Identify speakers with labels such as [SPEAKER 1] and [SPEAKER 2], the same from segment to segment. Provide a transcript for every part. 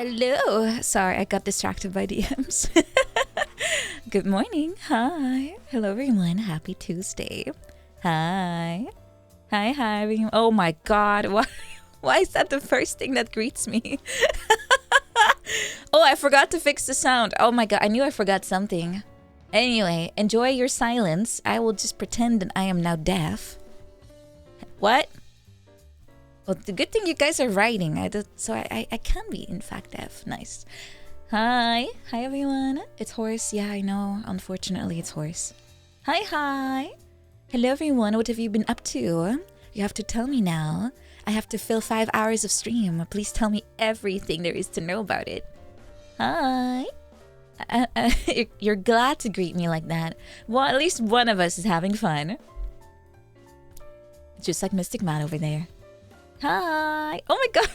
[SPEAKER 1] Hello. Sorry, I got distracted by DMs. Good morning. Hi. Hello, everyone. Happy Tuesday. Hi. Hi, everyone. Oh my God. Why is that the first thing that greets me? Oh, I forgot to fix the sound. Oh my God. I knew I forgot something. Anyway, enjoy your silence. I will just pretend that I am now deaf. What? Well, the good thing you guys are writing. I can be, in fact, deaf. Nice. Hi. Hi, everyone. It's Horse. Yeah, I know. Unfortunately, it's Horse. Hi. Hello, everyone. What have you been up to? You have to tell me now. I have to fill 5 hours of stream. Please tell me everything there is to know about it. Hi. You're glad to greet me like that. Well, at least one of us is having fun. Just like Mystic Man over there. Hi. Oh my God.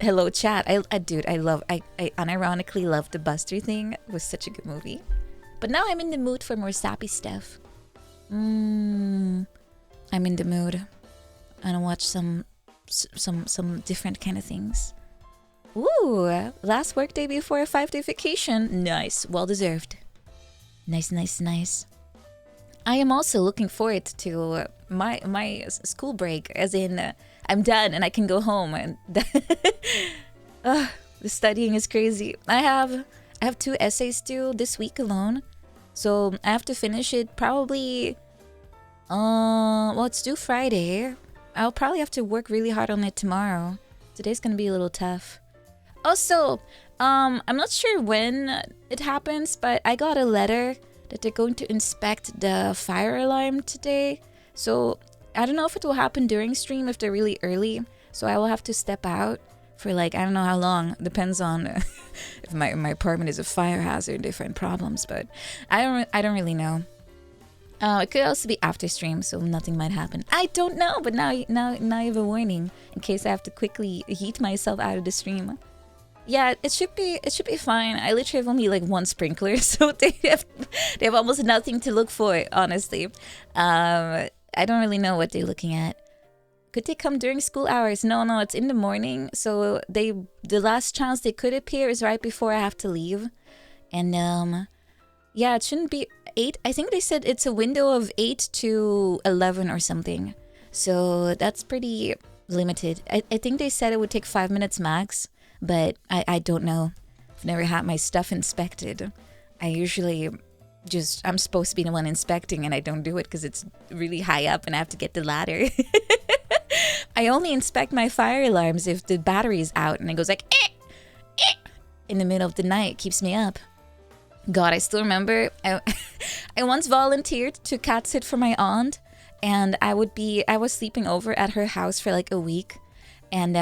[SPEAKER 1] Hello, chat. I unironically love the Buster thing. It was such a good movie. But now I'm in the mood for more sappy stuff. I'm in the mood. I want to watch some different kind of things. Ooh, last work day before a 5-day vacation. Nice, well deserved. Nice. I am also looking forward to my school break, as in I'm done and I can go home. And the studying is crazy. I have 2 essays due this week alone, so I have to finish it probably. Well, it's due Friday. I'll probably have to work really hard on it tomorrow. Today's gonna be a little tough. Also, I'm not sure when it happens, but I got a letter that they're going to inspect the fire alarm today. So I don't know if it will happen during stream if they're really early. So I will have to step out for like, I don't know how long. Depends on if my apartment is a fire hazard, different problems. But I don't really know. It could also be after stream, so nothing might happen. I don't know, but now you have a warning in case I have to quickly heat myself out of the stream. Yeah, it should be fine. I literally have only like 1 sprinkler, so they have almost nothing to look for, honestly. I don't really know what they're looking at. Could they come during school hours? No, it's in the morning. So the last chance they could appear is right before I have to leave. And yeah, it shouldn't be 8. I think they said it's a window of 8 to 11 or something. So that's pretty limited. I think they said it would take 5 minutes max. But I don't know. I've never had my stuff inspected. I usually I'm supposed to be the one inspecting and I don't do it because it's really high up and I have to get the ladder. I only inspect my fire alarms if the battery is out and it goes like in the middle of the night. It keeps me up. God, I still remember I once volunteered to cat sit for my aunt, and I was sleeping over at her house for like a week, and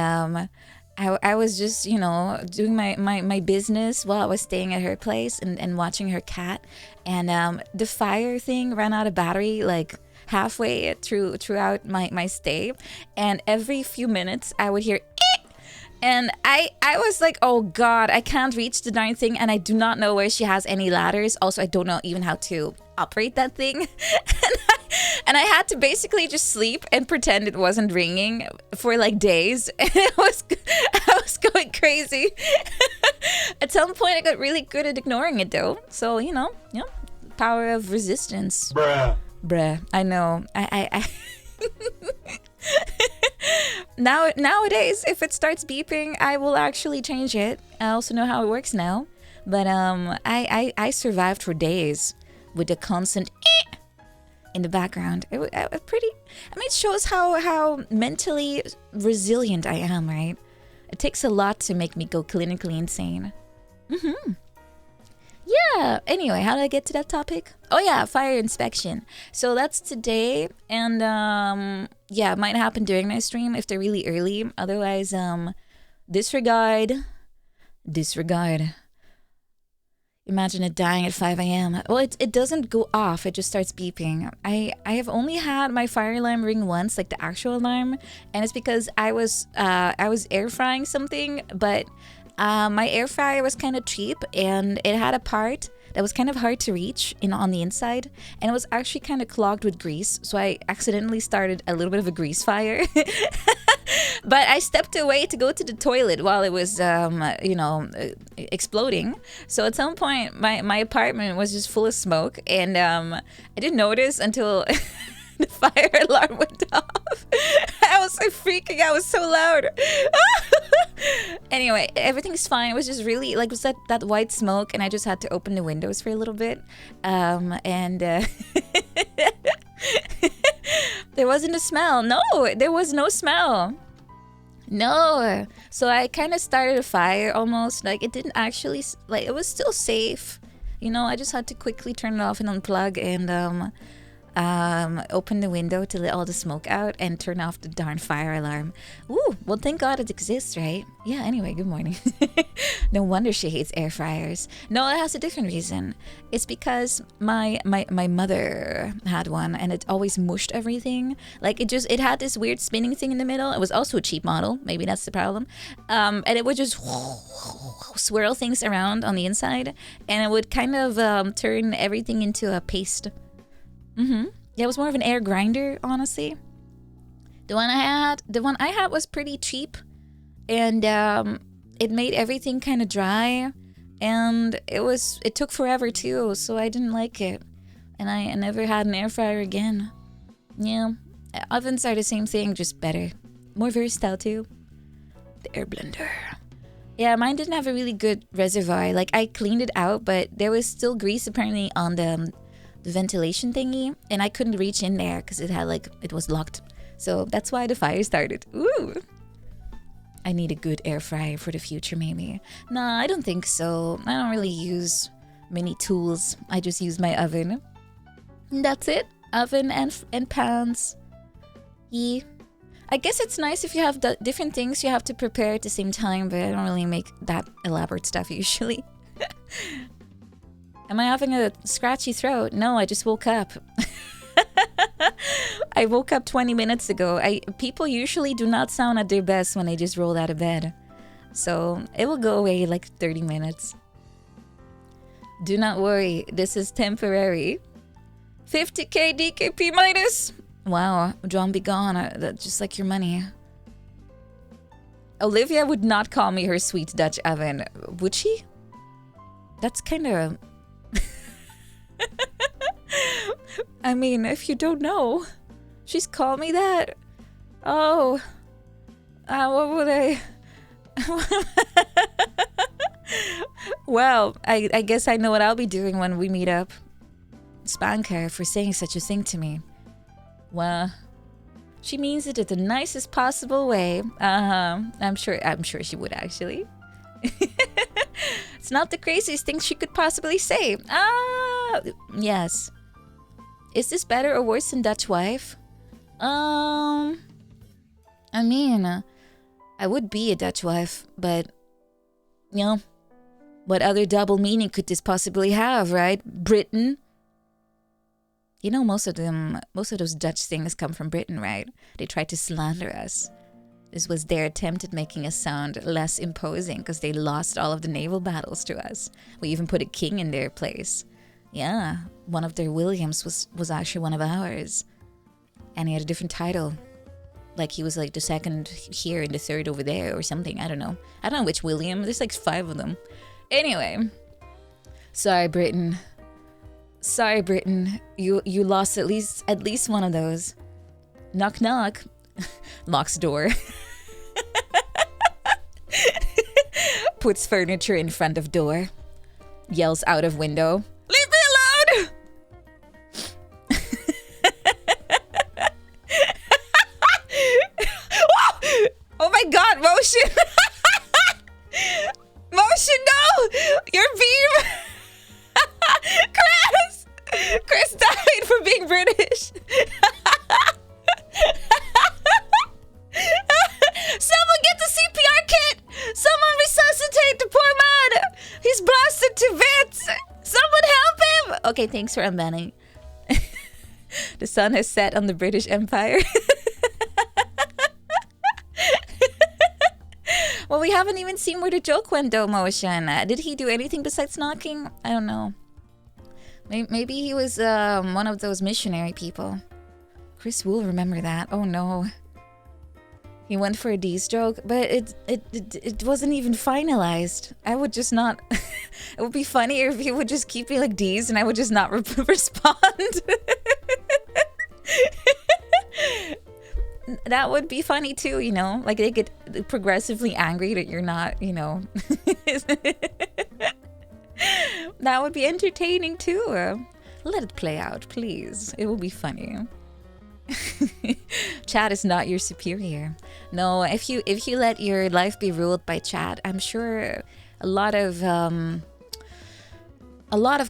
[SPEAKER 1] I was just, doing my business while I was staying at her place and watching her cat. And the fire thing ran out of battery like halfway throughout my stay. And every few minutes I would hear "Eek!" And I was like, oh God, I can't reach the darn thing. And I do not know where she has any ladders. Also, I don't know even how to operate that thing. And I had to basically just sleep and pretend it wasn't ringing for like days. And I was going crazy. At some point, I got really good at ignoring it though. So, power of resistance. Bruh. I know. I Nowadays, if it starts beeping, I will actually change it. I also know how it works now. But I survived for days with the constant in the background. It shows how mentally resilient I am, right? It takes a lot to make me go clinically insane. Yeah, anyway, how did I get to that topic? Oh yeah, fire inspection. So that's today, and yeah, it might happen during my stream if they're really early. Otherwise, disregard. Imagine it dying at 5 a.m. Well, it doesn't go off. It just starts beeping. I have only had my fire alarm ring once, like the actual alarm, and it's because I was air frying something, but my air fryer was kind of cheap, and it had a part that was kind of hard to reach on the inside, and it was actually kind of clogged with grease. So I accidentally started a little bit of a grease fire. But I stepped away to go to the toilet while it was, exploding. So at some point, my apartment was just full of smoke, and I didn't notice until the fire alarm went off. I was like freaking out. It was so loud. Anyway, everything's fine. It was just really like, it was that white smoke, and I just had to open the windows for a little bit. There wasn't a smell. No, there was no smell. No. So I kind of started a fire almost. Like, it didn't actually, like, it was still safe. You know, I just had to quickly turn it off and unplug and open the window to let all the smoke out and turn off the darn fire alarm. Ooh, well, thank God it exists, right? Yeah, anyway, good morning. No wonder she hates air fryers. No, it has a different reason. It's because my mother had one, and it always mushed everything. Like, it had this weird spinning thing in the middle. It was also a cheap model. Maybe that's the problem. And it would just swirl things around on the inside, and it would kind of turn everything into a paste. Yeah, it was more of an air grinder, honestly. The one I had was pretty cheap, and it made everything kind of dry, and it took forever too, so I didn't like it, and I never had an air fryer again. Yeah, ovens are the same thing, just better, more versatile too. The air blender. Yeah, mine didn't have a really good reservoir. Like, I cleaned it out, but there was still grease apparently on the ventilation thingy, and I couldn't reach in there because it was locked. So that's why the fire started. Ooh, I need a good air fryer for the future, maybe. Nah, I don't think so. I don't really use many tools. I just use my oven. And that's it. Oven and pans. Yeah. I guess it's nice if you have different things you have to prepare at the same time, but I don't really make that elaborate stuff usually. Am I having a scratchy throat? No, I just woke up. I woke up 20 minutes ago. People usually do not sound at their best when they just rolled out of bed. So it will go away like 30 minutes. Do not worry, this is temporary. 50k DKP minus. Wow, John be gone. That's just like your money. Olivia would not call me her sweet Dutch oven, would she? That's kind of... I mean, if you don't know, she's called me that. Oh, what would I? Well, I guess I know what I'll be doing when we meet up. Spank her for saying such a thing to me. Well, she means it in the nicest possible way. I'm sure she would actually. It's not the craziest thing she could possibly say. Yes. Is this better or worse than Dutch wife? I mean, I would be a Dutch wife, but, you know, what other double meaning could this possibly have, right? Britain? You know, most of those Dutch things come from Britain, right? They tried to slander us. This was their attempt at making us sound less imposing because they lost all of the naval battles to us. We even put a king in their place. Yeah, one of their Williams was actually one of ours. And he had a different title. Like, he was like the second here and the third over there or something. I don't know. I don't know which William. There's like 5 of them. Anyway. Sorry, Britain. Sorry, Britain. You lost at least one of those. Knock knock. Locks door. Puts furniture in front of door. Yells out of window. Leave me alone! Oh my god, Motion! Motion, no! Your beam! Chris died for being British. Someone get the CPR kit! Someone resuscitate the poor man! He's blasted to bits! Someone help him! Okay, thanks for unbanning. The sun has set on the British Empire. Well, we haven't even seen where the joke went though, Motion. Did he do anything besides knocking? I don't know. Maybe he was one of those missionary people. Chris will remember that. Oh no. He went for a D's joke, but it wasn't even finalized. I would just not. It would be funnier if he would just keep me like D's and I would just not respond. That would be funny too, you know? Like they get progressively angry that you're not, you know. That would be entertaining too. Let it play out, please. It will be funny. Chat is not your superior. No, if you let your life be ruled by chat, I'm sure a lot of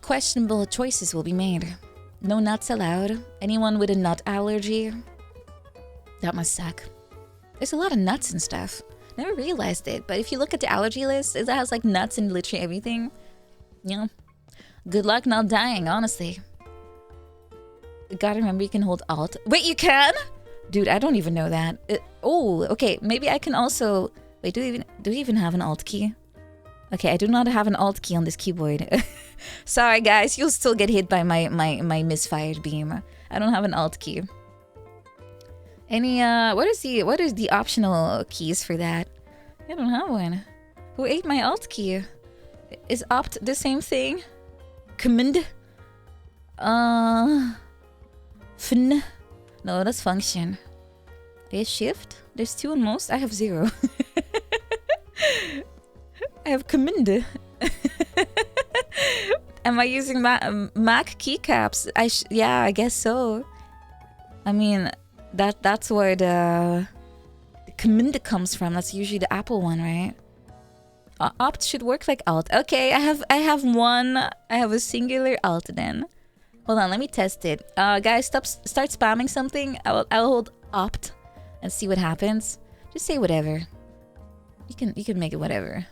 [SPEAKER 1] questionable choices will be made. No nuts allowed. Anyone with a nut allergy? That must suck. There's a lot of nuts and stuff. Never realized it, but if you look at the allergy list, it has like nuts and literally everything. You know, good luck not dying, honestly. You gotta remember you can hold Alt. Wait, you can? Dude, I don't even know that. Oh, okay. Maybe I can also... Wait, do we even have an Alt key? Okay, I do not have an Alt key on this keyboard. Sorry, guys. You'll still get hit by my misfired beam. I don't have an Alt key. Any, what is the optional keys for that? I don't have one. Who ate my Alt key? Is Opt the same thing? Command? Fn? No, that's function. There's shift? There's 2 on most? I have 0. I have command. Am I using Mac keycaps? Yeah, I guess so. I mean, that's where the command comes from. That's usually the Apple one, right? Opt should work like Alt. Okay, I have a singular Alt then. Hold on, let me test it. Guys, start spamming something. I'll hold Opt and see what happens. Just say whatever. You can make it whatever.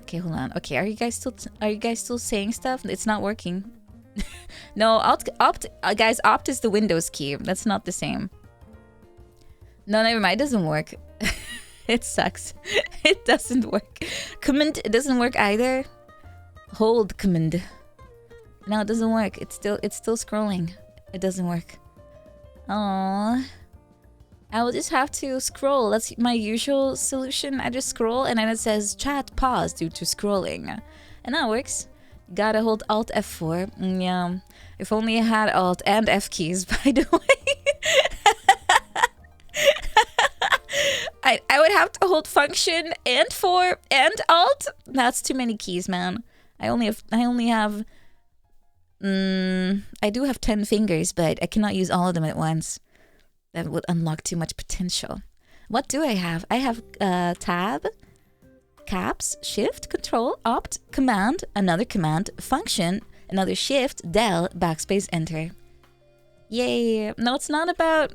[SPEAKER 1] Okay, hold on. Okay, are you guys still saying stuff? It's not working. No, Opt guys, Opt is the Windows key. That's not the same. No, never mind. It doesn't work. It sucks. It doesn't work. Command, it doesn't work either. Hold command. No, it doesn't work. It's still scrolling. It doesn't work. Aww. I will just have to scroll. That's my usual solution. I just scroll and then it says chat pause due to scrolling. And that works. Gotta hold Alt F4. Yeah. If only I had Alt and F keys, by the way. I would have to hold function and 4 and Alt. That's too many keys, man. I only have I do have 10 fingers, but I cannot use all of them at once. That would unlock too much potential. What do I have? I have tab, caps, shift, control, opt, command, another command, function, another shift, del, backspace, enter. Yay. No, it's not about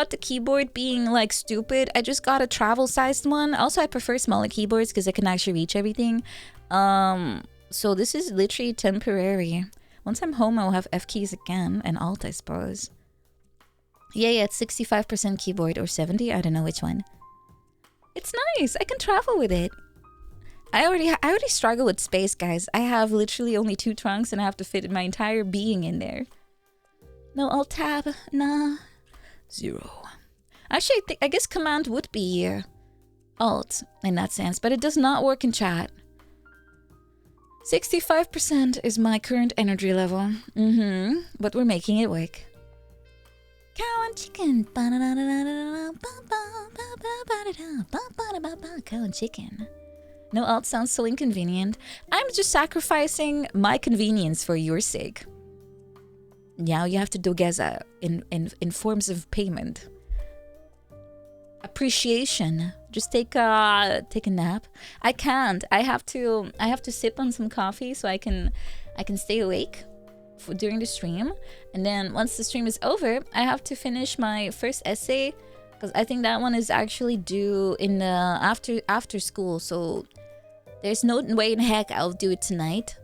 [SPEAKER 1] the keyboard being like stupid. I just got a travel sized one. Also, I prefer smaller keyboards because I can actually reach everything. So this is literally temporary. Once I'm home, I'll have F keys again and Alt, I suppose. Yeah, it's 65% keyboard or 70. I don't know which one. It's nice. I can travel with it. I already struggle with space, guys. I have literally only 2 trunks and I have to fit my entire being in there. No Alt tab. Nah. 0. Actually, I guess command would be Alt in that sense, but it does not work in chat. 65% is my current energy level. But we're making it work. Cow and chicken. Cow and chicken. No Alt sounds so inconvenient. I'm just sacrificing my convenience for your sake. Now you have to do geza in forms of payment. Appreciation. Just take a nap. I can't. I have to sip on some coffee so I can stay awake during the stream. And then once the stream is over, I have to finish my first essay because I think that one is actually due in the after school. So there's no way in heck I'll do it tonight.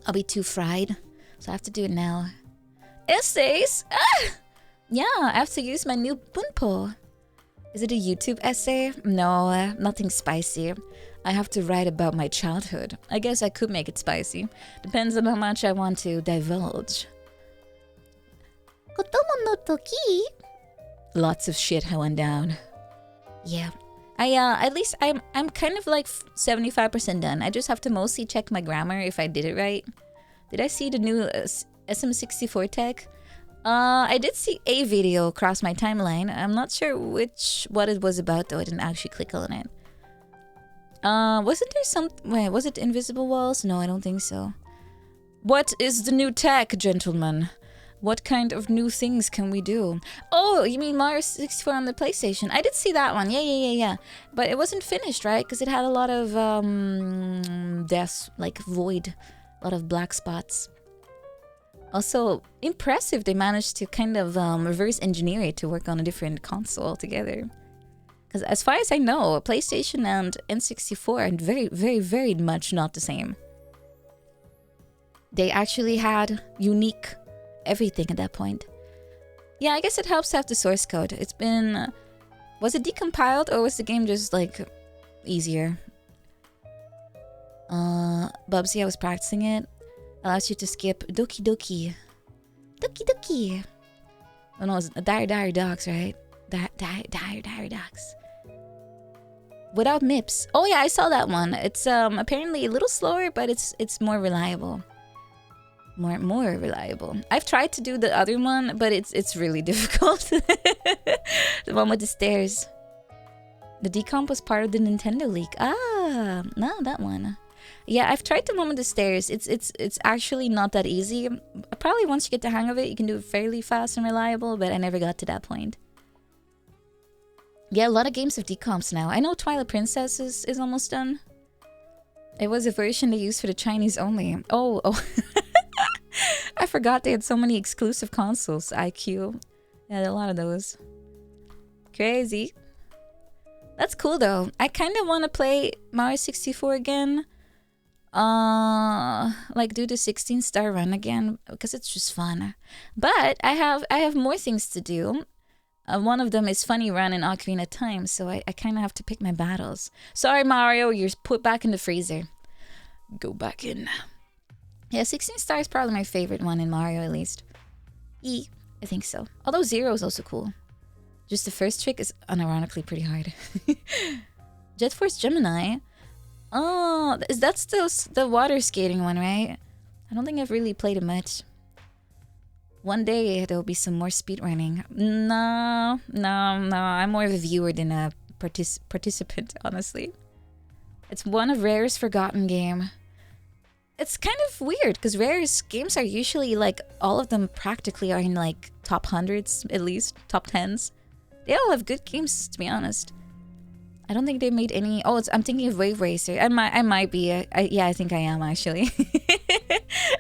[SPEAKER 1] I'll be too fried. So I have to do it now. Essays? Ah! Yeah, I have to use my new bunpo. Is it a YouTube essay? No, nothing spicy. I have to write about my childhood. I guess I could make it spicy. Depends on how much I want to divulge. Kotomo no toki? Lots of shit went down. Yeah. At least I'm kind of like 75% done. I just have to mostly check my grammar if I did it right. Did I see the new SM64 tech? I did see a video cross my timeline. I'm not sure what it was about though. I didn't actually click on it. Wasn't there some... Wait, was it invisible walls? No, I don't think so. What is the new tech, gentlemen? What kind of new things can we do? Oh, you mean Mario 64 on the PlayStation? I did see that one. Yeah. But it wasn't finished, right? Because it had a lot of deaths, like void. A lot of black spots. Also, impressive they managed to kind of reverse engineer it to work on a different console altogether. Because as far as I know, PlayStation and N64 are very, very, very much not the same. They actually had unique everything at that point. Yeah, I guess it helps to have the source code. It's been... Was it decompiled or was the game just, like, easier? Bubsy, I was practicing it. Allows you to skip Doki Doki. Doki Doki! Oh no, it's Dire Dogs, right? Dire Dogs. Without MIPS. Oh yeah, I saw that one. It's apparently a little slower, but it's more reliable. More reliable. I've tried to do the other one, but it's really difficult. The one with the stairs. The decomp was part of the Nintendo leak. Ah, no, that one. Yeah, I've tried the one with the stairs. It's actually not that easy. Probably once you get the hang of it, you can do it fairly fast and reliable, but I never got to that point. Yeah, a lot of games have decomps now. I know Twilight Princess is almost done. It was a version they used for the Chinese only. Oh. I forgot they had so many exclusive consoles. IQ. Yeah, a lot of those. Crazy. That's cool though. I kind of want to play Mario 64 again. Like do the 16-star run again because it's just fun. But I have more things to do. One of them is Funny Run and Ocarina of Time, so I kind of have to pick my battles. Sorry, Mario, you're put back in the freezer. Go back in. Yeah, 16 star is probably my favorite one in Mario, at least. I think so. Although 0 is also cool. Just the first trick is unironically pretty hard. Jet Force Gemini. Oh, that's the water skating one, right? I don't think I've really played it much. One day there'll be some more speedrunning. No. I'm more of a viewer than a participant, honestly. It's one of Rare's forgotten game. It's kind of weird because Rare's games are usually like all of them practically are in like top hundreds at least, top tens. They all have good games to be honest. I don't think they made any. Oh, I'm thinking of Wave Racer. I might be. Yeah, I think I am actually.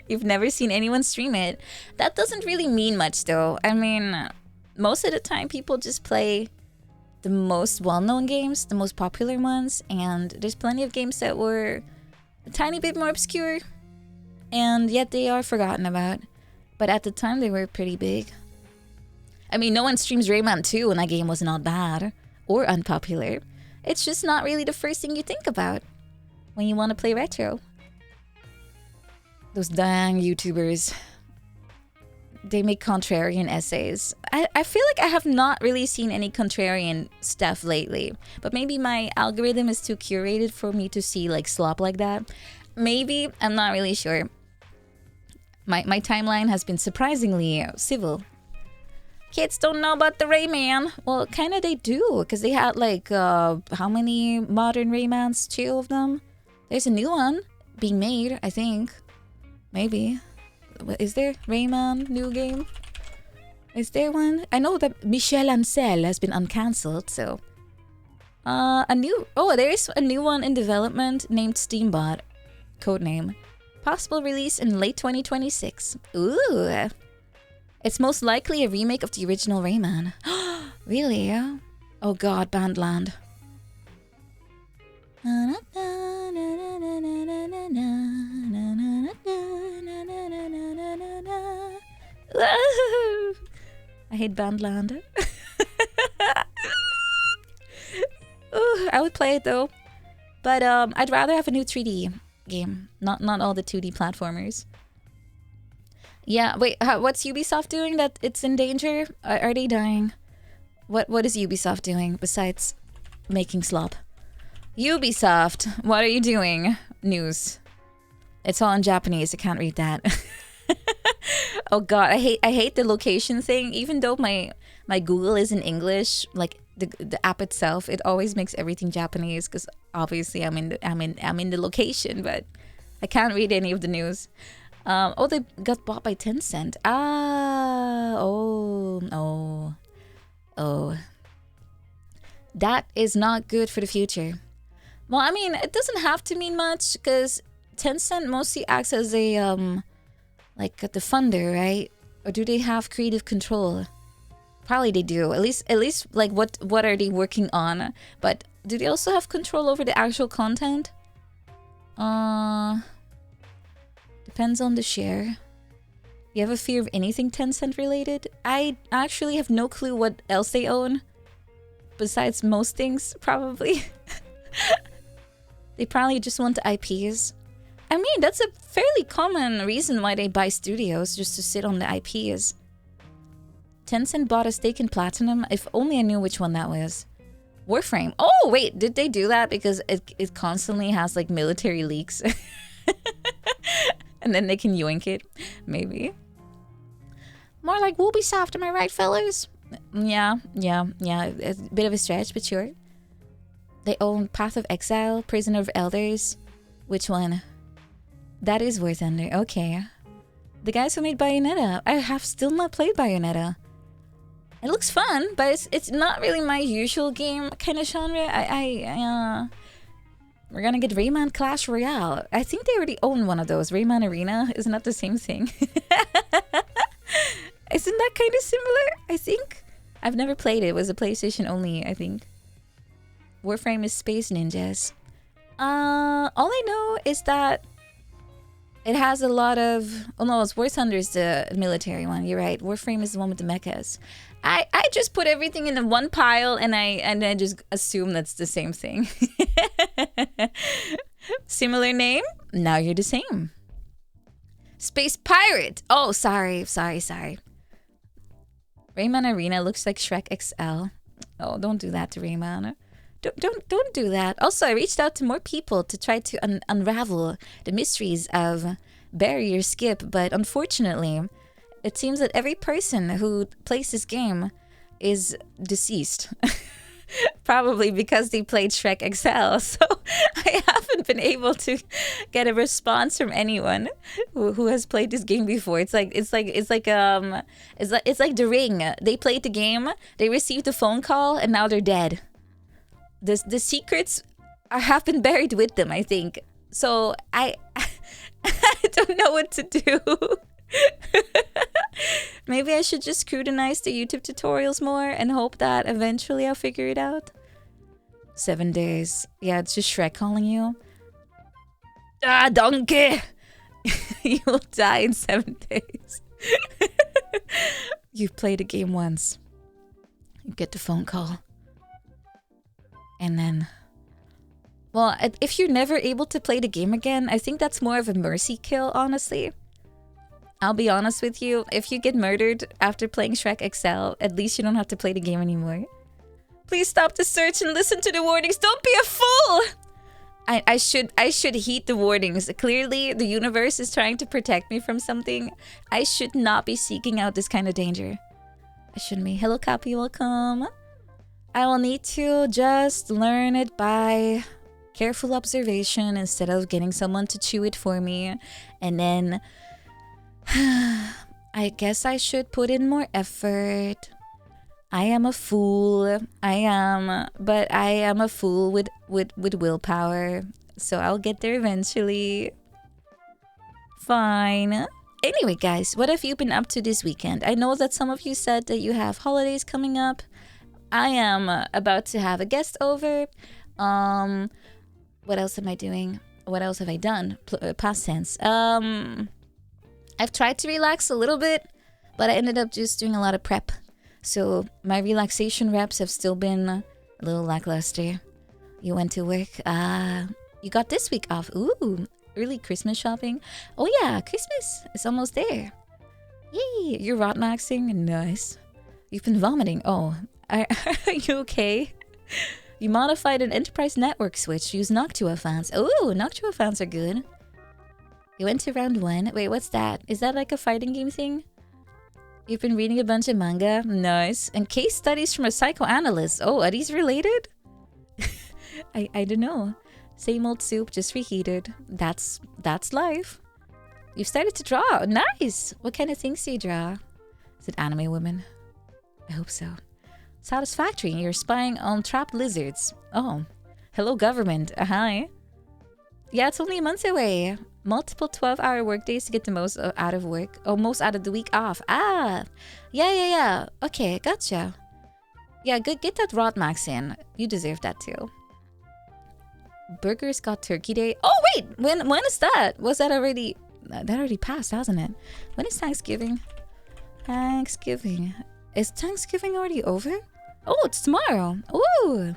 [SPEAKER 1] You've never seen anyone stream it. That doesn't really mean much though. I mean, most of the time people just play the most well-known games, the most popular ones, and there's plenty of games that were a tiny bit more obscure, and yet they are forgotten about. But at the time, they were pretty big. I mean, no one streams Rayman 2 and that game was not bad or unpopular. It's just not really the first thing you think about when you want to play retro. Those dang YouTubers. They make contrarian essays. I feel like I have not really seen any contrarian stuff lately. But maybe my algorithm is too curated for me to see like slop like that. Maybe, I'm not really sure. My timeline has been surprisingly civil. Kids don't know about the Rayman. Well, kind of they do. Because they had like, how many modern Raymans? 2 of them? There's a new one being made, I think. Maybe. Is there Rayman new game? Is there one? I know that Michel Ancel has been uncancelled, so there is a new one in development named Steambot, codename. Possible release in late 2026. Ooh, it's most likely a remake of the original Rayman. Really? Oh God, Bandland. I hate Bandland. Ooh, I would play it though, but I'd rather have a new 3D game, not all the 2D platformers. Yeah, wait, what's Ubisoft doing that it's in danger? Are they dying? What is Ubisoft doing besides making slop? Ubisoft, what are you doing? News. It's all in Japanese. I can't read that. Oh god, I hate the location thing. Even though my Google is in English, like the app itself, it always makes everything Japanese because obviously I'm in the location, but I can't read any of the news. Oh, they got bought by Tencent. Ah, oh. That is not good for the future. Well, I mean, it doesn't have to mean much because Tencent mostly acts as a like the funder, right? Or do they have creative control? Probably they do. At least like what are they working on? But do they also have control over the actual content? Depends on the share. You have a fear of anything Tencent related? I actually have no clue what else they own. Besides most things, probably. They probably just want the IPs. I mean, that's a fairly common reason why they buy studios, just to sit on the IPs. Tencent bought a stake in Platinum. If only I knew which one that was. Warframe. Oh, wait, did they do that? Because it constantly has, like, military leaks. And then they can yoink it. Maybe. More like Ubisoft, am I right, fellas? Yeah. A bit of a stretch, but sure. They own Path of Exile, Prisoner of Elders. Which one? That is War Thunder. Okay. The guys who made Bayonetta. I have still not played Bayonetta. It looks fun, but it's not really my usual game kind of genre. We're gonna get Rayman Clash Royale. I think they already own one of those. Rayman Arena. Isn't that the same thing? Isn't that kind of similar? I think. I've never played it. It was a PlayStation only, I think. Warframe is Space Ninjas. All I know is that it has a lot of... Oh no, it's War Thunder is the military one. You're right. Warframe is the one with the mechas. I just put everything in the one pile and I just assume that's the same thing. Similar name? Now you're the same. Space Pirate! Oh, sorry. Rayman Arena looks like Shrek XL. Oh, don't do that to Rayman. Don't do that. Also, I reached out to more people to try to unravel the mysteries of Barrier Skip, but unfortunately, it seems that every person who plays this game is deceased. Probably because they played Shrek XL. So I haven't been able to get a response from anyone who has played this game before. It's like The Ring. They played the game, they received a phone call, and now they're dead. The secrets have been buried with them, I think. So I don't know what to do. Maybe I should just scrutinize the YouTube tutorials more and hope that eventually I'll figure it out. 7 days. Yeah, it's just Shrek calling you. Ah, donkey! You'll die in 7 days. You've played a game once. You get the phone call. And then... Well, if you're never able to play the game again, I think that's more of a mercy kill, honestly. I'll be honest with you, if you get murdered after playing Shrek XL, at least you don't have to play the game anymore. Please stop the search and listen to the warnings. Don't be a fool! I should heed the warnings. Clearly, the universe is trying to protect me from something. I should not be seeking out this kind of danger. I shouldn't be. Hello, Cappy, welcome. I will need to just learn it by careful observation instead of getting someone to chew it for me. And then... I guess I should put in more effort. I am a fool. I am. But I am a fool with willpower. So I'll get there eventually. Fine. Anyway, guys, what have you been up to this weekend? I know that some of you said that you have holidays coming up. I am about to have a guest over. What else am I doing? What else have I done? Past tense. I've tried to relax a little bit, but I ended up just doing a lot of prep. So my relaxation reps have still been a little lackluster. You went to work. You got this week off. Ooh, early Christmas shopping. Oh yeah, Christmas is almost there. Yay, you're rot maxing. Nice. You've been vomiting. Oh, Are you okay? You modified an enterprise network switch. Use Noctua fans. Oh, Noctua fans are good. You went to round 1. Wait, what's that? Is that like a fighting game thing? You've been reading a bunch of manga. Nice. And case studies from a psychoanalyst. Oh, are these related? I don't know. Same old soup, just reheated. That's life. You've started to draw. Nice. What kind of things do you draw? Is it anime women? I hope so. Satisfactory. You're spying on trapped lizards. Oh. Hello, government. Hi. Yeah, it's only a month away. Multiple 12-hour workdays to get the most out of work. Oh, most out of the week off. Ah. Yeah. Okay, gotcha. Yeah, good. Get that rot max in. You deserve that too. Burgers got Turkey Day. Oh, wait. When is that? Was that already... That already passed, hasn't it? When is Thanksgiving? Thanksgiving. Is Thanksgiving already over? Oh, it's tomorrow. Ooh.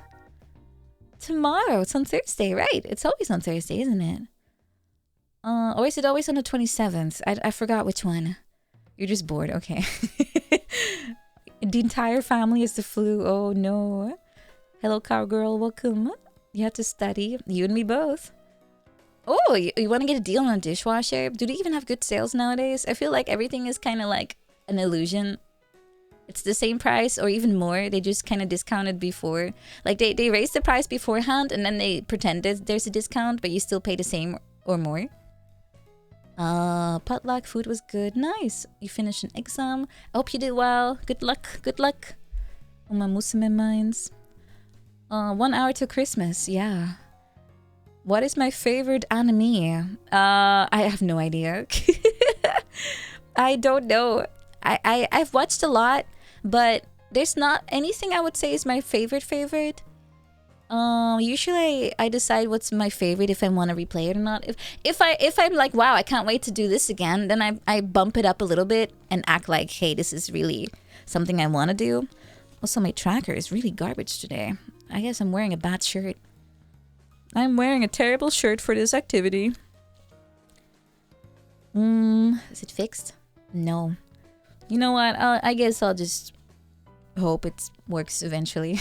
[SPEAKER 1] Tomorrow. It's on Thursday, right? It's always on Thursday, isn't it? Or is it always on the 27th? I forgot which one. You're just bored. Okay. The entire family is the flu. Oh, no. Hello, cowgirl. Welcome. You had to study. You and me both. Oh, you want to get a deal on a dishwasher? Do they even have good sales nowadays? I feel like everything is kind of like an illusion. It's the same price or even more. They just kind of discounted before. Like they raised the price beforehand and then they pretended there's a discount, but you still pay the same or more. Potluck food was good. Nice. You finished an exam. I hope you did well. Good luck. Good luck. Oh, my musume minds. 1 hour till Christmas. Yeah. What is my favorite anime? I have no idea. I don't know. I've watched a lot, but there's not anything I would say is my favorite. Usually I decide what's my favorite if I want to replay it or not. If I'm like, wow, I can't wait to do this again, then I bump it up a little bit and act like, hey, this is really something I want to do. Also, my tracker is really garbage today. I guess I'm wearing a bad shirt. I'm wearing a terrible shirt for this activity. Is it fixed? No. You know what? I guess I'll just hope it works eventually.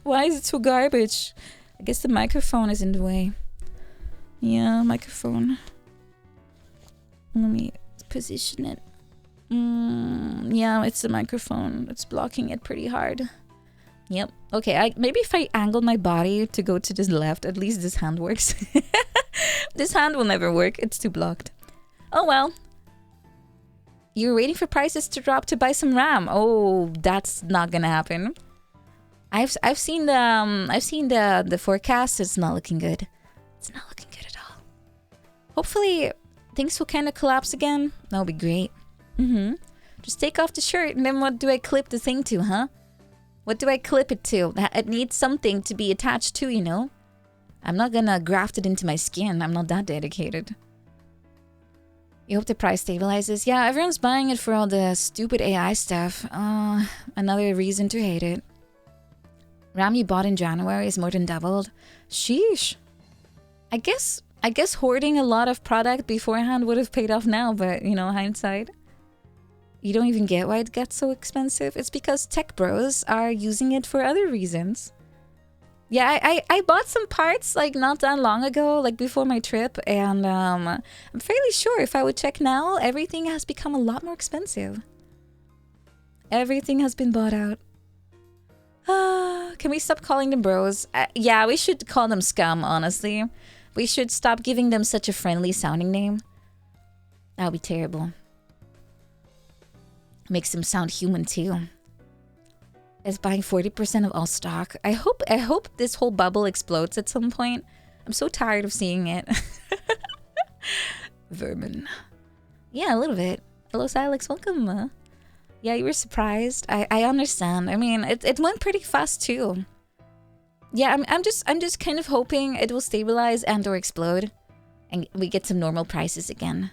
[SPEAKER 1] Why is it so garbage? I guess the microphone is in the way. Yeah, microphone. Let me position it. Yeah, it's the microphone. It's blocking it pretty hard. Yep. Okay, maybe if I angle my body to go to the left, at least this hand works. This hand will never work. It's too blocked. Oh well. You're waiting for prices to drop to buy some RAM. Oh, that's not gonna happen. I've seen the forecast. It's not looking good. It's not looking good at all. Hopefully things will kind of collapse again. That'll be great. Just take off the shirt and then what do I clip the thing to, huh? What do I clip it to? It needs something to be attached to, you know? I'm not gonna graft it into my skin. I'm not that dedicated. You hope the price stabilizes? Yeah, everyone's buying it for all the stupid AI stuff. Another reason to hate it. RAM you bought in January is more than doubled. Sheesh. I guess hoarding a lot of product beforehand would have paid off now, but, you know, hindsight. You don't even get why it gets so expensive. It's because tech bros are using it for other reasons. Yeah, I bought some parts like not that long ago, like before my trip, and I'm fairly sure if I would check now, everything has become a lot more expensive. Everything has been bought out. Can we stop calling them bros? Yeah, we should call them scum, honestly. We should stop giving them such a friendly sounding name. That would be terrible. Makes them sound human too. Is buying 40% of all stock. I hope this whole bubble explodes at some point. I'm so tired of seeing it. Vermin. Yeah, a little bit. Hello, Silex. Welcome. Yeah, you were surprised. I understand. I mean, it went pretty fast too. Yeah, I'm just kind of hoping it will stabilize and or explode, and we get some normal prices again.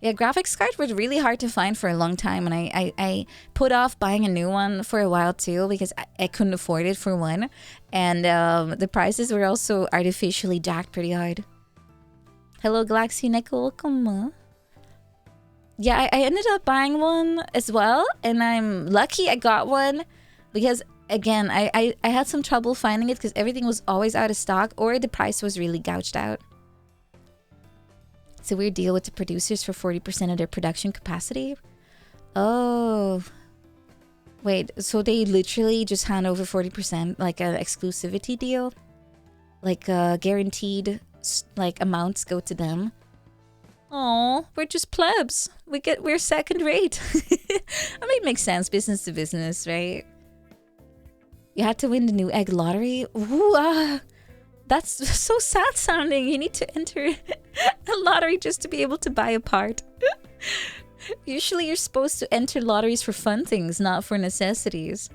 [SPEAKER 1] Yeah, graphics cards were really hard to find for a long time, and I put off buying a new one for a while too because I couldn't afford it for one, and the prices were also artificially jacked pretty hard. Hello, Galaxy Neko, welcome. Yeah, I ended up buying one as well, and I'm lucky I got one Because again, I had some trouble finding it because everything was always out of stock or the price was really gouged out. It's a weird deal with the producers for 40% of their production capacity. Oh. Wait, so they literally just hand over 40%, like an exclusivity deal? Like guaranteed like amounts go to them? Oh, we're just plebs. We're second rate. I mean, it makes sense, business to business, right? You had to win the new egg lottery? Ooh, that's so sad sounding. You need to enter a lottery just to be able to buy a part. Usually you're supposed to enter lotteries for fun things, not for necessities.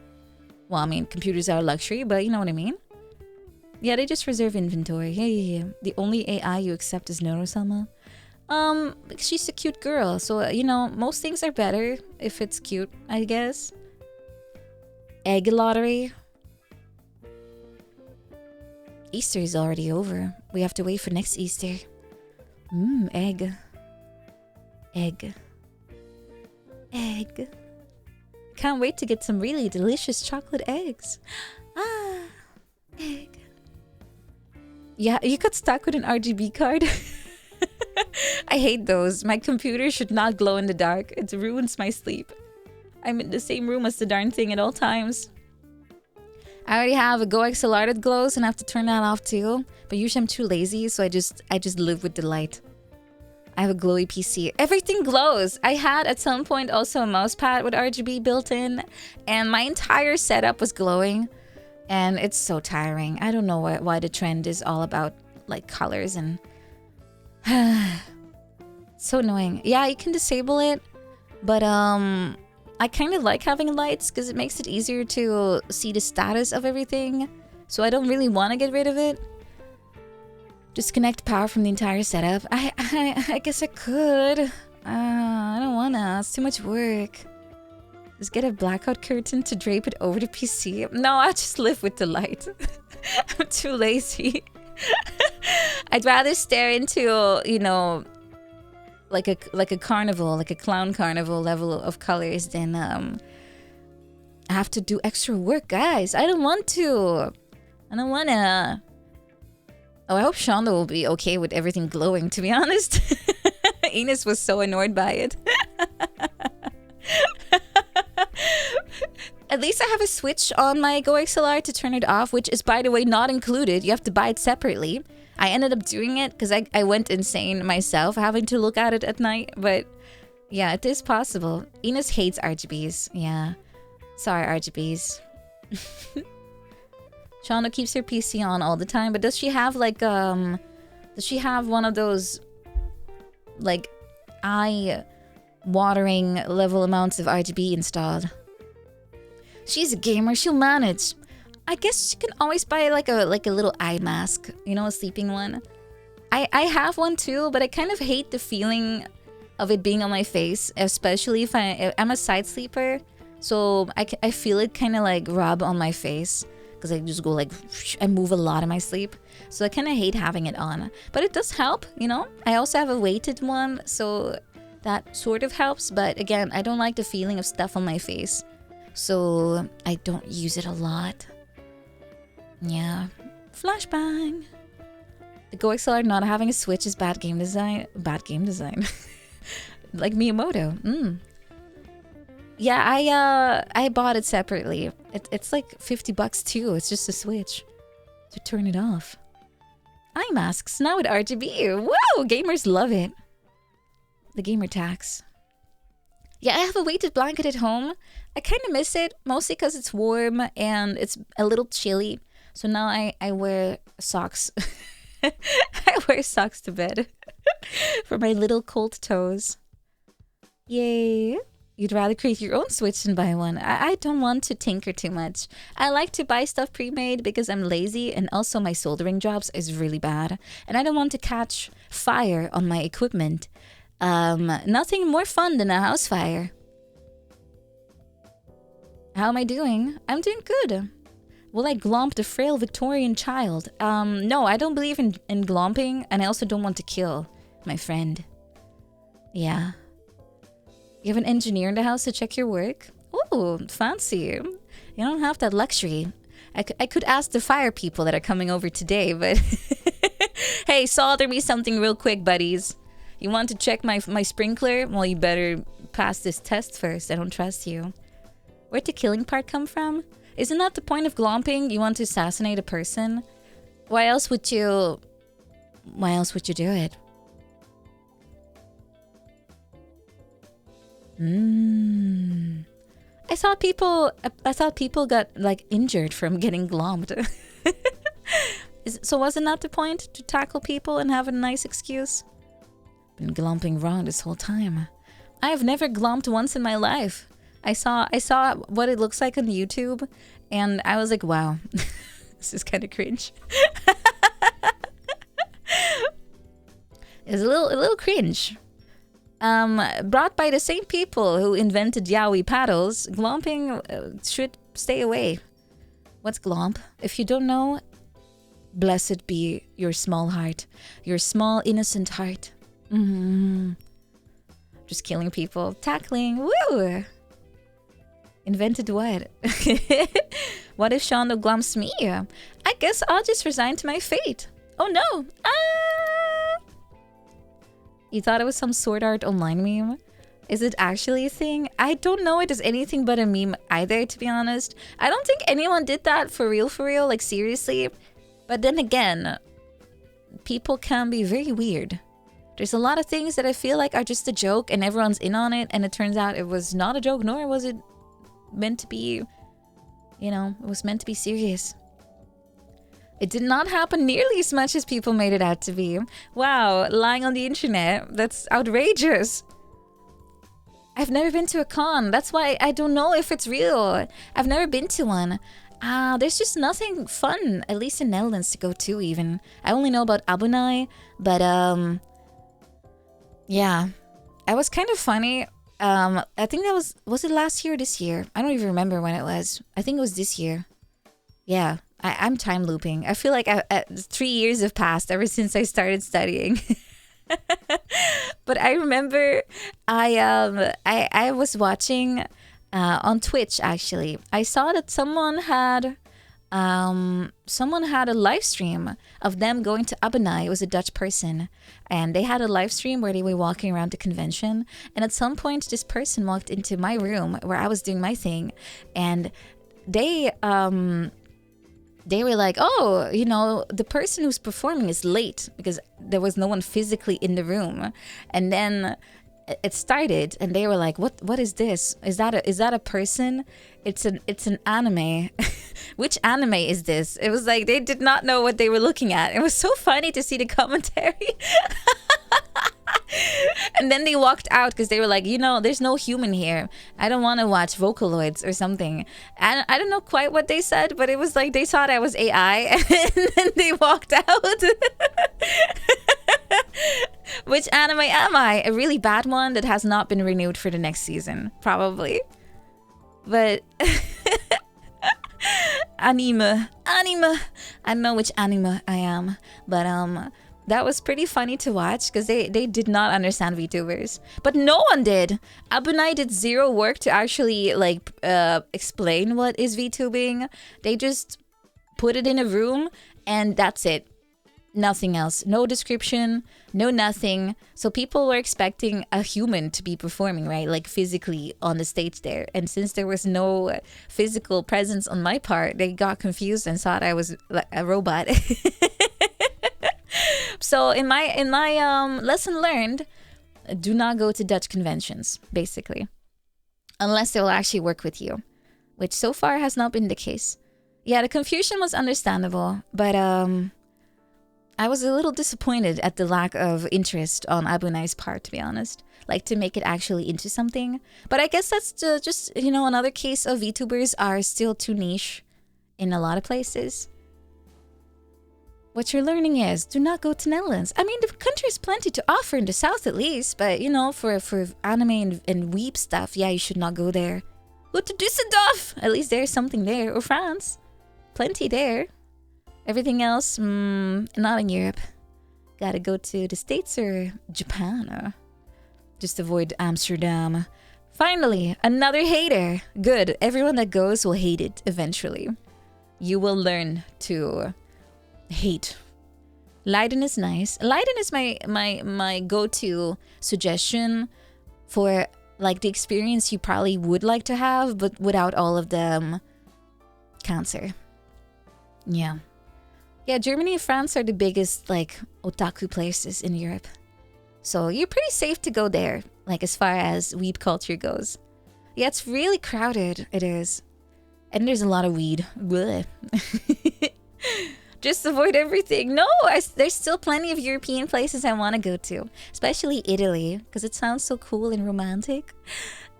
[SPEAKER 1] Well, I mean, computers are a luxury, but you know what I mean? Yeah, they just reserve inventory. Yeah. The only AI you accept is Noro-sama. She's a cute girl, so, you know, most things are better if it's cute, I guess. Egg lottery. Easter is already over. We have to wait for next Easter. Egg. Egg. Egg. Can't wait to get some really delicious chocolate eggs. Egg. Yeah, you got stuck with an RGB card. I hate those. My computer should not glow in the dark. It ruins my sleep. I'm in the same room as the darn thing at all times. I already have a Go XLR that glows and I have to turn that off too. But usually I'm too lazy, so I just live with the light. I have a glowy PC. Everything glows. I had at some point also a mouse pad with RGB built in, and my entire setup was glowing, and it's so tiring. I don't know why the trend is all about like colors and so annoying. Yeah, you can disable it, but I kind of like having lights because it makes it easier to see the status of everything. So I don't really want to get rid of it. Disconnect power from the entire setup. I guess I could. I don't wanna. It's too much work. Just get a blackout curtain to drape it over the PC. No, I just live with the light. I'm too lazy. I'd rather stare into, you know, like a carnival, like a clown carnival level of colors than have to do extra work, guys. I don't want to. I don't wanna. Oh, I hope Shonda will be okay with everything glowing, to be honest. Ines was so annoyed by it. At least I have a switch on my Go XLR to turn it off, which is, by the way, not included. You have to buy it separately. I ended up doing it because I went insane myself, having to look at it at night. But yeah, it is possible. Ines hates RGBs. Yeah. Sorry, RGBs. Shauna keeps her PC on all the time, but does she have like does she have one of those like eye-watering level amounts of RGB installed? She's a gamer, she'll manage. I guess she can always buy like a little eye mask, you know, a sleeping one. I have one too, but I kind of hate the feeling of it being on my face, especially if I'm a side sleeper, so I feel it kind of like rub on my face. Because I just go like, I move a lot in my sleep. So I kind of hate having it on. But it does help, you know? I also have a weighted one, so that sort of helps. But again, I don't like the feeling of stuff on my face. So I don't use it a lot. Yeah. Flashbang. The Go XLR not having a switch is bad game design. Bad game design. Like Miyamoto. Yeah, I bought it separately. It's like $50 too. It's just a switch to turn it off. Eye masks now with RGB. Whoa, gamers love it. The gamer tax. Yeah, I have a weighted blanket at home. I kind of miss it, mostly because it's warm and it's a little chilly. So now I wear socks. I wear socks to bed for my little cold toes. Yay. You'd rather create your own Switch than buy one. I don't want to tinker too much. I like to buy stuff pre-made because I'm lazy, and also my soldering jobs is really bad. And I don't want to catch fire on my equipment. Nothing more fun than a house fire. How am I doing? I'm doing good. Will I glomp the frail Victorian child? No, I don't believe in glomping, and I also don't want to kill my friend. Yeah. You have an engineer in the house to check your work? Oh, fancy. You don't have that luxury. I could ask the fire people that are coming over today, but hey, solder me something real quick, buddies. You want to check my sprinkler? Well, you better pass this test first. I don't trust you. Where'd the killing part come from? Isn't that the point of glomping? You want to assassinate a person? Why else would you do it? I thought people got like injured from getting glomped. So wasn't that the point, to tackle people and have a nice excuse? Been glomping wrong this whole time. I have never glomped once in my life. I saw what it looks like on YouTube, and I was like, wow, this is kind of cringe. It's a little cringe. Brought by the same people who invented yaoi paddles, glomping should stay away. What's glomp? If you don't know, blessed be your small heart, your small innocent heart. Just killing people, tackling, woo! Invented what? What if Shondo glumps me? I guess I'll just resign to my fate. Oh no! You thought it was some Sword Art Online meme? Is it actually a thing? I don't know it as anything but a meme either, to be honest. I don't think anyone did that for real, like seriously. But then again, people can be very weird. There's a lot of things that I feel like are just a joke and everyone's in on it, and it turns out it was not a joke, nor was it meant to be, you know, it was meant to be serious. It did not happen nearly as much as people made it out to be. Wow, lying on the internet, that's outrageous. I've never been to a con, that's why I don't know if it's real. I've never been to one. There's just nothing fun, at least in Netherlands, to go to even. I only know about Abunai, but yeah. It was kind of funny. I think that was it last year or this year? I don't even remember when it was. I think it was this year. Yeah, I'm time looping. I feel like 3 years have passed ever since I started studying. But I remember I was watching on Twitch, actually. I saw that someone had a live stream of them going to Abunai. It was a Dutch person, and they had a live stream where they were walking around the convention, and at some point this person walked into my room where I was doing my thing, and they were like, oh, you know, the person who's performing is late, because there was no one physically in the room. And then it started, and they were like, what is this? Is that a person? It's an anime. Which anime is this? It was like they did not know what they were looking at. It was so funny to see the commentary. And then they walked out because they were like, you know, there's no human here. I don't want to watch Vocaloids or something. And I don't know quite what they said, but it was like they thought I was AI, and then they walked out. Which anime am I? A really bad one that has not been renewed for the next season, probably. But anime. I don't know which anime I am, but that was pretty funny to watch because they did not understand VTubers. But no one did. Abunai did zero work to actually like explain what is VTubing. They just put it in a room and that's it. Nothing else. No description, no nothing. So people were expecting a human to be performing, right? Like physically on the stage there. And since there was no physical presence on my part, they got confused and thought I was like a robot. So in my lesson learned, do not go to Dutch conventions, basically. Unless they will actually work with you. Which so far has not been the case. Yeah, the confusion was understandable, but I was a little disappointed at the lack of interest on Abunai's part, to be honest. Like, to make it actually into something. But I guess that's just, you know, another case of VTubers are still too niche in a lot of places. What you're learning is, do not go to Netherlands. I mean, the country has plenty to offer in the south at least. But, you know, for anime and weeb stuff, yeah, you should not go there. Go to Düsseldorf! At least there's something there. Or France. Plenty there. Everything else, not in Europe. Gotta go to the States or Japan. Just avoid Amsterdam Finally, another hater. Good. Everyone that goes will hate it eventually. You will learn to hate. Leiden is nice. Leiden is my go-to suggestion for like the experience you probably would like to have, but without all of the cancer. Yeah. Yeah, Germany and France are the biggest like otaku places in Europe. So you're pretty safe to go there, like as far as weeb culture goes. Yeah, it's really crowded. It is. And there's a lot of weed. Blech. Just avoid everything. No, there's still plenty of European places I want to go to. Especially Italy, because it sounds so cool and romantic.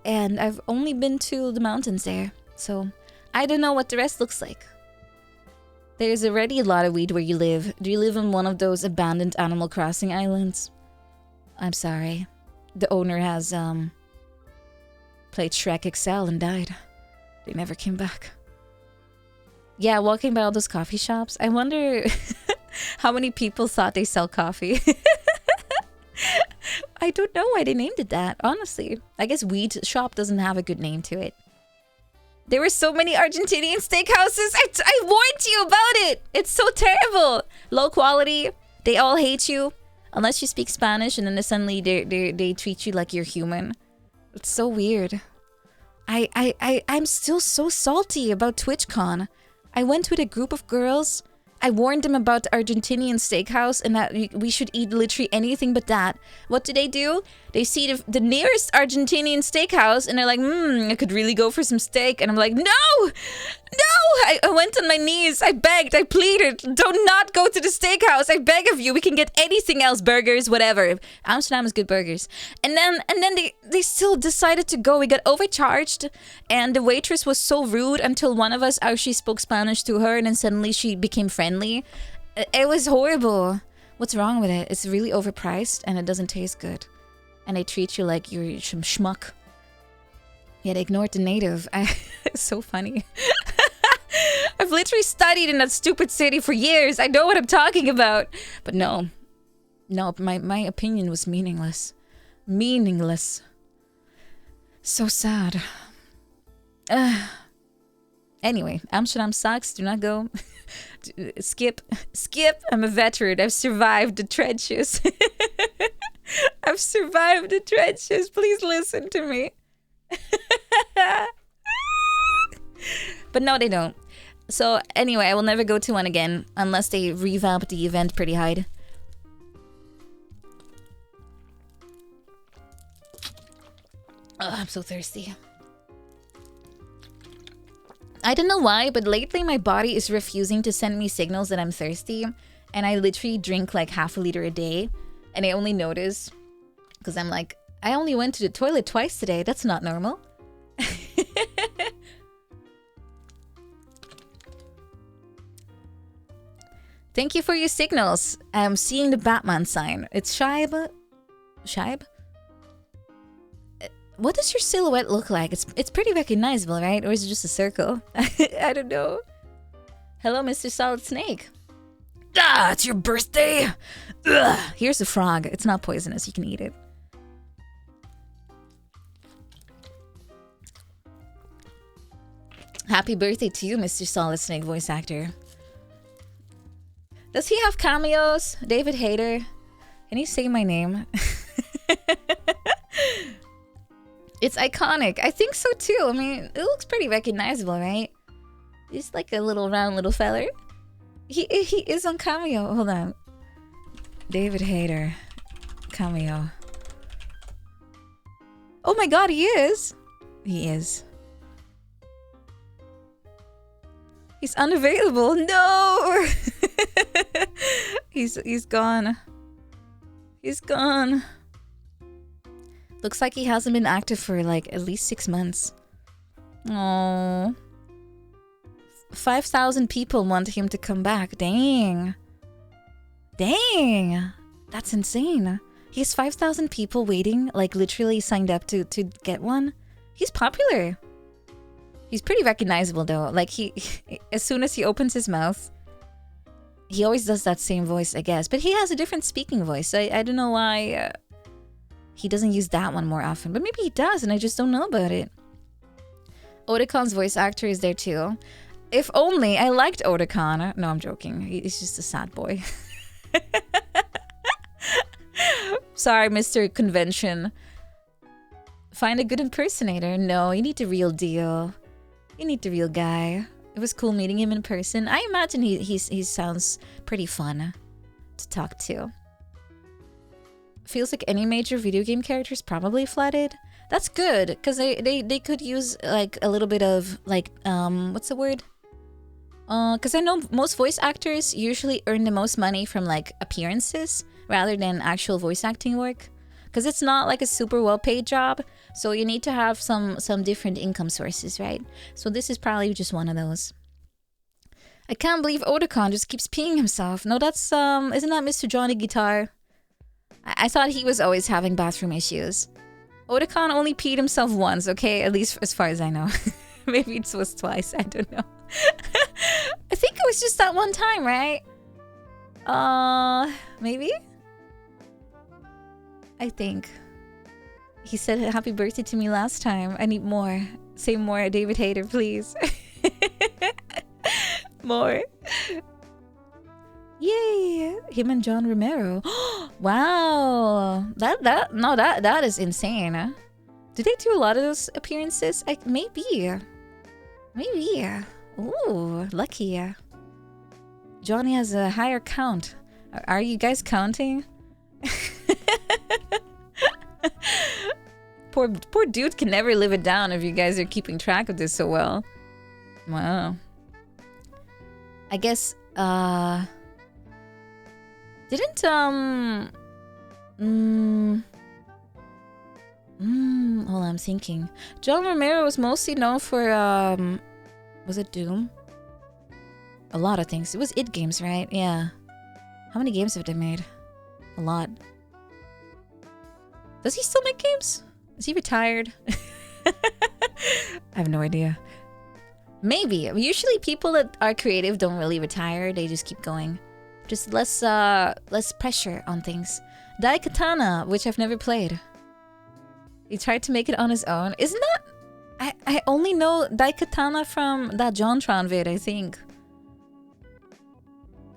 [SPEAKER 1] And I've only been to the mountains there. So I don't know what the rest looks like. There's already a lot of weed where you live. Do you live on one of those abandoned Animal Crossing islands? I'm sorry. The owner has played Shrek XL and died. They never came back. Yeah, walking by all those coffee shops. I wonder how many people thought they sell coffee. I don't know why they named it that, honestly. I guess weed shop doesn't have a good name to it. There were so many Argentinian steakhouses. I warned you about it. It's so terrible. Low quality. They all hate you. Unless you speak Spanish, and then suddenly they treat you like you're human. It's so weird. I'm still so salty about TwitchCon. I went with a group of girls. I warned them about the Argentinian steakhouse and that we should eat literally anything but that. What do? They see the nearest Argentinian steakhouse and they're like, I could really go for some steak. And I'm like, no! I went on my knees. I begged. I pleaded. Do not go to the steakhouse. I beg of you. We can get anything else. Burgers, whatever. Amsterdam is good burgers. And then they still decided to go. We got overcharged. And the waitress was so rude until one of us actually spoke Spanish to her. And then suddenly she became friendly. It was horrible. What's wrong with it? It's really overpriced and it doesn't taste good. And they treat you like you're some schmuck. Yet ignored the native. It's so funny. I've literally studied in that stupid city for years. I know what I'm talking about. But no. No, my opinion was meaningless. Meaningless. So sad. Anyway, Amsterdam sucks. Do not go. Skip. I'm a veteran. I've survived the trenches. I've survived the trenches. Please listen to me. But no, they don't. So anyway, I will never go to one again unless they revamp the event pretty hard. Oh, I'm so thirsty. I don't know why, but lately my body is refusing to send me signals that I'm thirsty. And I literally drink like half a liter a day. And I only notice because I'm like, I only went to the toilet twice today. That's not normal. Thank you for your signals. I'm seeing the Batman sign. It's Scheib. Scheib? What does your silhouette look like? It's pretty recognizable, right? Or is it just a circle? I don't know. Hello, Mr. Solid Snake. Ah, it's your birthday. Ugh. Here's a frog. It's not poisonous. You can eat it. Happy birthday to you, Mr. Solid Snake voice actor. Does he have cameos? David Hayter? Can you say my name? It's iconic. I think so too. I mean, it looks pretty recognizable, right? He's like a little round little feller. He is on cameo. Hold on. David Hayter. Cameo. Oh my god, he is. He is. He's unavailable. No! He's gone. He's gone. Looks like he hasn't been active for like at least 6 months. Oh. 5,000 people want him to come back. Dang. Dang. That's insane. He has 5,000 people waiting, like literally signed up to get one. He's popular. He's pretty recognizable though. Like as soon as he opens his mouth, he always does that same voice, I guess. But he has a different speaking voice. I don't know why. he doesn't use that one more often. But maybe he does and I just don't know about it. Otacon's voice actor is there too. If only I liked Otacon. No, I'm joking. He's just a sad boy. Sorry, Mr. Convention. Find a good impersonator. No, you need the real deal. You need the real guy. It was cool meeting him in person. I imagine he sounds pretty fun to talk to. Feels like any major video game character is probably flooded. That's good, because they could use like a little bit of like what's the word? Because I know most voice actors usually earn the most money from like appearances rather than actual voice acting work. Because it's not like a super well paid job, so you need to have some different income sources, right? So this is probably just one of those. I can't believe Otacon just keeps peeing himself. No, that's isn't that Mr. Johnny Guitar? I thought he was always having bathroom issues. Otacon only peed himself once, okay? At least as far as I know. Maybe it was twice, I don't know. I think it was just that one time, right? Maybe? I think. He said happy birthday to me last time. I need more. Say more, David Hayter, please. More. Yay! Him and John Romero. Wow! That is insane. Did they do a lot of those appearances? Maybe. Ooh, lucky. Johnny has a higher count. Are you guys counting? Poor dude can never live it down if you guys are keeping track of this so well. Wow. I guess, didn't, hold on, I'm thinking. John Romero was mostly known for, was it Doom? A lot of things. It was id Games, right? Yeah. How many games have they made? A lot. Does he still make games? Is he retired? I have no idea. Maybe. Usually people that are creative don't really retire. They just keep going. Just less pressure on things. Daikatana, which I've never played. He tried to make it on his own. Isn't that... I only know Daikatana from that JonTron vid, I think.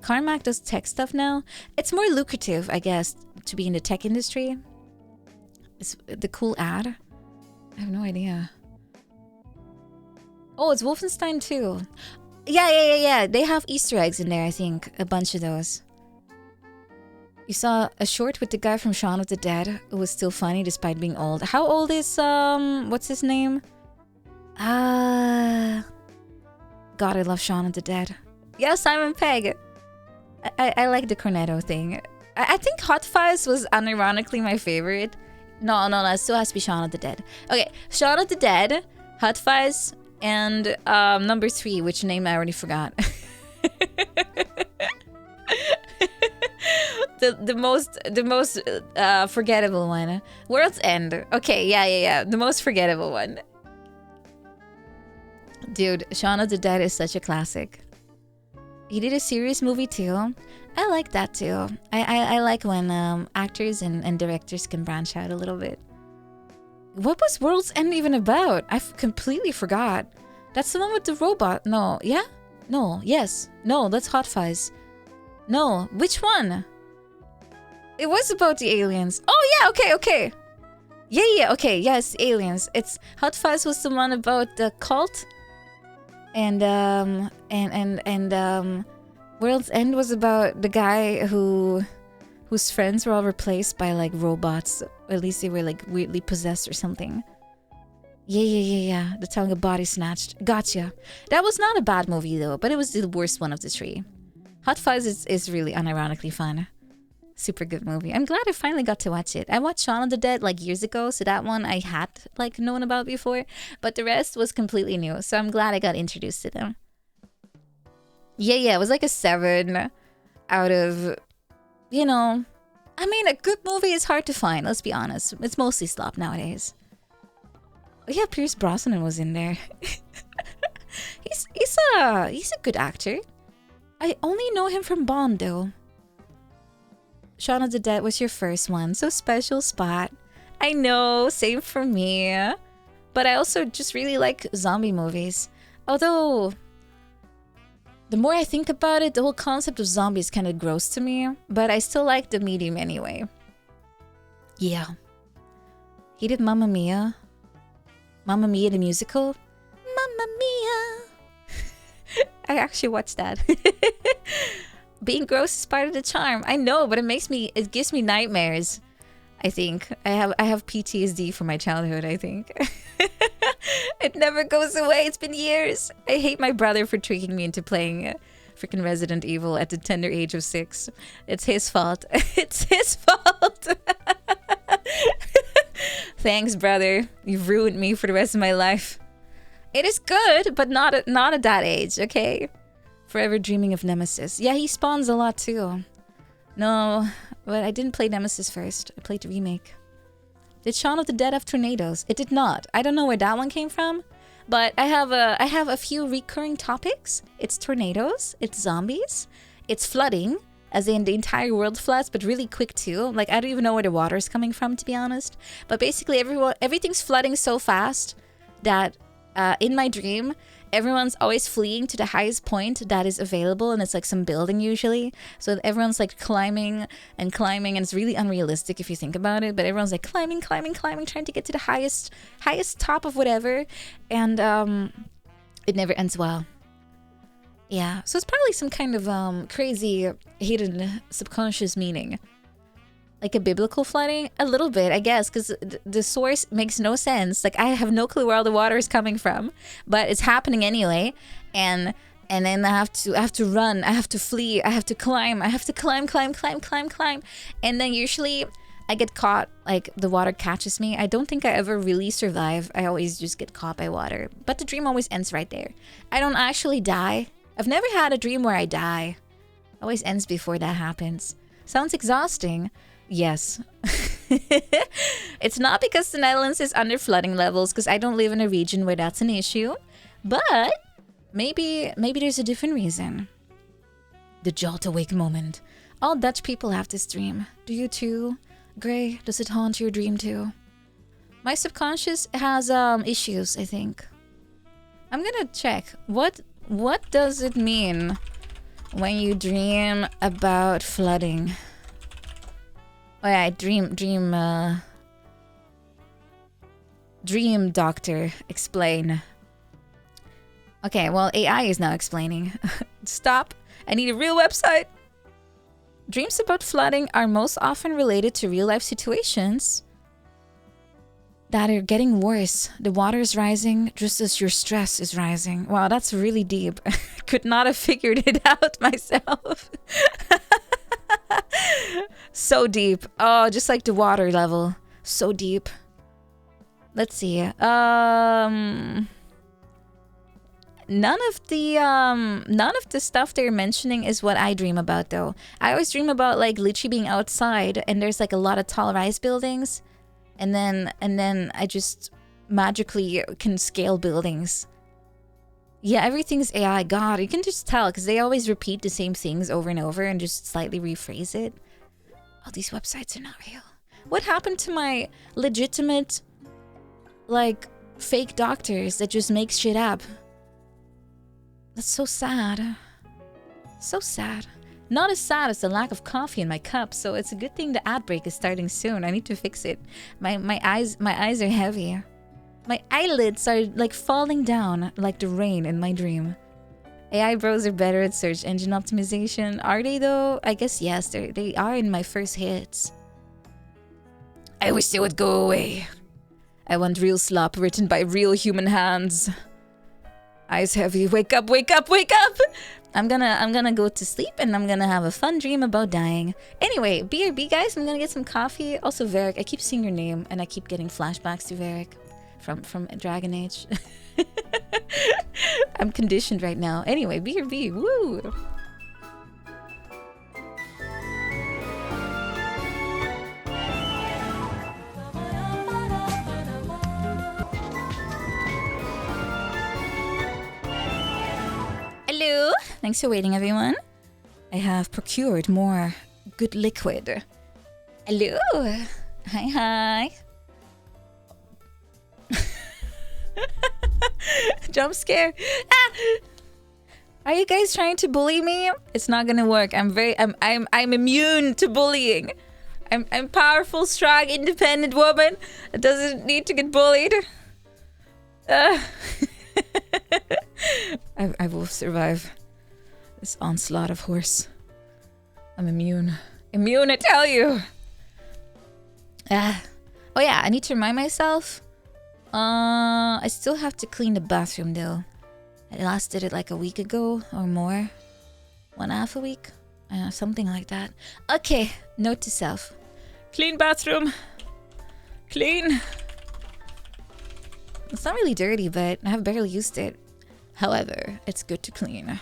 [SPEAKER 1] Carmack does tech stuff now. It's more lucrative, I guess, to be in the tech industry. It's the cool ad. I have no idea. Oh, it's Wolfenstein 2. Yeah. They have Easter eggs in there, I think. A bunch of those. You saw a short with the guy from Shaun of the Dead who was still funny despite being old. How old is, what's his name? God, I love Shaun of the Dead. Yeah, Simon Pegg. I like the Cornetto thing. I think Hot Fuzz was unironically my favorite. No, it still has to be Shaun of the Dead. Okay, Shaun of the Dead, Hot Fuzz, and number 3, which name I already forgot. the most forgettable one. World's End. Okay, yeah. The most forgettable one. Dude, Shaun of the Dead is such a classic. He did a serious movie too. I like that too. I like when actors and directors can branch out a little bit. What was World's End even about? I completely forgot. That's the one with the robot. No, yeah? No, yes. No, that's Hot Fuzz. No, which one? It was about the aliens. Oh yeah, okay. Yeah, okay, yes, aliens. It's Hot Fuzz was the one about the cult. And World's End was about the guy whose friends were all replaced by like robots. At least they were like weirdly possessed or something. Yeah. The tongue of body snatched. Gotcha. That was not a bad movie though, but it was the worst one of the 3. Hot Fuzz is really unironically fun. Super good movie. I'm glad I finally got to watch it. I watched Shaun of the Dead like years ago, so that one I had like known about before, but the rest was completely new, so I'm glad I got introduced to them. Yeah, it was like a 7 out of, you know, I mean, a good movie is hard to find, let's be honest. It's mostly slop nowadays. Oh yeah, Pierce Brosnan was in there. he's a good actor. I only know him from Bond though. Shaun of the Dead was your first one, so special spot. I know, same for me. But I also just really like zombie movies. Although, the more I think about it, the whole concept of zombies kind of gross to me. But I still like the medium anyway. Yeah. He did Mamma Mia. Mamma Mia the musical. Mamma Mia. I actually watched that. Being gross is part of the charm. I know, but it gives me nightmares. I think I have PTSD from my childhood, I think. It never goes away. It's been years. I hate my brother for tricking me into playing freaking Resident Evil at the tender age of 6. It's his fault. It's his fault. Thanks, brother. You've ruined me for the rest of my life. It is good, but not at that age, okay? Forever dreaming of Nemesis. Yeah, he spawns a lot too. No, but I didn't play Nemesis first. I played the remake. Did Shaun of the Dead have tornadoes? It did not. I don't know where that one came from, but I have a few recurring topics. It's tornadoes, it's zombies, it's flooding, as in the entire world floods, but really quick too. Like, I don't even know where the water is coming from, to be honest. But basically, everything's flooding so fast that in my dream, everyone's always fleeing to the highest point that is available, and it's like some building usually. So everyone's like climbing and climbing, and it's really unrealistic if you think about it. But everyone's like climbing, trying to get to the highest top of whatever, and it never ends well. Yeah, so it's probably some kind of crazy hidden subconscious meaning. Like a biblical flooding? A little bit, I guess, because the source makes no sense. Like, I have no clue where all the water is coming from, but it's happening anyway. And then I have to run, I have to flee, I have to climb, climb. And then usually I get caught, like the water catches me. I don't think I ever really survive. I always just get caught by water. But the dream always ends right there. I don't actually die. I've never had a dream where I die. It always ends before that happens. Sounds exhausting. Yes. It's not because the Netherlands is under flooding levels, because I don't live in a region where that's an issue. But maybe there's a different reason. The jolt awake moment. All Dutch people have this dream. Do you too? Gray, does it haunt your dream too? My subconscious has issues, I think. I'm gonna check. What does it mean when you dream about flooding? Oh yeah, dream doctor, explain. Okay, well, AI is now explaining. Stop. I need a real website. Dreams about flooding are most often related to real-life situations that are getting worse. The water is rising just as your stress is rising. Wow, that's really deep. Could not have figured it out myself. So deep. Oh, just like the water level. So deep. Let's see. None of the stuff they're mentioning is what I dream about, though. I always dream about like literally being outside and there's like a lot of tall rise buildings, and then I just magically can scale buildings. Yeah, everything's AI. God, you can just tell because they always repeat the same things over and over and just slightly rephrase it. Oh, these websites are not real. What happened to my legitimate, like, fake doctors that just make shit up? That's so sad. So sad. Not as sad as the lack of coffee in my cup, so it's a good thing the ad break is starting soon. I need to fix it. My eyes are heavy. My eyelids are like falling down like the rain in my dream. AI bros are better at search engine optimization. Are they though? I guess yes, they are in my first hits. I wish they would go away. I want real slop written by real human hands. Eyes heavy. Wake up, wake up, wake up! I'm gonna go to sleep and I'm gonna have a fun dream about dying. Anyway, BRB guys, I'm gonna get some coffee. Also Varric, I keep seeing your name and I keep getting flashbacks to Varric from Dragon Age. I'm conditioned right now. Anyway, BRB, woo! Hello! Thanks for waiting, everyone. I have procured more good liquid. Hello! Hi, hi. Jump scare. Ah! Are you guys trying to bully me? It's not gonna work. I'm immune to bullying. I'm powerful, strong, independent woman that doesn't need to get bullied. I will survive this onslaught of horse. I'm immune. Immune, I tell you. Oh yeah, I need to remind myself. I still have to clean the bathroom though. I last did it like a week ago or more. 1.5 week. Something like that. Okay, note to self. Clean bathroom. Clean. It's not really dirty, but I have barely used it. However, it's good to clean.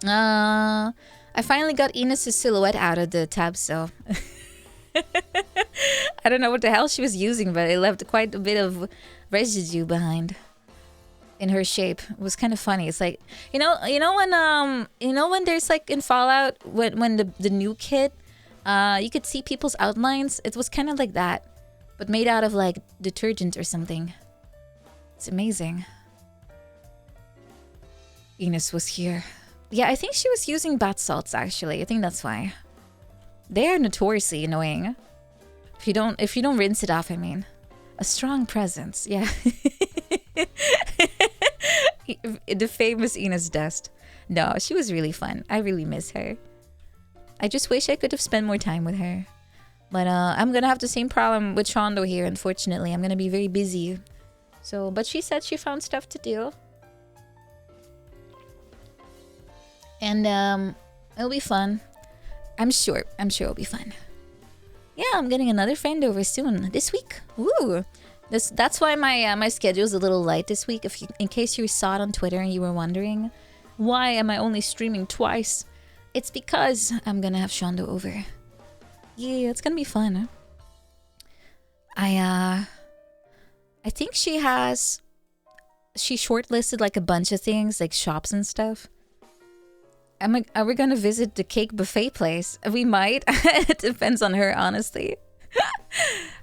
[SPEAKER 1] I finally got Ines' silhouette out of the tub, so... I don't know what the hell she was using, but it left quite a bit of residue behind in her shape. It was kind of funny. It's like, you know when there's like in Fallout when the new kid, you could see people's outlines. It was kind of like that, but made out of like detergent or something. It's amazing. Ines was here. Yeah, I think she was using bath salts actually. I think that's why. They are notoriously annoying. If you don't rinse it off, I mean. A strong presence, yeah. The famous Ines Dust. No, she was really fun. I really miss her. I just wish I could have spent more time with her. But I'm gonna have the same problem with Shondo here, unfortunately. I'm gonna be very busy. So, but she said she found stuff to do. And it'll be fun. I'm sure it'll be fun. Yeah, I'm getting another friend over soon. This week. Woo! That's why my schedule's a little light this week. In case you saw it on Twitter and you were wondering, why am I only streaming twice? It's because I'm gonna have Shondo over. Yeah, it's gonna be fun. I think she shortlisted like a bunch of things, like shops and stuff. Are we gonna visit the cake buffet place? We might. It depends on her, honestly.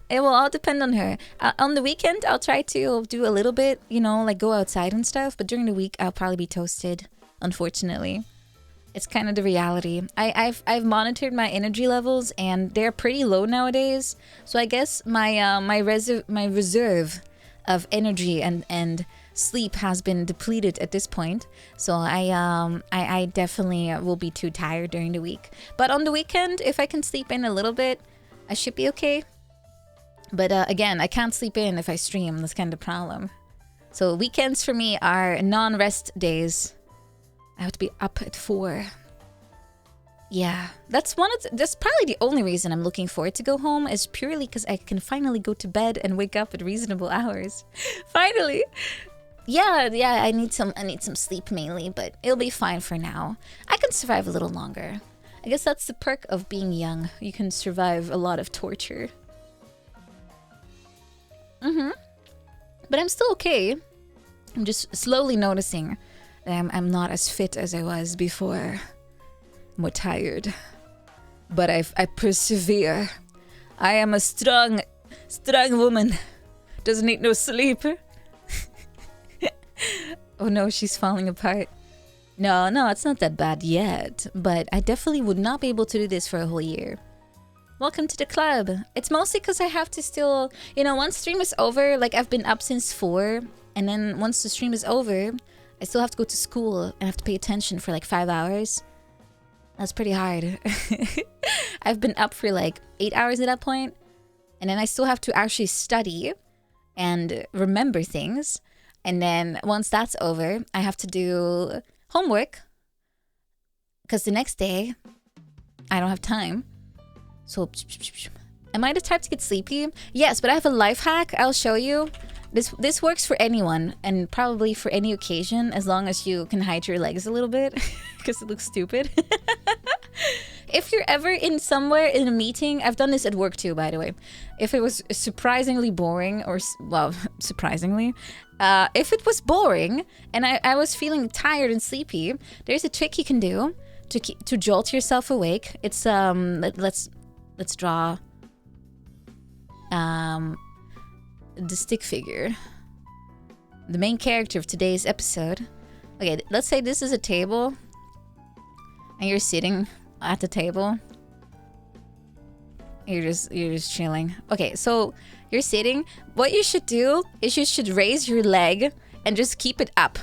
[SPEAKER 1] It will all depend on her. On the weekend, I'll try to do a little bit, you know, like go outside and stuff. But during the week, I'll probably be toasted, unfortunately. It's kind of the reality. I've monitored my energy levels, and they're pretty low nowadays. So I guess my reserve of energy and sleep has been depleted at this point. So I definitely will be too tired during the week. But on the weekend, if I can sleep in a little bit, I should be okay. But again, I can't sleep in if I stream. That's kind of the problem. So weekends for me are non-rest days. I have to be up at 4. Yeah, that's probably the only reason I'm looking forward to go home, is purely because I can finally go to bed and wake up at reasonable hours. Finally. Yeah, I need some sleep mainly, but it'll be fine for now. I can survive a little longer. I guess that's the perk of being young. You can survive a lot of torture. But I'm still okay. I'm just slowly noticing that I'm not as fit as I was before. More tired. But I persevere. I am a strong woman. Doesn't need no sleep. Oh no, she's falling apart. No, it's not that bad yet. But I definitely would not be able to do this for a whole year. Welcome to the club. It's mostly because I have to still... You know, once stream is over, like I've been up since 4. And then once the stream is over, I still have to go to school and have to pay attention for like 5 hours. That's pretty hard. I've been up for like 8 hours at that point. And then I still have to actually study and remember things. And then once that's over, I have to do homework. Because the next day, I don't have time. So, am I the type to get sleepy? Yes, but I have a life hack I'll show you. This works for anyone, and probably for any occasion, as long as you can hide your legs a little bit, because it looks stupid. If you're ever in somewhere in a meeting, I've done this at work too, by the way. If it was surprisingly boring, or, well, surprisingly, if it was boring, and I was feeling tired and sleepy, there's a trick you can do to jolt yourself awake. It's, let's draw the stick figure. the main character of today's episode. Okay, let's say this is a table and you're sitting at the table. You're just chilling. Okay, so you're sitting. What you should do is you should raise your leg and just keep it up.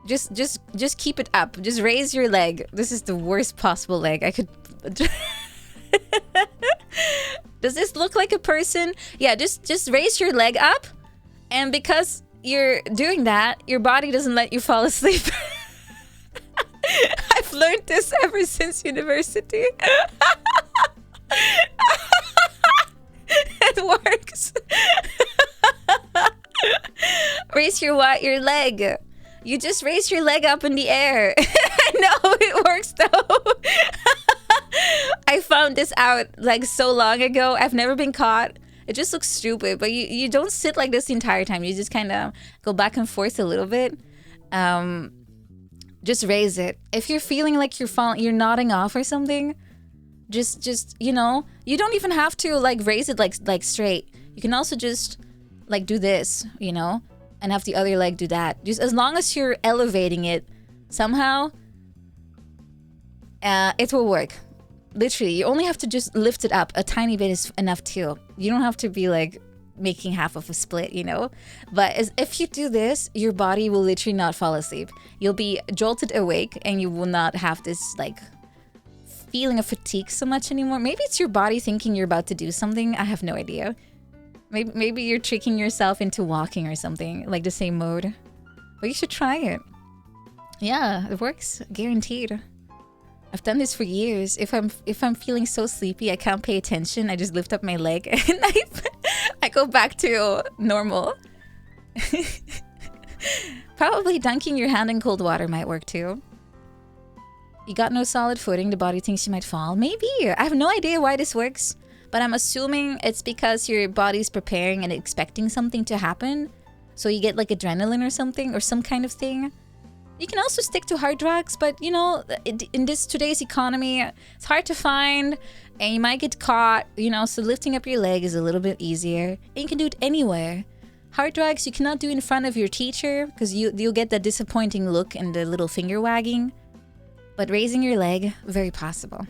[SPEAKER 1] Just keep it up. Just raise your leg. This is the worst possible leg I could. Does this look like a person? Yeah, just raise your leg up, and because you're doing that, your body doesn't let you fall asleep. I've learned this ever since university. It works. Raise your leg. You just raise your leg up in the air. I know it works though. I found this out like so long ago. I've never been caught. It just looks stupid, but you don't sit like this the entire time. You just kind of go back and forth a little bit. Just raise it. If you're feeling like you're nodding off or something, just you know, you don't even have to like raise it like straight. You can also just like do this, you know, and have the other leg do that. Just as long as you're elevating it somehow, it will work. Literally, you only have to just lift it up a tiny bit is enough too. You don't have to be like making half of a split, you know? But if you do this, your body will literally not fall asleep. You'll be jolted awake and you will not have this like feeling of fatigue so much anymore. Maybe it's your body thinking you're about to do something. I have no idea. Maybe you're tricking yourself into walking or something, like the same mode. But you should try it. Yeah, it works, guaranteed. I've done this for years. If I'm feeling so sleepy I can't pay attention, I just lift up my leg and I go back to normal. Probably dunking your hand in cold water might work too. You got no solid footing, the body thinks you might fall. Maybe. I have no idea why this works, but I'm assuming it's because your body's preparing and expecting something to happen. So you get like adrenaline or something, or some kind of thing. You can also stick to hard drugs, but you know, in today's economy, it's hard to find and you might get caught, you know, so lifting up your leg is a little bit easier. And you can do it anywhere. Hard drugs you cannot do in front of your teacher because you'll get that disappointing look and the little finger wagging. But raising your leg, very possible.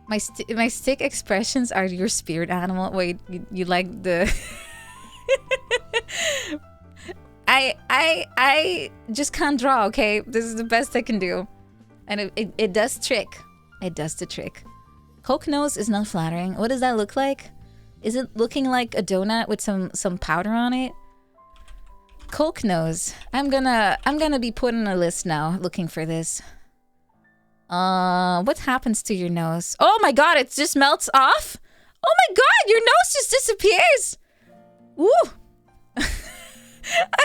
[SPEAKER 1] My stick expressions are your spirit animal. Wait, you like the... I just can't draw, okay? This is the best I can do. And it does trick. It does the trick. Coke nose is not flattering. What does that look like? Is it looking like a donut with some powder on it? Coke nose. I'm gonna be put on a list now looking for this. What happens to your nose? Oh my god, it just melts off? Oh my god, your nose just disappears! Woo! I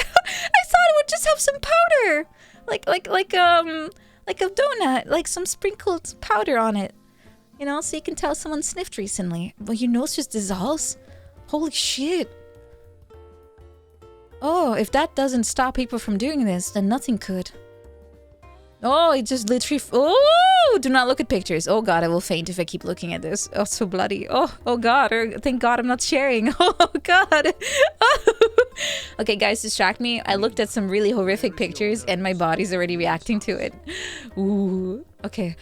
[SPEAKER 1] thought it would just have some powder, like a donut, like some sprinkled powder on it, you know, so you can tell someone sniffed recently. But your nose just dissolves. Holy shit! Oh, if that doesn't stop people from doing this, then nothing could. Oh, it just literally. Oh, do not look at pictures. Oh god, I will faint if I keep looking at this. Oh, so bloody. Oh god. Thank god I'm not sharing. Oh god. Oh. Okay, guys, distract me. I looked at some really horrific pictures and my body's already reacting to it. Ooh. Okay.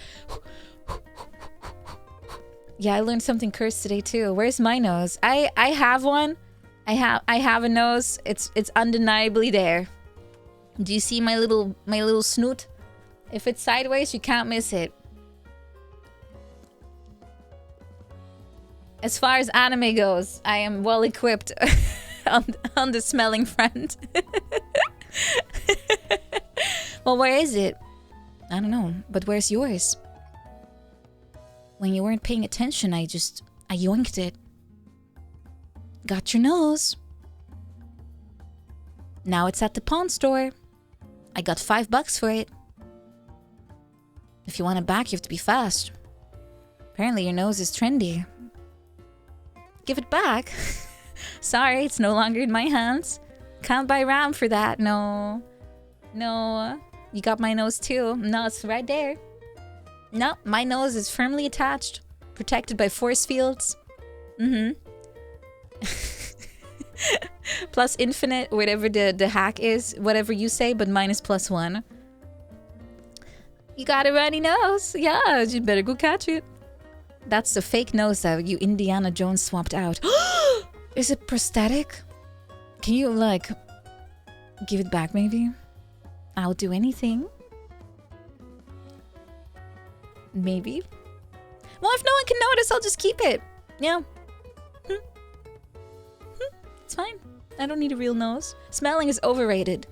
[SPEAKER 1] Yeah, I learned something cursed today too. Where's my nose? I have one. I have a nose. It's undeniably there. Do you see my little snoot? If it's sideways, you can't miss it. As far as anime goes, I am well equipped on the smelling front. Well, where is it? I don't know, but where's yours? When you weren't paying attention, I yoinked it. Got your nose. Now it's at the pawn store. I got $5 for it. If you want it back, you have to be fast. Apparently your nose is trendy. Give it back. Sorry, it's no longer in my hands. Can't buy RAM for that. No. No. You got my nose too. No, it's right there. No, my nose is firmly attached. Protected by force fields. Plus infinite, whatever the hack is, whatever you say, but minus +1. You got a runny nose. Yeah, you better go catch it. That's the fake nose that you Indiana Jones swapped out. Is it prosthetic? Can you, like, give it back maybe? I'll do anything. Maybe. Well, if no one can notice, I'll just keep it. Yeah. It's fine. I don't need a real nose. Smelling is overrated.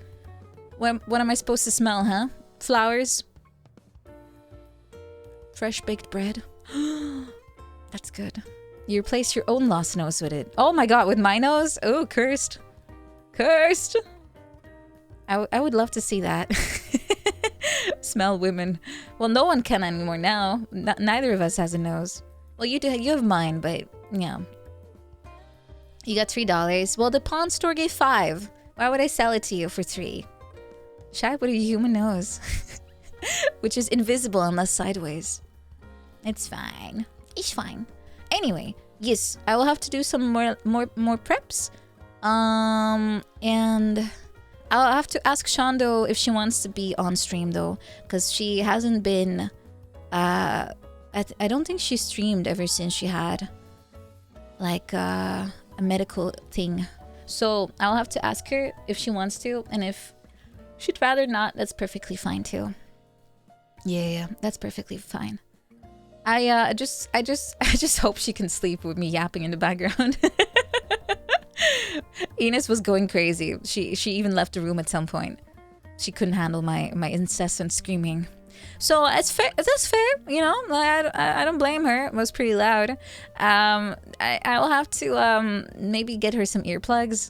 [SPEAKER 1] What am I supposed to smell, huh? Flowers? Fresh baked bread? That's good. You replace your own lost nose with it. Oh my god, with my nose? Oh, cursed. Cursed! I would love to see that. Smell women. Well, no one can anymore now. Neither of us has a nose. Well, you do. You have mine, but yeah. You got $3. Well, the pawn store gave 5. Why would I sell it to you for 3? Shy with a human nose. Which is invisible unless sideways. It's fine. It's fine. Anyway, yes, I will have to do some more preps. And I'll have to ask Shondo if she wants to be on stream though, because she hasn't been. I don't think she streamed ever since she had like a medical thing. So I'll have to ask her if she wants to, and if she'd rather not, that's perfectly fine too. Yeah, that's perfectly fine. I just hope she can sleep with me yapping in the background. Enos was going crazy. She even left the room at some point. She couldn't handle my incessant screaming. So that's fair. You know, I don't blame her. It was pretty loud. I will have to maybe get her some earplugs.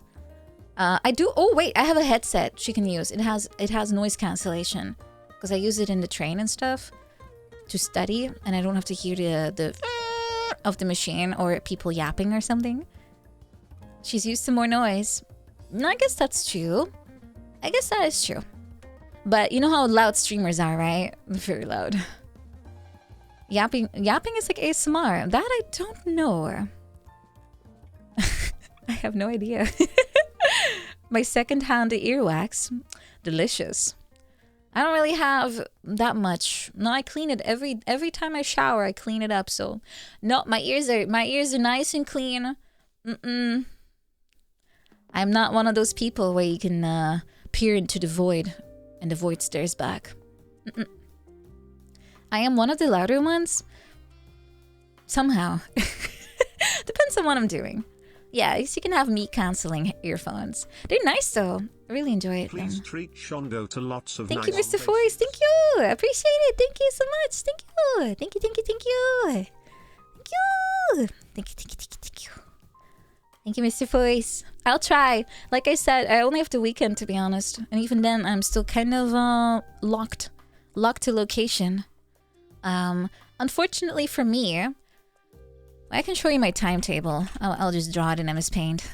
[SPEAKER 1] I do. Oh wait, I have a headset she can use. It has noise cancellation because I use it in the train and stuff to study, and I don't have to hear the of the machine or people yapping or something. She's used to more noise. I guess that's true. I guess that is true. But you know how loud streamers are, right? Very loud. Yapping is like ASMR. That I don't know. I have no idea. My second-hand earwax. Delicious. I don't really have that much. No, I clean it every time I shower. I clean it up. So, no, my ears are nice and clean. I'm not one of those people where you can peer into the void and the void stares back. I am one of the louder ones. Somehow. Depends on what I'm doing. Yeah, you can have me canceling earphones. They're nice though. I really enjoy it.
[SPEAKER 2] Please treat Shondo to lots of
[SPEAKER 1] Thank
[SPEAKER 2] nice
[SPEAKER 1] you, Mr. Forrest. Thank you. I appreciate it. Thank you so much. Thank you. Thank you. Thank you. Thank you. Thank you. Thank you. Thank you. Thank you. Thank you, Mr. Forrest. I'll try. Like I said, I only have the weekend to be honest, and even then, I'm still kind of locked to location. Unfortunately for me, I can show you my timetable. I'll just draw it in MS Paint.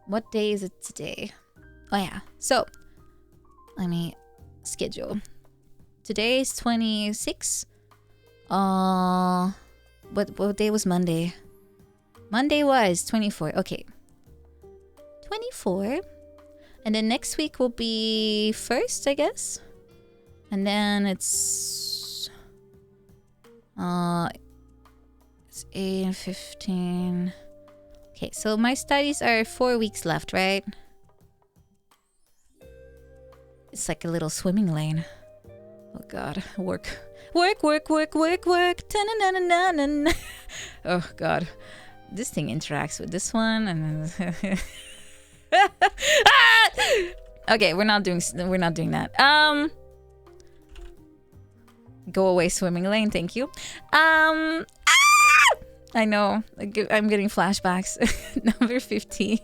[SPEAKER 1] What day is it today? Oh yeah. So, let me schedule. Today is 26. What day was Monday? Monday was 24. Okay. 24. And then next week will be 1st, I guess. And then it's 8 and 15. Okay, so my studies are 4 weeks left, right? It's like a little swimming lane. Oh god, work. Ta-na-na-na-na-na. Oh god. This thing interacts with this one and then okay, we're not doing that. Go away swimming lane, thank you. I know. I'm getting flashbacks. Number 15.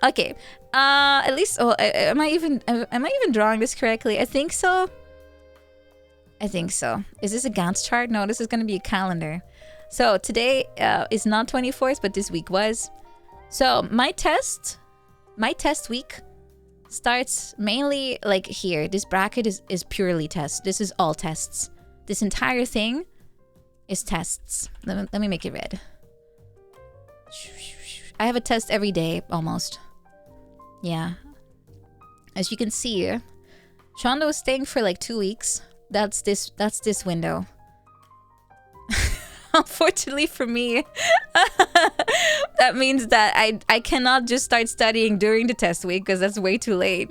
[SPEAKER 1] Okay. At least am I even drawing this correctly? I think so. Is this a Gantt chart? No, this is going to be a calendar. So today is not 24th, but this week was. So my test week starts mainly like here. This bracket is purely tests. This is all tests. This entire thing is tests. Let me make it red. I have a test every day, almost. Yeah. As you can see, Shondo is staying for like 2 weeks. That's this window. Unfortunately for me, that means that I cannot just start studying during the test week because that's way too late.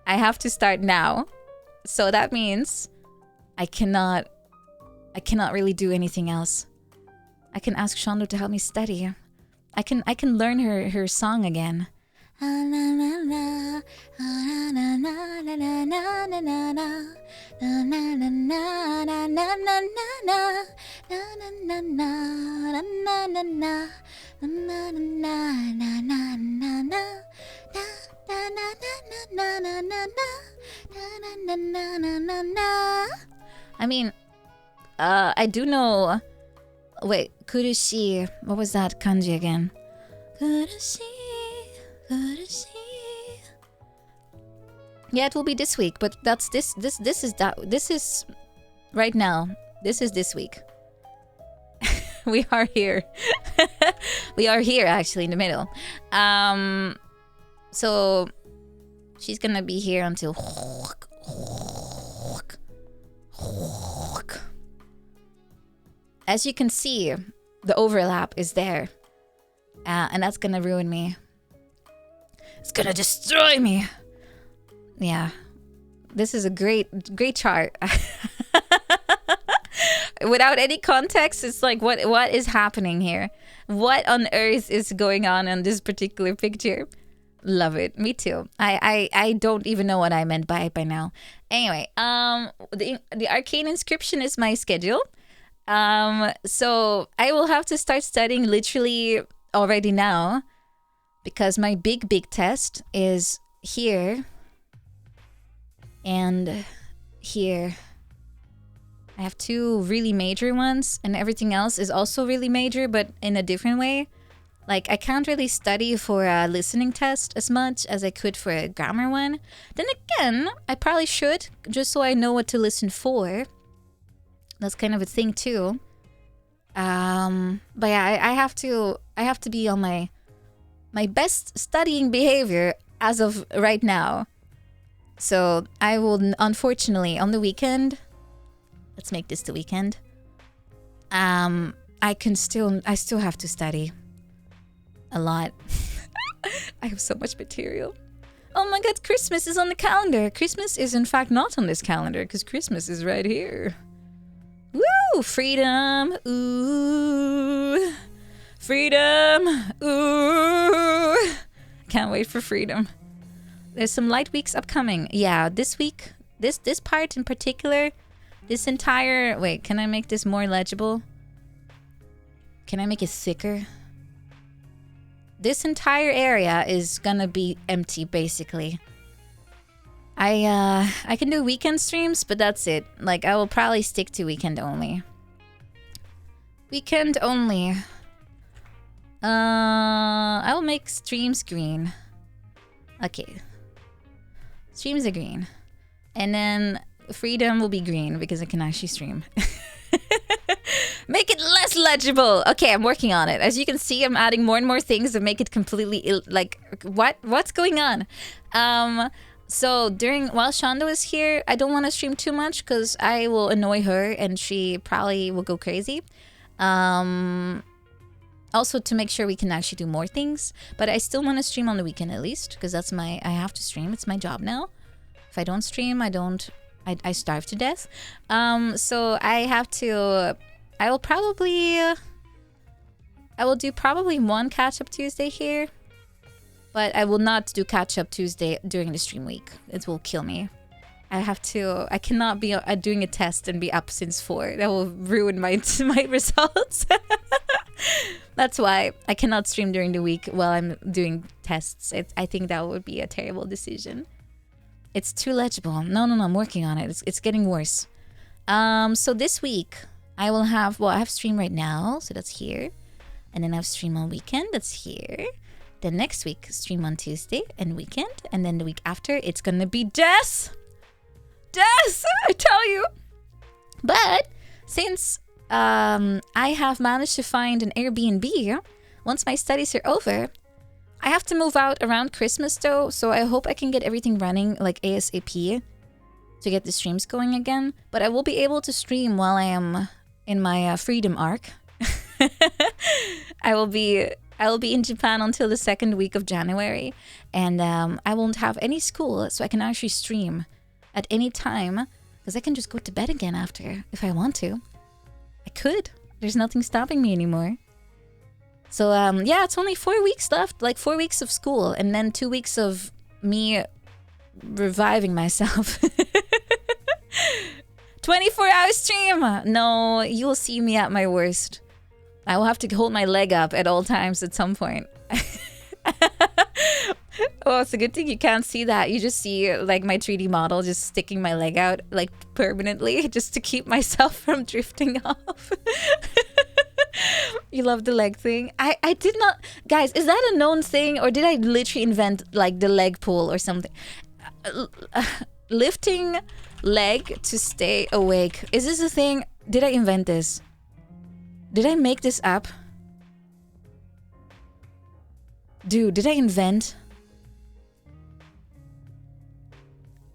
[SPEAKER 1] I have to start now. So that means I cannot really do anything else. I can ask Shondo to help me study. I can learn her song again. I mean, I do know. Wait, kurushi. What was that kanji again? Kurushi, kurushi. Yeah, it will be this week, but that's this is right now. This is this week. We are here. We are here actually in the middle. So she's gonna be here until as you can see, the overlap is there. And that's gonna ruin me. It's gonna destroy me. Yeah. This is a great chart. Without any context, it's like, what is happening here? What on earth is going on in this particular picture? Love it. Me too. I don't even know what I meant by it by now. Anyway, the arcane inscription is my schedule. So I will have to start studying literally already now because my big test is here and here. I have 2 really major ones and everything else is also really major but in a different way. Like I can't really study for a listening test as much as I could for a grammar one. Then again, I probably should just so I know what to listen for. That's kind of a thing too. But yeah, I have to be on my best studying behavior as of right now. So I will unfortunately on the weekend. Let's make this the weekend. I still have to study a lot. I have so much material. Oh my god, Christmas is on the calendar. Christmas is in fact not on this calendar because Christmas is right here. Woo! Freedom! Ooh! Freedom! Ooh! Can't wait for freedom. There's some light weeks upcoming. Yeah, this week, this part in particular, this entire... Wait, can I make this more legible? Can I make it thicker? This entire area is gonna be empty, basically. I can do weekend streams, but that's it. Like, I will probably stick to weekend only. Weekend only. I will make streams green. Okay. Streams are green. And then freedom will be green because I can actually stream. Make it less legible. Okay, I'm working on it. As you can see, I'm adding more and more things that make it completely like what's going on. So while Shondo is here, I don't want to stream too much because I will annoy her and she probably will go crazy. Also to make sure we can actually do more things, but I still want to stream on the weekend at least because that's I have to stream. It's my job now. If I don't stream, I starve to death. So I will do probably one catch-up Tuesday here, but I will not do catch-up Tuesday during the stream week. It will kill me. I cannot be doing a test and be up since 4. That will ruin my results. That's why I cannot stream during the week while I'm doing tests. I think that would be a terrible decision. It's too legible. No, I'm working on it. It's getting worse. So this week I will have, I have stream right now, so that's here. And then I have stream on weekend, that's here. Then next week, stream on Tuesday and weekend. And then the week after, it's gonna be death! Death! I tell you! But since I have managed to find an Airbnb once my studies are over. I have to move out around Christmas though, so I hope I can get everything running like ASAP to get the streams going again. But I will be able to stream while I am in my freedom arc. I will be in Japan until the second week of January, and I won't have any school, so I can actually stream at any time because I can just go to bed again after if I want to. I could. There's nothing stopping me anymore. So yeah, it's only 4 weeks left, like 4 weeks of school, and then 2 weeks of me reviving myself. 24-hour stream! No, you'll see me at my worst. I will have to hold my leg up at all times at some point. Oh, it's a good thing you can't see that. You just see like my 3D model just sticking my leg out like permanently just to keep myself from drifting off. You love the leg thing? I did not... Guys, is that a known thing or did I literally invent like the leg pull or something? Lifting leg to stay awake. Is this a thing? Did I invent this? Did I make this up? Dude, did I invent?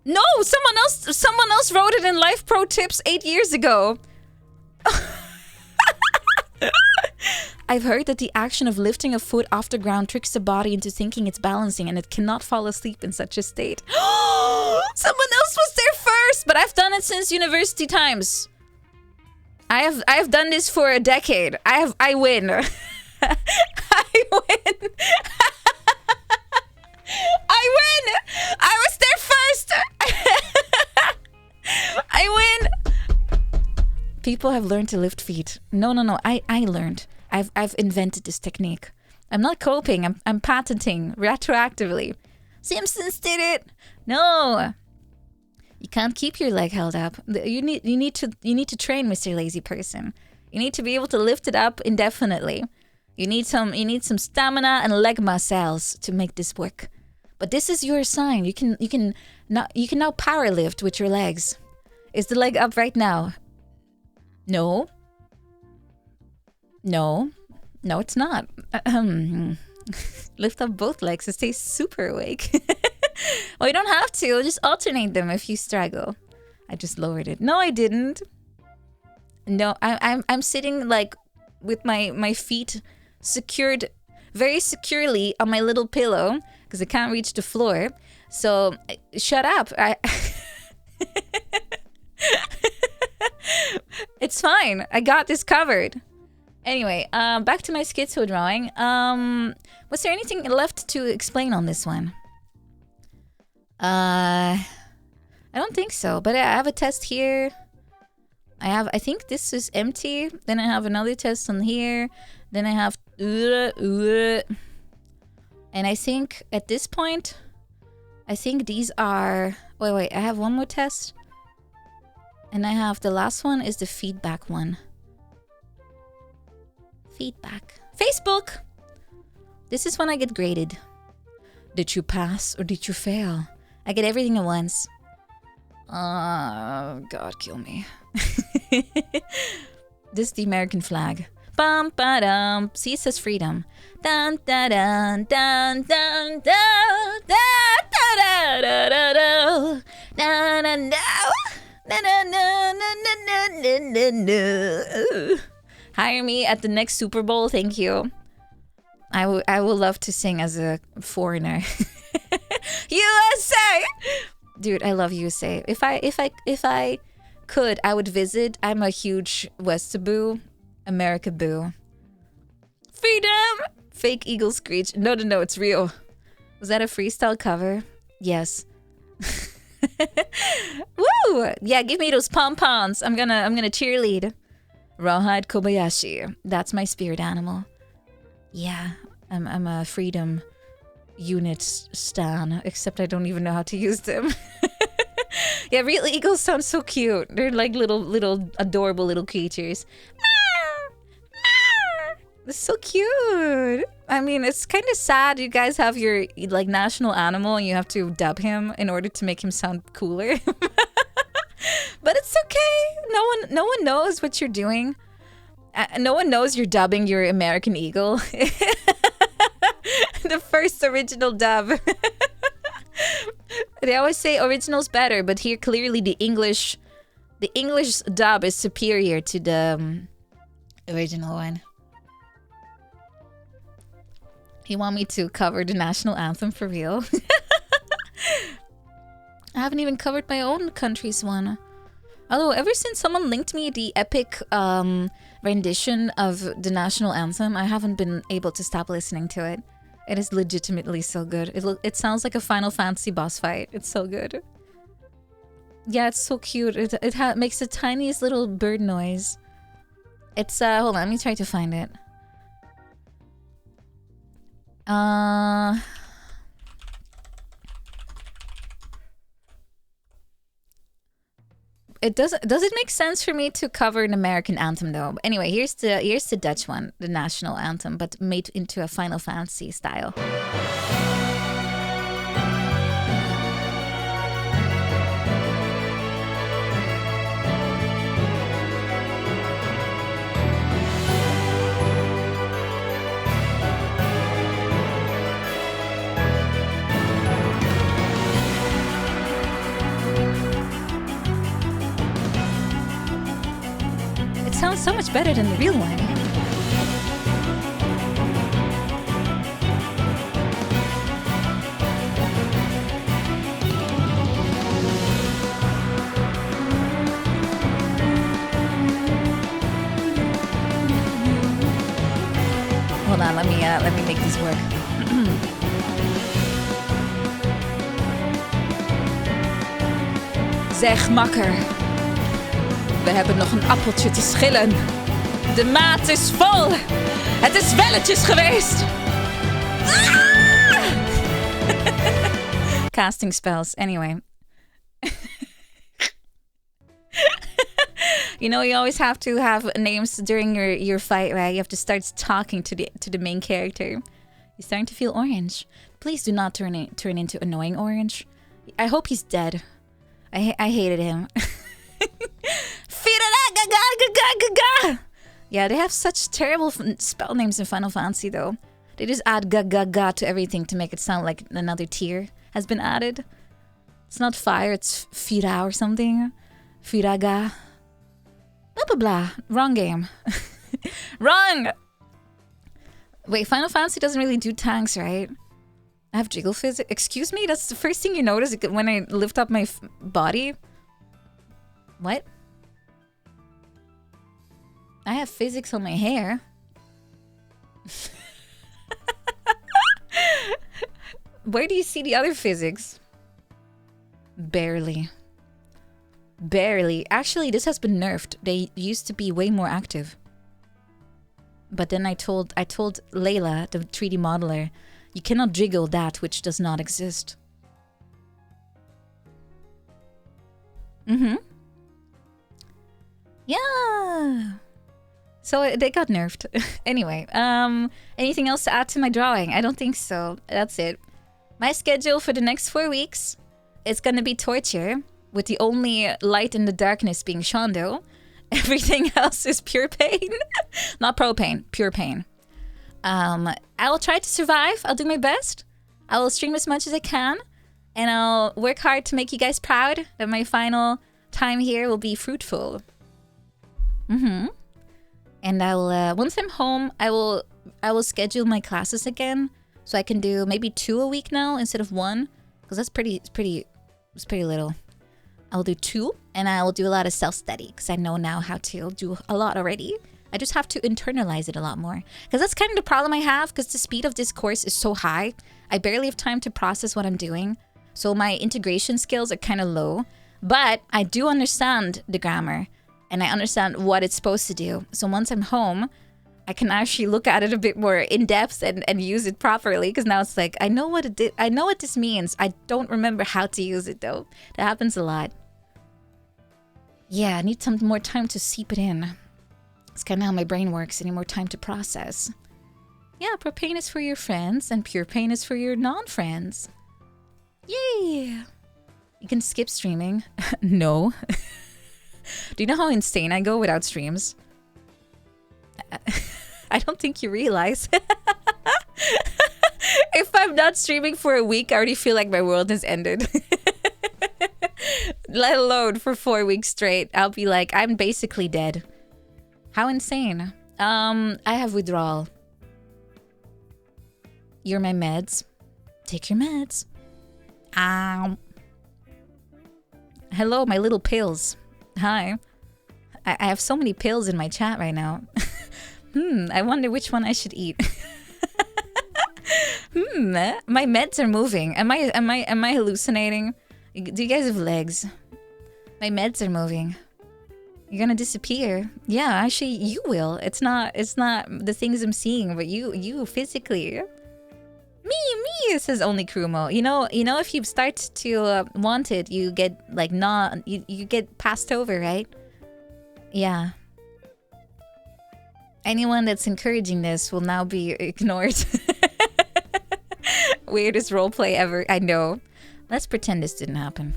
[SPEAKER 1] No, someone else wrote it in Life Pro Tips 8 years ago. I've heard that the action of lifting a foot off the ground tricks the body into thinking it's balancing and it cannot fall asleep in such a state. Someone else was there first, but I've done it since university times. I have done this for a decade. I win. I win. I win. I was there first. I win. People have learned to lift feet. No. I learned. I've invented this technique. I'm not coping. I'm patenting retroactively. Simpsons did it. No. You can't keep your leg held up. You need to train, Mr. Lazy Person. You need to be able to lift it up indefinitely. You need some stamina and leg muscles to make this work. But this is your sign. You can now power lift with your legs. Is the leg up right now? No. No, it's not. Lift up both legs to stay super awake. Well, you don't have to. Just alternate them if you struggle. I just lowered it. No, I didn't. No, I'm sitting like with my feet secured very securely on my little pillow because I can't reach the floor. So shut up. It's fine. I got this covered. Anyway, back to my schizo drawing. Was there anything left to explain on this one? I don't think so, but I have a test here. I think this is empty. Then I have another test on here. Then I have and I think at this point, I think these are... Wait, I have one more test. And I have the last one is the feedback one. Feedback. Facebook! This is when I get graded. Did you pass or did you fail? I get everything at once. God, kill me. This is the American flag. Bum ba dum. See, it says freedom. Dun da dun dun dun dun da da da da da da da da da. Hire me at the next Super Bowl, thank you. I would love to sing as a foreigner. USA, dude, I love USA. If I could, I would visit. I'm a huge Westaboo, America boo. Freedom, fake eagle screech. No, it's real. Was that a freestyle cover? Yes. Woo! Yeah, give me those pom-poms. I'm gonna cheerlead. Rawhide Kobayashi. That's my spirit animal. Yeah, I'm a freedom unit stan, except I don't even know how to use them. Yeah, real eagles sound so cute. They're like little adorable little creatures. It's so cute. I mean, it's kind of sad you guys have your like national animal and you have to dub him in order to make him sound cooler. But it's okay. No one knows what you're doing. No one knows you're dubbing your American Eagle. The first original dub. They always say original's better, but here clearly the English dub is superior to the original one. You want me to cover the national anthem for real? I haven't even covered my own country's one. Although ever since someone linked me the epic rendition of the national anthem, I haven't been able to stop listening to it. It is legitimately so good. It sounds like a Final Fantasy boss fight. It's so good. Yeah, it's so cute. It makes the tiniest little bird noise. It's hold on, let me try to find it. Does it make sense for me to cover an American anthem though? Anyway, here's the Dutch one, the national anthem, but made into a Final Fantasy style. Sounds so much better than the real one. Hold on, let me make this work. Zeg makker. We hebben nog een appeltje te schillen. De maat is vol. Het is welletjes geweest. Ah! Casting spells. Anyway. You know, you always have to have names during your fight, right? You have to start talking to the main character. You're starting to feel orange. Please do not turn into annoying orange. I hope he's dead. I hated him. Yeah, they have such terrible spell names in Final Fantasy though. They just add ga to everything to make it sound like another tier has been added. It's not fire, it's Fira or something. Firaga. Blah blah blah. Wrong game. Wrong! Wait, Final Fantasy doesn't really do tanks, right? I have jiggle physics. Excuse me? That's the first thing you notice when I lift up my body? What? I have physics on my hair. Where do you see the other physics? Barely. Barely. Actually, this has been nerfed. They used to be way more active. But then I told Layla, the 3D modeler, you cannot jiggle that which does not exist. Mm-hmm. Yeah. So they got nerfed. Anyway, anything else to add to my drawing? I don't think so. That's it. My schedule for the next 4 weeks is gonna be torture, with the only light in the darkness being Shondo. Everything else is pure pain. Not propane, pure pain. I will try to survive. I'll do my best. I will stream as much as I can. And I'll work hard to make you guys proud that my final time here will be fruitful. Mm-hmm. And I will, once I'm home, I will schedule my classes again. So I can do maybe 2 a week now instead of 1. Because that's pretty little. I'll do 2, and I will do a lot of self-study because I know now how to do a lot already. I just have to internalize it a lot more. Because that's kind of the problem I have, because the speed of this course is so high. I barely have time to process what I'm doing. So my integration skills are kind of low. But I do understand the grammar, and I understand what it's supposed to do. So once I'm home, I can actually look at it a bit more in depth and use it properly. Because now it's like, I know what this means. I don't remember how to use it though. That happens a lot. Yeah, I need some more time to seep it in. It's kind of how my brain works. I need more time to process. Yeah, propane is for your friends and pure pain is for your non-friends. Yay! You can skip streaming. No. Do you know how insane I go without streams? I don't think you realize. If I'm not streaming for a week, I already feel like my world has ended. Let alone for 4 weeks straight. I'll be like, I'm basically dead. How insane. I have withdrawal. You're my meds. Take your meds. Hello, my little pills. Hi. I have so many pills in my chat right now. I wonder which one I should eat. My meds are moving. Am I hallucinating? Do you guys have legs? My meds are moving. You're gonna disappear. Yeah, actually you will. It's not the things I'm seeing, but you physically. Me, says only Krumo. You know if you start to want it, you get like you get passed over, right? Yeah. Anyone that's encouraging this will now be ignored. Weirdest roleplay ever. I know. Let's pretend this didn't happen.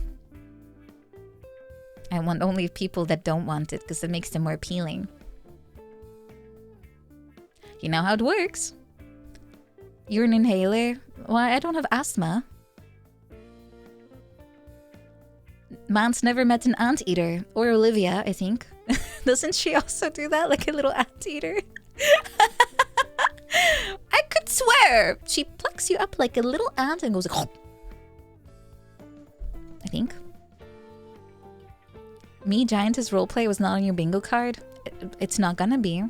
[SPEAKER 1] I want only people that don't want it because it makes them more appealing. You know how it works. You're an inhaler. Why? I don't have asthma. Man's never met an anteater. Or Olivia, I think. Doesn't she also do that? Like a little anteater? I could swear! She plucks you up like a little ant and goes like... I think. Me, Giantess roleplay was not on your bingo card. It's not gonna be.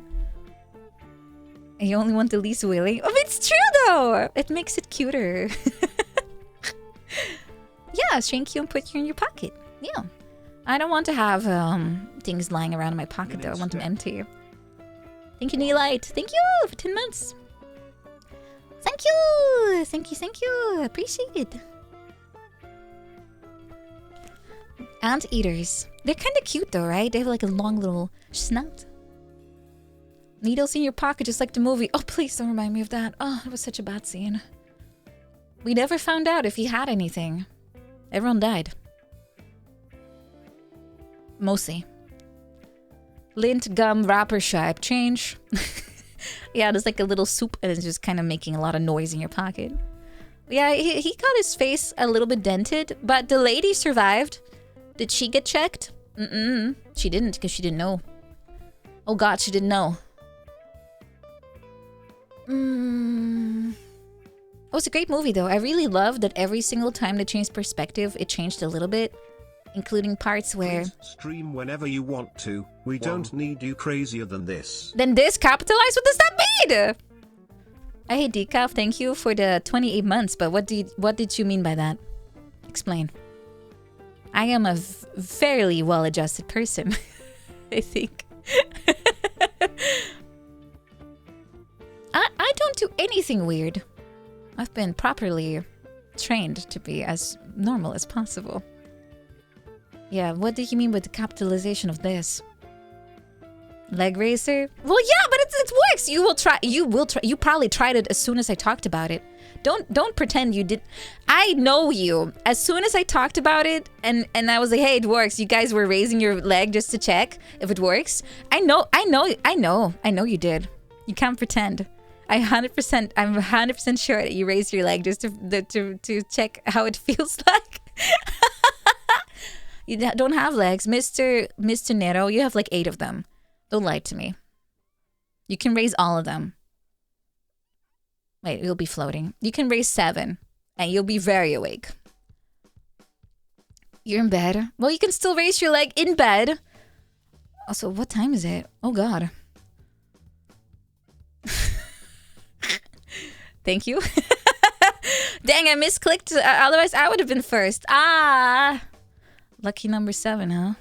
[SPEAKER 1] You only want the least willing. Oh, it's true though! It makes it cuter. Yeah, shrink you and put you in your pocket. Yeah. I don't want to have things lying around in my pocket though. I want them empty. Thank you, Neelite. Thank you for 10 months. Thank you. Thank you. Appreciate it. Anteaters. They're kind of cute though, right? They have like a long little snout. Needles in your pocket, just like the movie. Oh, please don't remind me of that. Oh, it was such a bad scene. We never found out if he had anything. Everyone died. Mostly. Lint, gum, wrapper, shape, change. Yeah, there's like a little soup and it's just kind of making a lot of noise in your pocket. Yeah, he got his face a little bit dented, but the lady survived. Did she get checked? She didn't because she didn't know. Oh god, she didn't know. It was a great movie though. I really loved that every single time they changed perspective, it changed a little bit. Including parts where...
[SPEAKER 2] Please stream whenever you want to. We don't need you crazier than this.
[SPEAKER 1] Then this capitalized? What does that mean? I hate decaf. Thank you for the 28 months. But what did you mean by that? Explain. I am a fairly well-adjusted person. I think. I don't do anything weird. I've been properly trained to be as normal as possible. Yeah, what do you mean with the capitalization of this? Leg raiser? Well, yeah, but it works. You will try. You probably tried it as soon as I talked about it. Don't pretend you did. I know you. As soon as I talked about it and I was like, hey, it works. You guys were raising your leg just to check if it works. I know you did. You can't pretend. I'm 100% sure that you raised your leg just to check how it feels like. You don't have legs. Mr. Nero, you have like 8 of them. Don't lie to me. You can raise all of them. Wait, you'll be floating. You can raise 7 and you'll be very awake. You're in bed. Well, you can still raise your leg in bed. Also, what time is it? Oh, God. Thank you. Dang, I misclicked. Otherwise, I would have been first. Ah. Lucky number 7, huh?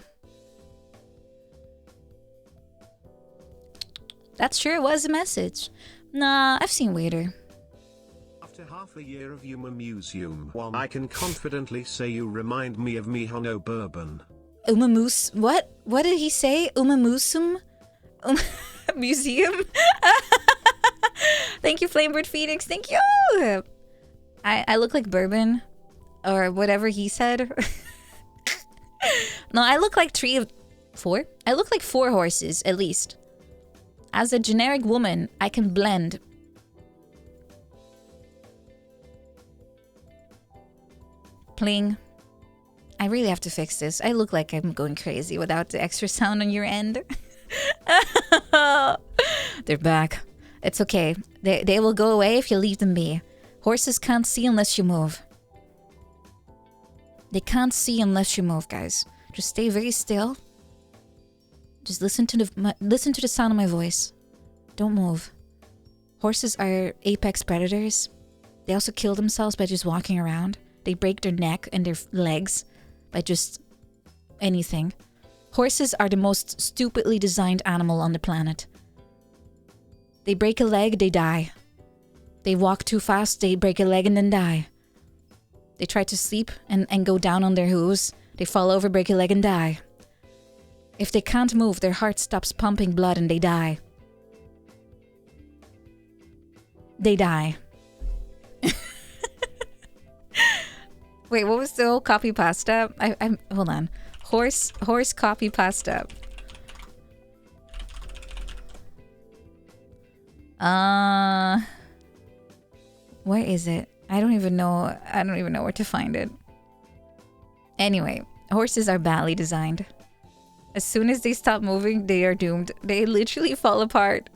[SPEAKER 1] That sure was a message. Nah, I've seen weirder.
[SPEAKER 2] After half a year of Yuma Museum, I can confidently say you remind me of Mihano Bourbon.
[SPEAKER 1] Umamus... What? What did he say? Umamusum? Museum? Thank you, Flamebird Phoenix. Thank you! I look like bourbon. Or whatever he said. No, I look like 4? I look like 4 horses, at least. As a generic woman, I can blend. Pling. I really have to fix this. I look like I'm going crazy without the extra sound on your end. They're back. It's okay. They will go away if you leave them be. Horses can't see unless you move. They can't see unless you move, guys. Just stay very still. Just listen to the sound of my voice. Don't move. Horses are apex predators. They also kill themselves by just walking around. They break their neck and their legs by just anything. Horses are the most stupidly designed animal on the planet. They break a leg, they die. They walk too fast, they break a leg and then die. They try to sleep and go down on their hooves. They fall over, break a leg and die. If they can't move, their heart stops pumping blood and they die. They die. Wait, what was the old copy pasta? I'm hold on. Horse copy pasta. Where is it? I don't even know where to find it. Anyway, horses are badly designed. As soon as they stop moving, they are doomed. They literally fall apart.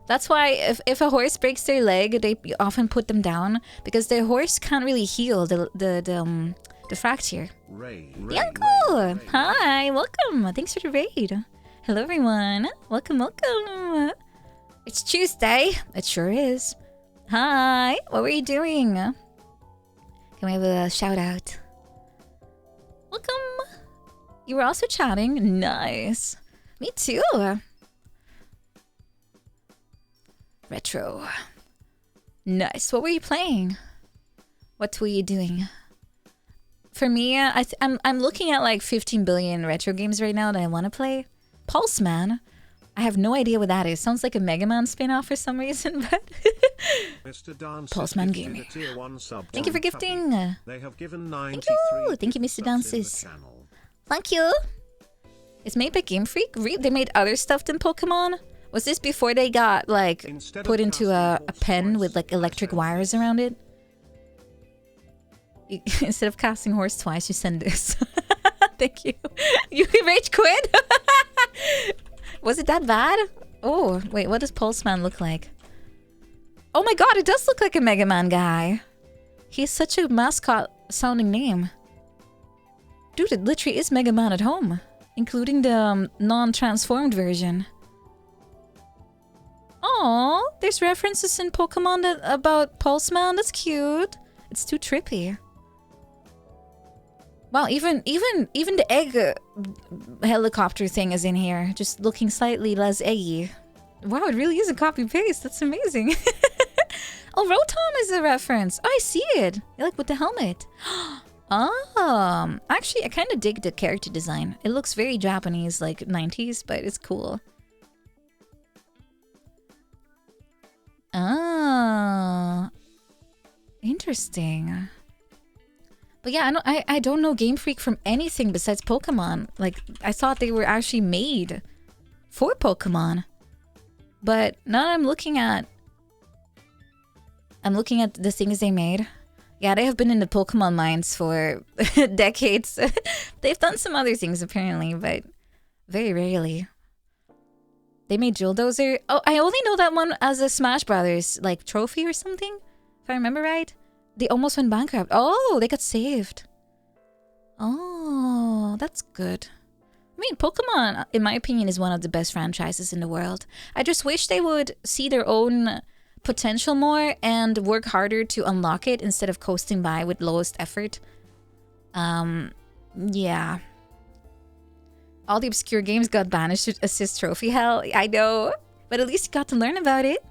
[SPEAKER 1] That's why if a horse breaks their leg, they often put them down because the horse can't really heal the fracture. Yanko! Hi, welcome. Thanks for the raid. Hello, everyone. Welcome. It's Tuesday. It sure is. Hi. What were you doing? Can we have a shout out? Welcome. You were also chatting. Nice. Me too. Retro. Nice. What were you playing? What were you doing? For me, I'm looking at like 15 billion retro games right now that I want to play. Pulse Man. I have no idea what that is. Sounds like a Mega Man spin-off for some reason, but Pulse Man Gaming. Thank you for gifting.
[SPEAKER 2] They have given
[SPEAKER 1] Thank you. Thank you, Mr. Dances. Thank you. It's made by Game Freak. They made other stuff than Pokemon. Was this before they got like put into a pen with like electric wires around it? Instead of casting horse twice, you send this. Thank you. You rage quit? Was it that bad? Oh, wait, what does Pulse Man look like? Oh my god, it does look like a Mega Man guy. He's such a mascot sounding name. Dude, it literally is Mega Man at home. Including the non-transformed version. Oh, there's references in Pokemon about Pulse Man. That's cute. It's too trippy. Wow, even the egg helicopter thing is in here, just looking slightly less eggy. Wow, it really is a copy paste. That's amazing. Oh, Rotom is a reference. Oh, I see it. Like with the helmet. Actually, I kind of dig the character design. It looks very Japanese, like 90s, but it's cool. Ah, interesting. But yeah, I don't know Game Freak from anything besides Pokemon. Like, I thought they were actually made for Pokemon. But now I'm looking at the things they made. Yeah, they have been in the Pokemon mines for decades. They've done some other things apparently, but very rarely. They made Jilldozer. Oh, I only know that one as a Smash Brothers like trophy or something, if I remember right. They almost went bankrupt. Oh, they got saved. Oh, that's good. I mean, Pokemon, in my opinion, is one of the best franchises in the world. I just wish they would see their own potential more and work harder to unlock it instead of coasting by with lowest effort. Yeah. All the obscure games got banished to assist trophy hell. I know, but at least you got to learn about it.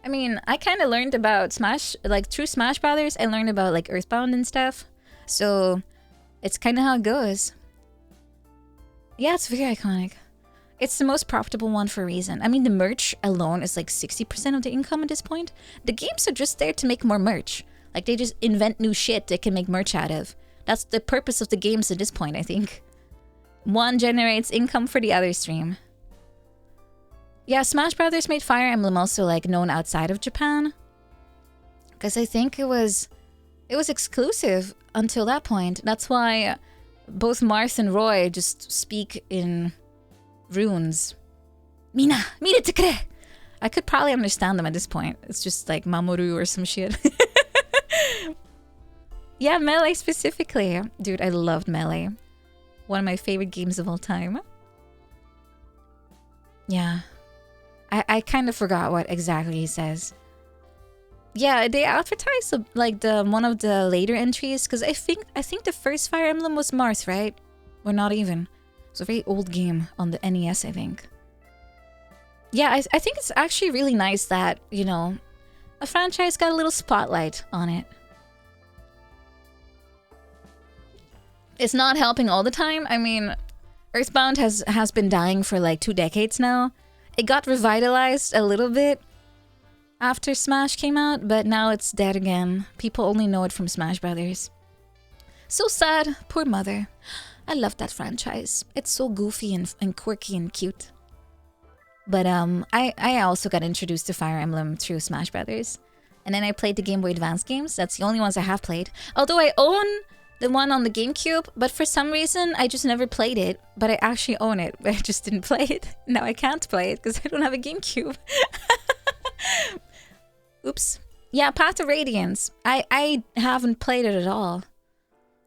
[SPEAKER 1] I mean, I kind of learned about Smash, like through Smash Brothers, I learned about like Earthbound and stuff. So it's kind of how it goes. Yeah, it's very iconic. It's the most profitable one for a reason. I mean, the merch alone is like 60% of the income at this point. The games are just there to make more merch. Like they just invent new shit they can make merch out of. That's the purpose of the games at this point, I think. One generates income for the other stream. Yeah, Smash Brothers made Fire Emblem also like known outside of Japan. Because I think it was exclusive until that point. That's why both Marth and Roy just speak in runes. Mina, mire te kure. I could probably understand them at this point. It's just like Mamoru or some shit. Yeah, Melee specifically. Dude, I loved Melee. One of my favorite games of all time. Yeah. I kind of forgot what exactly he says. Yeah, they advertised like one of the later entries because I think the first Fire Emblem was Marth, right? Or not even. It's a very old game on the NES, I think. Yeah, I think it's actually really nice that, you know, a franchise got a little spotlight on it. It's not helping all the time. I mean, Earthbound has been dying for like 2 decades now. It got revitalized a little bit after Smash came out, but now it's dead again. People only know it from Smash Brothers. So sad. Poor mother. I love that franchise. It's so goofy and quirky and cute. But I also got introduced to Fire Emblem through Smash Brothers. And then I played the Game Boy Advance games. That's the only ones I have played. Although I own the one on the GameCube, but for some reason I just never played it. But I actually own it, but I just didn't play it. Now I can't play it because I don't have a GameCube. Oops. Yeah, Path of Radiance. I haven't played it at all.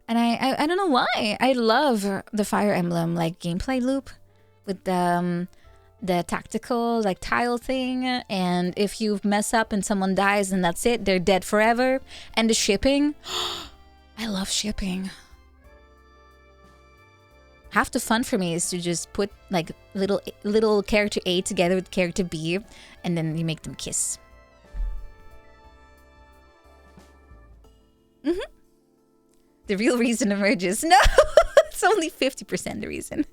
[SPEAKER 1] And I don't know why. I love the Fire Emblem like gameplay loop with the tactical like tile thing, and if you mess up and someone dies and that's it, they're dead forever. And the shipping. I love shipping. Half the fun for me is to just put like little character A together with character B, and then you make them kiss. The real reason emerges. No, it's only 50% the reason.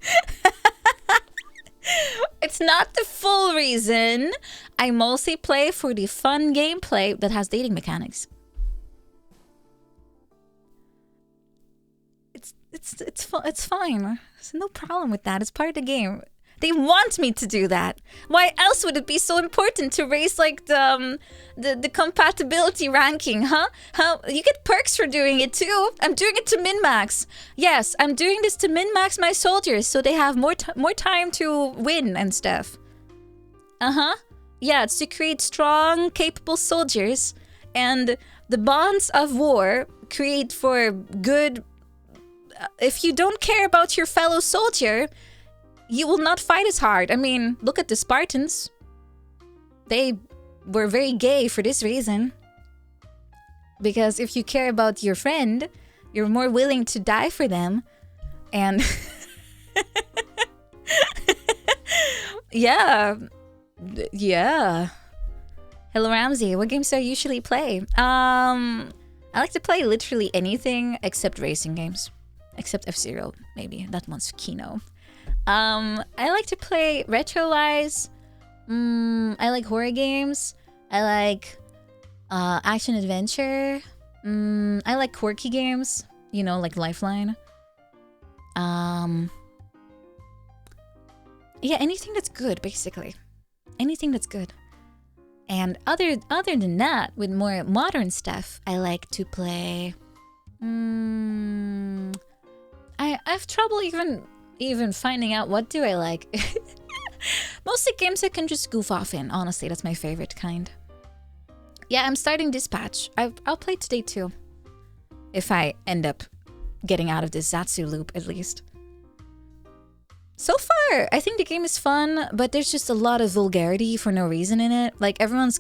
[SPEAKER 1] It's not the full reason. I mostly play for the fun gameplay that has dating mechanics. It's fine. There's no problem with that. It's part of the game. They want me to do that. Why else would it be so important to raise like the compatibility ranking, huh? How you get perks for doing it too? I'm doing it to min-max. Yes, I'm doing this to min-max my soldiers so they have more time to win and stuff. Yeah, it's to create strong, capable soldiers, and the bonds of war create for good. If you don't care about your fellow soldier, you will not fight as hard. I mean, look at the Spartans. They were very gay for this reason. Because if you care about your friend, you're more willing to die for them. And yeah. Hello Ramsey, what games do I usually play? I like to play literally anything except racing games. Except F-Zero, maybe. That one's Kino. I like to play retro-wise. I like horror games. I like action adventure. I like quirky games. You know, like Lifeline. Yeah, anything that's good, basically. Anything that's good. And other than that, with more modern stuff, I like to play. I have trouble even finding out what do I like. Mostly games I can just goof off in. Honestly, that's my favorite kind. Yeah, I'm starting Dispatch. I'll play today too. If I end up getting out of this Zatsu loop, at least. So far, I think the game is fun, but there's just a lot of vulgarity for no reason in it. Like everyone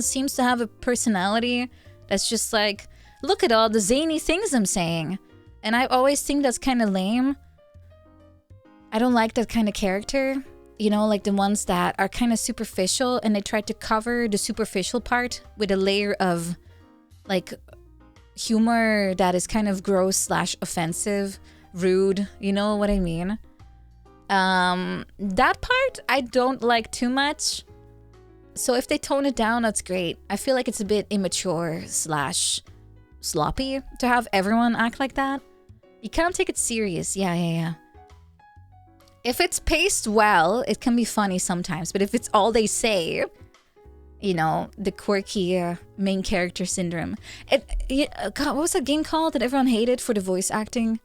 [SPEAKER 1] seems to have a personality that's just like, look at all the zany things I'm saying. And I always think that's kind of lame. I don't like that kind of character. You know, like the ones that are kind of superficial and they try to cover the superficial part with a layer of like humor that is kind of gross / offensive, rude. You know what I mean? That part I don't like too much. So if they tone it down, that's great. I feel like it's a bit immature / sloppy to have everyone act like that. You can't take it serious. Yeah. If it's paced well, it can be funny sometimes. But if it's all they say, you know, the quirky main character syndrome. God, what was that game called that everyone hated for the voice acting?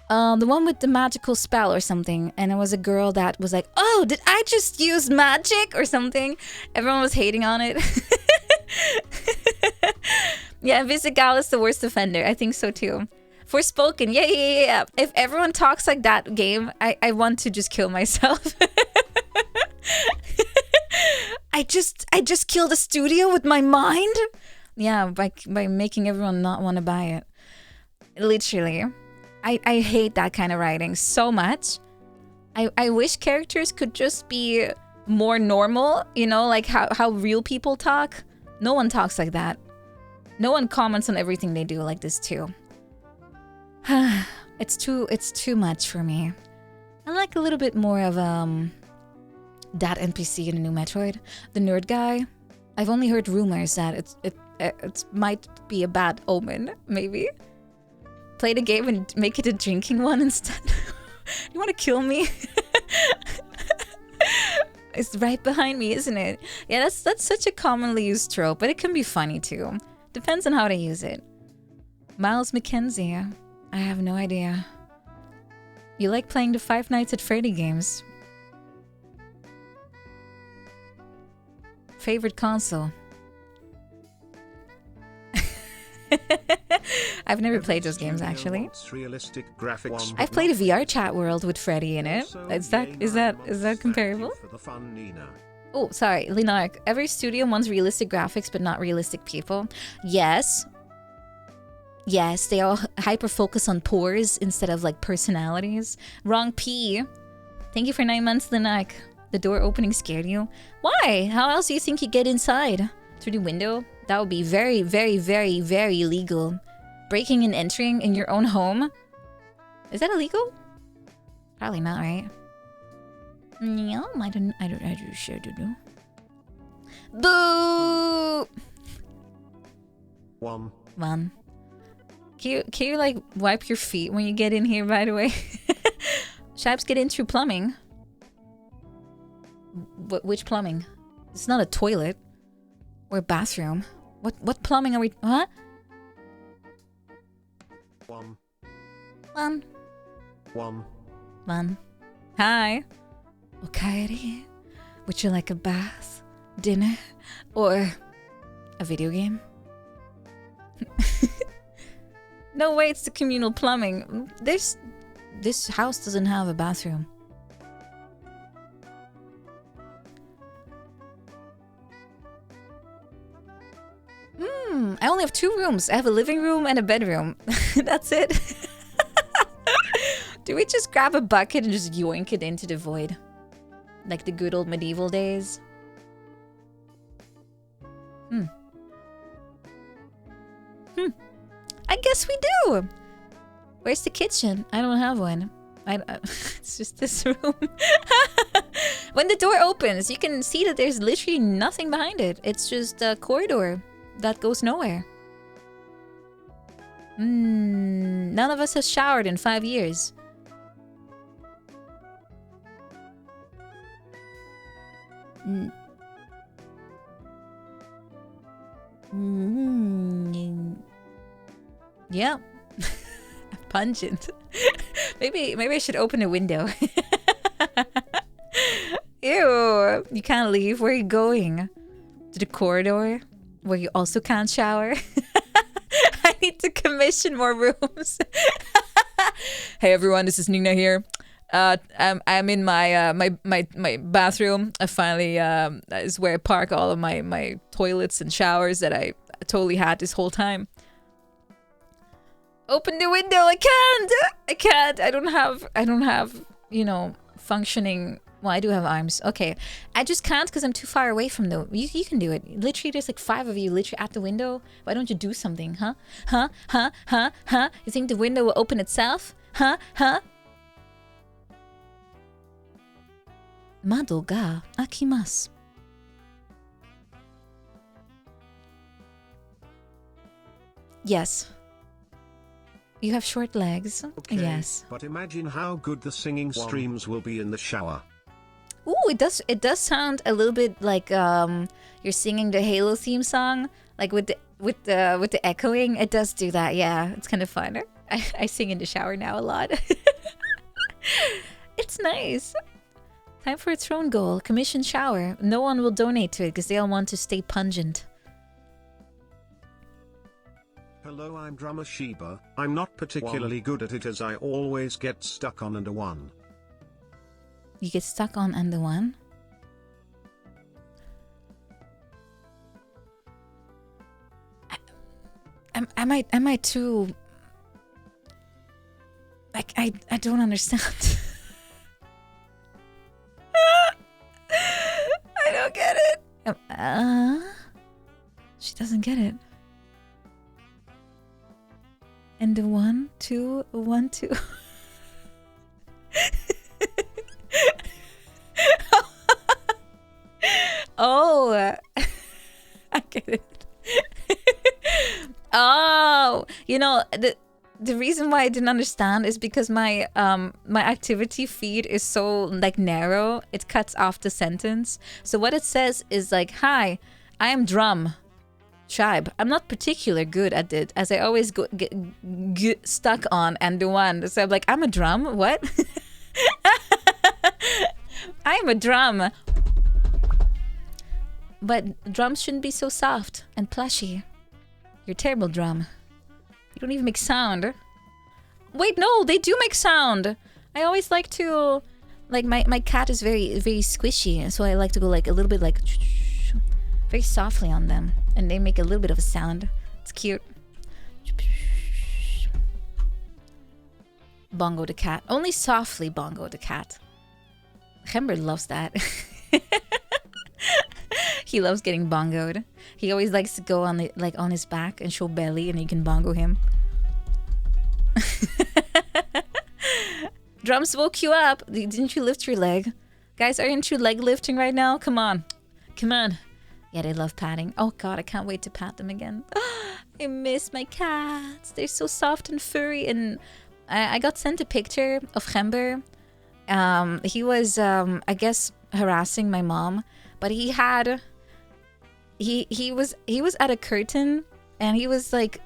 [SPEAKER 1] The one with the magical spell or something. And it was a girl that was like, oh, did I just use magic or something? Everyone was hating on it. Yeah, Visigal is the worst offender. I think so too. Forspoken, yeah. If everyone talks like that game, I want to just kill myself. I just killed a studio with my mind. Yeah, by making everyone not want to buy it. Literally, I hate that kind of writing so much. I wish characters could just be more normal. You know, like how real people talk. No one talks like that. No one comments on everything they do like this too. It's too much for me. I like a little bit more of that NPC in the new Metroid, the nerd guy. I've only heard rumors that it might be a bad omen. Maybe play the game and make it a drinking one instead. You want to kill me? It's right behind me, isn't it? Yeah, that's such a commonly used trope, but it can be funny too. Depends on how they use it. Miles McKenzie. I have no idea. You like playing the Five Nights at Freddy games. Favorite console? I've never played those games actually. I've played a VR chat world with Freddy in it. Is that comparable? Oh, sorry, Linark. Every studio wants realistic graphics but not realistic people. Yes. Yes, they all hyper-focus on pores instead of, like, personalities. Wrong P. Thank you for 9 months, Linak. The door opening scared you? Why? How else do you think you get inside? Through the window? That would be very, very, very, very illegal. Breaking and entering in your own home? Is that illegal? Probably not, right? No, I don't sure to do. Boo! One. Can you like wipe your feet when you get in here, by the way? Shapes get in through plumbing. Which plumbing? It's not a toilet. Or a bathroom. What plumbing are we... What? One. Hi. Okay. Would you like a bath, dinner, or a video game? No way, it's the communal plumbing. This house doesn't have a bathroom. I only have 2 rooms. I have a living room and a bedroom. That's it. Do we just grab a bucket and just yoink it into the void? Like the good old medieval days? I guess we do. Where's the kitchen? I don't have one. It's just this room. When the door opens, you can see that there's literally nothing behind it. It's just a corridor that goes nowhere. None of us has showered in 5 years. Yeah. Pungent. Maybe I should open a window. Ew. You can't leave. Where are you going? To the corridor? Where you also can't shower? I need to commission more rooms. Hey everyone, this is Nina here. I'm in my bathroom. I finally is where I park all of my toilets and showers that I totally had this whole time. Open the window. I can't. I don't have, you know, functioning. Well, I do have arms. Okay. I just can't because I'm too far away from the... You can do it. Literally, there's like 5 of you literally at the window. Why don't you do something, huh? Huh? You think the window will open itself? Huh? Mado ga akimasu. Yes. You have short legs.
[SPEAKER 2] Okay,
[SPEAKER 1] Yes.
[SPEAKER 2] but imagine how good the singing streams will be in the shower.
[SPEAKER 1] Ooh, it does sound a little bit like you're singing the Halo theme song, like with the echoing. It does do that. Yeah, it's kind of fun. I sing in the shower now a lot. It's nice. Time for a throne goal. Commission shower. No one will donate to it because they all want to stay pungent.
[SPEAKER 2] Hello, I'm drummer Sheba. I'm not particularly good at it as I always get stuck on under one.
[SPEAKER 1] You get stuck on under one? Am I too... Like, I don't understand. I don't get it. She doesn't get it. And the 1, 2, 1, 2. Oh, I get it. Oh, you know, the reason why I didn't understand is because my my activity feed is so like narrow. It cuts off the sentence. So what it says is like, "Hi, I am drum. Tribe. I'm not particular good at it, as I always get stuck on and the one." So I'm like, I'm a drum? What? I'm a drum. But drums shouldn't be so soft and plushy. You're a terrible drum. You don't even make sound. Wait, no, they do make sound. I always like to... Like, my cat is very, very squishy, so I like to go like a little bit like... Very softly on them. And they make a little bit of a sound. It's cute. Bongo the cat. Only softly bongo the cat. Gember loves that. He loves getting bongoed. He always likes to go on the, like on his back and show belly, and you can bongo him. Drums woke you up. Didn't you lift your leg? Guys, aren't you leg lifting right now? Come on. Come on. Yeah, they love patting. Oh god, I can't wait to pat them again. I miss my cats. They're so soft and furry. And I got sent a picture of Gember. He was, I guess, harassing my mom. But he had... He was at a curtain, and he was like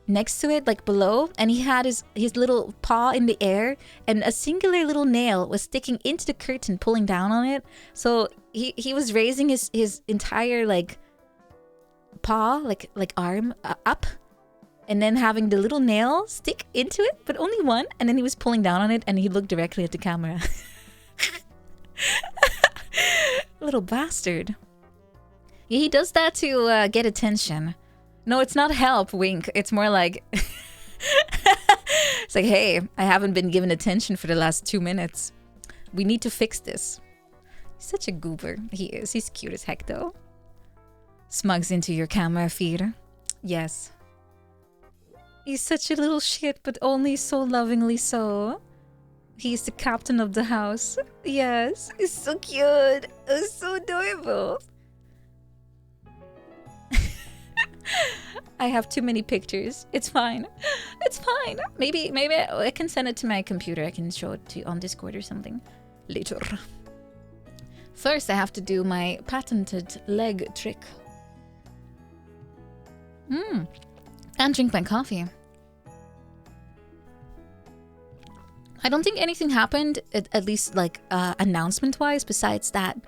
[SPEAKER 1] next to it, like below, and he had his little paw in the air, and a singular little nail was sticking into the curtain, pulling down on it. So he was raising his entire like paw, like arm up, and then having the little nail stick into it, but only one, and then he was pulling down on it, and he looked directly at the camera. Little bastard. He does that to get attention. No, it's not help, wink. It's more like... It's like, hey, I haven't been given attention for the last 2 minutes. We need to fix this. He's such a goober. He is. He's cute as heck, though. Smugs into your camera feed. Yes. He's such a little shit, but only so lovingly so. He's the captain of the house. Yes. He's so cute. It's so adorable. I have too many pictures. It's fine. It's fine. Maybe I can send it to my computer. I can show it to you on Discord or something later. First, I have to do my patented leg trick. And drink my coffee. I don't think anything happened, at least like announcement-wise, besides that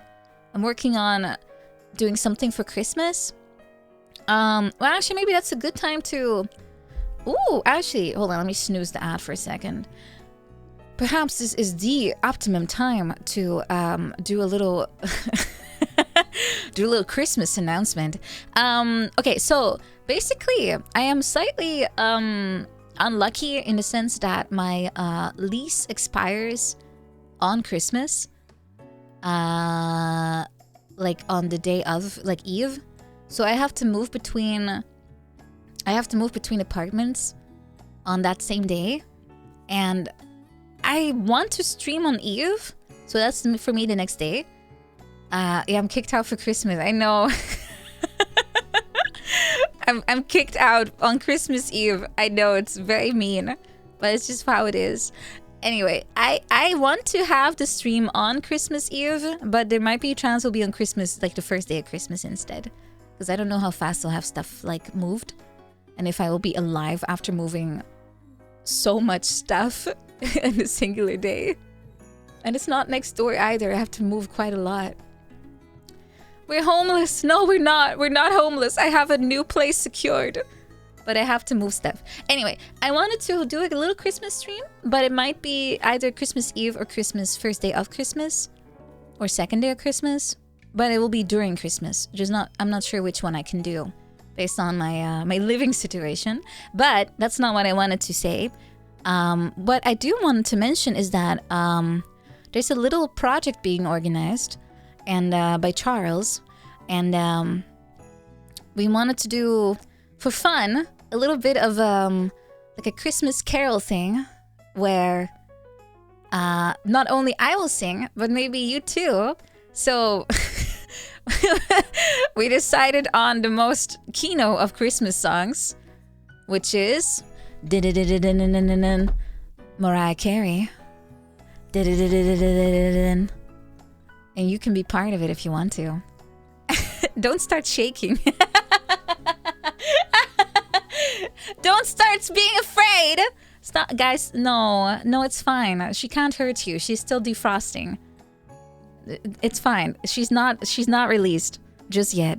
[SPEAKER 1] I'm working on doing something for Christmas. Well, actually, maybe that's a good time to... Ooh, actually, hold on, let me snooze the ad for a second. Perhaps this is the optimum time to do a little... do a little Christmas announcement. Okay, so basically, I am slightly unlucky in the sense that my lease expires on Christmas. Like on the day of, like Eve. So I have to move between apartments on that same day, and I want to stream on Eve, so that's for me the next day. Yeah, I'm kicked out for Christmas. I know. I'm kicked out on Christmas Eve. I know it's very mean, but it's just how it is. Anyway, I want to have the stream on Christmas Eve, but there might be a chance it'll be on Christmas, like the first day of Christmas instead. Because I don't know how fast I'll have stuff like moved. And if I will be alive after moving so much stuff in a singular day. And it's not next door either. I have to move quite a lot. We're homeless. No, we're not. We're not homeless. I have a new place secured. But I have to move stuff. Anyway, I wanted to do like a little Christmas stream, but it might be either Christmas Eve or Christmas first day of Christmas or second day of Christmas. But it will be during Christmas. I'm not sure which one I can do based on my my living situation. But that's not what I wanted to say. What I do want to mention is that there's a little project being organized and by Charles, and we wanted to do for fun a little bit of like a Christmas carol thing where not only I will sing but maybe you too. So we decided on the most keynote of Christmas songs, which is Mariah Carey. And you can be part of it if you want to. Don't start shaking. Don't start being afraid. Stop, guys. No, it's fine. She can't hurt you. She's still defrosting. It's fine. She's not released just yet.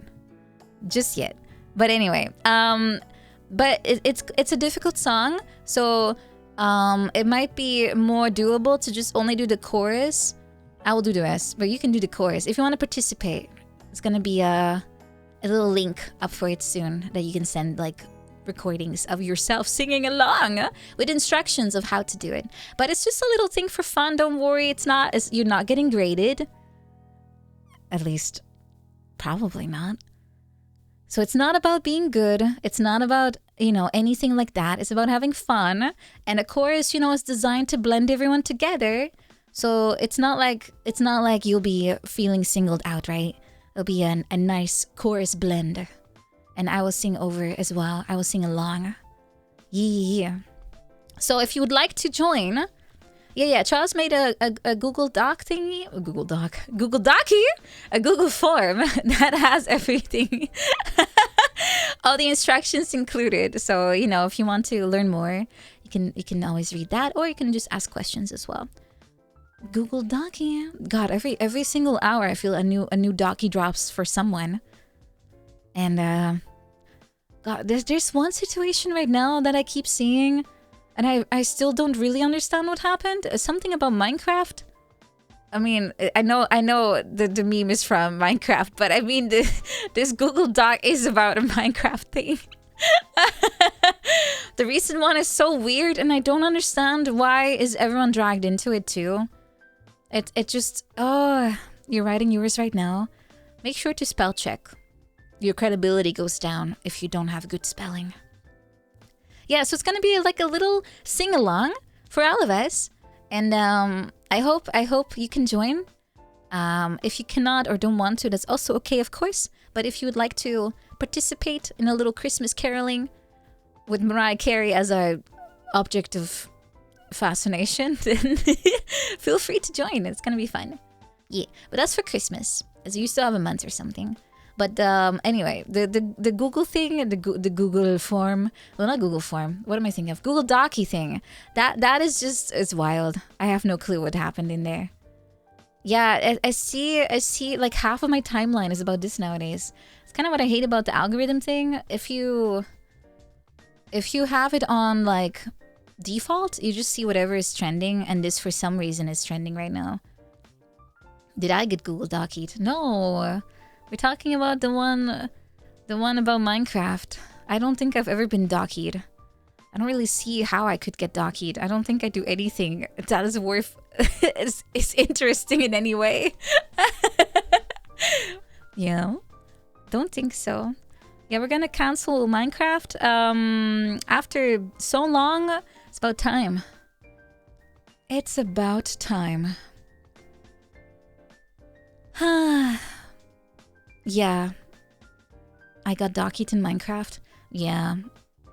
[SPEAKER 1] But anyway, but it's a difficult song, so it might be more doable to just only do the chorus. I will do the rest, but you can do the chorus if you want to participate. It's gonna be a little link up for it soon that you can send like recordings of yourself singing along with instructions of how to do it. But it's just a little thing for fun. Don't worry, you're not getting graded. At least, probably not. So it's not about being good. It's not about, anything like that. It's about having fun. And a chorus, is designed to blend everyone together. So it's not like you'll be feeling singled out, right? It'll be a nice chorus blend. And I will sing over as well. I will sing along. Yeah. So if you would like to join, Charles made a Google Doc thingy, a Google Docie, a Google form that has everything, all the instructions included. So if you want to learn more, you can always read that, or you can just ask questions as well. Google Docie. God, every single hour I feel a new Docie drops for someone. And God, there's one situation right now that I keep seeing, and I still don't really understand what happened. Something about Minecraft. I mean, I know the meme is from Minecraft, but I mean this Google Doc is about a Minecraft thing. The recent one is so weird, and I don't understand why is everyone dragged into it too. It just, you're writing yours right now. Make sure to spell check. Your credibility goes down if you don't have good spelling. Yeah, so it's gonna be like a little sing-along for all of us. And I hope you can join. If you cannot or don't want to, that's also okay, of course. But if you would like to participate in a little Christmas caroling with Mariah Carey as our object of fascination, then feel free to join. It's gonna be fun. Yeah, but that's for Christmas, as you still have a month or something. But anyway, the Google thing, the Google form, well, not Google form, what am I thinking of? Google Docie thing. That is just, it's wild. I have no clue what happened in there. Yeah, I see like half of my timeline is about this nowadays. It's kind of what I hate about the algorithm thing. If you have it on like default, you just see whatever is trending, and this for some reason is trending right now. Did I get Google Dockied? No. We're talking about the one about Minecraft. I don't think I've ever been dockied. I don't really see how I could get dockied. I don't think I do anything that is worth is interesting in any way. Yeah, don't think so. Yeah, we're gonna cancel Minecraft. After so long, it's about time. It's about time. Yeah, I got dockied in Minecraft. Yeah,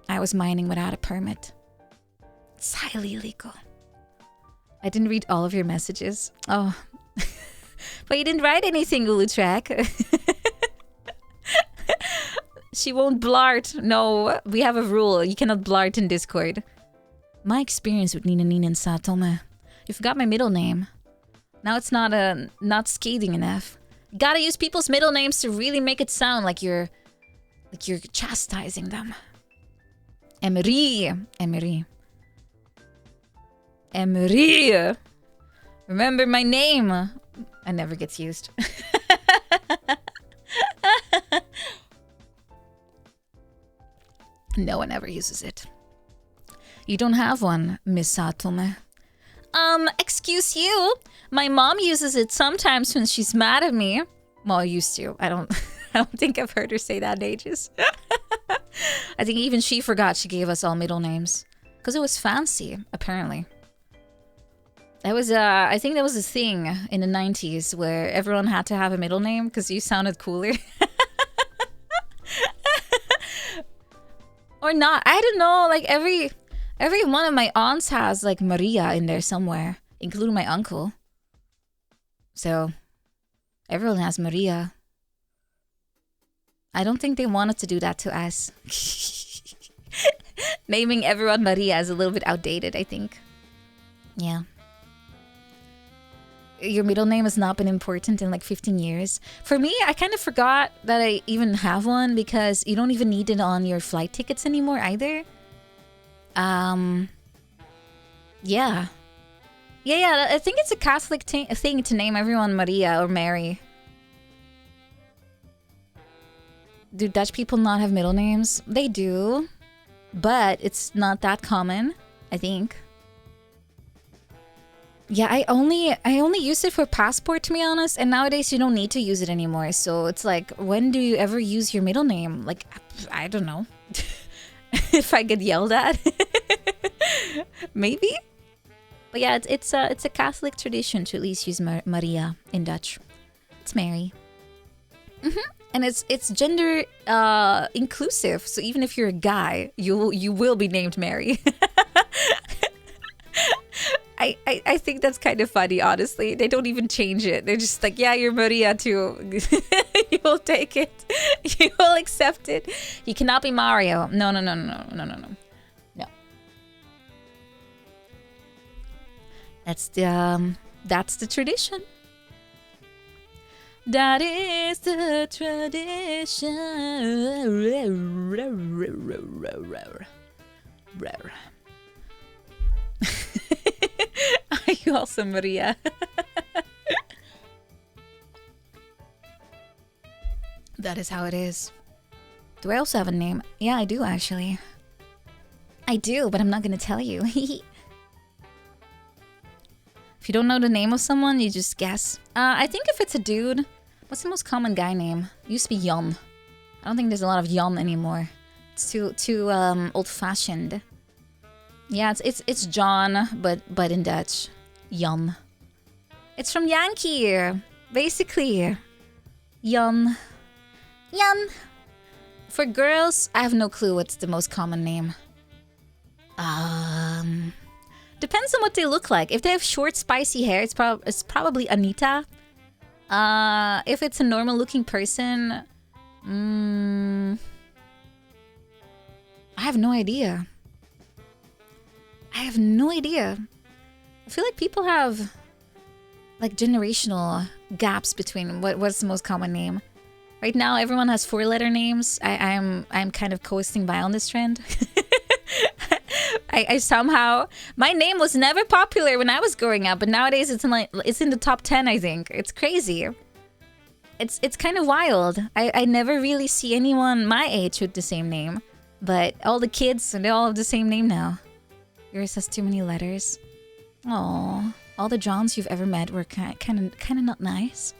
[SPEAKER 1] I was mining without a permit. It's highly illegal. I didn't read all of your messages. Oh. But you didn't write anything, Ulutrack. She won't blart. No, we have a rule. You cannot blart in Discord. My experience with Nina Nina and Saotome. You forgot my middle name. Now it's not scathing enough. You gotta use people's middle names to really make it sound like you're chastising them. Emery. Emery. Emery. Remember my name. I never gets used. No one ever uses it. You don't have one, Miss Saotome. Excuse you. My mom uses it sometimes when she's mad at me. Well, used to. I don't think I've heard her say that in ages. I think even she forgot she gave us all middle names. Because it was fancy, apparently. That was, I think that was a thing in the 90s where everyone had to have a middle name because you sounded cooler. Or not. I don't know. Like every one of my aunts has like Maria in there somewhere, including my uncle. So everyone has Maria. I don't think they wanted to do that to us. Naming everyone Maria is a little bit outdated, I think. Yeah. Your middle name has not been important in like 15 years. For me, I kind of forgot that I even have one because you don't even need it on your flight tickets anymore either. Yeah. Yeah, I think it's a Catholic thing to name everyone Maria or Mary. Do Dutch people not have middle names? They do. But it's not that common, I think. Yeah, I only use it for passport, to be honest, and nowadays you don't need to use it anymore. So it's like, when do you ever use your middle name? Like, I don't know. If I get yelled at, maybe. But yeah, it's a Catholic tradition to at least use Maria in Dutch. It's Mary. And it's gender inclusive. So even if you're a guy, you will be named Mary. I think that's kind of funny, honestly. They don't even change it. They're just like, yeah, you're Maria too. You will take it. You will accept it. You cannot be Mario. No. No. That's the tradition. That is the tradition. Are you also Maria? That is how it is. Do I also have a name? Yeah, I do actually. I do, but I'm not gonna tell you. If you don't know the name of someone, you just guess. I think if it's a dude, what's the most common guy name? It used to be Jan. I don't think there's a lot of Jan anymore. It's too old-fashioned. Yeah, it's John, but in Dutch, Jan. It's from Yankee, basically. Jan. For girls, I have no clue what's the most common name. Depends on what they look like. If they have short, spicy hair, it's probably Anita. If it's a normal-looking person, I have no idea. I feel like people have like generational gaps between what's the most common name. Right now, everyone has 4-letter names. I'm kind of coasting by on this trend. I somehow, my name was never popular when I was growing up, but nowadays it's in the top 10. I think it's crazy. It's kind of wild. I never really see anyone my age with the same name, but all the kids, they all have the same name now. Yours has too many letters. Aww. All the Johns you've ever met were kind of not nice.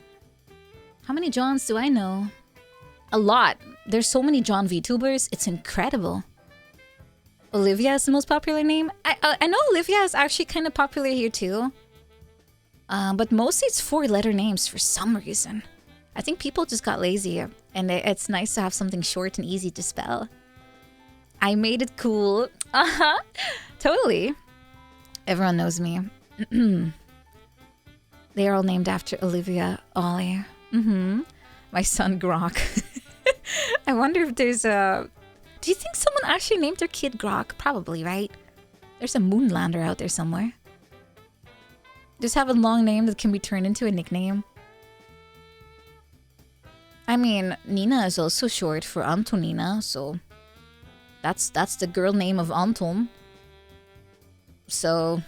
[SPEAKER 1] How many Johns do I know? A lot. There's so many John VTubers. It's incredible. Olivia is the most popular name. I know Olivia is actually kind of popular here too. But mostly it's 4-letter names for some reason. I think people just got lazy and it's nice to have something short and easy to spell. I made it cool. Totally. Everyone knows me. They are all named after Olivia Ollie. My son Grok. I wonder if there's a... Do you think someone actually named their kid Grok? Probably, right? There's a moonlander out there somewhere. Just have a long name that can be turned into a nickname. I mean, Nina is also short for Antonina, so... That's the girl name of Anton. So...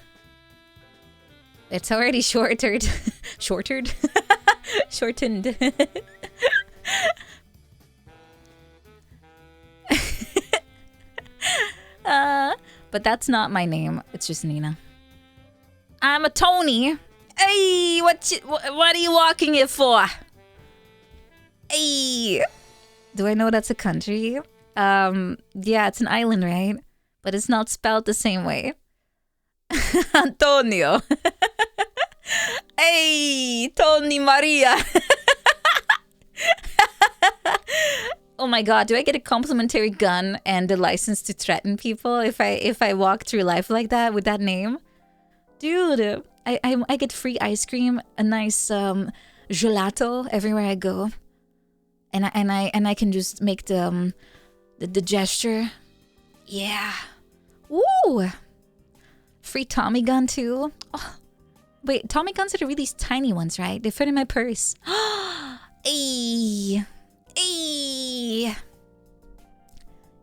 [SPEAKER 1] It's already shortened. Shortened? Shortened. But that's not my name. It's just Nina. I'm a Tony. Hey, what are you walking it for? Hey. Do I know that's a country? Yeah, it's an island, right? But it's not spelled the same way. Antonio. Hey, Tony Maria. Oh my god, do I get a complimentary gun and a license to threaten people if I walk through life like that with that name? Dude, I get free ice cream, a nice gelato everywhere I go. And I can just make the gesture. Yeah. Woo! Free Tommy gun too. Oh. Wait, Tommy guns are the really tiny ones, right? They fit in my purse. Hey. Hey.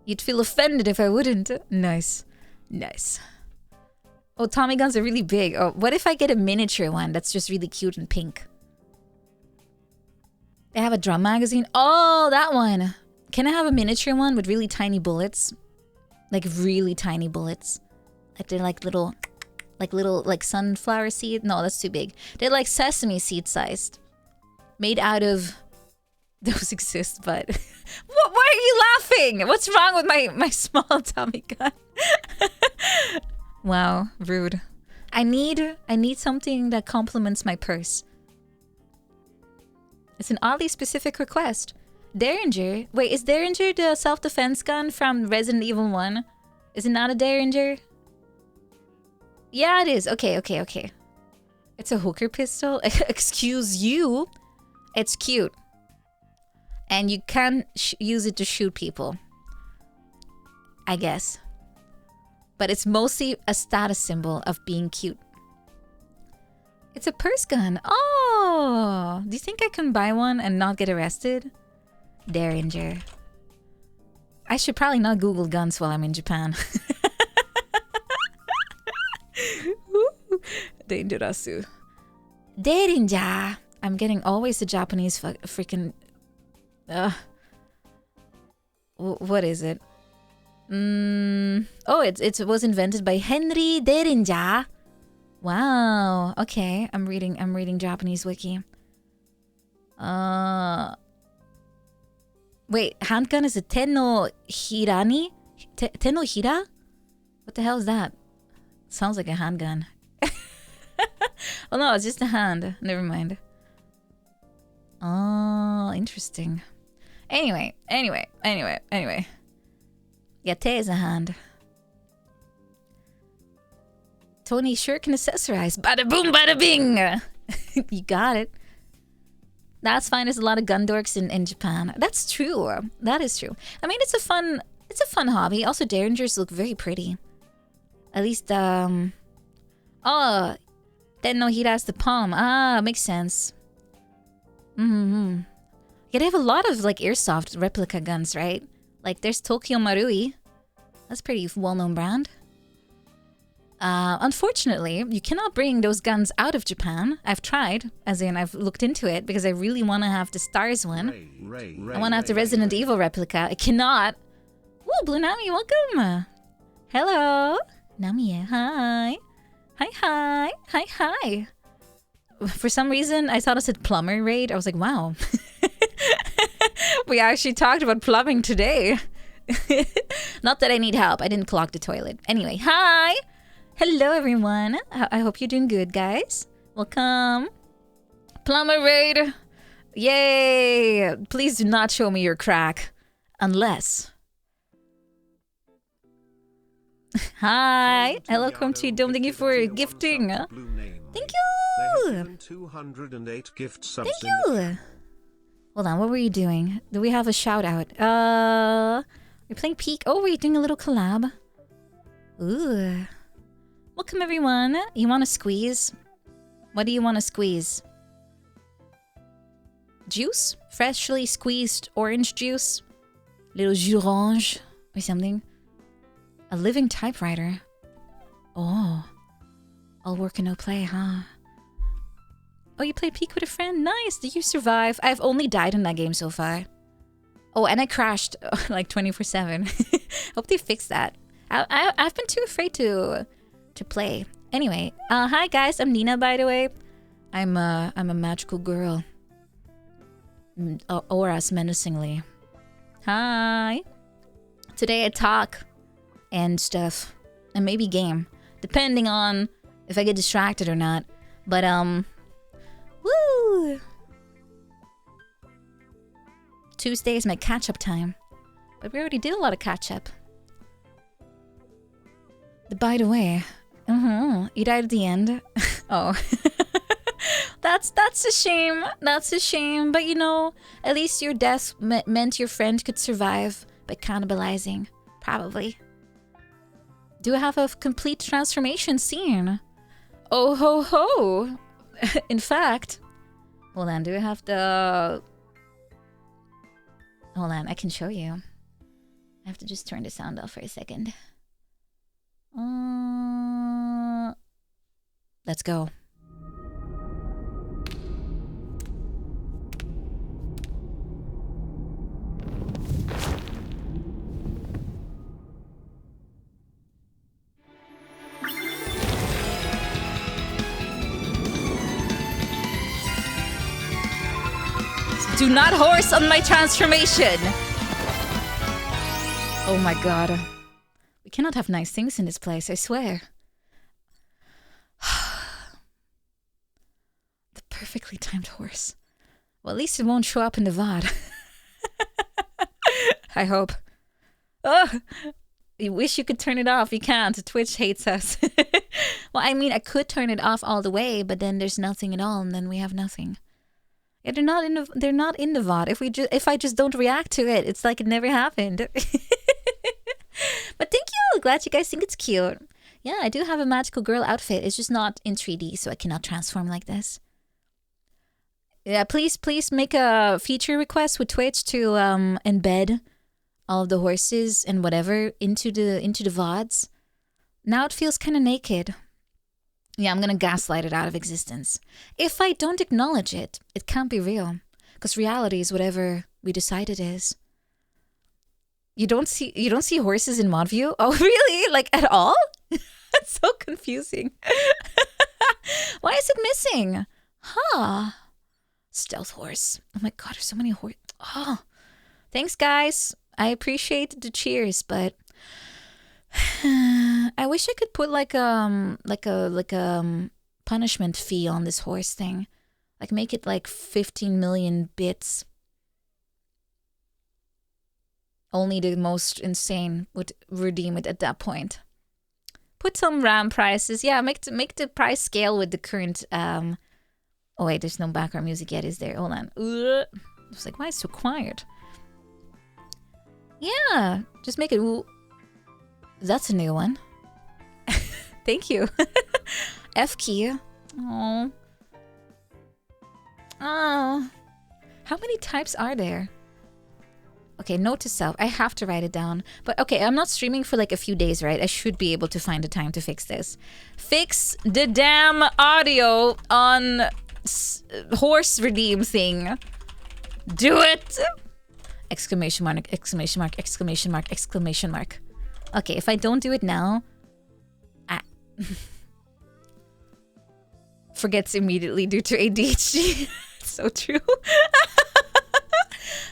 [SPEAKER 1] You'd feel offended if I wouldn't. Nice. Nice. Oh, Tommy guns are really big. Oh, what if I get a miniature one that's just really cute and pink? They have a drum magazine. Oh, that one. Can I have a miniature one with really tiny bullets? Like really tiny bullets. Like they're like little sunflower seed. No, that's too big. They're like sesame seed sized. Made out of... Those exist, but... Why are you laughing? What's wrong with my small Tommy gun? Wow, rude. I need something that complements my purse. It's an oddly specific request. Derringer? Wait, is Derringer the self-defense gun from Resident Evil 1? Is it not a Derringer? Yeah, it is. Okay. It's a hooker pistol? Excuse you? It's cute. And you can use it to shoot people. I guess. But it's mostly a status symbol of being cute. It's a purse gun. Oh! Do you think I can buy one and not get arrested? Derringer. I should probably not Google guns while I'm in Japan. Dangerous. Derringer. I'm getting always the Japanese freaking... what is it? Oh, it was invented by Henry Derringer. Wow. Okay, I'm reading Japanese wiki. Wait, handgun is a Tenno Hirani? Tenno Hira? What the hell is that? Sounds like a handgun. Oh no, it's just a hand. Never mind. Oh, interesting. Anyway. Yate is a hand. Tony sure can accessorize. Bada boom, bada bing! You got it. That's fine. There's a lot of gun dorks in Japan. That's true. That is true. I mean, it's a fun hobby. Also, Derringers look very pretty. At least, oh, Tenno Hira's the palm. Ah, makes sense. Yeah, they have a lot of like airsoft replica guns, right? Like there's Tokyo Marui. That's a pretty well-known brand. Unfortunately, you cannot bring those guns out of Japan. I've tried, as in I've looked into it because I really want to have the Stars one. I want to have the Resident Evil replica. I cannot. Ooh, Blue Nami, welcome. Hello. Nami, hi. Hi. For some reason, I thought it said plumber raid. I was like, wow. We actually talked about plumbing today. Not that I need help. I didn't clog the toilet. Anyway, hi. Hello, everyone. I hope you're doing good, guys. Welcome. Plumber raid. Yay. Please do not show me your crack. Unless Hi. Hello, Crunchy. Thank you for gifting. Thank you.
[SPEAKER 2] 208 gift subs.
[SPEAKER 1] Thank you. Hold on, what were you doing? Do we have a shout out? We're playing Peak. Oh, we're doing a little collab. Ooh. Welcome, everyone. You want to squeeze? What do you want to squeeze? Juice? Freshly squeezed orange juice? Little jus orange or something? A living typewriter. Oh. All work and no play, huh? Oh, you played Peak with a friend? Nice. Did you survive? I've only died in that game so far. Oh, and I crashed like 24/7. Hope they fix that. I've been too afraid to play. Anyway, hi guys. I'm Nina, by the way. I'm a magical girl. Auras menacingly. Hi. Today I talk and stuff, and maybe game, depending on if I get distracted or not. But woo! Tuesday is my catch-up time. But we already did a lot of catch-up. By the way, you died at the end. Oh. That's a shame. That's a shame. But you know, at least your death meant your friend could survive by cannibalizing. Probably. Do I have a complete transformation scene? Oh ho ho! In fact, hold on, do I have the... Hold on, I can show you. I have to just turn the sound off for a second. Let's go. Do not horse on my transformation! Oh my god. We cannot have nice things in this place, I swear. The perfectly timed horse. Well, at least it won't show up in the VOD. I hope. Oh! You wish you could turn it off. You can't. Twitch hates us. Well, I mean, I could turn it off all the way, but then there's nothing at all, and then we have nothing. Yeah, they're not in the VOD. If I just don't react to it, it's like it never happened. But thank you. Glad you guys think it's cute. Yeah, I do have a magical girl outfit. It's just not in 3D, so I cannot transform like this. Yeah, please make a feature request with Twitch to embed all of the horses and whatever into the VODs. Now it feels kind of naked. Yeah, I'm gonna gaslight it out of existence. If I don't acknowledge it, it can't be real. Because reality is whatever we decide it is. You don't see horses in mod view? Oh really? Like at all? That's so confusing. Why is it missing? Huh. Stealth horse. Oh my god, there's so many horses. Oh. Thanks guys. I appreciate the cheers, but I wish I could put like a punishment fee on this horse thing. Like make it like 15 million bits. Only the most insane would redeem it at that point. Put some RAM prices. Yeah, make the price scale with the current Oh wait, there's no background music yet, is there? Hold on. I was like, why is it so quiet? Yeah, just make it. That's a new one. Thank you. F key. Oh. Oh. How many types are there? Okay, note to self. I have to write it down. But okay, I'm not streaming for like a few days, right? I should be able to find the time to fix this. Fix the damn audio on horse redeem thing. Do it! Exclamation mark, exclamation mark, exclamation mark, exclamation mark. Okay, if I don't do it now, forgets immediately due to ADHD. So true.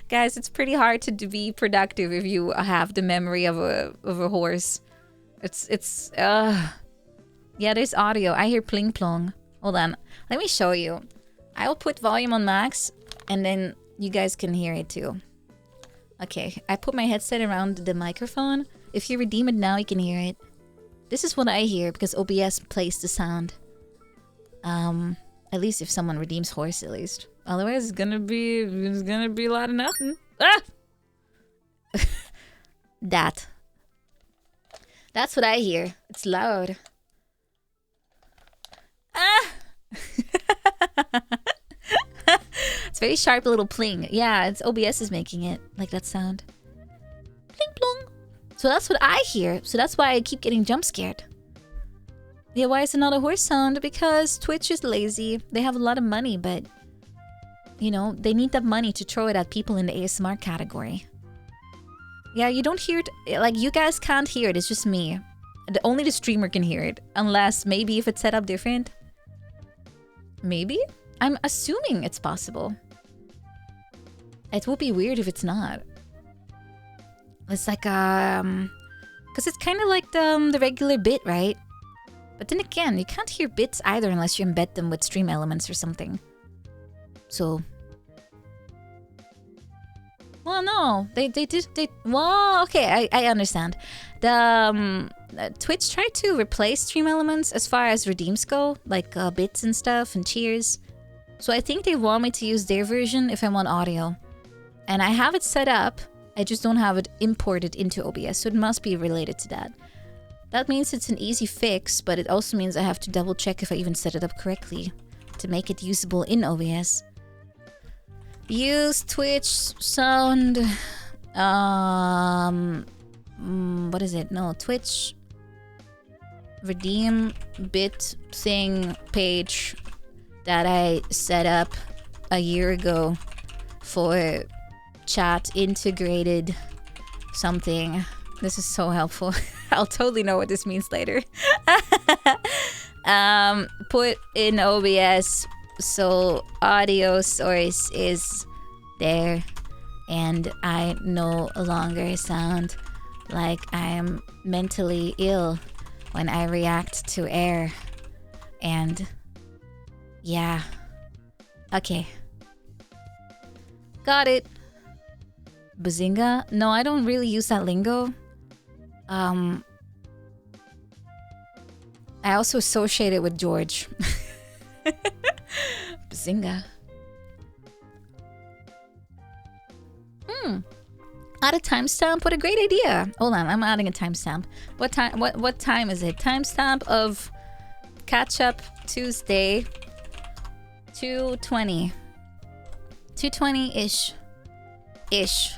[SPEAKER 1] Guys, it's pretty hard to be productive if you have the memory of a horse. Yeah, there's audio. I hear pling plong. Hold on. Let me show you. I will put volume on max and then you guys can hear it too. Okay, I put my headset around the microphone. If you redeem it now, you can hear it. This is what I hear because OBS plays the sound. At least if someone redeems horse, at least. Otherwise, it's gonna be a lot of nothing. Ah! That's what I hear. It's loud. Ah! It's very sharp little pling. Yeah, it's OBS is making it like that sound. Pling plong. So that's what I hear. So that's why I keep getting jump scared. Yeah, why is it not a horse sound? Because Twitch is lazy. They have a lot of money, but you know, they need that money to throw it at people in the ASMR category. Yeah, you don't hear it. Like, you guys can't hear it. It's just me. Only the streamer can hear it. Unless maybe if it's set up different. Maybe? I'm assuming it's possible. It would be weird if it's not. It's like, because it's kind of like the regular bit, right? But then again, you can't hear bits either unless you embed them with stream elements or something. So... Well, no. Well, okay, I understand. The Twitch tried to replace stream elements as far as redeems go. Like bits and stuff and cheers. So I think they want me to use their version if I want audio. And I have it set up. I just don't have it imported into OBS. So it must be related to that. That means it's an easy fix, but it also means I have to double check if I even set it up correctly to make it usable in OBS. Use Twitch sound. What is it? No, Twitch redeem bit thing page that I set up a year ago for chat integrated something. This is so helpful. I'll totally know what this means later. Put in OBS so audio source is there and I no longer sound like I'm mentally ill when I react to air. And yeah. Okay. Got it. Bazinga? No, I don't really use that lingo. I also associate it with George. Bazinga. Add a timestamp? What a great idea. Hold on, I'm adding a timestamp. What time is it? Timestamp of Catch Up Tuesday. 2:20. 2:20-ish. Ish.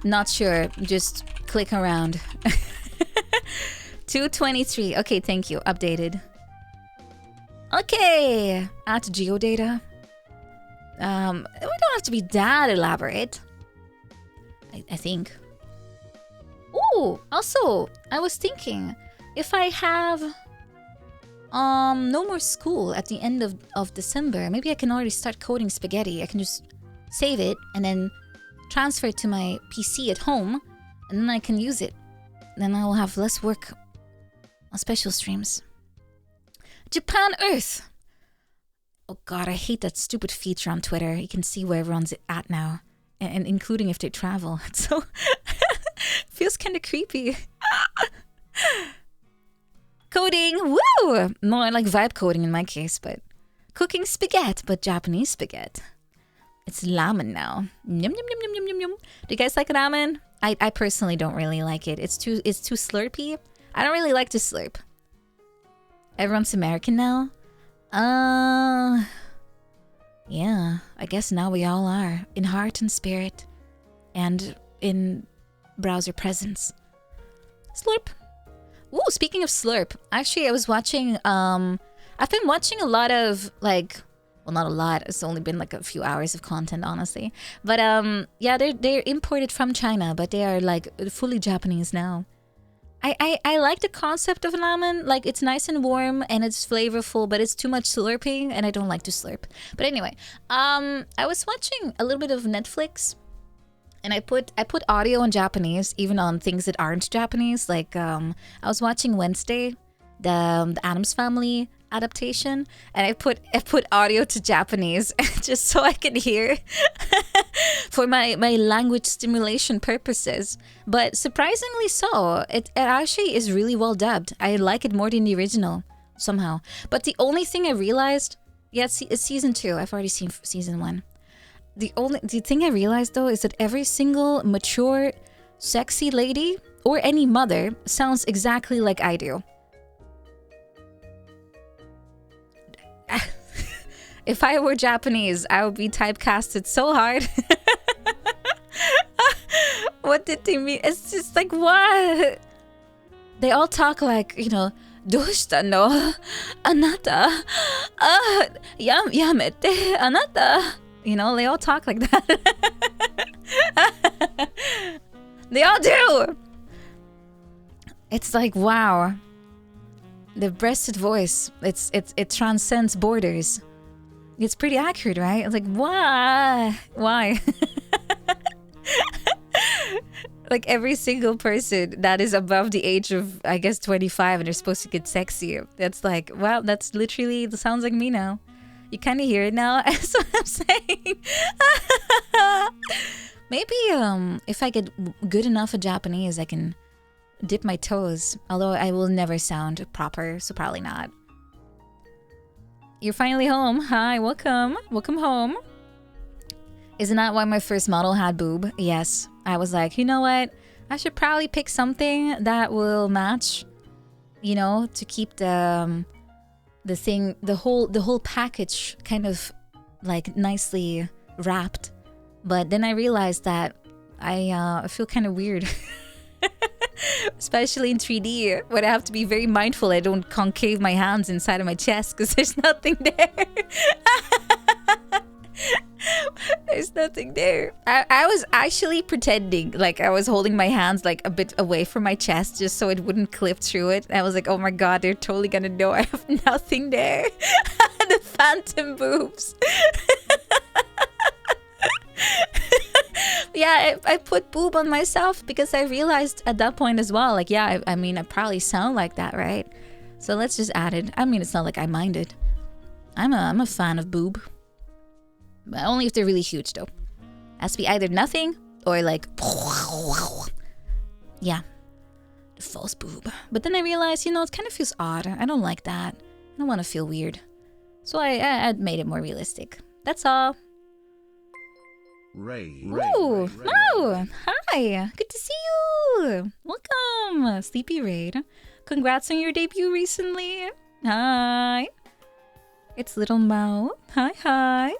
[SPEAKER 1] Not sure. Just click around. 2:23. Okay, thank you. Updated. Okay. Add to geodata. We don't have to be that elaborate. I think. Ooh, also, I was thinking, if I have no more school at the end of December, maybe I can already start coding spaghetti. I can just save it and then transfer it to my PC at home, and then I can use it. Then I will have less work on special streams. Japan Earth. Oh god, I hate that stupid feature on Twitter. You can see where everyone's at now. And including if they travel. It's so... feels kind of creepy. Coding, woo! More like vibe coding in my case, but... Cooking spaghetti, but Japanese spaghetti. It's ramen now. Yum, yum, yum, yum, yum, yum, yum. Do you guys like ramen? I personally don't really like it. It's too slurpy. I don't really like to slurp. Everyone's American now? Yeah, I guess now we all are. In heart and spirit. And in browser presence. Slurp. Ooh, speaking of slurp. Actually, I was watching, I've been watching a lot of, like... Well, not a lot. It's only been like a few hours of content, honestly. But, yeah, they're imported from China, but they are, like, fully Japanese now. I like the concept of ramen. Like, it's nice and warm and it's flavorful, but it's too much slurping and I don't like to slurp. But anyway, I was watching a little bit of Netflix and I put audio in Japanese, even on things that aren't Japanese. Like, I was watching Wednesday, the Addams Family adaptation, and I put audio to Japanese just so I can hear for my language stimulation purposes. But surprisingly so, it actually is really well dubbed. I like it more than the original somehow. But the only thing I realized, yeah, it's season 2. I've already seen season 1. The thing I realized though is that every single mature, sexy lady or any mother sounds exactly like I do. If I were Japanese, I would be typecasted so hard. What did they mean? It's just like, what? They all talk like, you know, どうしたの? あなた? やめて, あなた? You know, they all talk like that. They all do! It's like, wow. The breasted voice, it transcends borders. It's pretty accurate, right? It's like, why? Why? Like every single person that is above the age of, I guess, 25 and they're supposed to get sexy. That's like, wow, that's literally, that sounds like me now. You kind of hear it now. That's what I'm saying. Maybe if I get good enough at Japanese, I can dip my toes. Although I will never sound proper, so probably not. You're finally home. Hi, welcome. Welcome home. Isn't that why my first model had boob? Yes. I was like, you know what? I should probably pick something that will match, you know, to keep the thing, the whole package kind of like nicely wrapped. But then I realized that I feel kind of weird. Especially in 3D, when I have to be very mindful I don't concave my hands inside of my chest because there's nothing there. There's nothing there. I was actually pretending like I was holding my hands like a bit away from my chest just so it wouldn't clip through it. I was like, oh my god, they're totally gonna know I have nothing there. The phantom boobs. Yeah, I put boob on myself because I realized at that point as well, like, yeah, I mean, I probably sound like that, right? So let's just add it. I mean, it's not like I minded. I'm a fan of boob. But only if they're really huge, though. Has to be either nothing or like... Yeah. The false boob. But then I realized, you know, it kind of feels odd. I don't like that. I don't want to feel weird. So I made it more realistic. That's all.
[SPEAKER 2] Ray.
[SPEAKER 1] Oh, hi. Good to see you. Welcome, Sleepy Raid. Congrats on your debut recently. Hi. It's Little Mao. Hi.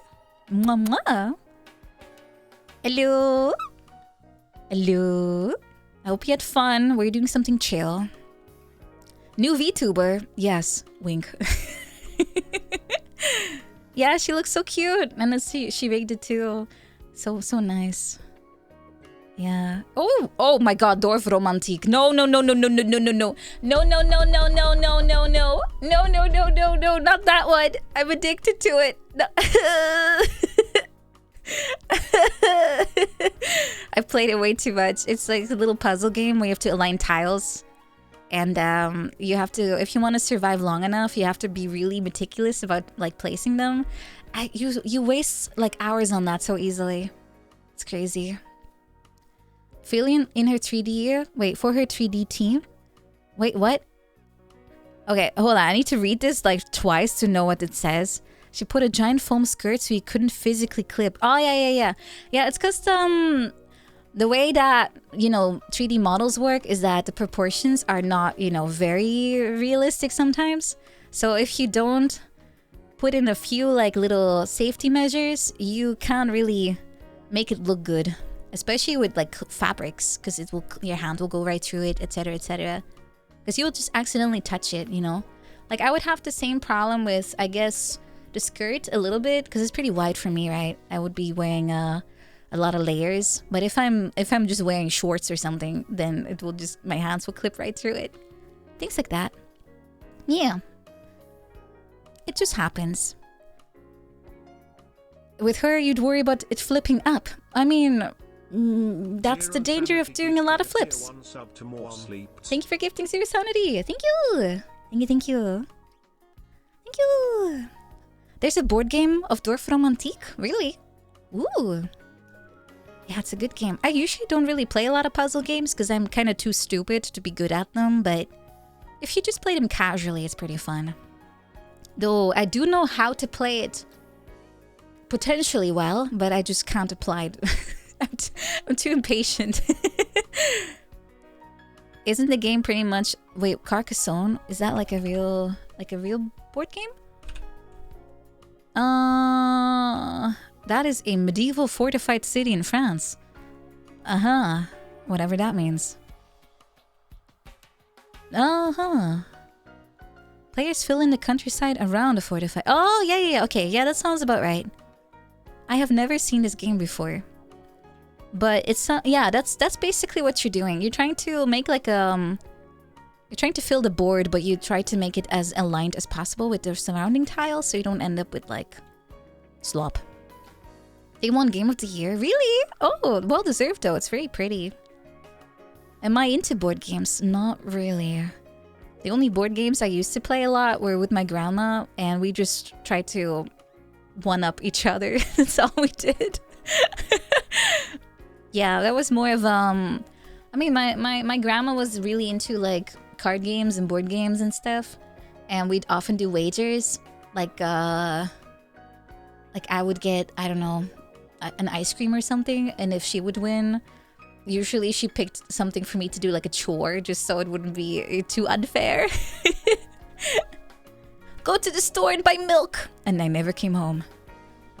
[SPEAKER 1] Mwah, mwah. Hello. Hello. I hope you had fun. We're doing something chill. New VTuber. Yes. Wink. Yeah, she looks so cute. And she rigged it too. So nice. Yeah. Oh my god, Dorfromantik. No, not that one. I'm addicted to it. No. I played it way too much. It's like a little puzzle game where you have to align tiles. And you have to, if you want to survive long enough, you have to be really meticulous about like placing them. You waste like hours on that so easily. It's crazy. Feeling in her 3D, wait, for her 3D team? Wait, what? Okay, hold on, I need to read this like twice to know what it says. She put a giant foam skirt so you couldn't physically clip. Oh, yeah. Yeah, it's because the way that, you know, 3D models work is that the proportions are not, you know, very realistic sometimes. So if you don't put in a few like little safety measures, you can't really make it look good, especially with like fabrics, because your hand will go right through it, etc. Because you'll just accidentally touch it, you know. Like I would have the same problem with, I guess, the skirt a little bit, because it's pretty wide for me, right? I would be wearing a lot of layers, but if I'm just wearing shorts or something, then it will just, my hands will clip right through it. Things like that. Yeah. It just happens. With her, you'd worry about it flipping up. I mean, that's the danger of doing a lot of flips. Thank you for gifting Zero Sanity. Thank you. There's a board game of Dorfromantik? Really? Ooh. Yeah, it's a good game. I usually don't really play a lot of puzzle games because I'm kind of too stupid to be good at them, but if you just play them casually, it's pretty fun. Though I do know how to play it potentially well, but I just can't apply it. I'm too impatient. Isn't the game pretty much... Wait, Carcassonne? Is that like a real board game? That is a medieval fortified city in France. Uh-huh. Whatever that means. Uh-huh. Players fill in the countryside around the fortified... Oh, yeah. Okay, yeah, that sounds about right. I have never seen this game before. But it's... yeah, that's basically what you're doing. You're trying to make like You're trying to fill the board, but you try to make it as aligned as possible with the surrounding tiles, so you don't end up with like... slop. They won Game of the Year? Really? Oh, well deserved though. It's very pretty. Am I into board games? Not really. The only board games I used to play a lot were with my grandma, and we just tried to one-up each other. That's all we did. Yeah, that was more of I mean, my grandma was really into like card games and board games and stuff, and we'd often do wagers. Like I would get, I don't know, an ice cream or something, and if she would win, usually she picked something for me to do like a chore, just so it wouldn't be too unfair. Go to the store and buy milk! And I never came home.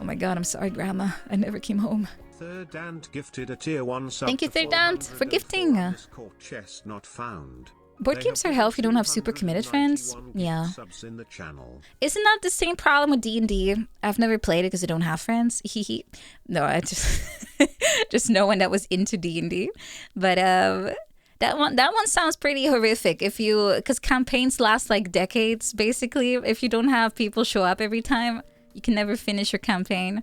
[SPEAKER 1] Oh my god, I'm sorry, Grandma. I never came home.
[SPEAKER 2] Third Ant gifted a tier 1 sub.
[SPEAKER 1] Thank you, Third Ant, for gifting.
[SPEAKER 2] Chest not found.
[SPEAKER 1] Board games are hell if you don't have super committed friends. Yeah. Isn't that the same problem with D&D? I've never played it because I don't have friends. No, I just just no one that was into D&D. But that one sounds pretty horrific. Because campaigns last like decades basically. If you don't have people show up every time, you can never finish your campaign.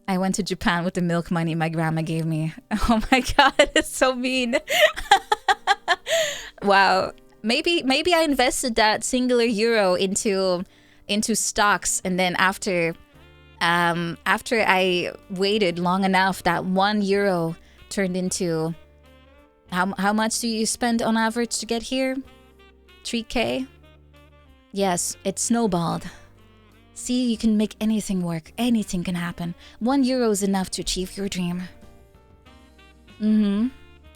[SPEAKER 1] I went to Japan with the milk money my grandma gave me. Oh my god, it's so mean. Wow. Maybe I invested that singular euro into stocks, and then after I waited long enough, that €1 turned into how much do you spend on average to get here? 3K? Yes, it snowballed. See, you can make anything work. Anything can happen. €1 is enough to achieve your dream.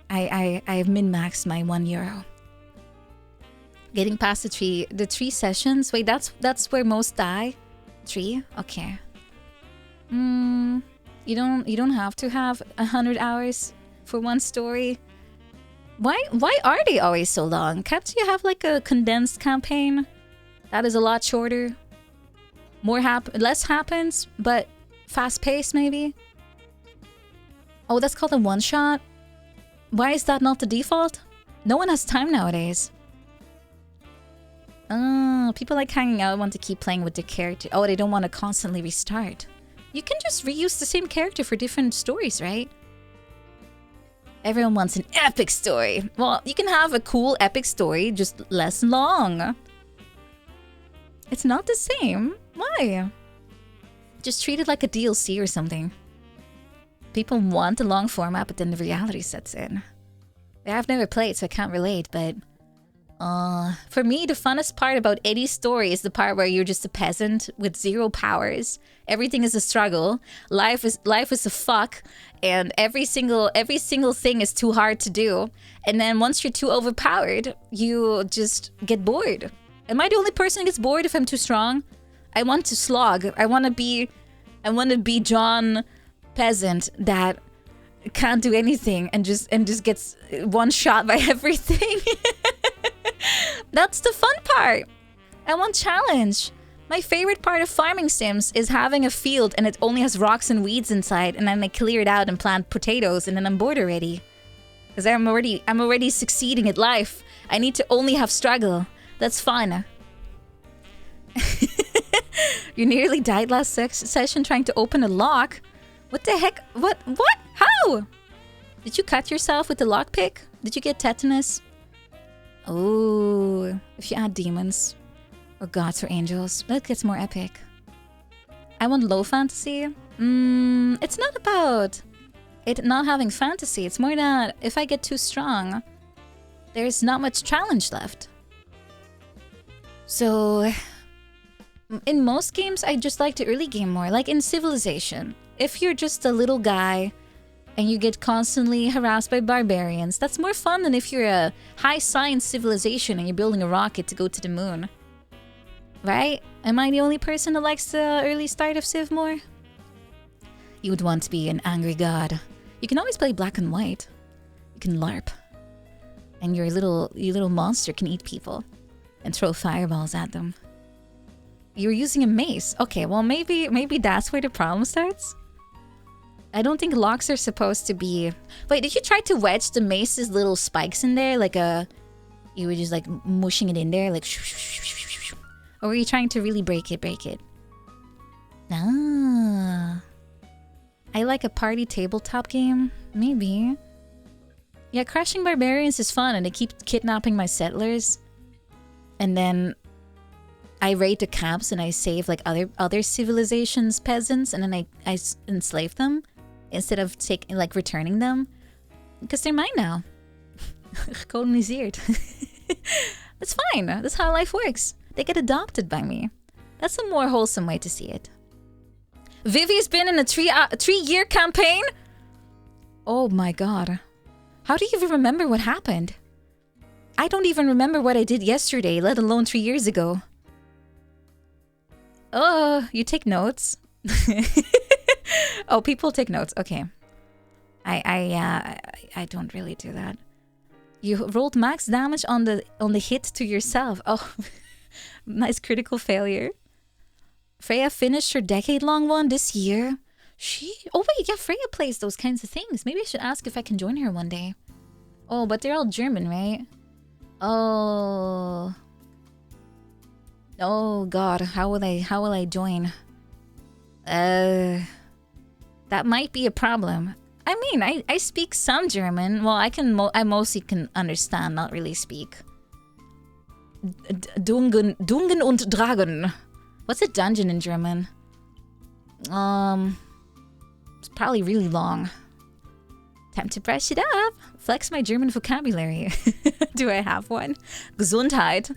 [SPEAKER 1] I have min-maxed my €1. Getting past the three sessions. Wait, that's where most die? 3? Okay. You don't have to have 100 hours for one story. Why are they always so long? Can't you have like a condensed campaign that is a lot shorter? Less happens, but fast paced maybe? Oh, that's called a one-shot? Why is that not the default? No one has time nowadays. People like hanging out, want to keep playing with their character. Oh, they don't want to constantly restart. You can just reuse the same character for different stories, right? Everyone wants an epic story. Well, you can have a cool epic story, just less long. It's not the same. Why? Just treat it like a DLC or something. People want a long format, but then the reality sets in. I've never played, so I can't relate, but... for me, the funnest part about any story is the part where you're just a peasant with 0 powers. Everything is a struggle. Life is a fuck, and every single thing is too hard to do. And then once you're too overpowered, you just get bored. Am I the only person who gets bored if I'm too strong? I want to slog. I want to be John Peasant that can't do anything and just gets one shot by everything. That's the fun part. I want challenge. My favorite part of farming sims is having a field and it only has rocks and weeds inside, and then I clear it out and plant potatoes, and then I'm bored already. Because I'm already succeeding at life. I need to only have struggle. That's fun. You nearly died last session trying to open a lock. What the heck? What? How? Did you cut yourself with the lockpick? Did you get tetanus? Oh, if you add demons or gods or angels, that gets more epic. I want low fantasy. It's not about it not having fantasy. It's more that if I get too strong, there's not much challenge left. So in most games, I just like to early game more. Like in Civilization, if you're just a little guy and you get constantly harassed by barbarians, that's more fun than if you're a high science civilization and you're building a rocket to go to the moon. Right? Am I the only person that likes the early start of Civ more? You would want to be an angry god. You can always play black and white. You can LARP. And your little monster can eat people and throw fireballs at them. You're using a mace. Okay, well maybe that's where the problem starts. I don't think locks are supposed to be... Wait, did you try to wedge the mace's little spikes in there? Like you were just like mushing it in there, like... Or were you trying to really break it? Ah. I like a party tabletop game. Maybe. Yeah, crushing barbarians is fun and they keep kidnapping my settlers. And then I raid the camps and I save like other civilizations' peasants and then I enslave them instead of returning them. Because they're mine now. Coloniseerd. That's fine. That's how life works. They get adopted by me. That's a more wholesome way to see it. Vivi's been in a three-year campaign? Oh my god. How do you even remember what happened? I don't even remember what I did yesterday, let alone 3 years ago. Oh, you take notes? Oh, people take notes. Okay. I don't really do that. You rolled max damage on the hit to yourself. Oh, nice critical failure. Freya finished her decade-long one this year. Oh wait, yeah, Freya plays those kinds of things. Maybe I should ask if I can join her one day. Oh, but they're all German, right? Oh. Oh god, how will I join? That might be a problem. I mean, I speak some German. Well, I mostly can understand, not really speak. Dungen und Dragen. What's a dungeon in German? It's probably really long. Time to brush it up. Flex my German vocabulary. Do I have one? Gesundheit.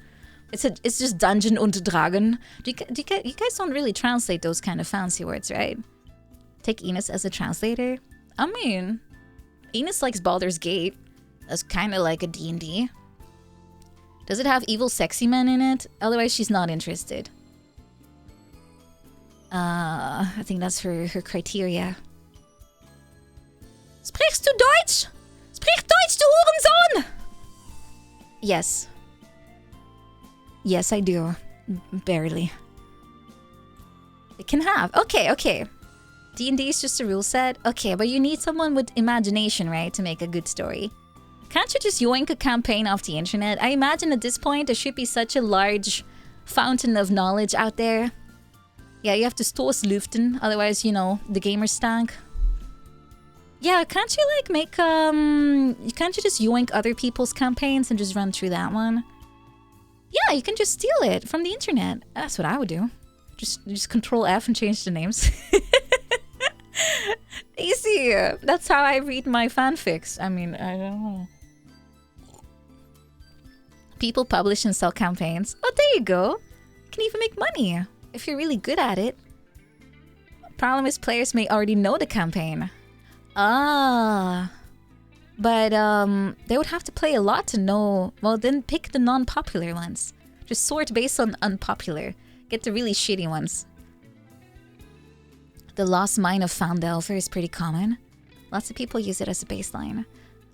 [SPEAKER 1] It's just Dungeon und Dragon. You guys don't really translate those kind of fancy words, right? Take Enos as a translator. I mean, Enos likes Baldur's Gate. That's kind of like a D&D. Does it have evil sexy men in it? Otherwise, she's not interested. I think that's her criteria. Sprichst du Deutsch? Sprich Deutsch, du Hurensohn! Yes. Yes, I do. Barely. It can have. Okay. D&D is just a rule set? Okay, but you need someone with imagination, right? To make a good story. Can't you just yoink a campaign off the internet? I imagine at this point there should be such a large fountain of knowledge out there. Yeah, you have to stoßlüften, otherwise, you know, the gamers stank. Yeah, can't you like make, can't you just yoink other people's campaigns and just run through that one? Yeah, you can just steal it from the internet. That's what I would do. Just control F and change the names. Easy. That's how I read my fanfics. I mean, I don't know. People publish and sell campaigns. Oh, there you go. You can even make money if you're really good at it. Problem is players may already know the campaign. Ah. But they would have to play a lot to know. Well, then pick the non-popular ones. Just sort based on unpopular. Get the really shitty ones. The Lost Mine of Foundelver is pretty common. Lots of people use it as a baseline.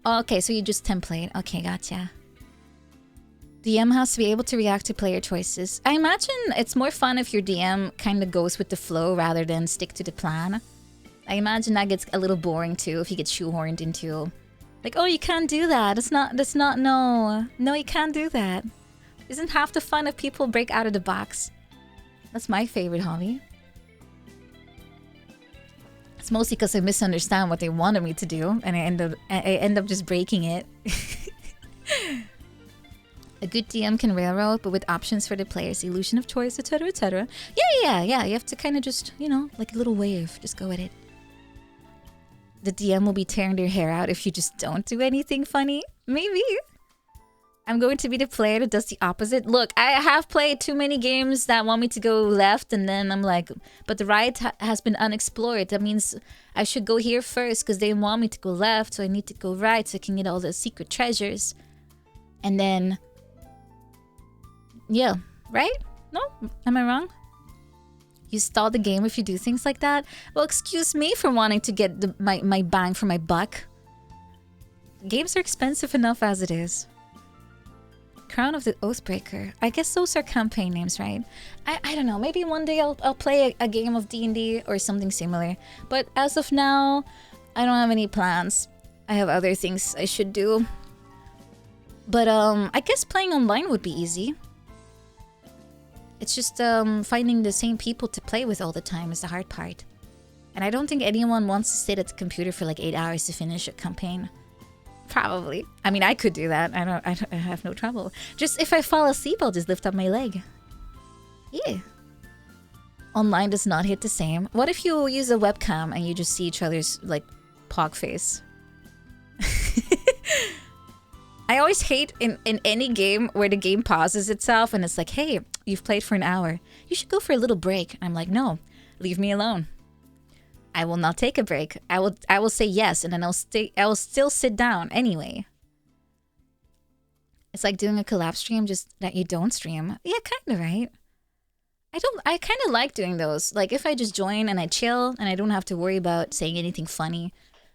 [SPEAKER 1] Oh, okay, so you just template. Okay, gotcha. DM has to be able to react to player choices. I imagine it's more fun if your DM kind of goes with the flow rather than stick to the plan. I imagine that gets a little boring too if you get shoehorned into... Like, oh, you can't do that. No, you can't do that. Isn't half the fun if people break out of the box? That's my favorite hobby. It's mostly because I misunderstand what they wanted me to do, and I end up just breaking it. A good DM can railroad, but with options for the players, illusion of choice, etc., etc. Yeah. You have to kind of just, you know, like a little wave. Just go with it. the DM will be tearing their hair out if you just don't do anything funny. Maybe. I'm going to be the player that does the opposite. Look, I have played too many games that want me to go left, and then I'm like, but the right has been unexplored. That means I should go here first because they want me to go left, so I need to go right so I can get all the secret treasures. And then, yeah, right? No? Am I wrong? You stall the game if you do things like that? Well, excuse me for wanting to get my bang for my buck. Games are expensive enough as it is. Crown of the Oathbreaker. I guess those are campaign names, right? I don't know. Maybe one day I'll play a game of D&D or something similar. But as of now, I don't have any plans. I have other things I should do. But I guess playing online would be easy. It's just finding the same people to play with all the time is the hard part. And I don't think anyone wants to sit at the computer for like 8 hours to finish a campaign. Probably. I mean, I could do that. I have no trouble. Just if I fall asleep, I'll just lift up my leg. Yeah. Online does not hit the same. What if you use a webcam and you just see each other's like pog face? I always hate in any game where the game pauses itself and it's like, hey, you've played for an hour. You should go for a little break. I'm like, no, leave me alone. I will not take a break. I will say yes, and then I will still sit down anyway. It's like doing a collab stream, just that you don't stream. Yeah, kind of, right? I kind of like doing those. Like if I just join and I chill and I don't have to worry about saying anything funny,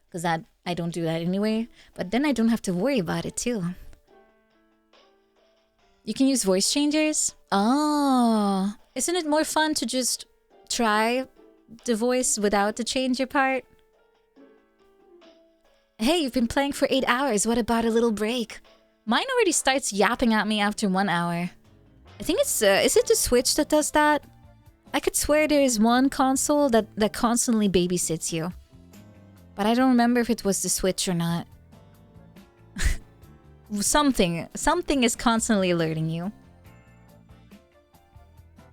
[SPEAKER 1] because I don't do that anyway. But then I don't have to worry about it too. You can use voice changers. Oh, isn't it more fun to just try the voice without the changer part? Hey, you've been playing for 8 hours. What about a little break? Mine already starts yapping at me after 1 hour. I think it's is it the Switch that does that? I could swear there is one console that constantly babysits you, but I don't remember if it was the Switch or not. Something is constantly alerting you.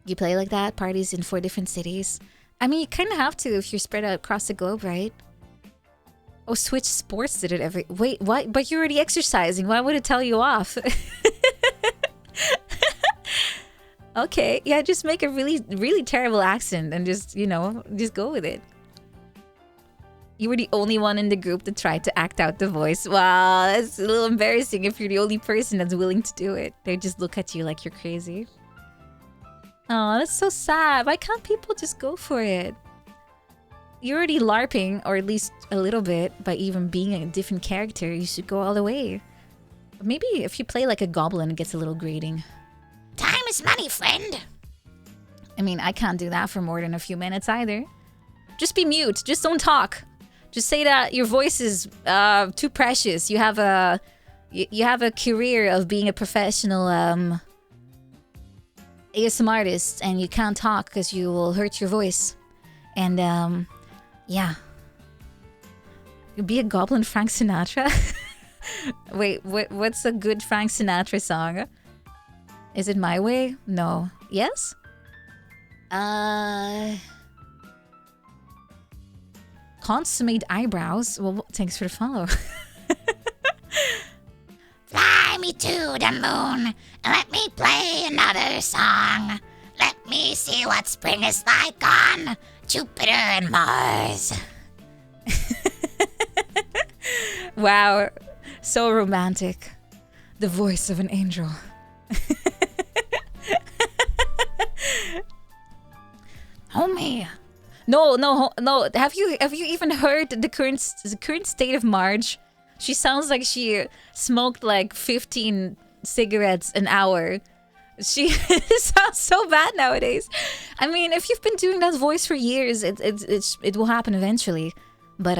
[SPEAKER 1] You play like that? Parties in 4 different cities? I mean, you kind of have to if you're spread out across the globe, right? Oh, Switch Sports did it every... Wait, what? But you're already exercising. Why would it tell you off? Okay, yeah, just make a really, really terrible accent and just, you know, just go with it. You were the only one in the group that tried to act out the voice. Wow, that's a little embarrassing if you're the only person that's willing to do it. They just look at you like you're crazy. Oh, that's so sad. Why can't people just go for it? You're already LARPing, or at least a little bit, by even being a different character. You should go all the way. Maybe if you play like a goblin, it gets a little grating. Time is money, friend. I mean, I can't do that for more than a few minutes either. Just be mute. Just don't talk. Just say that your voice is too precious. You have a career of being a professional ASM artist, and you can't talk because you will hurt your voice. And yeah, you'd be a goblin Frank Sinatra. Wait, what's a good Frank Sinatra song? Is it My Way? No. Yes? Consummate eyebrows. Well, thanks for the follow. Fly me to the moon and let me play another song. Let me see what spring is like on Jupiter and Mars. Wow, so romantic. The voice of an angel. Homie. No. Have you even heard the current state of Marge? She sounds like she smoked like 15 cigarettes an hour. She sounds so bad nowadays. I mean, if you've been doing that voice for years, it will happen eventually. But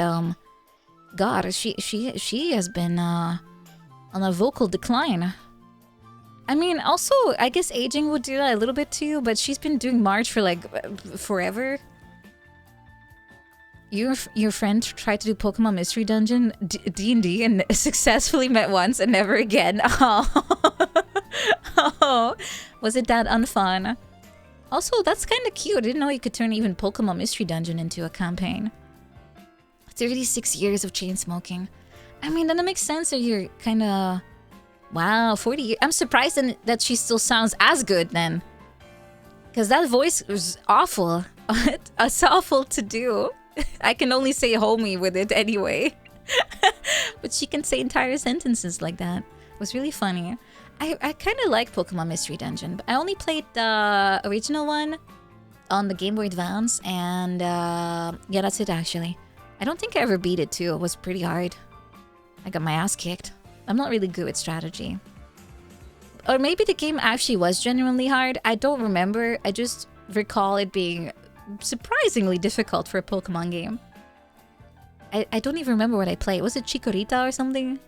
[SPEAKER 1] God, she has been on a vocal decline. I mean, also, I guess aging would do that a little bit too, but she's been doing March for like forever. Your friend tried to do Pokemon Mystery Dungeon D&D and successfully met once and never again. Oh, was it that unfun? Also, that's kind of cute. I didn't know you could turn even Pokemon Mystery Dungeon into a campaign. 36 years of chain smoking. I mean, that makes sense that you're kind of... Wow, 40 years. I'm surprised that she still sounds as good then. Because that voice was awful. It's awful to do. I can only say homie with it anyway. But she can say entire sentences like that. It was really funny. I kind of like Pokemon Mystery Dungeon, but I only played the original one on the Game Boy Advance, and yeah, that's it actually. I don't think I ever beat it too. It was pretty hard. I got my ass kicked. I'm not really good at strategy. Or maybe the game actually was genuinely hard. I don't remember. I just recall it being surprisingly difficult for a Pokemon game. I don't even remember what I played. Was it Chikorita or something?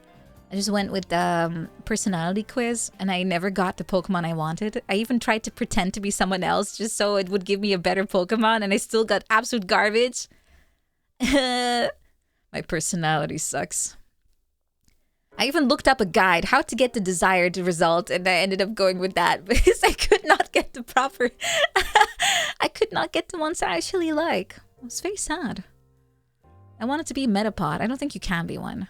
[SPEAKER 1] I just went with the personality quiz, and I never got the Pokemon I wanted. I even tried to pretend to be someone else just so it would give me a better Pokemon, and I still got absolute garbage. My personality sucks. I even looked up a guide, how to get the desired result, and I ended up going with that because I could not get the proper... I could not get the ones I actually like. It was very sad. I wanted to be Metapod. I don't think you can be one.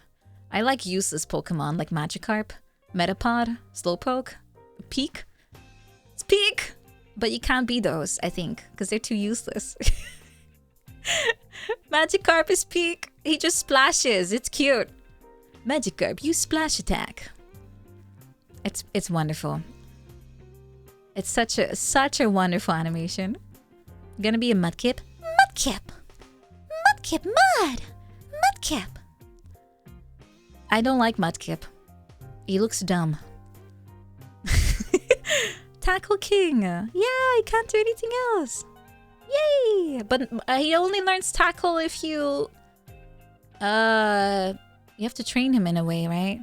[SPEAKER 1] I like useless Pokemon like Magikarp, Metapod, Slowpoke, Peak. It's Peak! But you can't be those, I think, because they're too useless. Magikarp is Peak. He just splashes. It's cute. Magikarp, use splash attack. It's wonderful. It's such a wonderful animation. Gonna be a Mudkip. Mudkip! Mudkip, Mud! Mudkip! I don't like Mudkip. He looks dumb. Tackle King! Yeah, he can't do anything else. Yay! But he only learns Tackle if you... You have to train him in a way, right?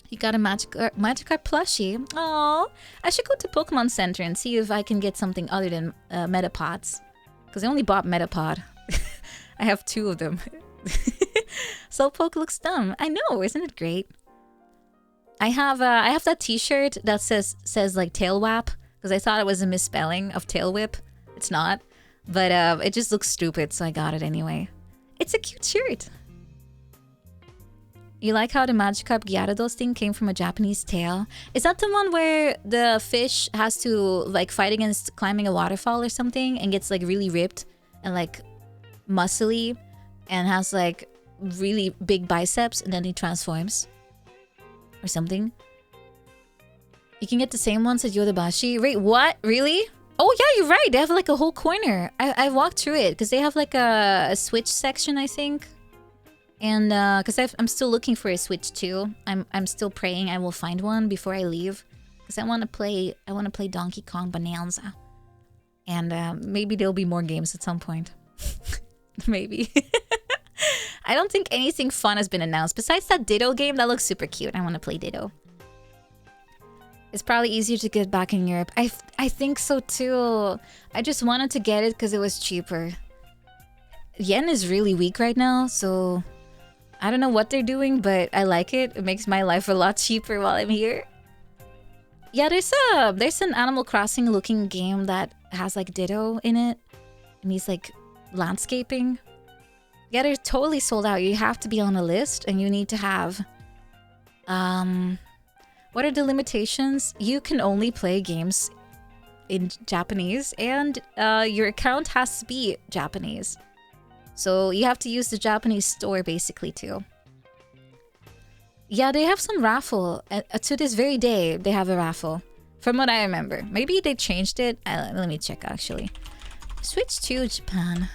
[SPEAKER 1] You got a Magikarp plushie. Oh, I should go to Pokemon Center and see if I can get something other than Metapods. Because I only bought Metapod. I have 2 of them. Slowpoke looks dumb. I know, isn't it great? I have that T-shirt that says like Tail Whap because I thought it was a misspelling of Tail Whip. It's not, but it just looks stupid, so I got it anyway. It's a cute shirt. You like how the Magikarp Gyarados thing came from a Japanese tale? Is that the one where the fish has to like fight against climbing a waterfall or something and gets like really ripped and like muscly and has like really big biceps and then he transforms? Or something? You can get the same ones at Yodobashi. Wait, what? Really? Oh yeah, you're right. They have like a whole corner. I walked through it because they have like a Switch section, I think. And because I'm still looking for a Switch too. I'm still praying I will find one before I leave. Because I want to play Donkey Kong Bonanza. And maybe there'll be more games at some point. Maybe. I don't think anything fun has been announced. Besides that Ditto game, that looks super cute. I want to play Ditto. It's probably easier to get back in Europe. I think so too. I just wanted to get it because it was cheaper. Yen is really weak right now, so... I don't know what they're doing, but I like it. It makes my life a lot cheaper while I'm here. Yeah, there's an Animal Crossing looking game that has like Ditto in it. And he's like landscaping. Yeah, they're totally sold out. You have to be on a list and you need to have... what are the limitations? You can only play games in Japanese and your account has to be Japanese. So you have to use the Japanese store basically too. Yeah, they have some raffle. To this very day, they have a raffle. From what I remember. Maybe they changed it. Let me check actually. Switch to Japan.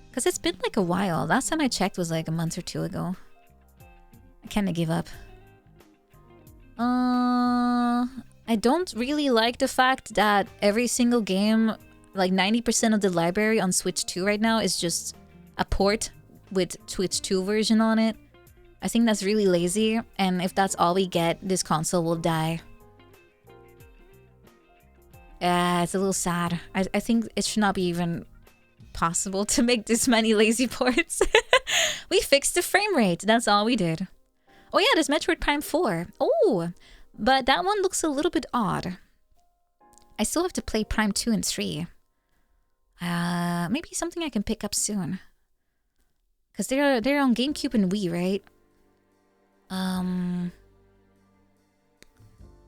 [SPEAKER 1] Because it's been like a while. Last time I checked was like a month or 2 ago. I kind of gave up. I don't really like the fact that every single game... Like 90% of the library on Switch 2 right now is just a port with Switch 2 version on it. I think that's really lazy, and if that's all we get, this console will die. It's a little sad. I think it should not be even possible to make this many lazy ports. We fixed the frame rate, that's all we did. Oh yeah, there's Metroid Prime 4. Oh, but that one looks a little bit odd. I still have to play Prime 2 and 3. Maybe something I can pick up soon. Because they're on GameCube and Wii, right?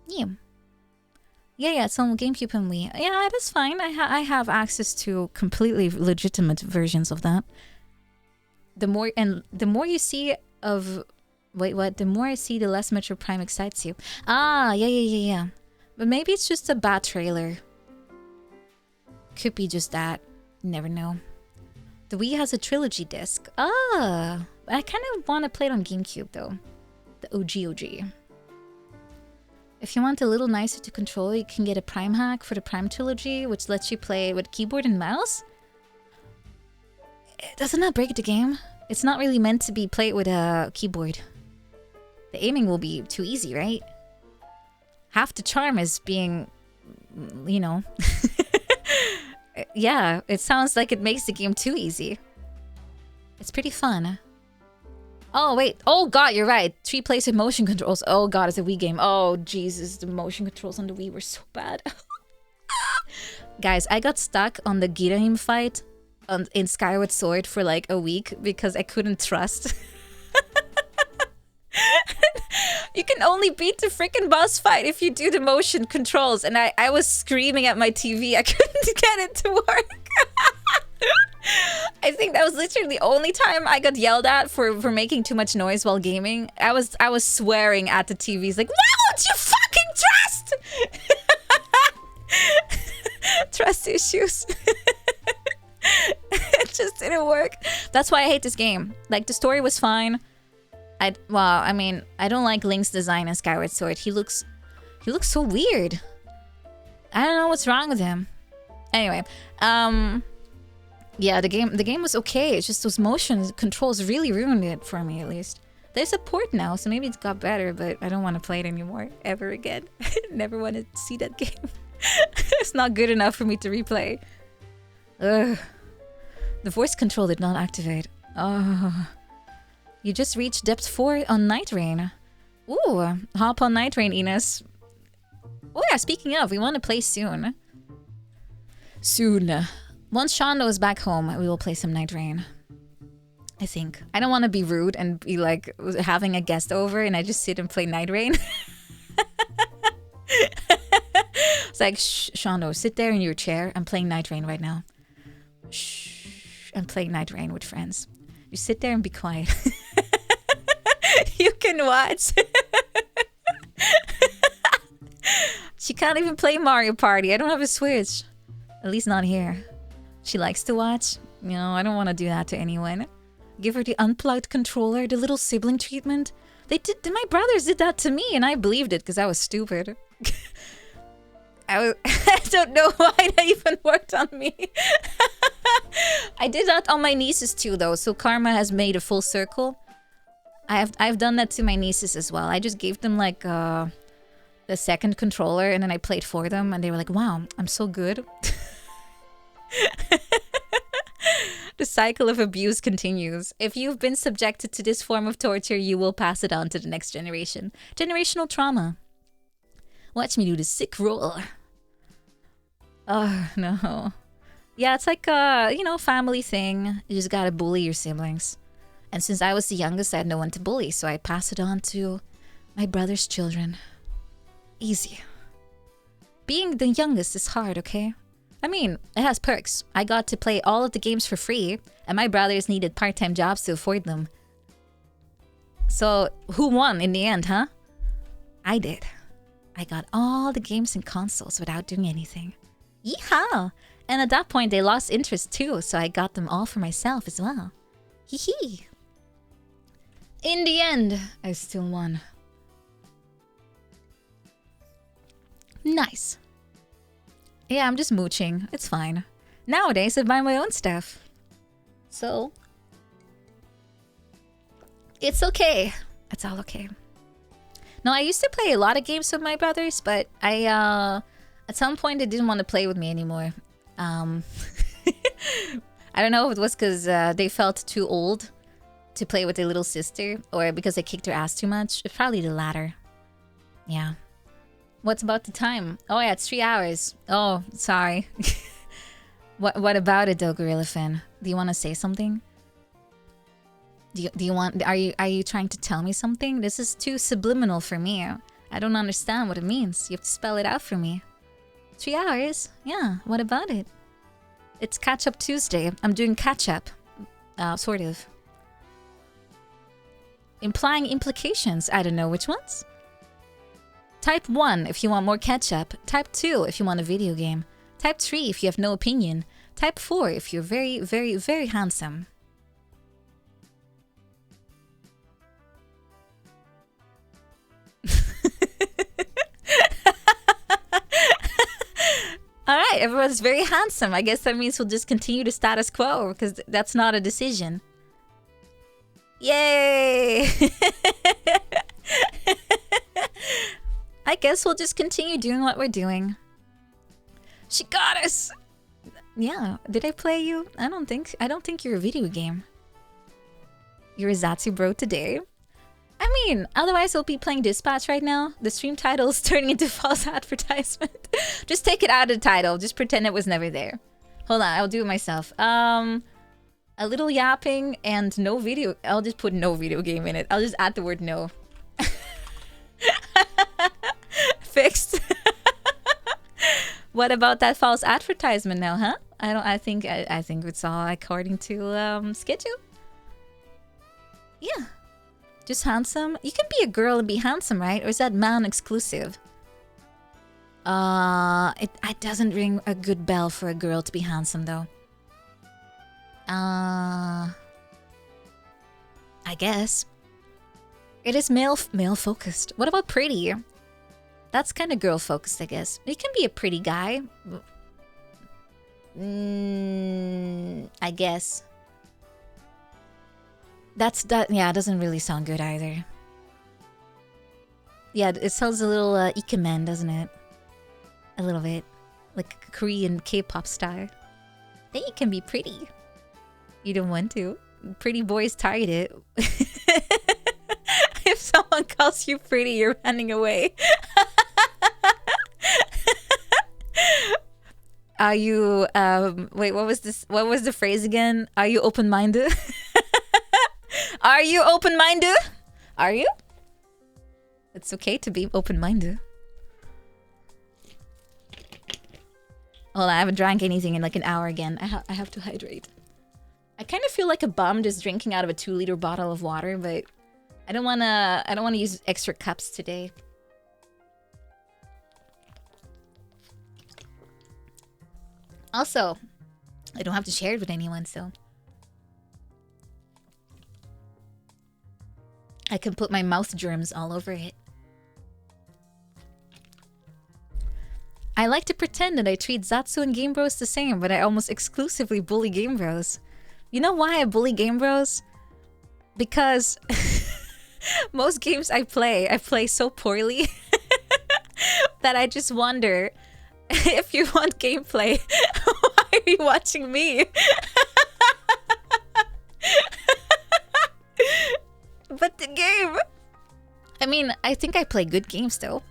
[SPEAKER 1] Yeah. Yeah, it's on GameCube and Wii. Yeah, that's fine. I have access to completely legitimate versions of that. The more you see of... Wait, what? The more I see, the less Metro Prime excites you. Ah, yeah. But maybe it's just a bad trailer. Could be just that. You never know. The Wii has a trilogy disc. Ah, I kind of want to play it on GameCube though. The OG. If you want a little nicer to control, you can get a Prime hack for the Prime trilogy, which lets you play with keyboard and mouse. Doesn't that break the game? It's not really meant to be played with a keyboard. The aiming will be too easy, right? Half the charm is being, you know... Yeah, it sounds like it makes the game too easy. It's pretty fun. Oh, wait. Oh, God, you're right. 3 plays with motion controls. Oh, God, it's a Wii game. Oh, Jesus, the motion controls on the Wii were so bad. Guys, I got stuck on the Girahim fight in Skyward Sword for like a week because I couldn't trust. You can only beat the freaking boss fight if you do the motion controls. And I was screaming at my TV. I couldn't get it to work. I think that was literally the only time I got yelled at for making too much noise while gaming. I was swearing at the TVs like, why won't you fucking trust? Trust issues. It just didn't work. That's why I hate this game. Like, the story was fine. I mean, I don't like Link's design in Skyward Sword. He looks so weird. I don't know what's wrong with him. Anyway, yeah, the game was okay. It's just those motion controls really ruined it for me, at least. There's a port now, so maybe it's got better, but I don't want to play it anymore ever again. Never want to see that game. It's not good enough for me to replay. Ugh. The voice control did not activate. Oh. You just reached depth 4 on Night Rain. Ooh, hop on Night Rain, Ines. Oh yeah, speaking of, we want to play soon. Soon. Once Shondo is back home, we will play some Night Rain. I think. I don't want to be rude and be like having a guest over and I just sit and play Night Rain. It's like, shh, Shondo, sit there in your chair. I'm playing Night Rain right now. Shh, I'm playing Night Rain with friends. You sit there and be quiet. You can watch. She can't even play Mario Party. I don't have a Switch. At least not here. She likes to watch. You know, I don't want to do that to anyone. Give her the unplugged controller, the little sibling treatment. My brothers did that to me and I believed it because I was stupid. I don't know why that even worked on me. I did that on my nieces too though, so karma has made a full circle. I've done that to my nieces as well. I just gave them like the second controller and then I played for them and they were like, wow, I'm so good. The cycle of abuse continues. If you've been subjected to this form of torture, you will pass it on to the next generation. Generational trauma. Watch me do the sick roll. Oh, no. Yeah, it's like a, you know, family thing. You just gotta bully your siblings. And since I was the youngest, I had no one to bully, so I passed it on to my brother's children. Easy. Being the youngest is hard, okay? I mean, it has perks. I got to play all of the games for free, and my brothers needed part-time jobs to afford them. So, who won in the end, huh? I did. I got all the games and consoles without doing anything. Yeehaw! And at that point, they lost interest too, so I got them all for myself as well. Hee hee. In the end, I still won. Nice. Yeah, I'm just mooching. It's fine. Nowadays, I buy my own stuff. So, it's okay. It's all okay. No, I used to play a lot of games with my brothers, but at some point, they didn't want to play with me anymore. I don't know if it was because they felt too old to play with their little sister, or because I kicked her ass too much. It's probably the latter. Yeah. What's about the time? Oh yeah, it's 3 hours. Oh, sorry. What about it though, Gorilla Fin? Do you want to say something? Do you want? Are you trying to tell me something? This is too subliminal for me. I don't understand what it means. You have to spell it out for me. 3 hours? Yeah. What about it? It's Catch Up Tuesday. I'm doing catch up, sort of. Implying implications. I don't know which ones. Type 1 if you want more catch up. Type 2 if you want a video game. Type 3 if you have no opinion. Type 4 if you're very, very, very handsome. Alright, everyone's very handsome. I guess that means we'll just continue the status quo because that's not a decision. Yay! I guess we'll just continue doing what we're doing. She got us! Yeah, did I play you? I don't think you're a video game. You're a Zatsu bro today. I mean, otherwise I'll be playing Dispatch right now. The stream title is turning into false advertisement. Just take it out of the title. Just pretend it was never there. Hold on, I'll do it myself. A little yapping and no video. I'll just put no video game in it. I'll just add the word no. Fixed. What about that false advertisement now, huh? I think it's all according to schedule. Yeah. Just handsome? You can be a girl and be handsome, right? Or is that man exclusive? It doesn't ring a good bell for a girl to be handsome, though. I guess. It is male focused. What about pretty? That's kind of girl focused, I guess. You can be a pretty guy. I guess. Yeah, it doesn't really sound good either. Yeah, it sounds a little ikemen, doesn't it? A little bit. Like Korean K-pop star. Then you can be pretty. You don't want to. Pretty boys target it. If someone calls you pretty, you're running away. Are you, wait, what was this? What was the phrase again? Are you open-minded? Are you open-minded? Are you? It's okay to be open-minded. Hold on, I haven't drank anything in like an hour again. I have to hydrate. I kind of feel like a bum just drinking out of a 2-liter bottle of water, but I don't wanna use extra cups today. Also, I don't have to share it with anyone, so I can put my mouth germs all over it. I like to pretend that I treat Zatsu and Game Bros the same, but I almost exclusively bully Game Bros. You know why I bully Game Bros? Because most games I play so poorly that I just wonder, if you want gameplay, why are you watching me? But the game... I mean, I think I play good games though.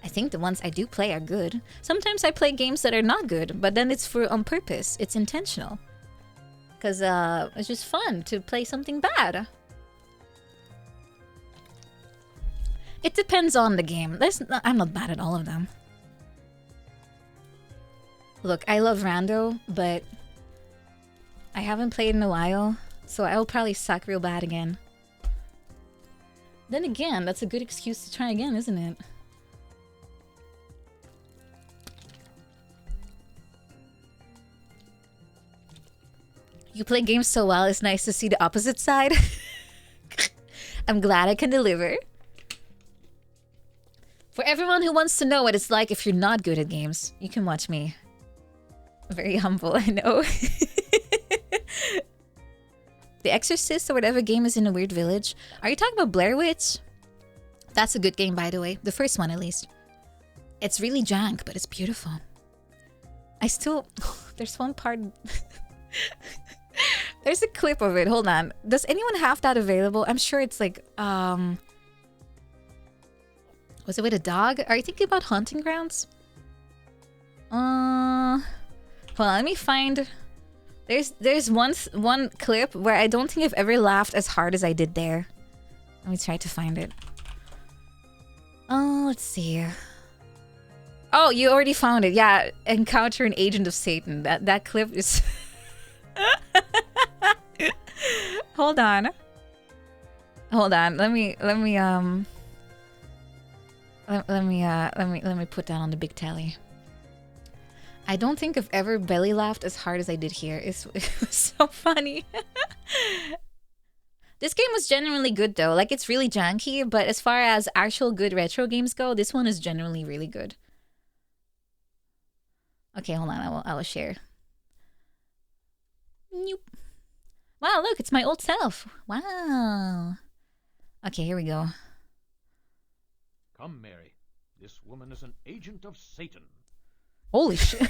[SPEAKER 1] I think the ones I do play are good. Sometimes I play games that are not good, but then it's on purpose. It's intentional. Because it's just fun to play something bad. It depends on the game. I'm not bad at all of them. Look, I love Rando, but I haven't played in a while, so I'll probably suck real bad again. Then again, that's a good excuse to try again, isn't it? You play games so well, it's nice to see the opposite side. I'm glad I can deliver. For everyone who wants to know what it's like if you're not good at games, you can watch me. Very humble, I know. The Exorcist or whatever game is in a weird village. Are you talking about Blair Witch? That's a good game, by the way. The first one, at least. It's really jank, but it's beautiful. I still... There's one part... There's a clip of it. Hold on. Does anyone have that available? I'm sure it's like... Was it with a dog? Are you thinking about Hunting Grounds? Hold on, let me find... There's one clip where I don't think I've ever laughed as hard as I did there. Let me try to find it. Oh, let's see. Oh, you already found it. Yeah, encounter an agent of Satan. That clip is. Hold on. Let me put that on the big tally. I don't think I've ever belly laughed as hard as I did here. It was so funny. This game was genuinely good though. Like, it's really janky, but as far as actual good retro games go, this one is genuinely really good. Okay, hold on. I will share. Nope. Wow, look, it's my old self. Wow. Okay, here we go.
[SPEAKER 3] Come, Mary. This woman is an agent of Satan.
[SPEAKER 1] Holy shit.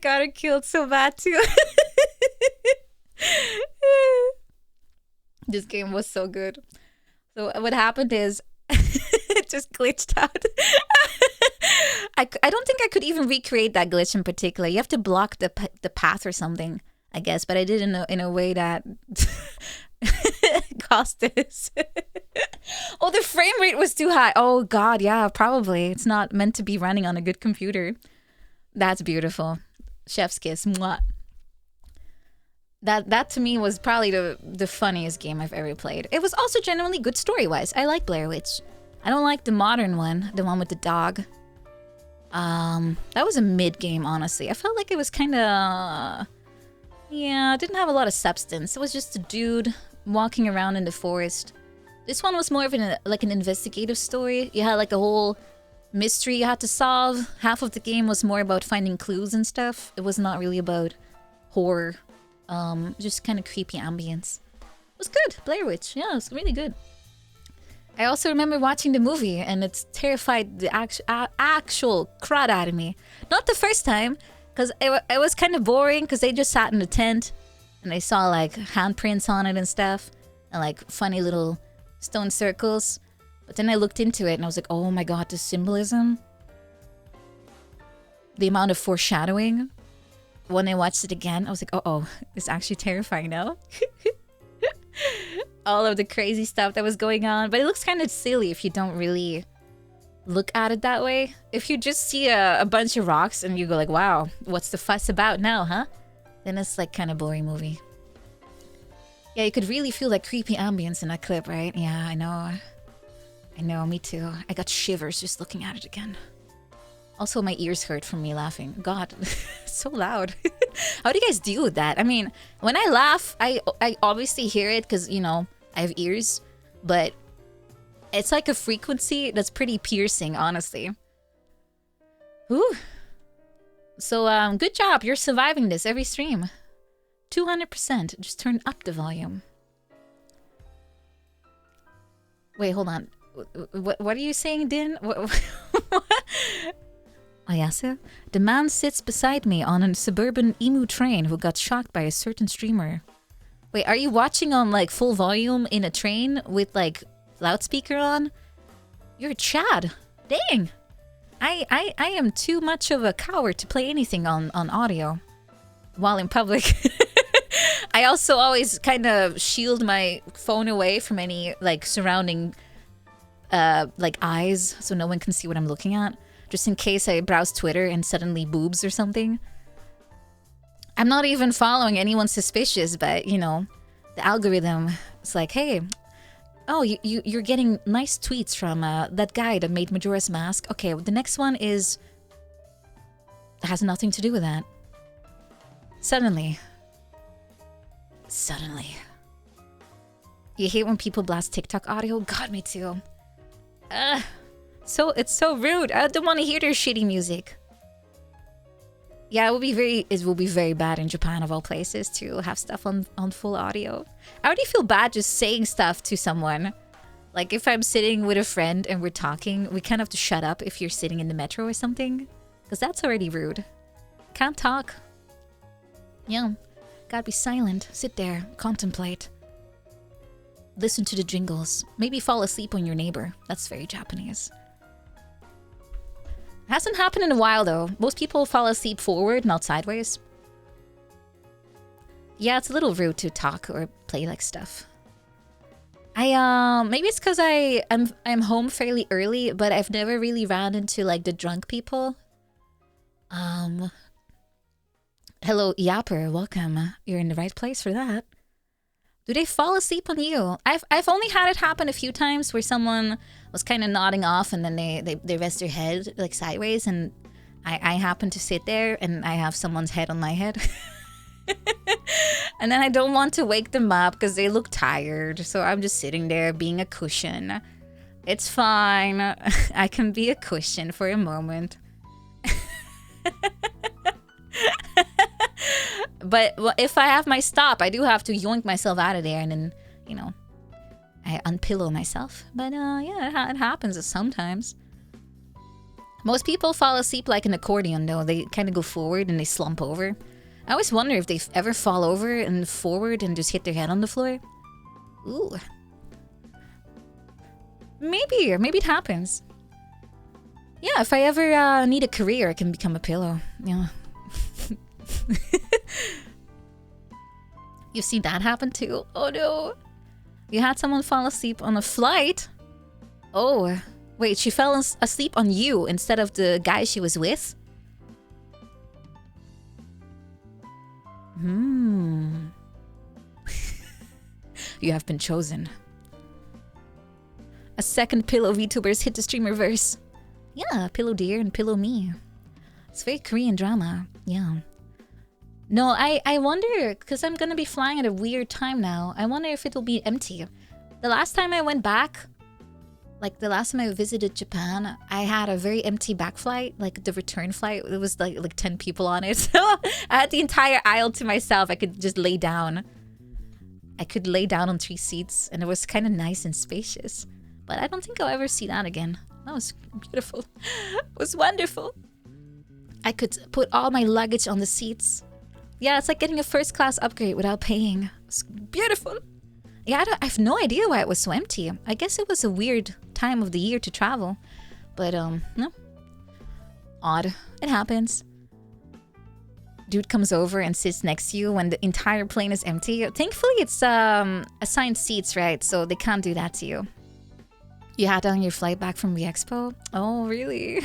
[SPEAKER 1] Got her killed so bad too. This game was so good. So what happened is it just glitched out. I don't think I could even recreate that glitch in particular. You have to block the path or something, I guess, but I did in a way that caused this. Oh, the frame rate was too high. Oh god, yeah, probably. It's not meant to be running on a good computer. That's beautiful. Chef's kiss. Mwah. That to me was probably the funniest game I've ever played. It was also genuinely good story-wise. I like Blair Witch. I don't like the modern one, the one with the dog. That was a mid game, honestly. I felt like it was kind of, yeah, it didn't have a lot of substance. It was just a dude walking around in the forest. This one was more of an investigative story. You had like a whole mystery you had to solve. Half of the game was more about finding clues and stuff. It was not really about horror. Just kind of creepy ambience. It was good. Blair Witch. Yeah, it was really good. I also remember watching the movie and it terrified the actual crud out of me. Not the first time, because it was kind of boring because they just sat in the tent and they saw like handprints on it and stuff and like funny little stone circles. But then I looked into it and I was like, oh my god, the symbolism. The amount of foreshadowing. When I watched it again, I was like, oh, it's actually terrifying now. All of the crazy stuff that was going on. But it looks kind of silly if you don't really look at it that way. If you just see a bunch of rocks and you go like, wow, what's the fuss about now, huh? Then it's like kind of boring movie. Yeah, you could really feel that creepy ambience in that clip, right? Yeah, I know. I know, me too. I got shivers just looking at it again. Also, my ears hurt from me laughing. God, it's so loud. How do you guys deal with that? I mean, when I laugh, I obviously hear it because, you know, I have ears. But it's like a frequency that's pretty piercing, honestly. Whew. So, good job. You're surviving this every stream. 200%. Just turn up the volume. Wait, hold on. What are you saying, Din? What? Ayase? The man sits beside me on a suburban emu train who got shocked by a certain streamer. Wait, are you watching on like full volume in a train with like loudspeaker on? You're Chad. Dang. I am too much of a coward to play anything on audio while in public. I also always kind of shield my phone away from any like surrounding like eyes so no one can see what I'm looking at. Just in case I browse Twitter and suddenly boobs or something. I'm not even following anyone suspicious, but you know, the algorithm is like, hey, oh, you're getting nice tweets from that guy that made Majora's Mask. Okay, the next one has nothing to do with that. Suddenly. You hate when people blast TikTok audio? God, me too. It's so rude. I don't want to hear their shitty music. Yeah, it will be very bad in Japan of all places to have stuff on full audio. I already feel bad just saying stuff to someone. Like if I'm sitting with a friend and we're talking, we kind of have to shut up if you're sitting in the metro or something. Because that's already rude. Can't talk. Yeah. Gotta be silent. Sit there. Contemplate. Listen to the jingles. Maybe fall asleep on your neighbor. That's very Japanese. Hasn't happened in a while though. Most people fall asleep forward, not sideways. Yeah, it's a little rude to talk or play like stuff. Maybe it's because I'm home fairly early, but I've never really ran into like the drunk people. Hello Yapper, welcome. You're in the right place for that. Do they fall asleep on you? I've only had it happen a few times where someone was kind of nodding off and then they rest their head like sideways and I happen to sit there and I have someone's head on my head. And then I don't want to wake them up because they look tired. So I'm just sitting there being a cushion. It's fine. I can be a cushion for a moment. But if I have my stop, I do have to yoink myself out of there and then, you know, I unpillow myself. But yeah, it happens sometimes. Most people fall asleep like an accordion though. They kind of go forward and they slump over. I always wonder if they ever fall over and forward and just hit their head on the floor. Ooh. Maybe it happens. Yeah, if I ever need a career, I can become a pillow. Yeah. You've seen that happen too? Oh no. You had someone fall asleep on a flight? Oh, wait, she fell asleep on you instead of the guy she was with? You have been chosen. A second pillow VTubers hit the stream reverse. Yeah, pillow dear and pillow me. It's very Korean drama. Yeah. No, I wonder, because I'm gonna be flying at a weird time now. I wonder if it'll be empty. The last time I went back, like the last time I visited Japan, I had a very empty back flight, like the return flight. It was like 10 people on it. So I had the entire aisle to myself. I could just lay down. I could lay down on 3 seats and it was kind of nice and spacious. But I don't think I'll ever see that again. That was beautiful. It was wonderful. I could put all my luggage on the seats. Yeah, it's like getting a first class upgrade without paying. It's beautiful. Yeah, I have no idea why it was so empty. I guess it was a weird time of the year to travel. But, no. Odd. It happens. Dude comes over and sits next to you when the entire plane is empty. Thankfully, it's assigned seats, right? So they can't do that to you. You had on your flight back from the expo? Oh, really?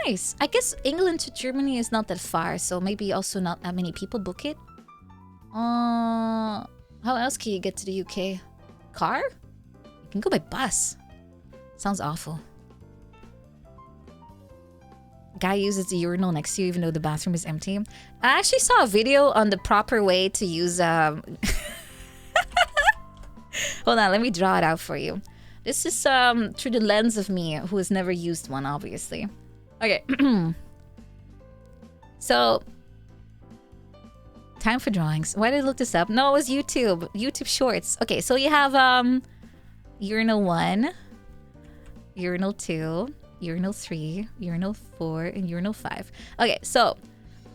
[SPEAKER 1] Nice. I guess England to Germany is not that far, so maybe also not that many people book it. How else can you get to the UK? Car? You can go by bus. Sounds awful. Guy uses the urinal next to you even though the bathroom is empty. I actually saw a video on the proper way to use... Hold on, let me draw it out for you. This is through the lens of me, who has never used one, obviously. Okay. So, time for drawings. Why did I look this up? No, it was YouTube. YouTube Shorts. Okay, so you have urinal 1, urinal 2, urinal 3, urinal 4, and urinal 5. Okay, so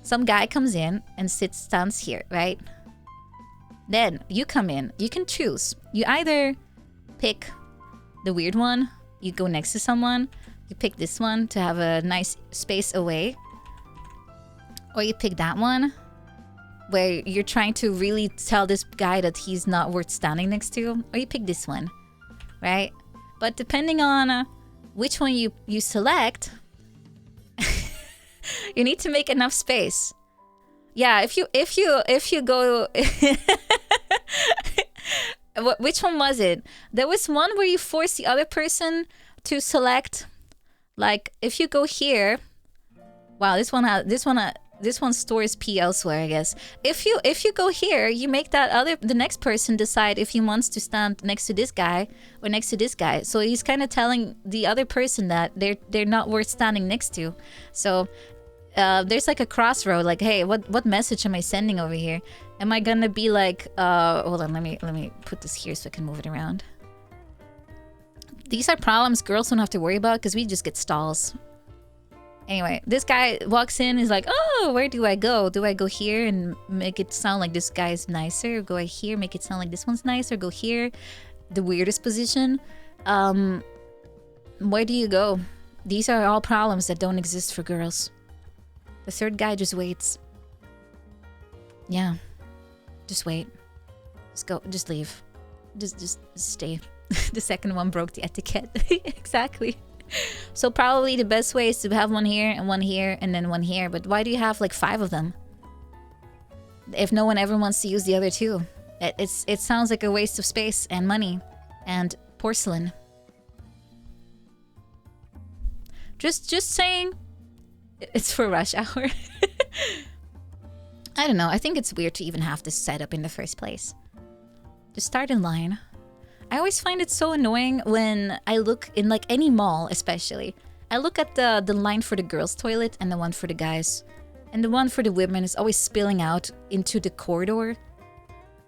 [SPEAKER 1] some guy comes in and stands here, right? Then you come in. You can choose. You either pick the weird one, you go next to someone, you pick this one to have a nice space away, or you pick that one where you're trying to really tell this guy that he's not worth standing next to, or you pick this one, right? But depending on which one you select, you need to make enough space. Yeah, if you go which one was it? There was one where you force the other person to select, like if you go here. Wow, this one This one stores P elsewhere, I guess. If you go here, you make the next person decide if he wants to stand next to this guy or next to this guy. So he's kind of telling the other person that they're not worth standing next to. So there's like a crossroad. Like, hey, what message am I sending over here? Am I gonna be like, hold on, let me put this here so I can move it around. These are problems girls don't have to worry about because we just get stalls. Anyway, this guy walks in, he's like, oh, where do I go? Do I go here and make it sound like this guy's nicer? Or go I here, make it sound like this one's nicer? Go here, the weirdest position. Where do you go? These are all problems that don't exist for girls. The third guy just waits. Yeah, just wait. Just go, just leave. Just stay. The second one broke the etiquette. Exactly. So probably the best way is to have one here and then one here. But why do you have like 5 of them? If no one ever wants to use the other 2. It sounds like a waste of space and money and porcelain. Just saying. It's for rush hour. I don't know. I think it's weird to even have this set up in the first place. Just start in line. I always find it so annoying when I look in like any mall, especially. I look at the line for the girls' toilet and the one for the guys. And the one for the women is always spilling out into the corridor.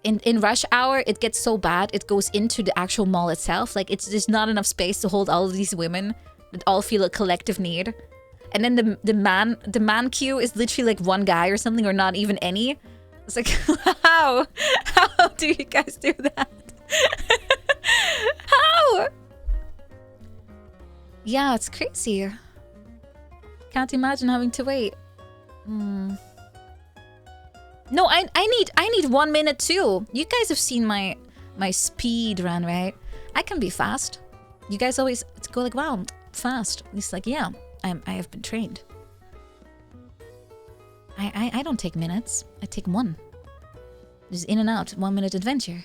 [SPEAKER 1] In rush hour, it gets so bad, it goes into the actual mall itself. Like, there's not enough space to hold all of these women that all feel a collective need. And then the man queue is literally like one guy or something, or not even any. It's like, how do you guys do that? How? Yeah, it's crazy. Can't imagine having to wait. No, I need 1 minute too. You guys have seen my speed run, right? I can be fast. You guys always go like, wow, fast. It's like, yeah, I have been trained. I don't take minutes. I take 1. Just in and out, 1 minute adventure.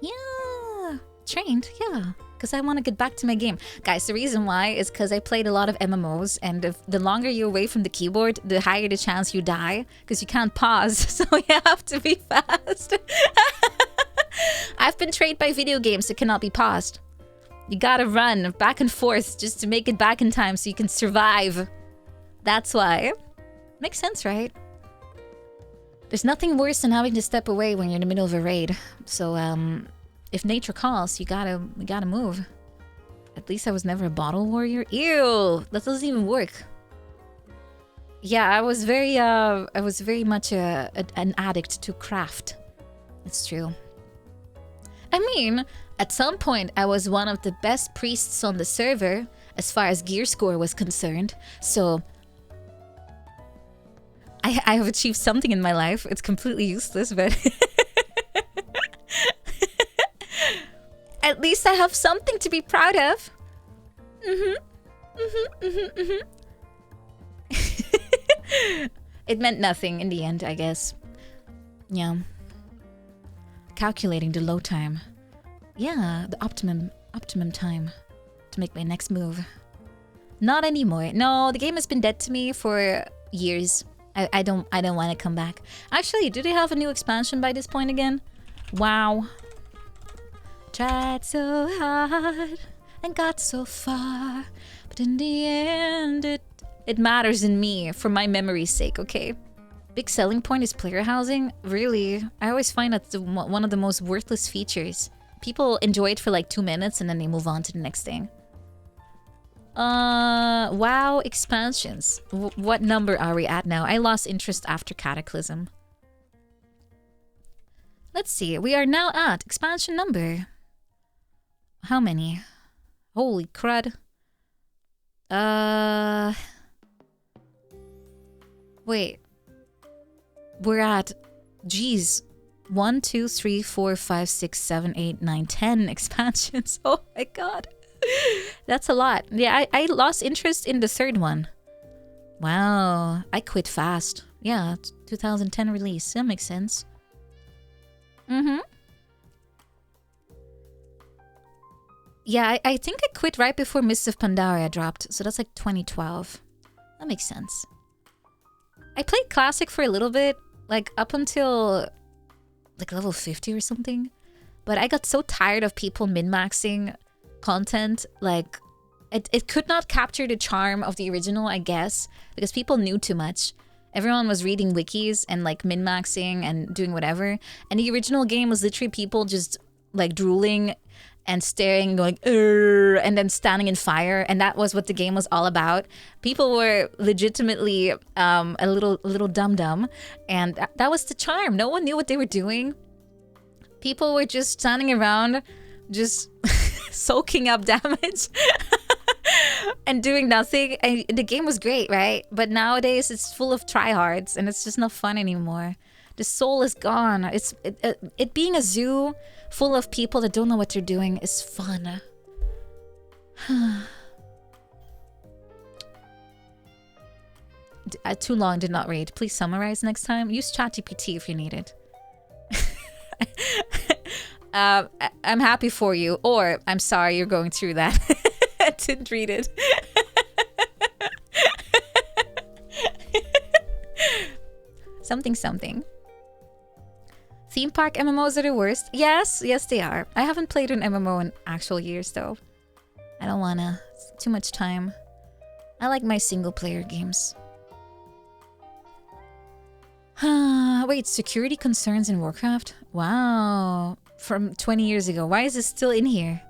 [SPEAKER 1] Yeah, trained, yeah. Because I want to get back to my game. Guys, the reason why is because I played a lot of MMOs, and the longer you're away from the keyboard, the higher the chance you die, because you can't pause, so you have to be fast. I've been trained by video games that cannot be paused. You gotta run back and forth just to make it back in time so you can survive. That's why. Makes sense, right? There's nothing worse than having to step away when you're in the middle of a raid. So, if nature calls, you gotta move. At least I was never a bottle warrior. Ew, that doesn't even work. Yeah, I was very much an addict to craft. It's true. I mean, at some point, I was one of the best priests on the server as far as gear score was concerned. So, I have achieved something in my life. It's completely useless, but at least I have something to be proud of. It meant nothing in the end, I guess. Yeah. Calculating the load time. Yeah, the optimum time to make my next move. Not anymore. No, the game has been dead to me for years. I don't want to come back. Actually, do they have a new expansion by this point again? Wow. Tried so hard and got so far, but in the end it matters in me for my memory's sake, okay? Big selling point is player housing? Really? I always find that's one of the most worthless features. People enjoy it for like 2 minutes and then they move on to the next thing. WoW expansions. What number are we at now? I lost interest after Cataclysm. Let's see. We are now at expansion number. How many? Holy crud. Wait. We're at, geez, 1, 2, 3, 4, 5, 6, 7, 8, 9, 10 expansions. Oh my god. That's a lot. Yeah, I lost interest in the third one. Wow. I quit fast. Yeah, 2010 release. That makes sense. Yeah, I think I quit right before Mists of Pandaria dropped. So that's like 2012. That makes sense. I played Classic for a little bit, like up until like level 50 or something. But I got so tired of people min-maxing content. Like, it could not capture the charm of the original, I guess, because people knew too much. Everyone was reading wikis and like min-maxing and doing whatever. And the original game was literally people just like drooling and staring and going, and then standing in fire. And that was what the game was all about. People were legitimately a little dumb. And that was the charm. No one knew what they were doing. People were just standing around, just soaking up damage and doing nothing. And the game was great, right? But nowadays it's full of tryhards and it's just not fun anymore. The soul is gone. It being a zoo full of people that don't know what they're doing is fun. Too long, did not read. Please summarize next time. Use ChatGPT if you need it. I'm happy for you, or I'm sorry you're going through that. I didn't read it. Something. Theme park MMOs are the worst. Yes, they are. I haven't played an MMO in actual years though. I don't wanna. It's too much time. I like my single player games. Wait, security concerns in Warcraft? Wow. From 20 years ago. Why is this still in here?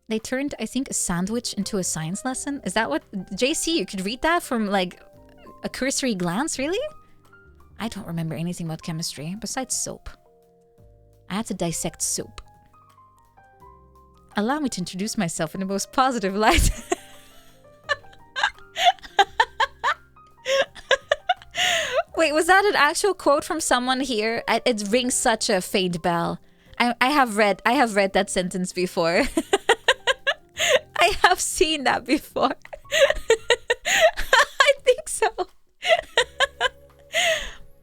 [SPEAKER 1] They turned, I think, a sandwich into a science lesson. Is that what? JC, you could read that from like a cursory glance, really? I don't remember anything about chemistry besides soap. I had to dissect soap. Allow me to introduce myself in the most positive light. Wait, was that an actual quote from someone here? It rings such a faint bell. I have read that sentence before. I have seen that before. I think so.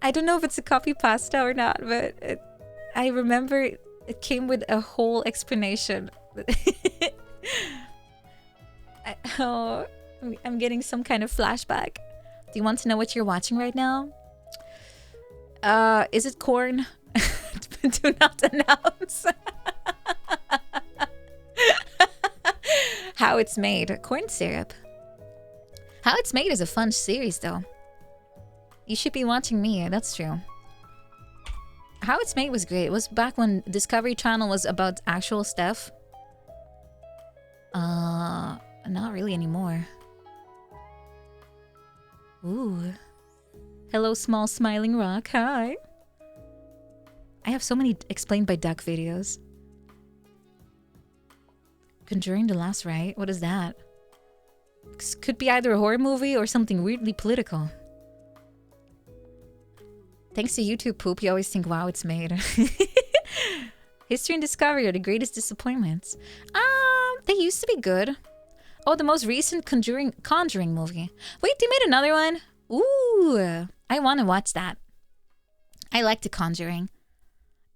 [SPEAKER 1] I don't know if it's a copy pasta or not, but I remember it came with a whole explanation. I'm getting some kind of flashback. Do you want to know what you're watching right now? Is it corn? Do not announce. How It's Made. Corn syrup. How It's Made is a fun series though. You should be watching me, that's true. How It's Made was great. It was back when Discovery Channel was about actual stuff. Not really anymore. Ooh. Hello, small smiling rock. Hi. I have so many explained by Duck videos. Conjuring the Last Rite? What is that? Could be either a horror movie or something weirdly political. Thanks to YouTube poop, you always think, wow, it's made. History and Discovery are the greatest disappointments. They used to be good. Oh, the most recent Conjuring movie. Wait, they made another one? Ooh, I want to watch that. I like The Conjuring.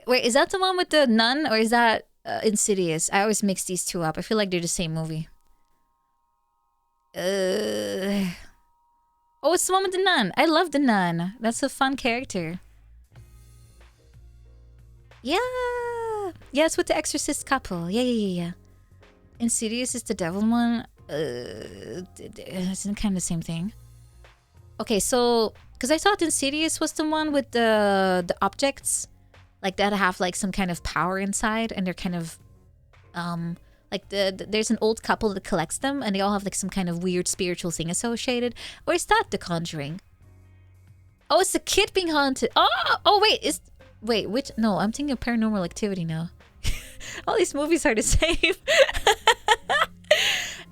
[SPEAKER 1] Wait, is that the one with the nun or is that Insidious? I always mix these two up. I feel like they're the same movie. Oh, it's the one with the nun. I love the nun. That's a fun character. Yeah. Yeah, it's with the exorcist couple. Yeah. Insidious is the devil one. It's kind of the same thing. Okay, so because I thought Insidious was the one with the objects, like that have like some kind of power inside, and they're kind of like there's an old couple that collects them, and they all have like some kind of weird spiritual thing associated. Or is that The Conjuring? Oh, it's the kid being haunted. Oh wait, which? No, I'm thinking of Paranormal Activity now. All these movies are the same.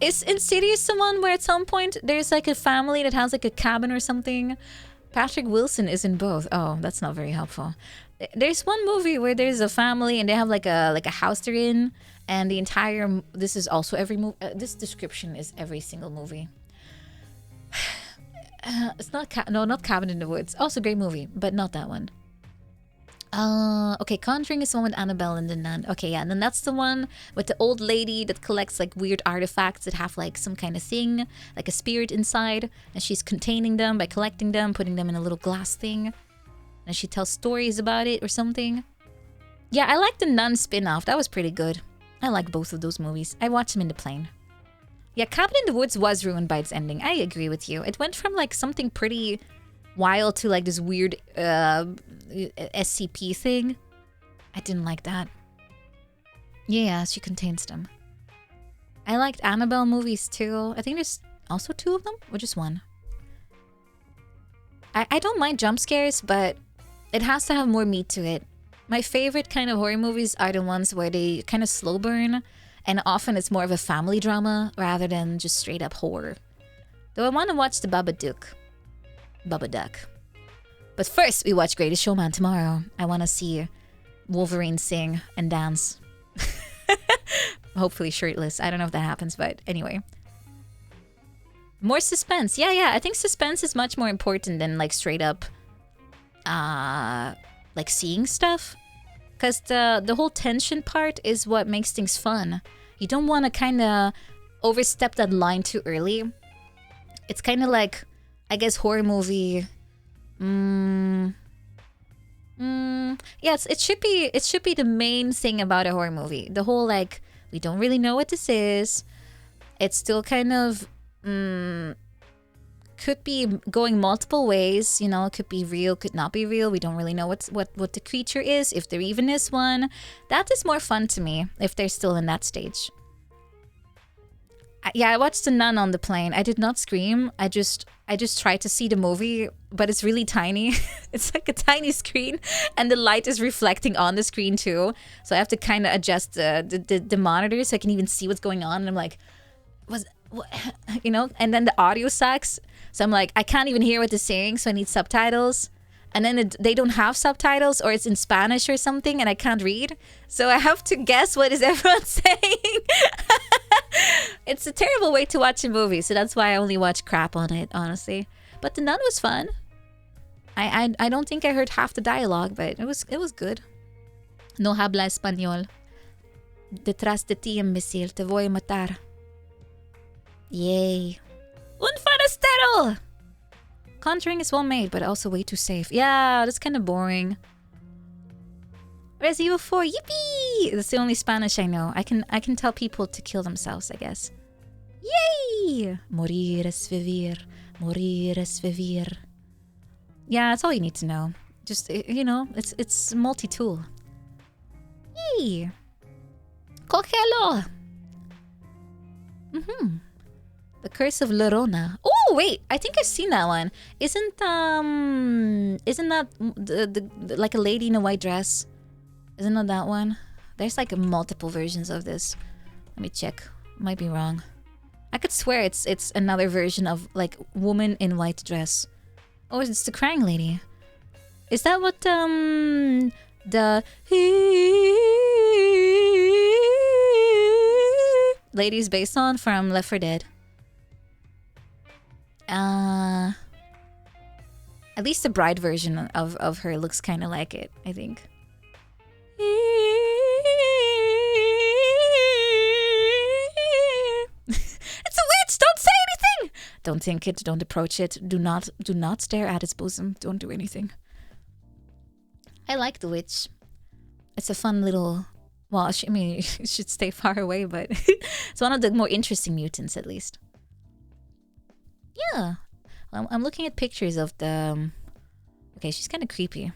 [SPEAKER 1] Is Insidious the one where at some point there's like a family that has like a cabin or something? Patrick Wilson is in both. Oh, that's not very helpful. There's one movie where there's a family and they have like a house they're in, and the entire this is also every movie. This description is every single movie. It's not not Cabin in the Woods. Also a great movie, but not that one. Okay, Conjuring is the one with Annabelle and the nun. Okay, yeah, and then that's the one with the old lady that collects like weird artifacts that have like some kind of thing, like a spirit inside, and she's containing them by collecting them, putting them in a little glass thing, and she tells stories about it or something. Yeah, I like the Nun spin-off. That was pretty good. I like both of those movies. I watched them in the plane. Yeah, Cabin in the Woods was ruined by its ending. I agree with you. It went from like something pretty wild to like this weird SCP thing. I didn't like that. Yeah, she contains them. I liked Annabelle movies too. I think there's also 2 of them or just 1. I don't mind jump scares, but it has to have more meat to it. My favorite kind of horror movies are the ones where they kind of slow burn, and often it's more of a family drama rather than just straight up horror. Though I want to watch the Babadook. But first, we watch Greatest Showman tomorrow. I want to see Wolverine sing and dance. Hopefully shirtless. I don't know if that happens, but anyway. More suspense. Yeah. I think suspense is much more important than like straight up like seeing stuff. Because the whole tension part is what makes things fun. You don't want to kind of overstep that line too early. It's kind of like, I guess, horror movie. Yes, it should be the main thing about a horror movie. The whole like, we don't really know what this is. It's still kind of could be going multiple ways, you know. It could be real, could not be real. We don't really know what the creature is, if there even is one. That is more fun to me if they're still in that stage. I watched The Nun on the plane. I did not scream. I just tried to see the movie, but it's really tiny. It's like a tiny screen, and the light is reflecting on the screen too. So I have to kind of adjust the monitor so I can even see what's going on. And I'm like, what? You know? And then the audio sucks. So I'm like, I can't even hear what they're saying, so I need subtitles. And then they don't have subtitles, or it's in Spanish or something, and I can't read. So I have to guess what is everyone saying. It's a terrible way to watch a movie, so that's why I only watch crap on it, honestly. But The Nun was fun. I don't think I heard half the dialogue, but it was good. No habla español. Detrás de ti, imbécil, te voy a matar. Yay. Un forastero! Conjuring is well made, but also way too safe. Yeah, that's kind of boring. Resident Evil 4, yippee! That's the only Spanish I know. I can tell people to kill themselves, I guess. Yay! Morir es vivir. Morir es vivir. Yeah, that's all you need to know. Just, you know, it's multi-tool. Yay! Cógelo! The Curse of Llorona. Oh wait, I think I've seen that one. Isn't that the like a lady in a white dress? Isn't that one? There's like multiple versions of this. Let me check. Might be wrong. I could swear it's another version of like woman in white dress. Oh, it's the crying lady. Is that what the lady's based on from Left 4 Dead? At least the bride version of her looks kind of like it, I think. It's a witch! Don't say anything! Don't think it, don't approach it. Do not stare at its bosom. Don't do anything. I like the witch. It's a fun little... Well, I mean, you should stay far away, but it's one of the more interesting mutants, at least. Yeah. I'm looking at pictures of the... Okay, she's kind of creepy.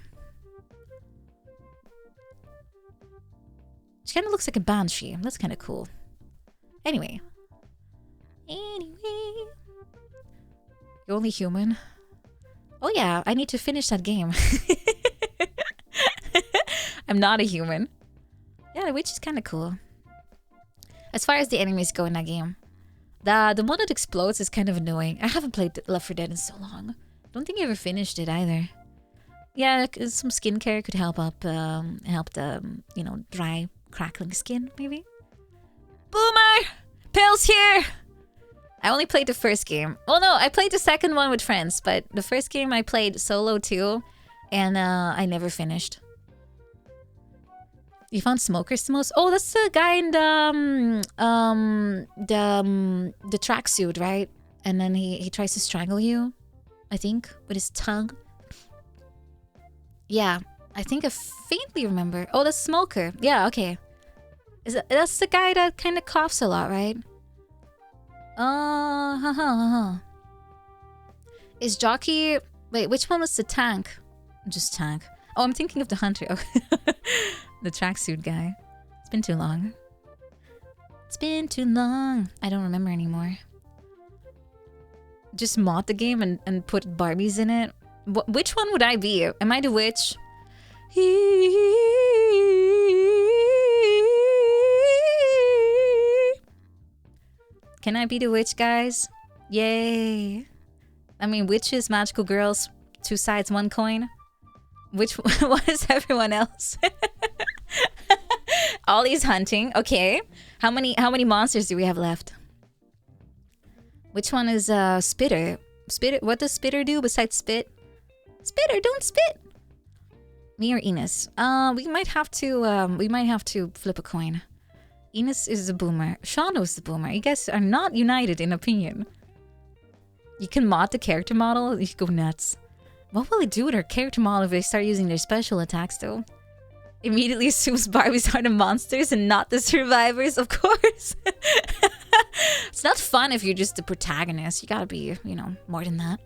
[SPEAKER 1] She kind of looks like a banshee. That's kind of cool. Anyway. You're only human? Oh yeah, I need to finish that game. I'm not a human. Yeah, the witch is kind of cool. As far as the enemies go in that game. The one that explodes is kind of annoying. I haven't played Left 4 Dead in so long. Don't think I ever finished it either. Yeah, some skincare could help the, you know, dry, crackling skin, maybe? Boomer! Pills here! I only played the first game. Oh no, I played the second one with friends, but the first game I played solo too, and I never finished. You found Smoker's the most? Oh, that's the guy in the tracksuit, right? And then he tries to strangle you, I think, with his tongue. Yeah, I think I faintly remember. Oh, that's Smoker. Yeah, okay. That's the guy that kind of coughs a lot, right? Is Jockey... Wait, which one was the tank? Just tank. Oh, I'm thinking of the hunter. Oh. The tracksuit guy. It's been too long. It's been too long. I don't remember anymore. Just mod the game and put Barbies in it. Which one would I be? Am I the witch? Can I be the witch, guys? Yay. I mean, witches, magical girls, 2 sides, 1 coin. Which one is everyone else? Ollie's hunting. Okay. How many monsters do we have left? Which one is Spitter? Spitter, what does Spitter do besides spit? Spitter, don't spit. Me or Enos? We might have to flip a coin. Enos is the boomer. Shauno's the boomer. You guys are not united in opinion. You can mod the character model. You go nuts. What will it do with our character model if they start using their special attacks though? Immediately assumes Barbies are the monsters and not the survivors, of course. It's not fun if you're just the protagonist. You gotta be, you know, more than that.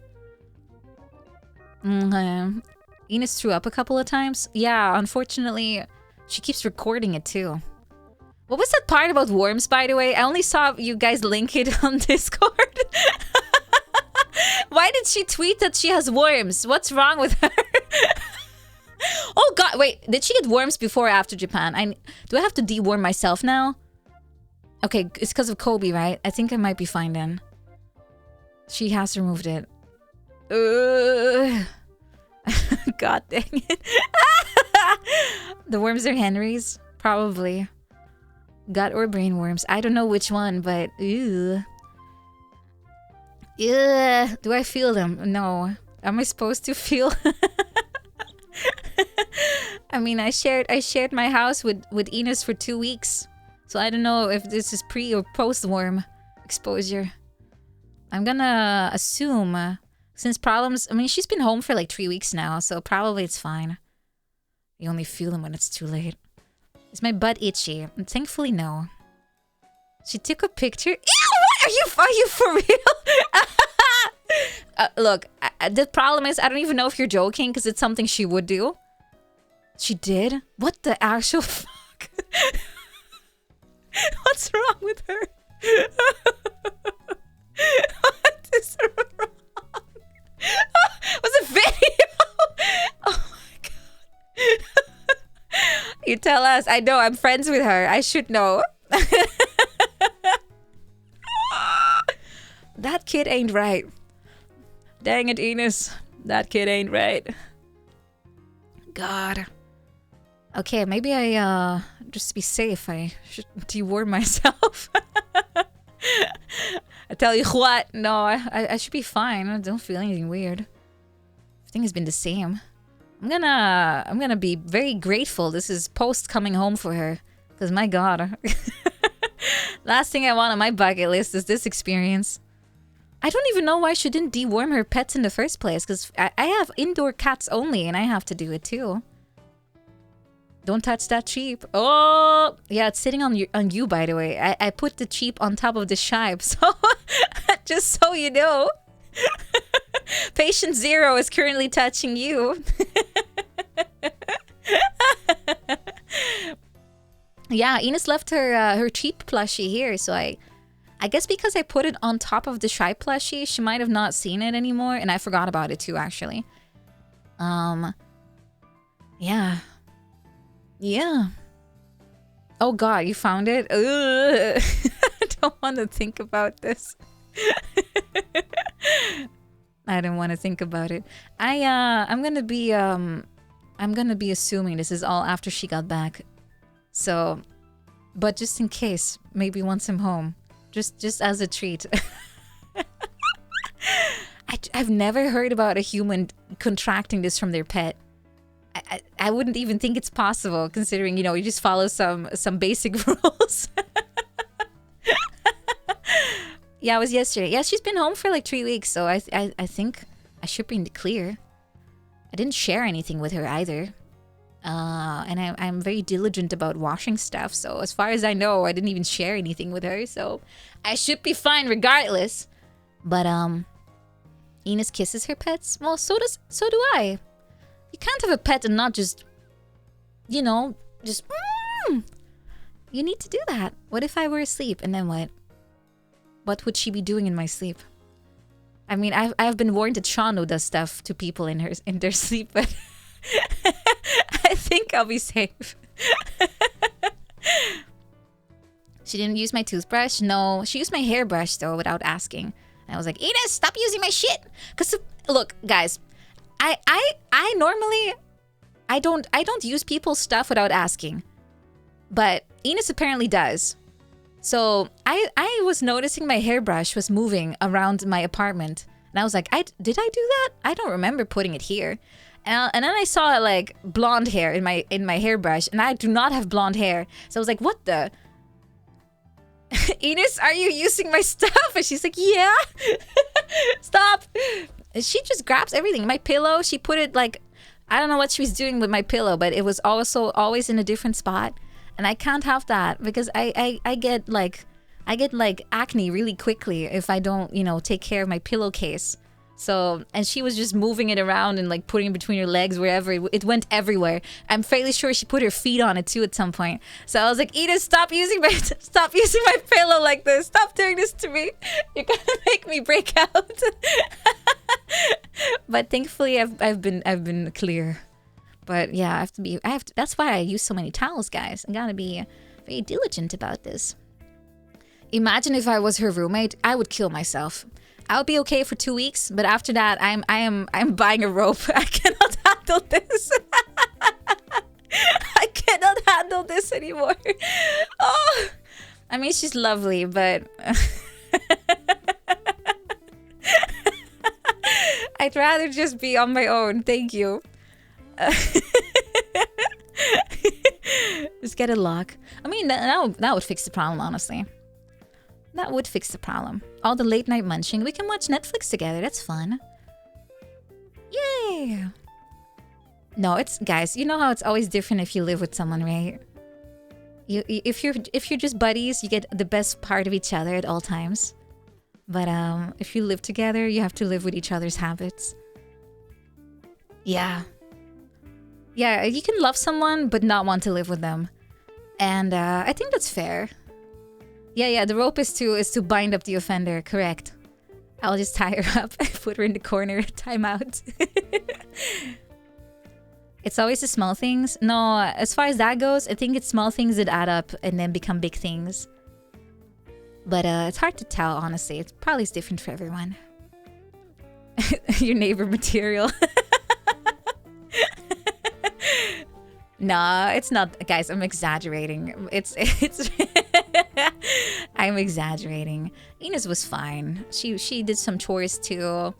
[SPEAKER 1] Enos threw up a couple of times. Yeah, unfortunately, she keeps recording it too. What was that part about worms, by the way? I only saw you guys link it on Discord. Why did she tweet that she has worms? What's wrong with her? Oh god, wait, did she get worms before or after Japan? Do I have to deworm myself now? Okay, it's because of Kobe, right? I think I might be fine then. She has removed it. God dang it. The worms are Henry's? Probably. Gut or brain worms. I don't know which one, but ew. Ugh. Do I feel them? No. Am I supposed to feel? I mean, I shared my house with Enos for 2 weeks. So I don't know if this is pre or post worm exposure. I'm gonna assume since problems, I mean, she's been home for like 3 weeks now, so probably it's fine. You only feel them when it's too late. Is my butt itchy? Thankfully, no. She took a picture. Ew, what? Are you for real? Look, the problem is I don't even know if you're joking because it's something she would do. She did? What the actual fuck? What's wrong with her? What is wrong? Was it video? Oh my god. You tell us. I know, I'm friends with her. I should know. That kid ain't right. Dang it, Enos. That kid ain't right. God. Okay, maybe I, just to be safe, I should deworm myself. I tell you what, no, I should be fine. I don't feel anything weird. Everything has been the same. I'm gonna be very grateful this is post coming home for her. Because my god. Last thing I want on my bucket list is this experience. I don't even know why she didn't deworm her pets in the first place. Because I have indoor cats only and I have to do it too. Don't touch that sheep. Oh, yeah, it's sitting on you, by the way. I put the sheep on top of the shipe, so just so you know. Patient Zero is currently touching you. Yeah, Enos left her cheap plushie here, so I guess because I put it on top of the shipe plushie, she might have not seen it anymore, and I forgot about it too, actually. Yeah. Yeah. Oh god, you found it? Ugh. I don't want to think about this. I don't want to think about it. I'm gonna be assuming this is all after she got back. So, but just in case, maybe once I'm home, just as a treat. I've never heard about a human contracting this from their pet. I wouldn't even think it's possible, considering, you know, you just follow some basic rules. Yeah, it was yesterday. Yeah, she's been home for like 3 weeks, so I think I should be in the clear. I didn't share anything with her either. And I'm very diligent about washing stuff, so as far as I know, I didn't even share anything with her, so I should be fine regardless. But Ines kisses her pets. Well, so do I. You can't have a pet and not just, you know, just You need to do that. What if I were asleep, and then what? What would she be doing in my sleep? I mean, I've been warned that Shano does stuff to people in their sleep, but I think I'll be safe. She didn't use my toothbrush. No, she used my hairbrush though without asking. And I was like, Ines, stop using my shit. Cause look, guys, I normally I don't use people's stuff without asking, but Ines apparently does. So I was noticing my hairbrush was moving around my apartment, and I was like, did I do that? I don't remember putting it here. And then I saw like blonde hair in my hairbrush, and I do not have blonde hair. So I was like, what the? Ines, are you using my stuff? And she's like, yeah. Stop. And she just grabs everything. My pillow, she put it like, I don't know what she was doing with my pillow, but it was also always in a different spot. And I can't have that because I get like acne really quickly if I don't, you know, take care of my pillowcase. So, and she was just moving it around and like putting it between her legs, wherever it went everywhere. I'm fairly sure she put her feet on it too at some point. So I was like, Edith, stop using my pillow like this. Stop doing this to me. You're gonna make me break out. But thankfully I've been clear. But yeah, that's why I use so many towels, guys. I gotta be very diligent about this. Imagine if I was her roommate, I would kill myself. I'll be okay for 2 weeks, but after that, I'm buying a rope. I cannot handle this. I cannot handle this anymore. Oh, I mean, she's lovely, but I'd rather just be on my own. Thank you. Just get a lock. I mean, that would fix the problem, honestly. That would fix the problem. All the late night munching. We can watch Netflix together. That's fun. Yay! No, it's guys. You know how it's always different if you live with someone, right? If you're just buddies, you get the best part of each other at all times. But if you live together, you have to live with each other's habits. Yeah. Yeah, you can love someone but not want to live with them, and I think that's fair. Yeah, the rope is to bind up the offender, correct. I'll just tie her up and put her in the corner, time out. It's always the small things. No, as far as that goes, I think it's small things that add up and then become big things. But it's hard to tell, honestly. It probably is different for everyone. Your neighbor material. Nah, it's not. Guys, I'm exaggerating. It's I'm exaggerating. Ines was fine. She did some chores too.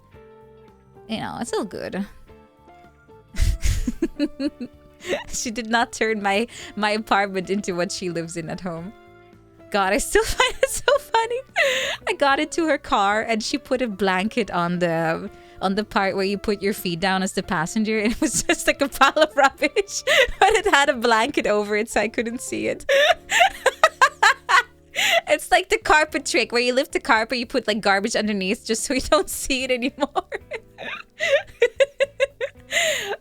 [SPEAKER 1] You know, it's all good. She did not turn my apartment into what she lives in at home. God, I still find it so funny. I got into her car and she put a blanket on the part where you put your feet down as the passenger, and it was just like a pile of rubbish, but it had a blanket over it so I couldn't see it. It's like the carpet trick where you lift the carpet, you put like garbage underneath just so you don't see it anymore.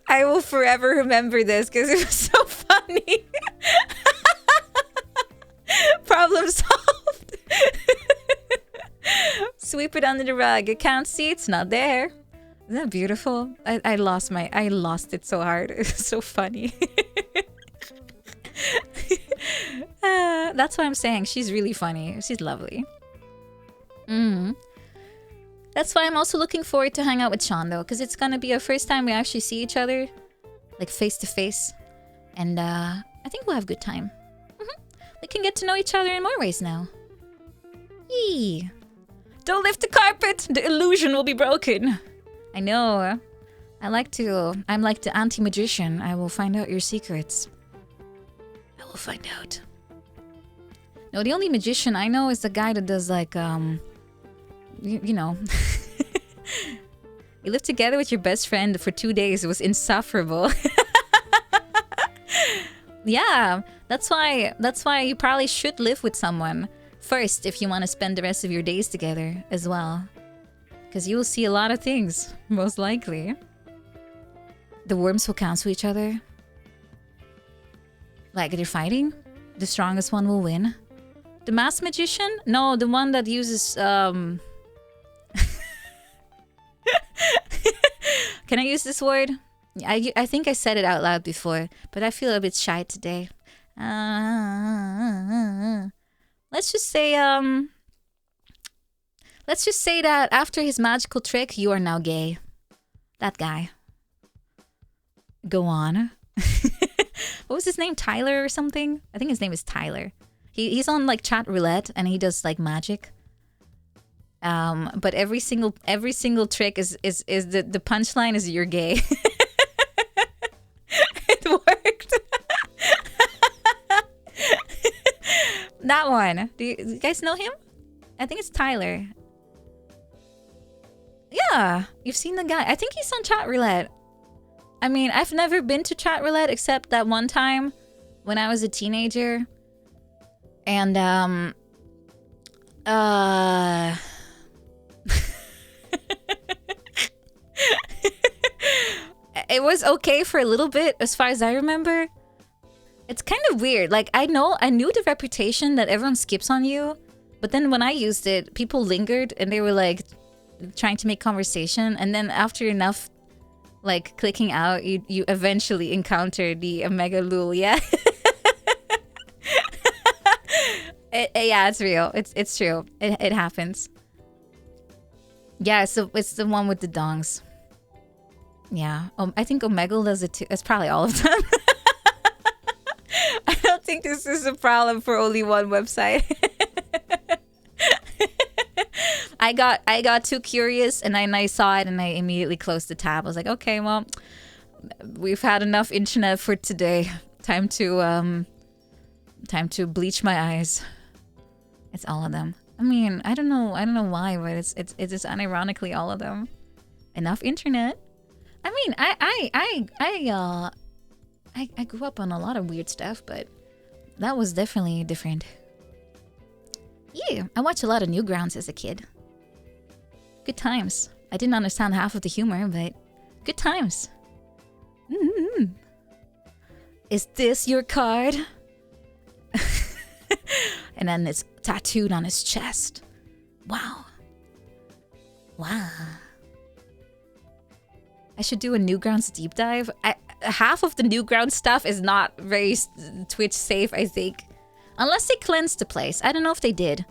[SPEAKER 1] I will forever remember this because it was so funny. Problem solved. Sweep it under the rug. You can't see, it's not there. Isn't that beautiful? I lost it so hard. It's so funny. That's what I'm saying. She's really funny. She's lovely. That's why I'm also looking forward to hang out with Sean though, because it's gonna be our first time we actually see each other, like face to face, and I think we'll have a good time. We can get to know each other in more ways now. Yee! Don't lift the carpet. The illusion will be broken. I know. I'm like the anti-magician. I will find out your secrets. I will find out. No, the only magician I know is the guy that does like, you know. You live together with your best friend for 2 days. It was insufferable. Yeah, that's why you probably should live with someone first if you want to spend the rest of your days together as well. Because you will see a lot of things, most likely. The worms will cancel each other. Like they're fighting? The strongest one will win. The masked magician? No, the one that uses Can I use this word? I think I said it out loud before, but I feel a bit shy today. Let's just say that after his magical trick, you are now gay. That guy. Go on. What was his name? Tyler or something? I think his name is Tyler. He's on like chat roulette and he does like magic. But every single trick is the punchline is you're gay. It worked. That one. Do you guys know him? I think it's Tyler. Yeah, you've seen the guy. I think he's on chat roulette. I mean, I've never been to chat roulette except that one time when I was a teenager. And it was okay for a little bit as far as I remember. It's kind of weird. Like I knew the reputation that everyone skips on you, but then when I used it, people lingered and they were like trying to make conversation, and then after enough like clicking out, you eventually encounter the Omega Lul, yeah. Yeah, it's real. It's true. It happens. Yeah, so it's the one with the dongs. Yeah, I think Omegle does it too. It's probably all of them. I don't think this is a problem for only one website. I got too curious and I saw it and I immediately closed the tab. I was like, okay, well, we've had enough internet for today. Time to bleach my eyes. It's all of them. I mean, I don't know why, but it's just unironically all of them. Enough internet. I mean, I grew up on a lot of weird stuff, but that was definitely different. Yeah, I watched a lot of Newgrounds as a kid. Good times. I didn't understand half of the humor, but good times. Mm-hmm. Is this your card? And then it's tattooed on his chest. Wow. Wow. I should do a Newgrounds deep dive. Half of the Newgrounds stuff is not very Twitch safe, I think. Unless they cleansed the place. I don't know if they did.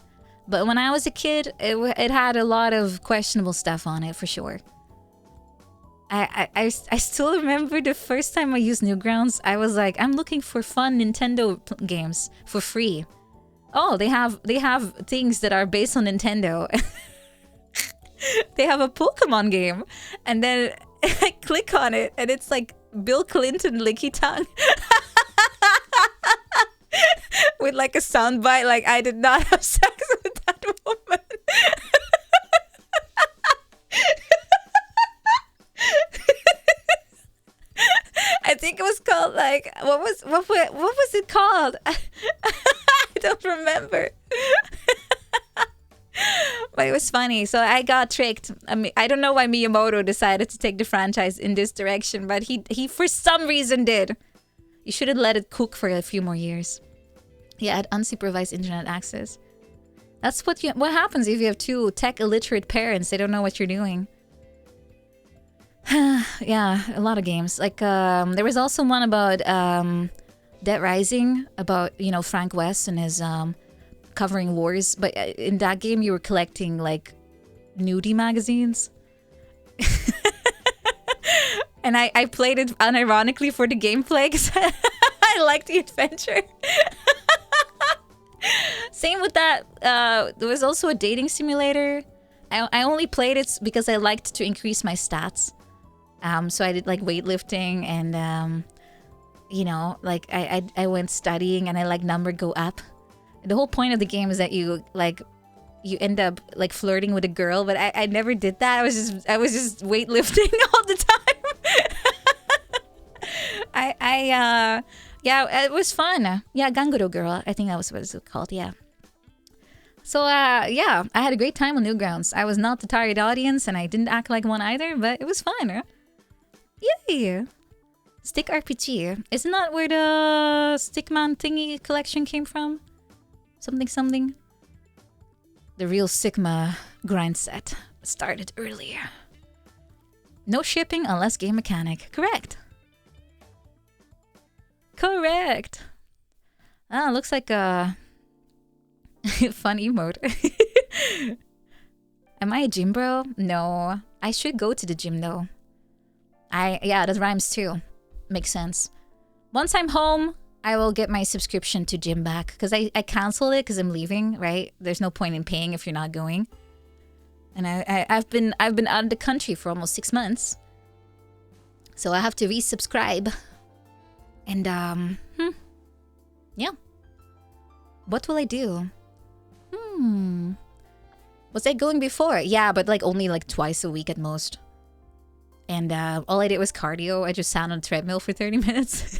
[SPEAKER 1] But when I was a kid, it had a lot of questionable stuff on it, for sure. I still remember the first time I used Newgrounds. I was like, I'm looking for fun Nintendo games for free. Oh, they have things that are based on Nintendo. They have a Pokemon game. And then I click on it and it's like Bill Clinton licky tongue. With like a soundbite like, I did not have sex with that woman. I think it was called like, what was it called? I don't remember. But it was funny. So I got tricked. I mean, I don't know why Miyamoto decided to take the franchise in this direction, but he for some reason did. You should have let it cook for a few more years. Yeah, had unsupervised internet access. That's what happens if you have two tech illiterate parents. They don't know what you're doing. Yeah, a lot of games. Like there was also one about Dead Rising, about Frank West and his covering wars. But in that game, you were collecting like nudie magazines. And I played it unironically for the gameplay because I liked the adventure. Same with that. There was also a dating simulator. I only played it because I liked to increase my stats. So I did like weightlifting and you know, like I went studying and I like number go up. The whole point of the game is that you end up like flirting with a girl, but I never did that. I was just weightlifting all the time. Yeah, it was fun. Yeah, Ganguro girl. I think that was what it's called. Yeah. So yeah, I had a great time on Newgrounds. I was not the target audience and I didn't act like one either, but it was fun. Huh? Yay! Stick RPG. Isn't that where the Stickman thingy collection came from? Something. The real Sigma grind set started earlier. No shipping unless game mechanic. Correct. Ah, looks like a fun emote. Am I a gym bro? No. I should go to the gym though. Yeah, that rhymes too. Makes sense. Once I'm home, I will get my subscription to gym back because I canceled it because I'm leaving, right? There's no point in paying if you're not going. And I've been out of the country for almost 6 months. So I have to resubscribe. And yeah. What will I do? Was I going before? Yeah, but like only like twice a week at most. And all I did was cardio. I just sat on a treadmill for 30 minutes.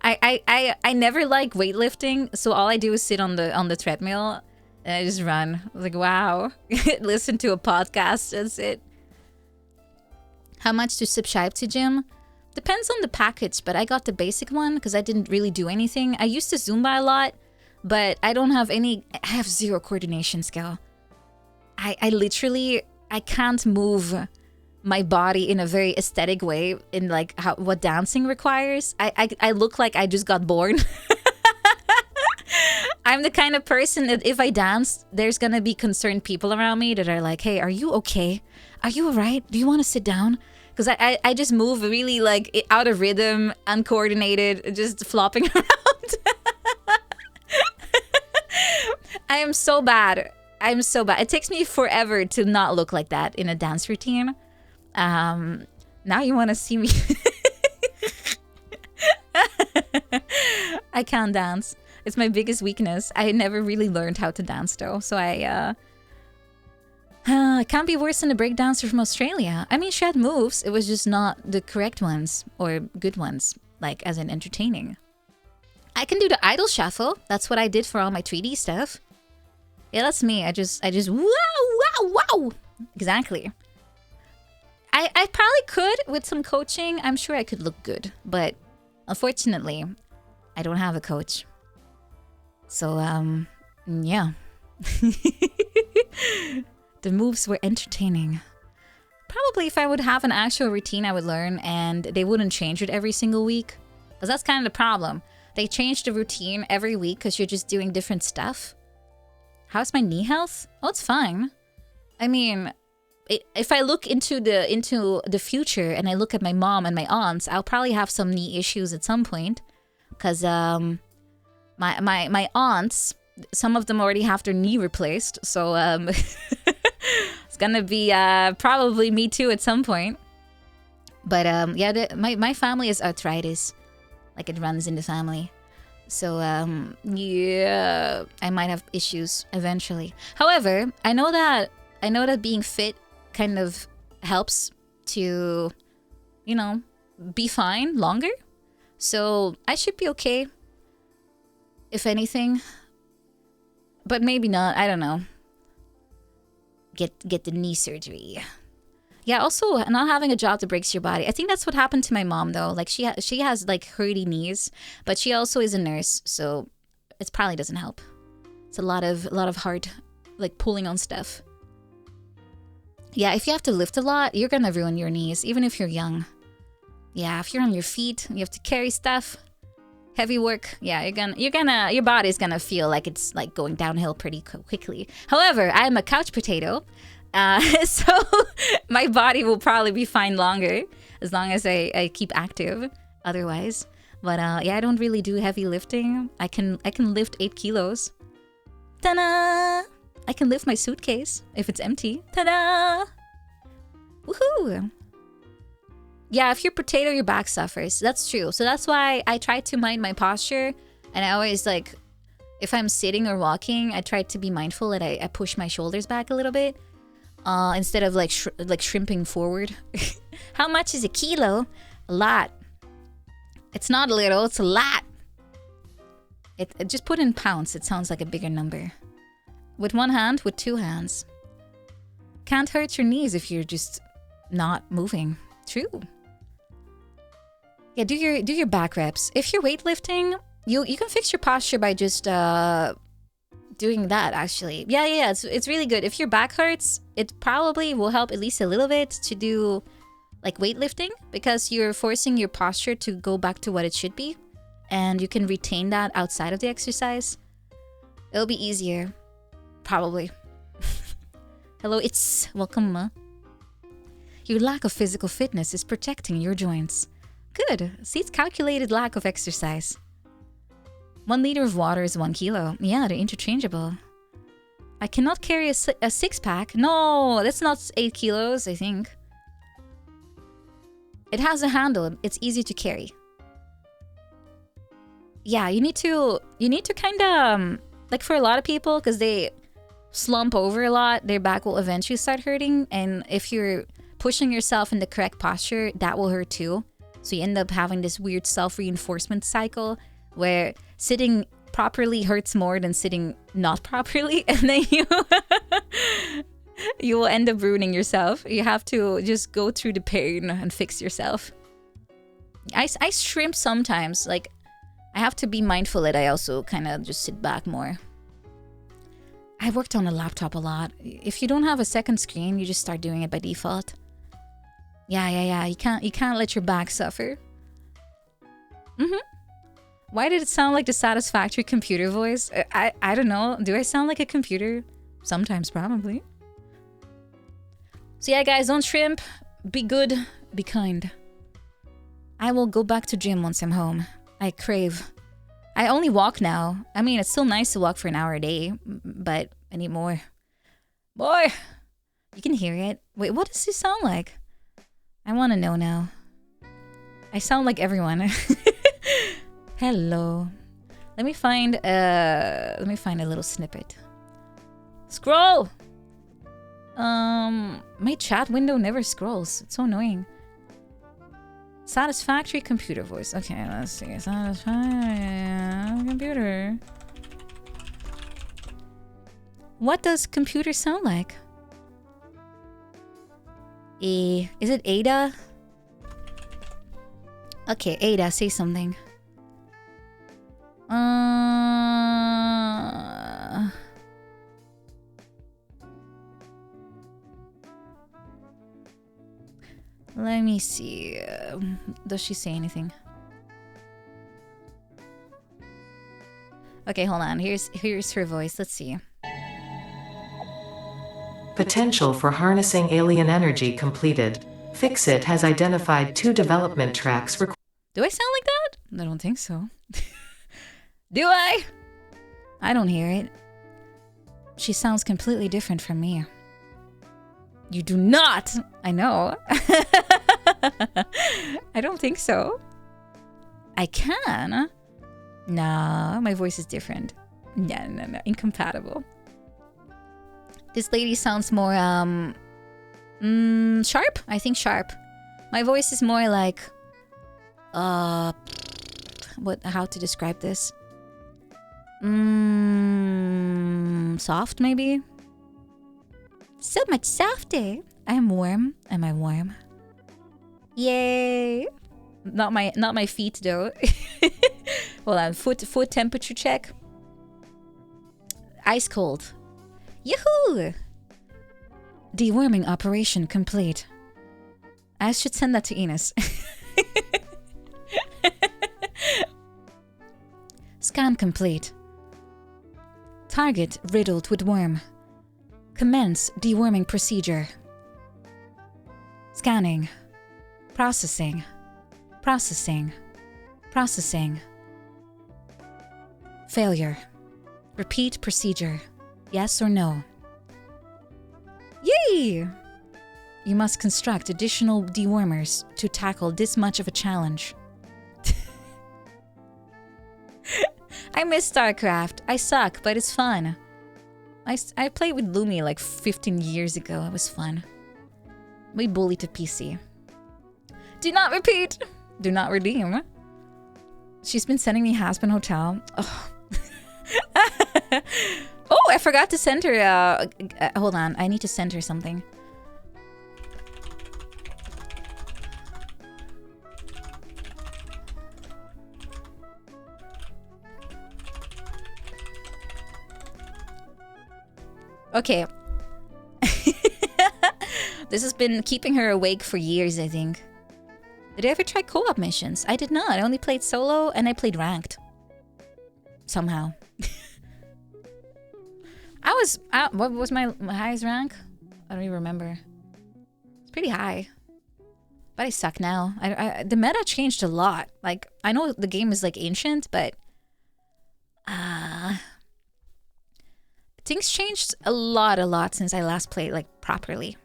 [SPEAKER 1] I never like weightlifting, so all I do is sit on the treadmill and I just run. I was like, wow. Listen to a podcast, that's it. How much to subscribe to gym? Depends on the package, but I got the basic one because I didn't really do anything. I used to Zumba a lot, but I don't have I have zero coordination skill. I literally can't move my body in a very aesthetic way in like what dancing requires. I look like I just got born. I'm the kind of person that if I dance, there's gonna be concerned people around me that are like, hey, are you okay? Are you alright? Do you want to sit down? Because I just move really like out of rhythm, uncoordinated, just flopping around. I am so bad. I'm so bad. It takes me forever to not look like that in a dance routine. Now you want to see me. I can't dance. It's my biggest weakness. I never really learned how to dance though, so I can't be worse than a breakdancer from Australia. I mean, she had moves. It was just not the correct ones or good ones, like as in entertaining. I can do the idle shuffle. That's what I did for all my 3D stuff. Yeah, that's me. I just wow. Exactly. I probably could with some coaching. I'm sure I could look good, but unfortunately, I don't have a coach. So, yeah. The moves were entertaining. Probably if I would have an actual routine, I would learn, and they wouldn't change it every single week. Because that's kind of the problem. They change the routine every week because you're just doing different stuff. How's my knee health? Oh, it's fine. I mean, if I look into the future and I look at my mom and my aunts, I'll probably have some knee issues at some point. Because my aunts, some of them already have their knee replaced. So it's gonna be probably me too at some point. But yeah, my family is arthritis. Like it runs in the family. So yeah, I might have issues eventually. However, I know that being fit kind of helps to, you know, be fine longer. So I should be okay, if anything. But maybe not. I don't know. Get the knee surgery. Yeah, also not having a job that breaks your body. I think that's what happened to my mom though. Like she has like hurty knees, but she also is a nurse, so it probably doesn't help. It's a lot of hard like pulling on stuff. Yeah, if you have to lift a lot, you're gonna ruin your knees, even if you're young. Yeah, if you're on your feet, you have to carry stuff, heavy work. Yeah, your body's gonna feel like it's like going downhill pretty quickly. However, I'm a couch potato. So my body will probably be fine longer as long as I keep active otherwise. But yeah, I don't really do heavy lifting. I can lift 8 kilos. Ta-da! I can lift my suitcase if it's empty. Ta-da! Woohoo! Yeah, if you're potato, your back suffers. That's true. So that's why I try to mind my posture. And I always like, if I'm sitting or walking, I try to be mindful that I push my shoulders back a little bit. Instead of like shrimping forward. How much is a kilo? A lot. It's not a little, it's a lot. It just put in pounds. It sounds like a bigger number. With one hand, with two hands. Can't hurt your knees if you're just not moving. True. Yeah, do your back reps. If you're weightlifting, you can fix your posture by just doing that actually. Yeah, it's really good. If your back hurts, it probably will help at least a little bit to do like weightlifting because you're forcing your posture to go back to what it should be and you can retain that outside of the exercise. It'll be easier. Probably. Hello, it's welcome. Your lack of physical fitness is protecting your joints. Good. See, it's calculated lack of exercise. 1 liter of water is 1 kilo. Yeah, they're interchangeable. I cannot carry a 6-pack. No, that's not 8 kilos, I think. It has a handle. It's easy to carry. Yeah, you need to kind of, like for a lot of people, because they slump over a lot, their back will eventually start hurting. And if you're pushing yourself in the correct posture, that will hurt too. So you end up having this weird self-reinforcement cycle where sitting properly hurts more than sitting not properly. And then you will end up ruining yourself. You have to just go through the pain and fix yourself. I shrimp sometimes. Like, I have to be mindful that I also kind of just sit back more. I worked on a laptop a lot. If you don't have a second screen, you just start doing it by default. Yeah. You can't let your back suffer. Why did it sound like the satisfactory computer voice? I don't know. Do I sound like a computer? Sometimes, probably. So yeah, guys, don't shrimp. Be good. Be kind. I will go back to gym once I'm home. I crave. I only walk now. I mean, it's still nice to walk for an hour a day, but I need more. Boy, you can hear it. Wait, what does this sound like? I want to know now. I sound like everyone. Hello. Let me find a little snippet. Scroll. My chat window never scrolls. It's so annoying. Satisfactory computer voice. Okay, let's see. Satisfactory computer. What does computer sound like? Is it Ada? Okay, Ada, say something. Let me see. Does she say anything? Okay, hold on. Here's her voice. Let's see.
[SPEAKER 4] Potential for harnessing alien energy completed. Fixit has identified 2 development tracks.
[SPEAKER 1] Do I sound like that? I don't think so. Do I? I don't hear it. She sounds completely different from me. You do not! I know. I don't think so. I can. Nah, my voice is different. No. Incompatible. This lady sounds more, sharp? I think sharp. My voice is more like, how to describe this? Soft, maybe? So much softer. I am warm. Am I warm? Yay! Not my feet though. Hold on, foot temperature check. Ice cold. Yahoo! Deworming operation complete. I should send that to Enos. Scan complete. Target riddled with worm. Commence deworming procedure. Scanning. Processing. Failure. Repeat procedure. Yes or no? Yay! You must construct additional dewormers to tackle this much of a challenge. I miss StarCraft. I suck, but it's fun. I played with Lumi like 15 years ago. It was fun. We bullied to PC. Do not repeat. Do not redeem. She's been sending me Hazbin Hotel. Oh. Oh, I forgot to send her. Hold on. I need to send her something. Okay. This has been keeping her awake for years, I think. Did I ever try co-op missions? I did not. I only played solo and I played ranked. Somehow. What was my highest rank? I don't even remember. It's pretty high. But I suck now. The meta changed a lot. Like, I know the game is like ancient, but things changed a lot since I last played like properly.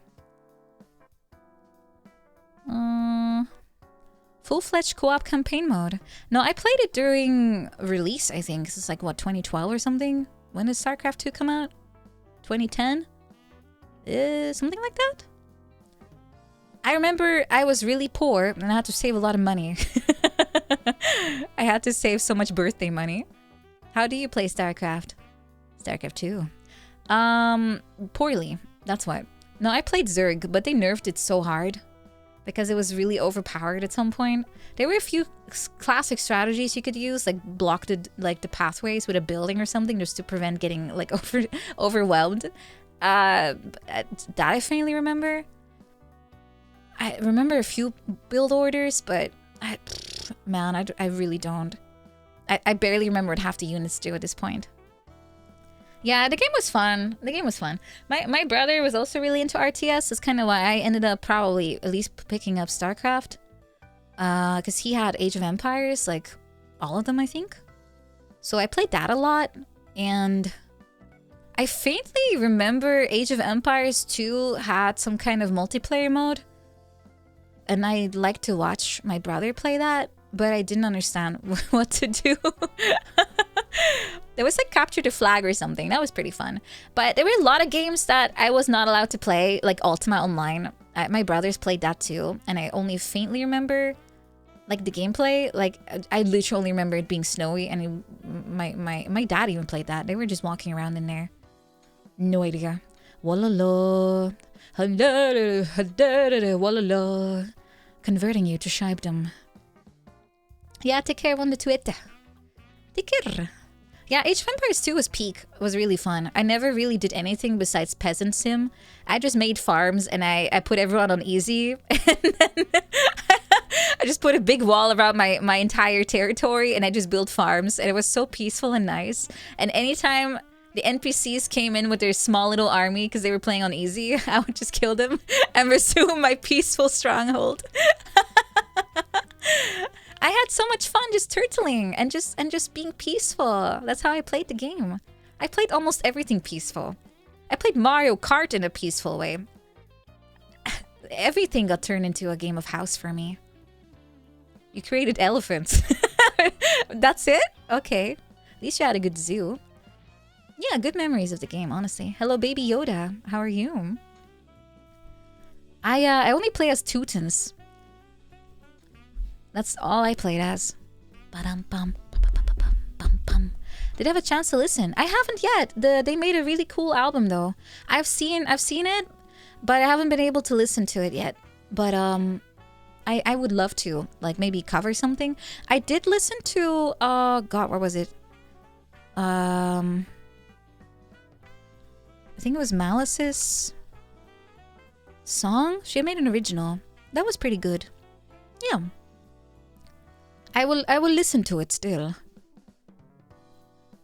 [SPEAKER 1] Full-fledged co-op campaign mode. No, I played it during release, I think. This is like, what, 2012 or something? When did StarCraft 2 come out? 2010? Something like that? I remember I was really poor and I had to save a lot of money. I had to save so much birthday money. How do you play StarCraft? StarCraft 2. Poorly. That's what. No, I played Zerg, but they nerfed it so hard. Because it was really overpowered at some point. There were a few classic strategies you could use, like block the pathways with a building or something, just to prevent getting like overwhelmed. That I faintly remember. I remember a few build orders, but I really don't. I barely remember what half the units do at this point. Yeah, the game was fun. The game was fun. My brother was also really into RTS. That's kind of why I ended up probably at least picking up StarCraft. Because he had Age of Empires, like all of them, I think. So I played that a lot. And I faintly remember Age of Empires 2 had some kind of multiplayer mode. And I liked to watch my brother play that. But I didn't understand what to do. There was like Capture the Flag or something. That was pretty fun. But there were a lot of games that I was not allowed to play, like Ultima Online. My brothers played that too. And I only faintly remember like the gameplay. Like I literally remember it being snowy. And my dad even played that. They were just walking around in there. No idea. Walala. Walala. Converting you to Scheibdom. Yeah, take care on the Twitter. Take care. Yeah, Age of Empires 2 was peak. It was really fun. I never really did anything besides Peasant Sim. I just made farms and I put everyone on easy. And then I just put a big wall around my entire territory and I just built farms. And it was so peaceful and nice. And anytime the NPCs came in with their small little army because they were playing on easy, I would just kill them and resume my peaceful stronghold. I had so much fun just turtling and just being peaceful. That's how I played the game. I played almost everything peaceful. I played Mario Kart in a peaceful way. Everything got turned into a game of house for me. You created elephants. That's it? Okay. At least you had a good zoo. Yeah, good memories of the game, honestly. Hello, Baby Yoda. How are you? I only play as Teutons. That's all I played as. Ba-dum-bum, ba-ba-ba-bum-bum. Did I have a chance to listen? I haven't yet. They made a really cool album though. I've seen it, but I haven't been able to listen to it yet. But I would love to, like maybe cover something. I did listen to God, what was it? I think it was Malice's song. She made an original. That was pretty good. Yeah. I will listen to it still.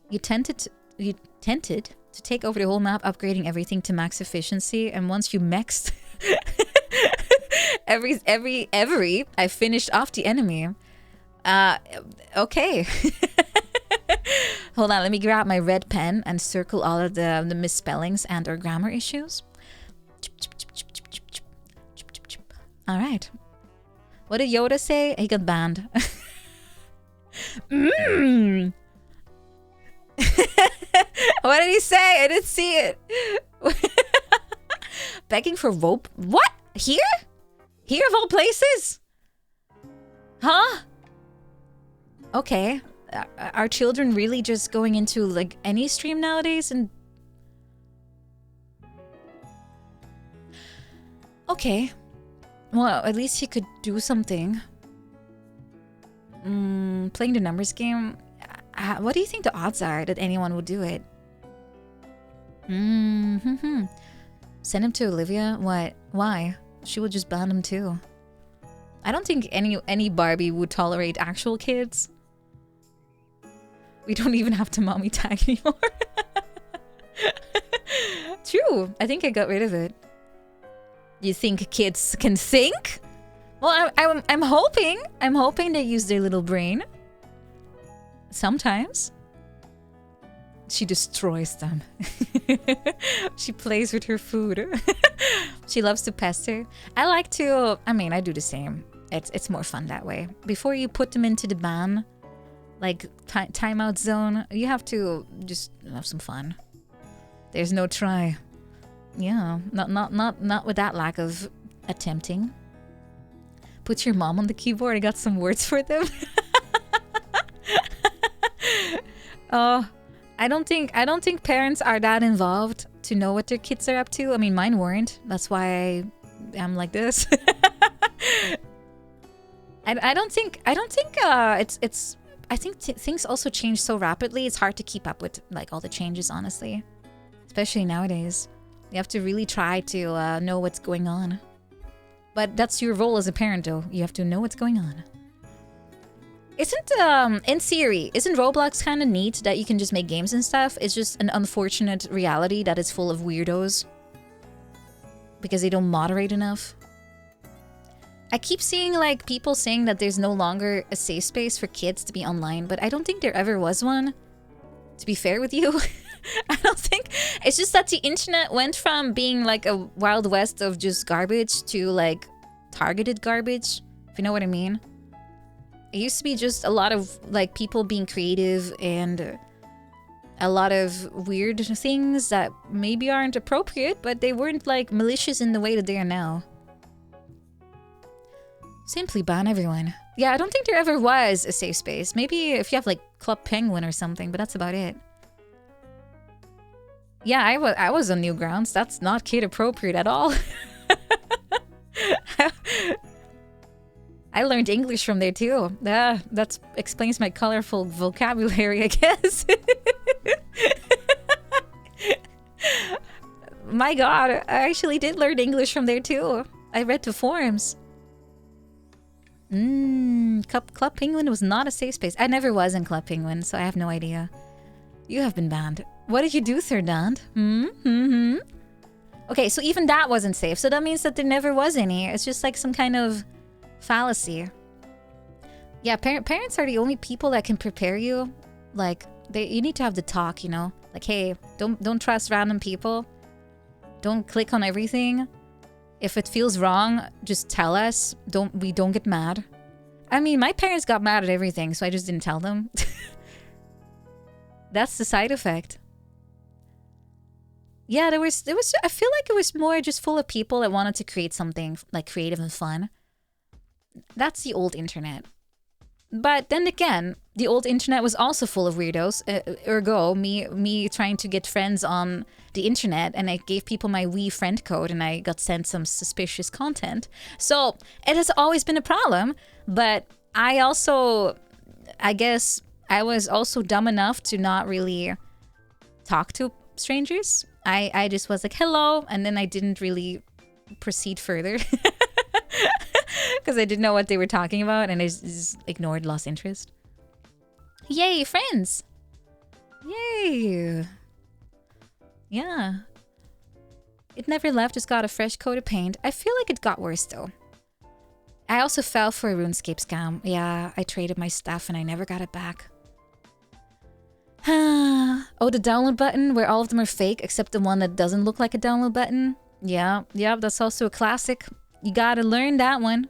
[SPEAKER 1] You tented to take over the whole map, upgrading everything to max efficiency, and once you maxed every I finished off the enemy. Okay. Hold on, let me grab my red pen and circle all of the misspellings and or grammar issues. All right. What did Yoda say? He got banned. Mm. What did he say? I didn't see it. Begging for rope? What? Here? Here of all places? Huh? Okay. Are children really just going into like any stream nowadays? And okay. Well, at least he could do something. Playing the numbers game. What do you think the odds are that anyone would do it? Send him to Olivia? What? Why? She would just ban him too. I don't think any Barbie would tolerate actual kids. We don't even have to mommy tag anymore. True. I think I got rid of it. You think kids can think? Well, I'm hoping. I'm hoping they use their little brain. Sometimes. She destroys them. She plays with her food. She loves to pester. I like to... I mean, I do the same. It's more fun that way. Before you put them into the ban, like timeout zone, you have to just have some fun. There's no try. Yeah, not with that lack of attempting. Put your mom on the keyboard. I got some words for them. Oh, I don't think parents are that involved to know what their kids are up to. I mean, mine weren't. That's why I'm like this. I think things also change so rapidly. It's hard to keep up with like all the changes, honestly, especially nowadays. You have to really try to know what's going on. But that's your role as a parent, though. You have to know what's going on. Isn't, in theory, isn't Roblox kind of neat that you can just make games and stuff? It's just an unfortunate reality that it's full of weirdos. Because they don't moderate enough. I keep seeing, like, people saying that there's no longer a safe space for kids to be online, but I don't think there ever was one. To be fair with you. I don't think... It's just that the internet went from being like a Wild West of just garbage to like targeted garbage, if you know what I mean. It used to be just a lot of like people being creative and a lot of weird things that maybe aren't appropriate, but they weren't like malicious in the way that they are now. Simply ban everyone. Yeah, I don't think there ever was a safe space. Maybe if you have like Club Penguin or something, but that's about it. Yeah, I was on Newgrounds. That's not kid appropriate at all. I learned English from there too. That explains my colorful vocabulary, I guess. My god, I actually did learn English from there too. I read the forums. Club Penguin was not a safe space. I never was in Club Penguin, so I have no idea. You have been banned. What did you do, Therdand? Okay, so even that wasn't safe. So that means that there never was any. It's just like some kind of fallacy. Yeah, parents are the only people that can prepare you. Like, you need to have the talk, you know? Like, hey, don't trust random people. Don't click on everything. If it feels wrong, just tell us. We don't get mad. I mean, my parents got mad at everything, so I just didn't tell them. That's the side effect. Yeah, there was I feel like it was more just full of people that wanted to create something like creative and fun. That's the old internet. But then again, the old internet was also full of weirdos. Ergo, me trying to get friends on the internet, and I gave people my Wii friend code and I got sent some suspicious content. So it has always been a problem, but I guess I was also dumb enough to not really talk to strangers. I just was like, hello, and then I didn't really proceed further. Because I didn't know what they were talking about, and I just ignored, lost interest. Yay, friends! Yay! Yeah. It never left, just got a fresh coat of paint. I feel like it got worse, though. I also fell for a RuneScape scam. Yeah, I traded my stuff and I never got it back. Oh, the download button where all of them are fake except the one that doesn't look like a download button. Yeah, that's also a classic. You gotta learn that one.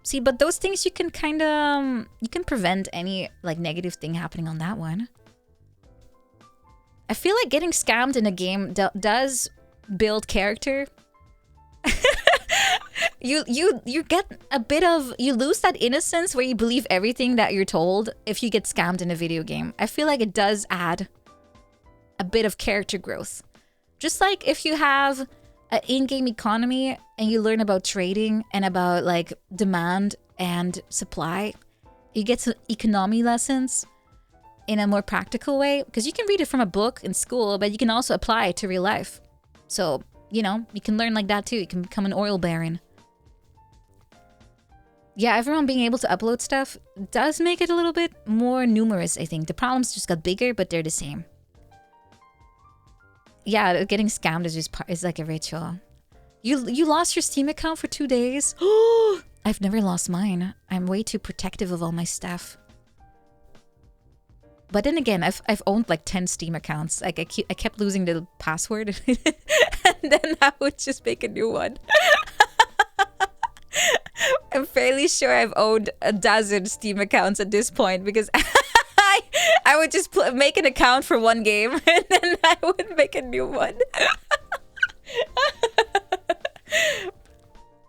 [SPEAKER 1] See, but those things you can kind of you can prevent any like negative thing happening on that one. I feel like getting scammed in a game does build character. You get a bit of, you lose that innocence where you believe everything that you're told if you get scammed in a video game. I feel like it does add a bit of character growth. Just like if you have an in-game economy and you learn about trading and about like demand and supply, you get some economy lessons in a more practical way, because you can read it from a book in school, but you can also apply it to real life. So, you know, you can learn like that too. You can become an oil baron. Yeah, everyone being able to upload stuff does make it a little bit more numerous, I think. The problems just got bigger, but they're the same. Yeah, getting scammed is like a ritual. You lost your Steam account for 2 days? I've never lost mine. I'm way too protective of all my stuff. But then again, I've owned like 10 Steam accounts. Like I kept losing the password, and then I would just make a new one. I'm fairly sure I've owned a dozen Steam accounts at this point, because I would just make an account for one game and then I would make a new one.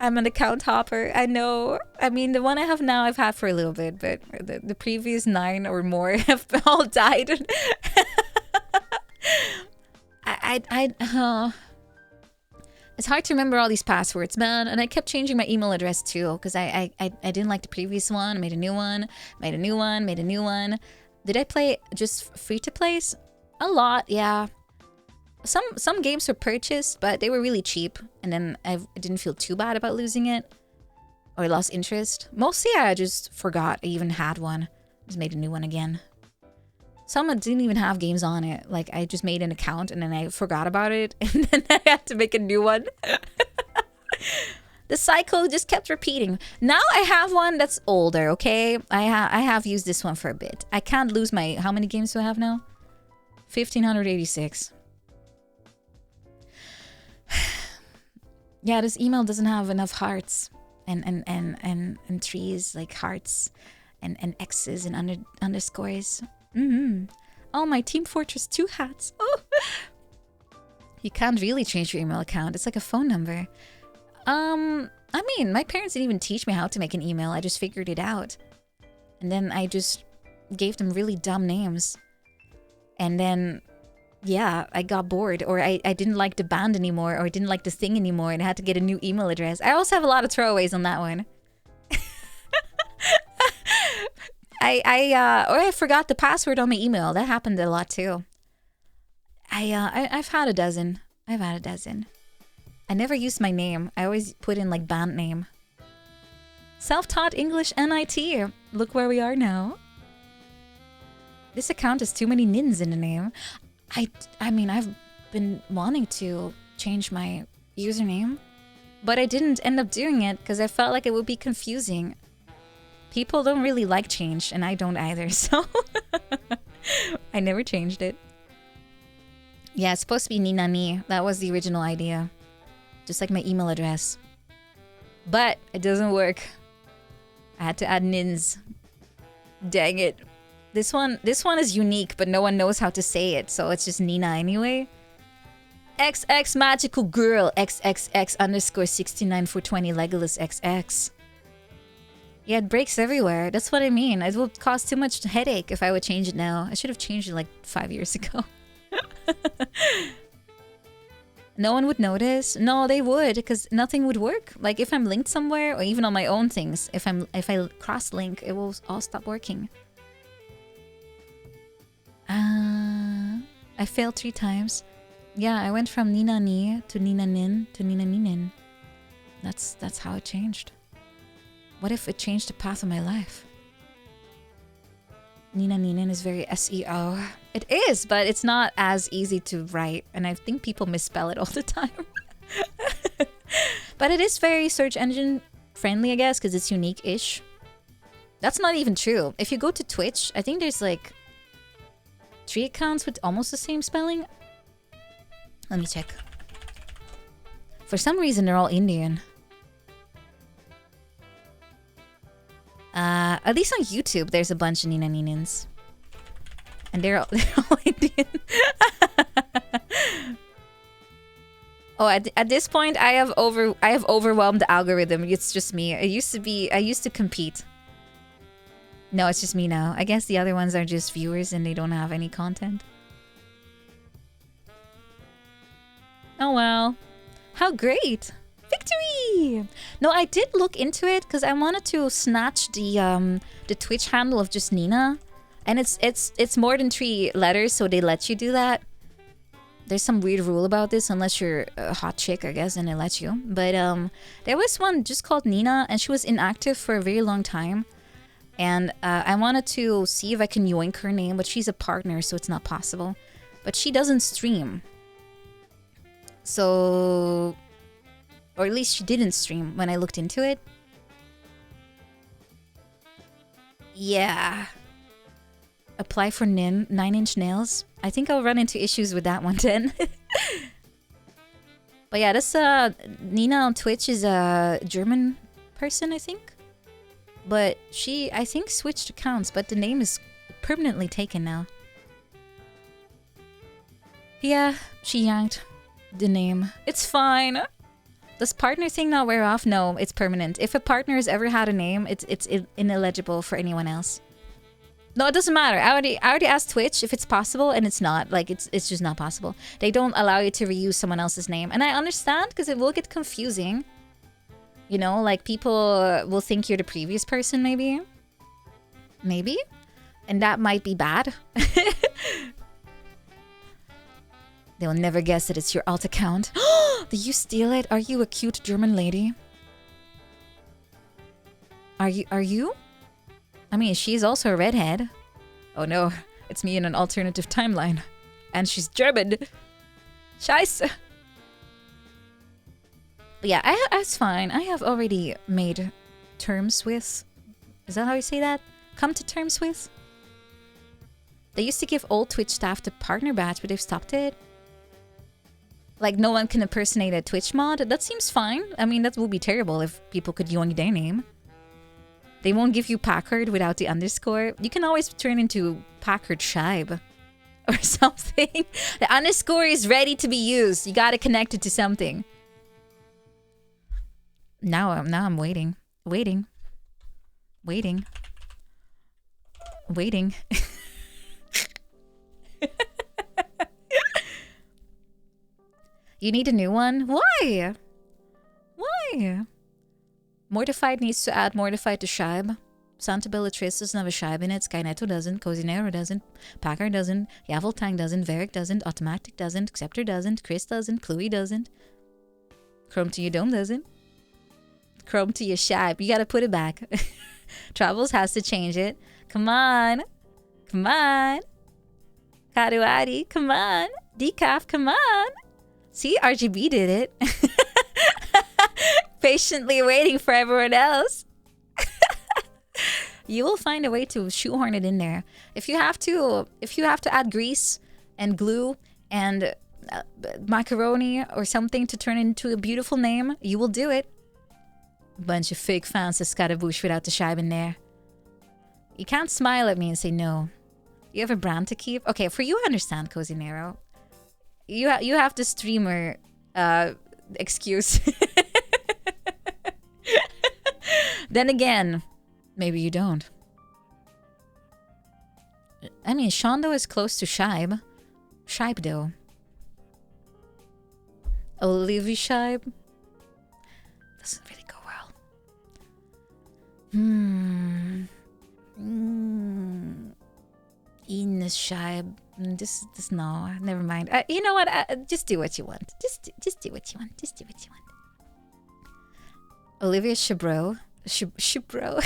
[SPEAKER 1] I'm an account hopper. I know. I mean, the one I have now I've had for a little bit, but the previous 9 or more have all died. It's hard to remember all these passwords, man. And I kept changing my email address too, because I didn't like the previous one. I made a new one, made a new one, made a new one. Did I play just free to plays? A lot, yeah. Some games were purchased, but they were really cheap, and then I didn't feel too bad about losing it, or I lost interest. Mostly I just forgot I even had one. Just made a new one again. Some didn't even have games on it. Like, I just made an account and then I forgot about it, and then I had to make a new one. The cycle just kept repeating. Now I have one that's older, okay? I have used this one for a bit. I can't lose my... How many games do I have now? 1,586. Yeah, this email doesn't have enough hearts and trees, like hearts and X's and underscores. Oh, my Team Fortress 2 hats. Oh. You can't really change your email account. It's like a phone number. I mean, my parents didn't even teach me how to make an email. I just figured it out. And then I just gave them really dumb names. And then, yeah, I got bored, or I didn't like the band anymore, or I didn't like the thing anymore, and I had to get a new email address. I also have a lot of throwaways on that one. Or I forgot the password on my email. That happened a lot too. I've had a dozen. I never used my name. I always put in like band name. Self-taught English NIT. Look where we are now. This account has too many nins in the name. I mean, I've been wanting to change my username, but I didn't end up doing it because I felt like it would be confusing. People don't really like change, and I don't either, so I never changed it. Yeah, it's supposed to be Ninani. That was the original idea. Just like my email address. But it doesn't work. I had to add nins. Dang it. This one is unique, but no one knows how to say it, so it's just Nina anyway. XX magical girl XXX underscore 69420 Legolas XX. Yeah, it breaks everywhere. That's what I mean. It would cause too much headache if I would change it now. I should have changed it like 5 years ago. No one would notice. No, they would, because nothing would work. Like if I'm linked somewhere, or even on my own things, if I cross-link, it will all stop working. I failed 3 times. Yeah, I went from Nina Ni to Nina Nin to Nina Ninin. That's how it changed. What if it changed the path of my life? Nina Ninin is very SEO. It is, but it's not as easy to write, and I think people misspell it all the time. But it is very search engine friendly, I guess, because it's unique-ish. That's not even true. If you go to Twitch, I think there's like 3 accounts with almost the same spelling. Let me check. For some reason, they're all Indian. At least on YouTube, there's a bunch of Nina Ninins. And they're all Indian. Oh, at this point, I have overwhelmed the algorithm. It's just me. I used to compete. No, it's just me now. I guess the other ones are just viewers and they don't have any content. Oh well. How great! Victory! No, I did look into it because I wanted to snatch the Twitch handle of just Nina. And it's more than 3 letters, so they let you do that. There's some weird rule about this, unless you're a hot chick, I guess, and it lets you. But there was one just called Nina, and she was inactive for a very long time. And I wanted to see if I can yoink her name, but she's a partner, so it's not possible. But she doesn't stream. So... Or at least she didn't stream when I looked into it. Yeah. Apply for 9-inch nails. I think I'll run into issues with that one then. But yeah, this Nina on Twitch is a German person, I think. But she, I think, switched accounts, but the name is permanently taken now. Yeah, she yanked the name. It's fine. Does partner thing not wear off? No, it's permanent. If a partner has ever had a name, it's ineligible for anyone else. No, it doesn't matter. I already asked Twitch if it's possible, and it's not. Like, it's just not possible. They don't allow you to reuse someone else's name. And I understand, because it will get confusing. You know, like, people will think you're the previous person, maybe. Maybe? And that might be bad. They'll never guess that it's your alt account. Did you steal it? Are you a cute German lady? Are you? I mean, she's also a redhead. Oh no, it's me in an alternative timeline. And she's German. Scheiße. But yeah, that's fine. I have already made terms with... Is that how you say that? Come to terms with? They used to give old Twitch staff the partner badge, but they've stopped it. Like, no one can impersonate a Twitch mod? That seems fine. I mean, that would be terrible if people could yoink their name. They won't give you Packard without the underscore. You can always turn into Packard Scheib or something. The underscore is ready to be used. You gotta connect it to something. Now I'm waiting. Waiting. You need a new one? Why? Mortified needs to add Mortified to Scheib. Santa Bellatrix doesn't have a Scheib in it. Skyneto doesn't. Cosinero doesn't. Packard doesn't. Yaveltang doesn't. Varric doesn't. Automatic doesn't. Scepter doesn't. Chris doesn't. Chloe doesn't. Chrome to your dome doesn't. Chrome to your Scheib. You gotta put it back. Travels has to change it. Come on. Karuari, come on. Decaf, come on. See, RGB did it. Patiently waiting for everyone else. You will find a way to shoehorn it in there. If you have to add grease and glue and macaroni or something to turn into a beautiful name, you will do it. Bunch of fake fans of Scaramouche without the Scheib in there. You can't smile at me and say no. You have a brand to keep? Okay, for you, I understand, Cosinero. You have the streamer excuse. Then again, maybe you don't. I mean, Shondo is close to Scheib. Scheib, though. Olivia Scheib? Doesn't really go well. Ines Scheib. This no, never mind. You know what? Just do what you want. Just do what you want. Just do what you want. Olivia Chabreau. Chabreau.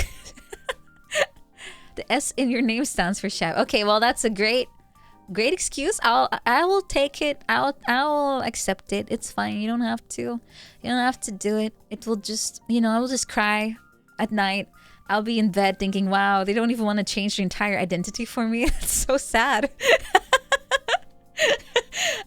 [SPEAKER 1] The S in your name stands for Scheib. Okay, well that's a great excuse. I will take it. I will accept it. It's fine. You don't have to. You don't have to do it. It will just, I will just cry at night. I'll be in bed thinking, wow, they don't even want to change their entire identity for me. It's so sad.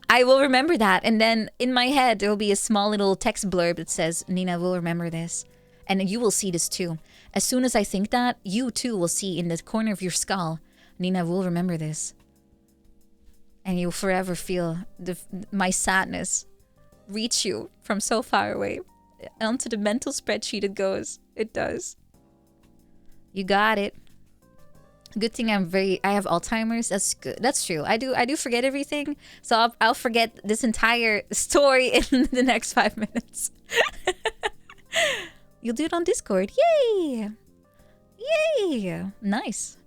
[SPEAKER 1] I will remember that. And then in my head, there will be a small little text blurb that says, Nina will remember this. And you will see this too. As soon as I think that, you too will see in the corner of your skull, Nina will remember this. And you'll forever feel my sadness reach you from so far away. Onto the mental spreadsheet it goes. It does. You got it. Good thing I have Alzheimer's. That's good. That's true. I do forget everything. So I'll forget this entire story in the next 5 minutes. You'll do it on Discord. Yay! Yay! Nice.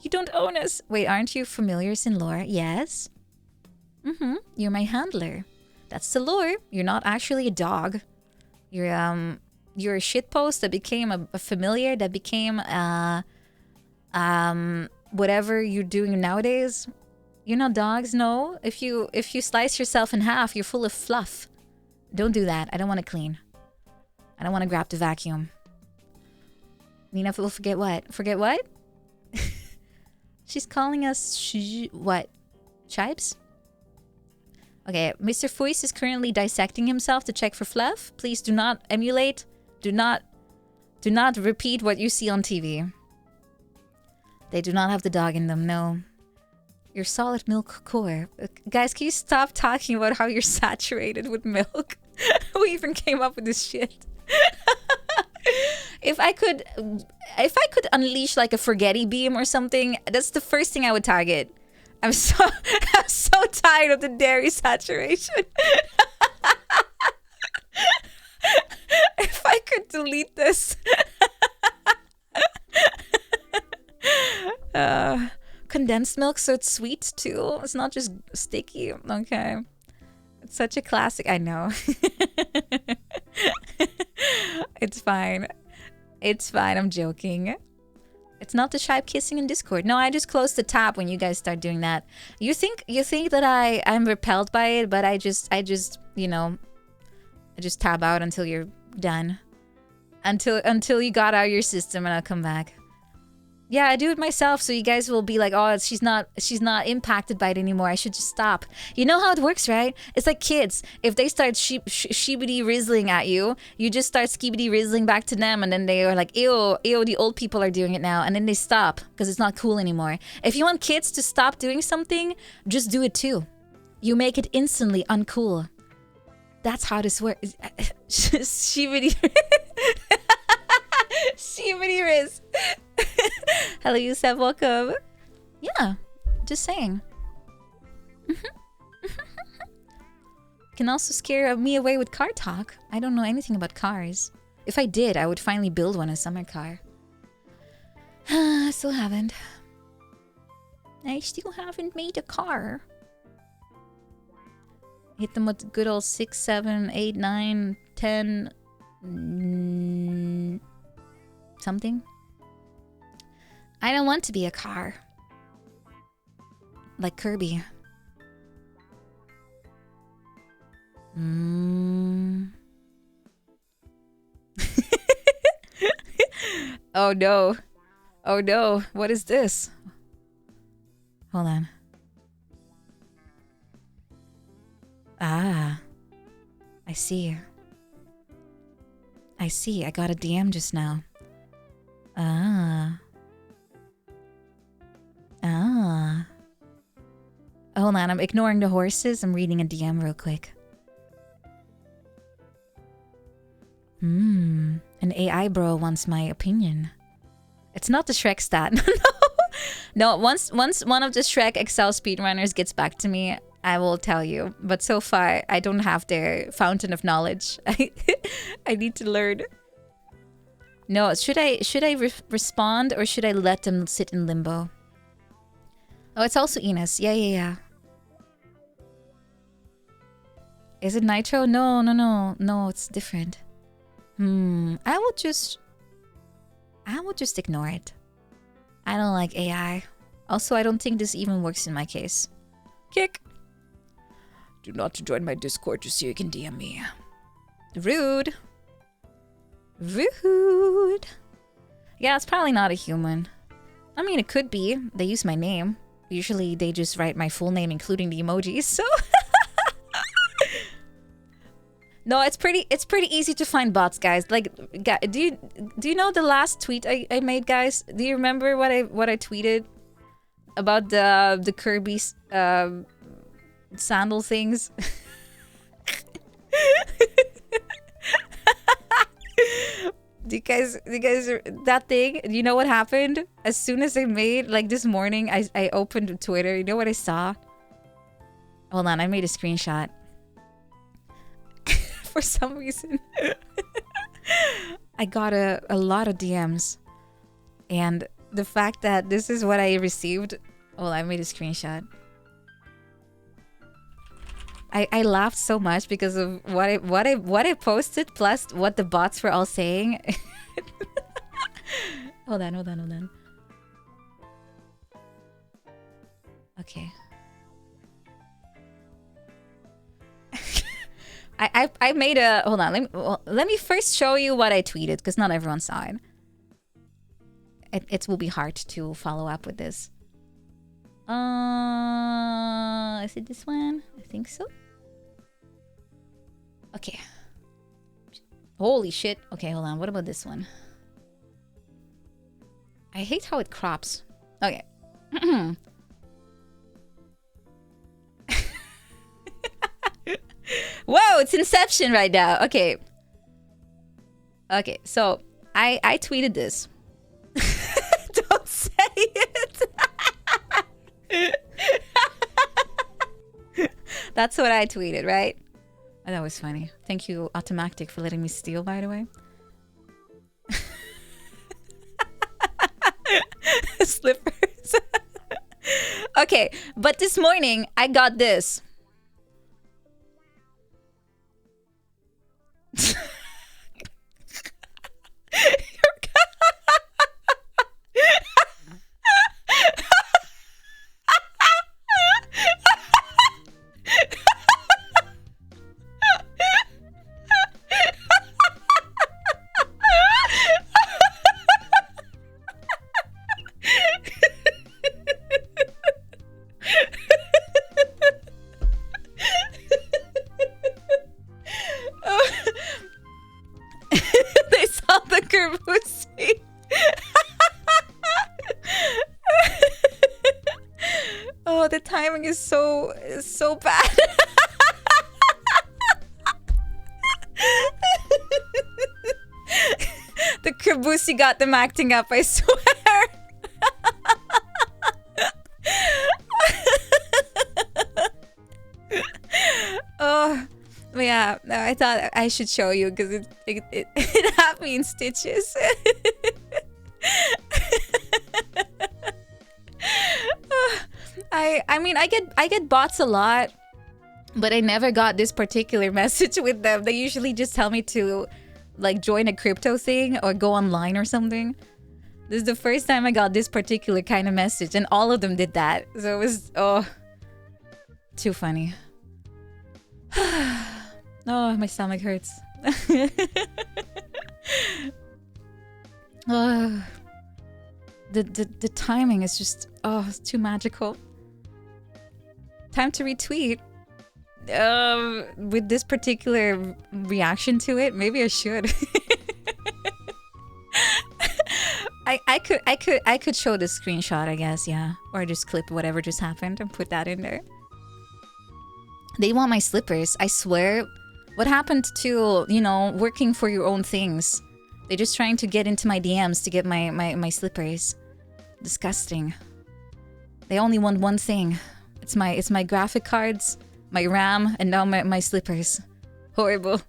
[SPEAKER 1] You don't own us. Wait, aren't you familiars in lore? Yes. You're my handler. That's the lore. You're not actually a dog. You're a shitpost that became a familiar that became whatever you're doing nowadays. You're not dogs, no. If you slice yourself in half, you're full of fluff. Don't do that. I don't want to clean. I don't want to grab the vacuum. Nina will forget what? Forget what? She's calling us what? Chibes? Okay, Mr. Foyce is currently dissecting himself to check for fluff. Please do not emulate. Do not repeat what you see on TV. They do not have the dog in them, no. Your solid milk core. Guys, can you stop talking about how you're saturated with milk? Who even came up with this shit? If I could unleash like a forgetty beam or something, that's the first thing I would target. I'm so tired of the dairy saturation. If I could delete this. Condensed milk, so it's sweet too. It's not just sticky. Okay. It's such a classic. I know. It's fine. It's fine. I'm joking. It's not the Shipe kissing in Discord. No, I just closed the tab when you guys start doing that. You think that I'm repelled by it, but I just you know, I just tab out until you're done. Until you got out of your system and I'll come back. Yeah, I do it myself, so you guys will be like, oh, she's not impacted by it anymore. I should just stop. You know how it works, right? It's like kids. If they start shibidi rizzling at you, you just start skibidi rizzling back to them, and then they are like, ew, the old people are doing it now, and then they stop because it's not cool anymore. If you want kids to stop doing something, just do it too. You make it instantly uncool. That's how this works. Shibidi Shibidi Riz. Hello, Yusef. Welcome. Yeah, just saying. Can also scare me away with car talk. I don't know anything about cars. If I did, I would finally build one, a summer car. I still haven't. I still haven't made a car. Hit them with good old 6, 7, 8, 9, 10... something. I don't want to be a car. Like Kirby. Oh no. Oh no. What is this? Hold on. Ah. I see. I see. I got a DM just now. Ah. Ah. Hold on, I'm ignoring the horses. I'm reading a DM real quick. An AI bro wants my opinion. It's not the Shrek stat. No, once one of the Shrek Excel speedrunners gets back to me, I will tell you. But so far, I don't have their fountain of knowledge. I need to learn. No, should I respond or should I let them sit in limbo? Oh, it's also Enos. Yeah. Is it Nitro? No, it's different. I will just ignore it. I don't like AI. Also, I don't think this even works in my case. Kick. Do not join my Discord just so you can DM me. Rude. Rude. Yeah, it's probably not a human. I mean, it could be. They use my name. Usually, they just write my full name, including the emojis, so... No, it's pretty easy to find bots, guys. Like, do you know the last tweet I made, guys? Do you remember what I tweeted about the Kirby's sandal things? Do you guys that thing? You know what happened? As soon as I made, like, this morning, I opened Twitter. You know what I saw? Hold on, I made a screenshot. For some reason, I got a lot of DMs, and the fact that this is what I received. Well, I made a screenshot. I laughed so much because of what I posted, plus what the bots were all saying. Hold on. Okay. I made a, hold on, let me first show you what I tweeted, because not everyone saw it. It will be hard to follow up with this. Is it this one? I think so. Okay. Holy shit. Okay, hold on. What about this one? I hate how it crops. Okay. Whoa, it's Inception right now. Okay. Okay, so I tweeted this. Don't say it. That's what I tweeted, right? Oh, that was funny. Thank you, Automactic, for letting me steal, by the way. Slippers. Okay, but this morning I got this. They saw the Kerbusi. Oh, the timing is so bad. The Kerbusi got them acting up, I swear. Oh, yeah, no, I thought I should show you because it had me in stitches. I mean, I get bots a lot, but I never got this particular message with them. They usually just tell me to, like, join a crypto thing or go online or something. This is the first time I got this particular kind of message, and all of them did that. So it was, oh, too funny. Oh, my stomach hurts. Oh, the timing is just, oh, it's too magical. Time to retweet. With this particular reaction to it, maybe I should. I could show the screenshot, I guess, yeah, or just clip whatever just happened and put that in there. They want my slippers, I swear. What happened to, you know, working for your own things? They're just trying to get into my DMs to get my slippers. Disgusting. They only want one thing. It's my graphic cards, my RAM, and now my slippers. Horrible.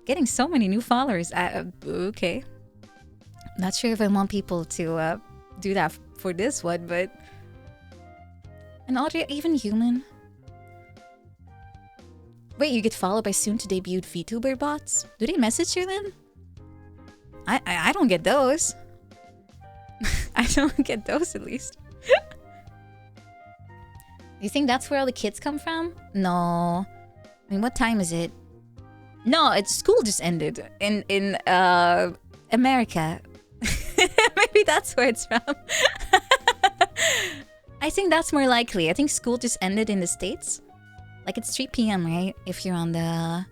[SPEAKER 1] Getting so many new followers. Okay. Not sure if I want people to do that for this one, but... And are they even human? Wait, you get followed by soon-to-debut VTuber bots? Do they message you then? I don't get those. I don't get those, at least. You think that's where all the kids come from? No. I mean, what time is it? No, school just ended in America. Maybe that's where it's from. I think that's more likely. I think school just ended in the States. Like, it's 3 p.m., right? If you're on the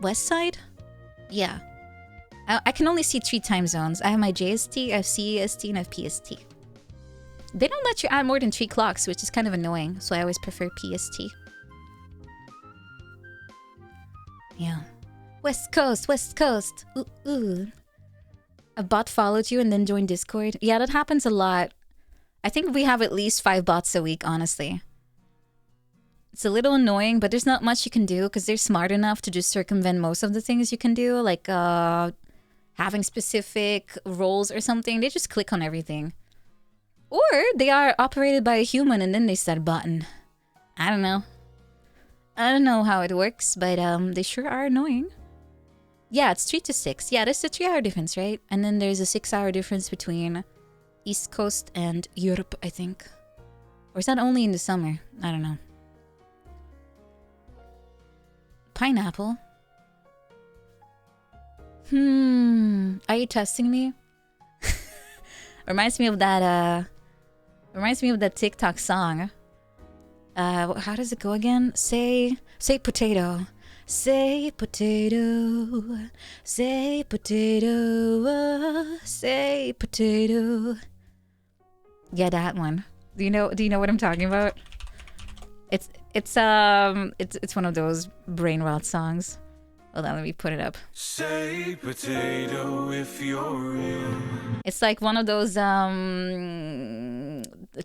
[SPEAKER 1] West side? Yeah. I can only see 3 time zones. I have my JST, I have CEST, and I have PST. They don't let you add more than 3 clocks, which is kind of annoying, so I always prefer PST. Yeah. West Coast, West Coast. Ooh, ooh. A bot followed you and then joined Discord. Yeah, that happens a lot. I think we have at least 5 bots a week, honestly. It's a little annoying, but there's not much you can do because they're smart enough to just circumvent most of the things you can do, like having specific roles or something. They just click on everything. Or they are operated by a human and then they set a button. I don't know. I don't know how it works, but they sure are annoying. Yeah, it's 3 to 6. Yeah, there's a 3-hour difference, right? And then there's a 6-hour difference between East Coast and Europe, I think. Or is that only in the summer? I don't know. Pineapple? Are you testing me? Reminds me of that TikTok song. How does it go again? Say potato. Say potato. Say potato. Say potato. Yeah, that one. Do you know what I'm talking about? It's one of those brain rot songs. Hold on, let me put it up.
[SPEAKER 5] Say potato if you're real.
[SPEAKER 1] It's like one of those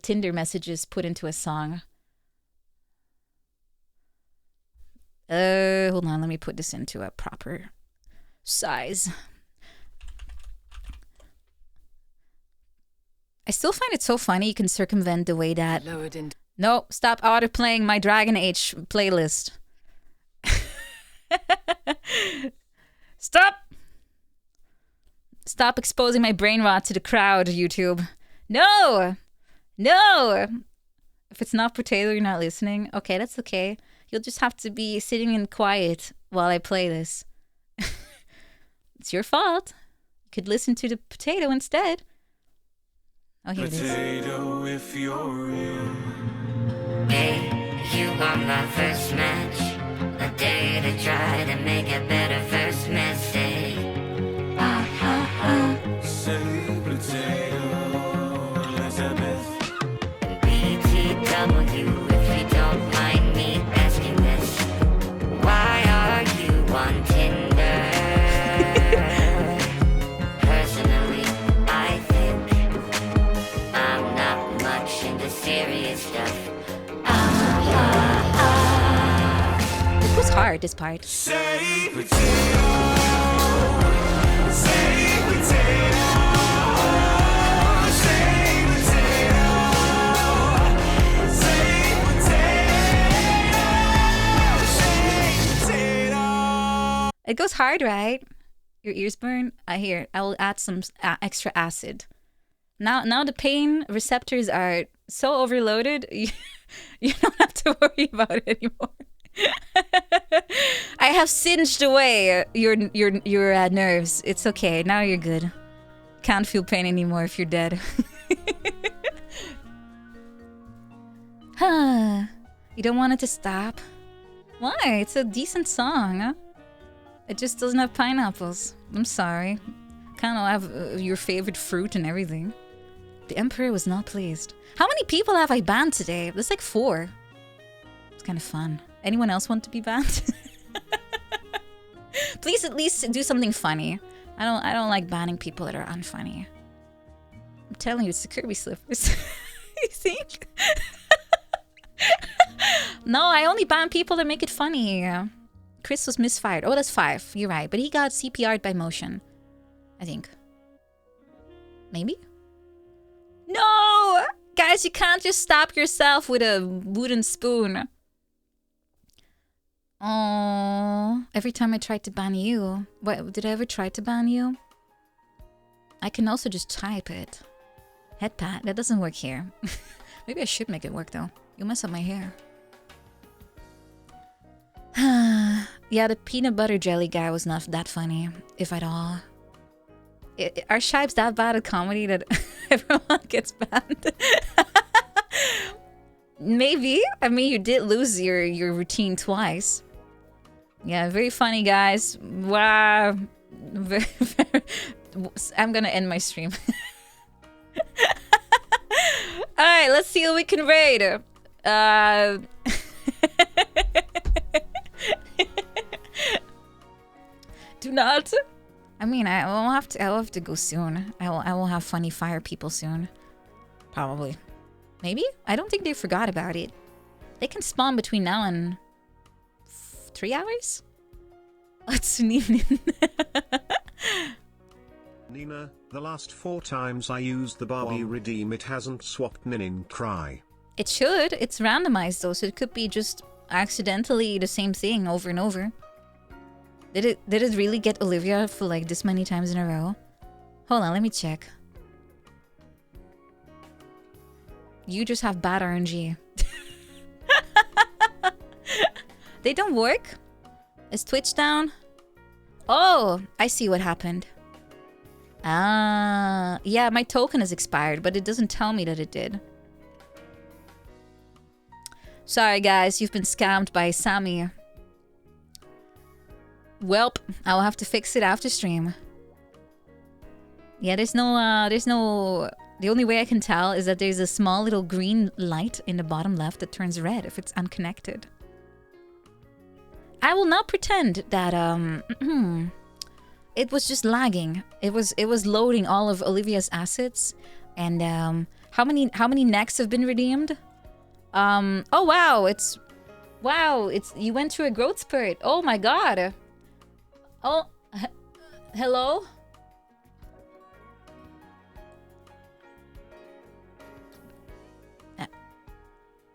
[SPEAKER 1] Tinder messages put into a song. Hold on, let me put this into a proper size. I still find it so funny you can circumvent the way that... No, stop auto-playing my Dragon Age playlist. Stop! Stop exposing my brain rot to the crowd, YouTube. No! No! If it's not potato, you're not listening. Okay, that's okay. You'll just have to be sitting in quiet while I play this. It's your fault. You could listen to the potato instead. Oh, here it is.
[SPEAKER 5] Potato if you're real.
[SPEAKER 6] Hey, you want my first match? A day to try to make a better first mistake. Ah ha ha.
[SPEAKER 5] Say potato, Elizabeth.
[SPEAKER 6] BTW, if you don't mind me asking this, why are you on Tinder? Personally, I think I'm not much into serious stuff.
[SPEAKER 1] It was hard, this part.
[SPEAKER 5] Say potato. Say potato. Say potato. Say potato. Say potato.
[SPEAKER 1] It goes hard, right? Your ears burn? Here, I will add some extra acid. Now the pain receptors are so overloaded, you don't have to worry about it anymore. I have singed away your nerves. It's okay. Now you're good. Can't feel pain anymore if you're dead. Huh. You don't want it to stop? Why? It's a decent song. Huh? It just doesn't have pineapples. I'm sorry. Kind of have your favorite fruit and everything. The Emperor was not pleased. How many people have I banned today? There's like 4. It's kind of fun. Anyone else want to be banned? Please at least do something funny. I don't like banning people that are unfunny. I'm telling you, it's the Kirby slippers. You think? No, I only ban people that make it funny. Chris was misfired. Oh, that's 5. You're right. But he got CPR'd by motion. I think. Maybe? No! Guys, you can't just stop yourself with a wooden spoon. Oh, every time I tried to ban you. What, did I ever try to ban you? I can also just type it. Head pat. That doesn't work here. Maybe I should make it work though. You'll mess up my hair. Yeah, the peanut butter jelly guy was not that funny, if at all. Are Shibes that bad at comedy that everyone gets banned? Maybe. I mean, you did lose your routine twice. Yeah, very funny, guys. Wow. I'm gonna end my stream. Alright, let's see what we can raid. Do not. I mean, I'll have to go soon. I will have funny fire people soon. Probably. Maybe? I don't think they forgot about it. They can spawn between now and 3 hours? Oh, it's an evening.
[SPEAKER 2] Nina, the last 4 times I used the Barbie redeem, it hasn't swapped Ninin cry.
[SPEAKER 1] It should. It's randomized though, so it could be just accidentally the same thing over and over. Did it really get Olivia for like this many times in a row? Hold on, let me check. You just have bad RNG. They don't work? Is Twitch down? Oh, I see what happened. Ah, yeah, my token is expired, but it doesn't tell me that it did. Sorry guys, you've been scammed by Sammy. Welp, I'll have to fix it after stream. Yeah, there's no... The only way I can tell is that there's a small little green light in the bottom left that turns red if it's unconnected. I will not pretend that, it was just lagging. It was loading all of Olivia's assets. And, how many necks have been redeemed? Oh wow, you went through a growth spurt. Oh my god. Oh, hello?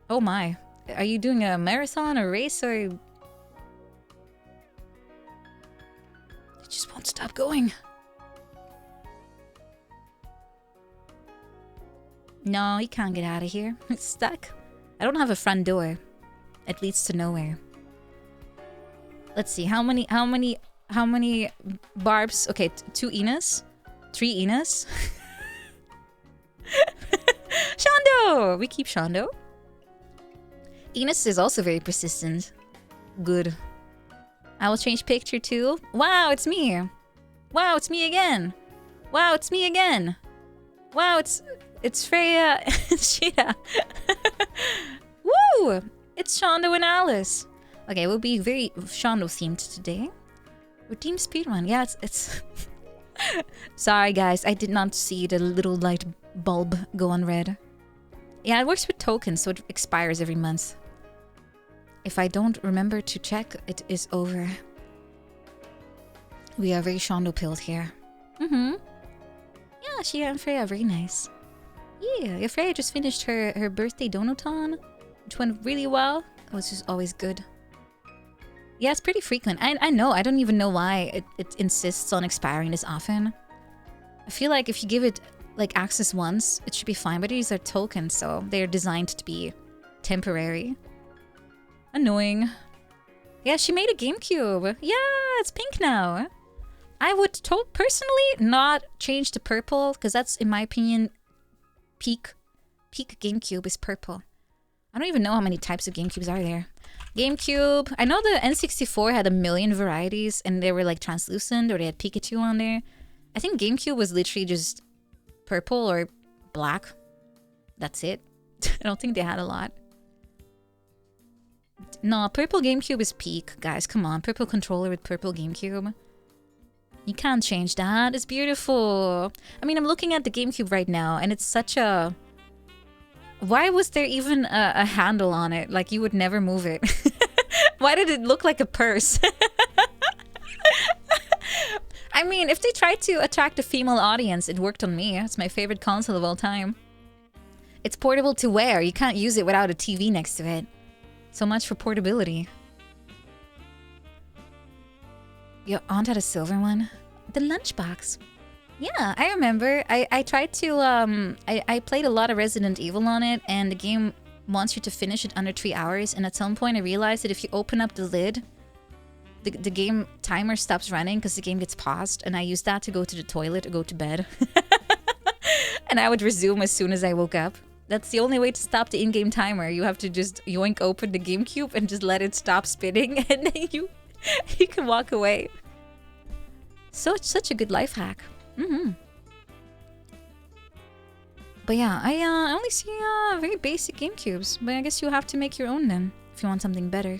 [SPEAKER 1] Oh my. Are you doing a marathon or race or... It just won't stop going. No, you can't get out of here. It's stuck. I don't have a front door. It leads to nowhere. Let's see, how many barbs? Okay, 2 Enos? 3 Enos? Shondo! We keep Shondo. Enos is also very persistent. Good. I will change picture too. Wow, it's me. Wow, it's me again. Wow, it's me again. Wow, it's Freya and Sheeta. Woo! It's Shondo and Alice. Okay, we'll be very Shondo themed today. Redeem speedrun. Yeah, it's Sorry guys, I did not see the little light bulb go on red. Yeah, it works with tokens, so it expires every month. If I don't remember to check, it is over. We are very Shondo pilled here. Yeah, she and Freya, very nice. Yeah, Freya just finished her birthday donathon, which went really well. It was just always good. Yeah, it's pretty frequent. I know, I don't even know why it insists on expiring this often. I feel like if you give it like access once, it should be fine, but these are tokens, so they're designed to be temporary. Annoying. Yeah, she made a GameCube. Yeah, it's pink now. I would personally not change to purple, because that's, in my opinion, peak GameCube is purple. I don't even know how many types of GameCubes are there. GameCube. I know the N64 had a million varieties, and they were like translucent, or they had Pikachu on there. I think GameCube was literally just purple or black. That's it. I don't think they had a lot. No, purple GameCube is peak, guys. Come on, purple controller with purple GameCube. You can't change that. It's beautiful. I mean, I'm looking at the GameCube right now, and it's such a... Why was there even a handle on it? Like, you would never move it. Why did it look like a purse? I mean, if they tried to attract a female audience, it worked on me. It's my favorite console of all time. It's portable to wear. You can't use it without a TV next to it. So much for portability. Your aunt had a silver one? The lunchbox. Yeah, I remember. I tried to, I played a lot of Resident Evil on it, and the game wants you to finish it under 3 hours, and at some point I realized that if you open up the lid, the game timer stops running because the game gets paused, and I used that to go to the toilet or go to bed. And I would resume as soon as I woke up. That's the only way to stop the in-game timer. You have to just yoink open the GameCube and just let it stop spinning, and then you You can walk away. Such a good life hack. But yeah, I only see very basic GameCubes. But I guess you have to make your own then, if you want something better.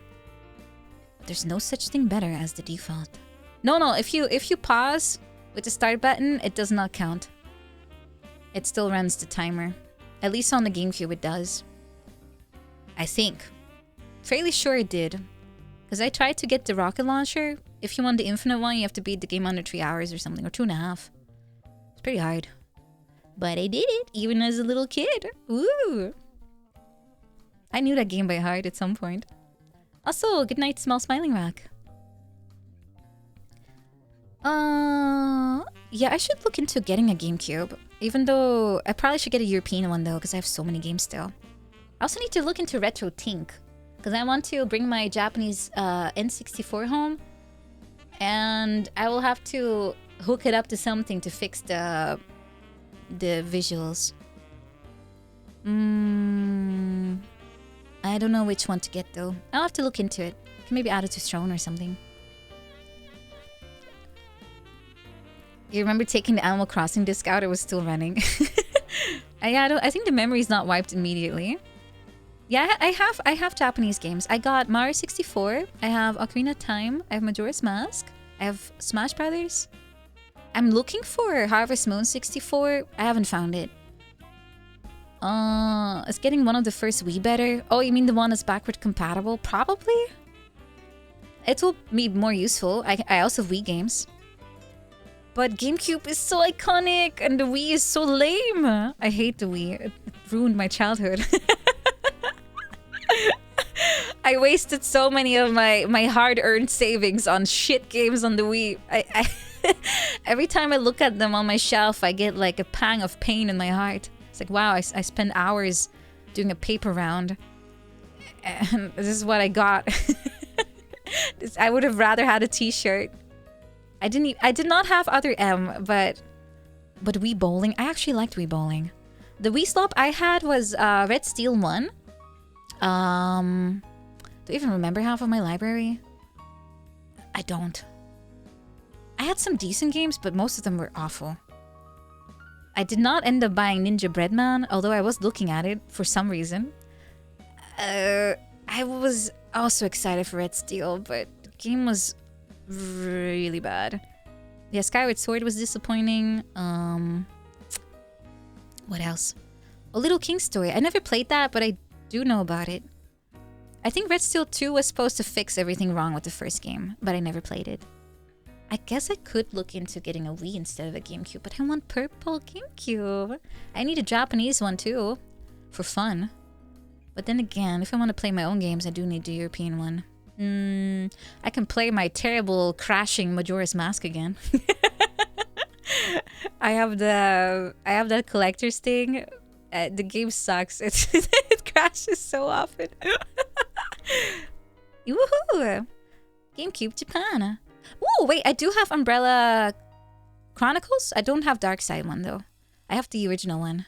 [SPEAKER 1] There's no such thing better as the default. No, if you pause with the start button, it does not count. It still runs the timer. At least on the GameCube it does. I think. Fairly sure it did. Because I tried to get the rocket launcher. If you want the infinite one, you have to beat the game under 3 hours or something. Or 2.5. It's pretty hard. But I did it, even as a little kid. Ooh. I knew that game by heart at some point. Also, good night, Small Smiling Rock. Yeah, I should look into getting a GameCube. Even though I probably should get a European one though, because I have so many games still. I also need to look into Retro Tink, because I want to bring my Japanese N64 home, and I will have to hook it up to something to fix the visuals. I don't know which one to get though. I'll have to look into it. Can maybe add it to Throne or something. You remember taking the Animal Crossing disc out? It was still running. I think the memory is not wiped immediately. Yeah, I have Japanese games. I got Mario 64. I have Ocarina of Time. I have Majora's Mask. I have Smash Brothers. I'm looking for Harvest Moon 64. I haven't found it. Is getting one of the first Wii better? Oh, you mean the one that's backward compatible? Probably. It will be more useful. I also have Wii games. But GameCube is so iconic and the Wii is so lame. I hate the Wii. It ruined my childhood. I wasted so many of my hard-earned savings on shit games on the Wii. Every time I look at them on my shelf, I get like a pang of pain in my heart. It's like, wow, I spent hours doing a paper round. And this is what I got. I would have rather had a t-shirt. I did not have other M, but Wii Bowling. I actually liked Wii Bowling. The Wii Slop I had was Red Steel 1. Do I even remember half of my library? I don't. I had some decent games, but most of them were awful. I did not end up buying Ninja Breadman, although I was looking at it for some reason. I was also excited for Red Steel, but the game was really bad. Yeah, Skyward Sword was disappointing. What else? A Little King Story. I never played that, but I do know about it. I think Red Steel 2 was supposed to fix everything wrong with the first game, but I never played it. I guess I could look into getting a Wii instead of a GameCube, but I want purple GameCube. I need a Japanese one too, for fun. But then again, if I want to play my own games, I do need the European one. I can play my terrible crashing Majora's Mask again. I have that collector's thing. The game sucks. It crashes so often. Woohoo! GameCube Japan. Ooh, wait, I do have Umbrella Chronicles. I don't have Dark Side one though. I have the original one.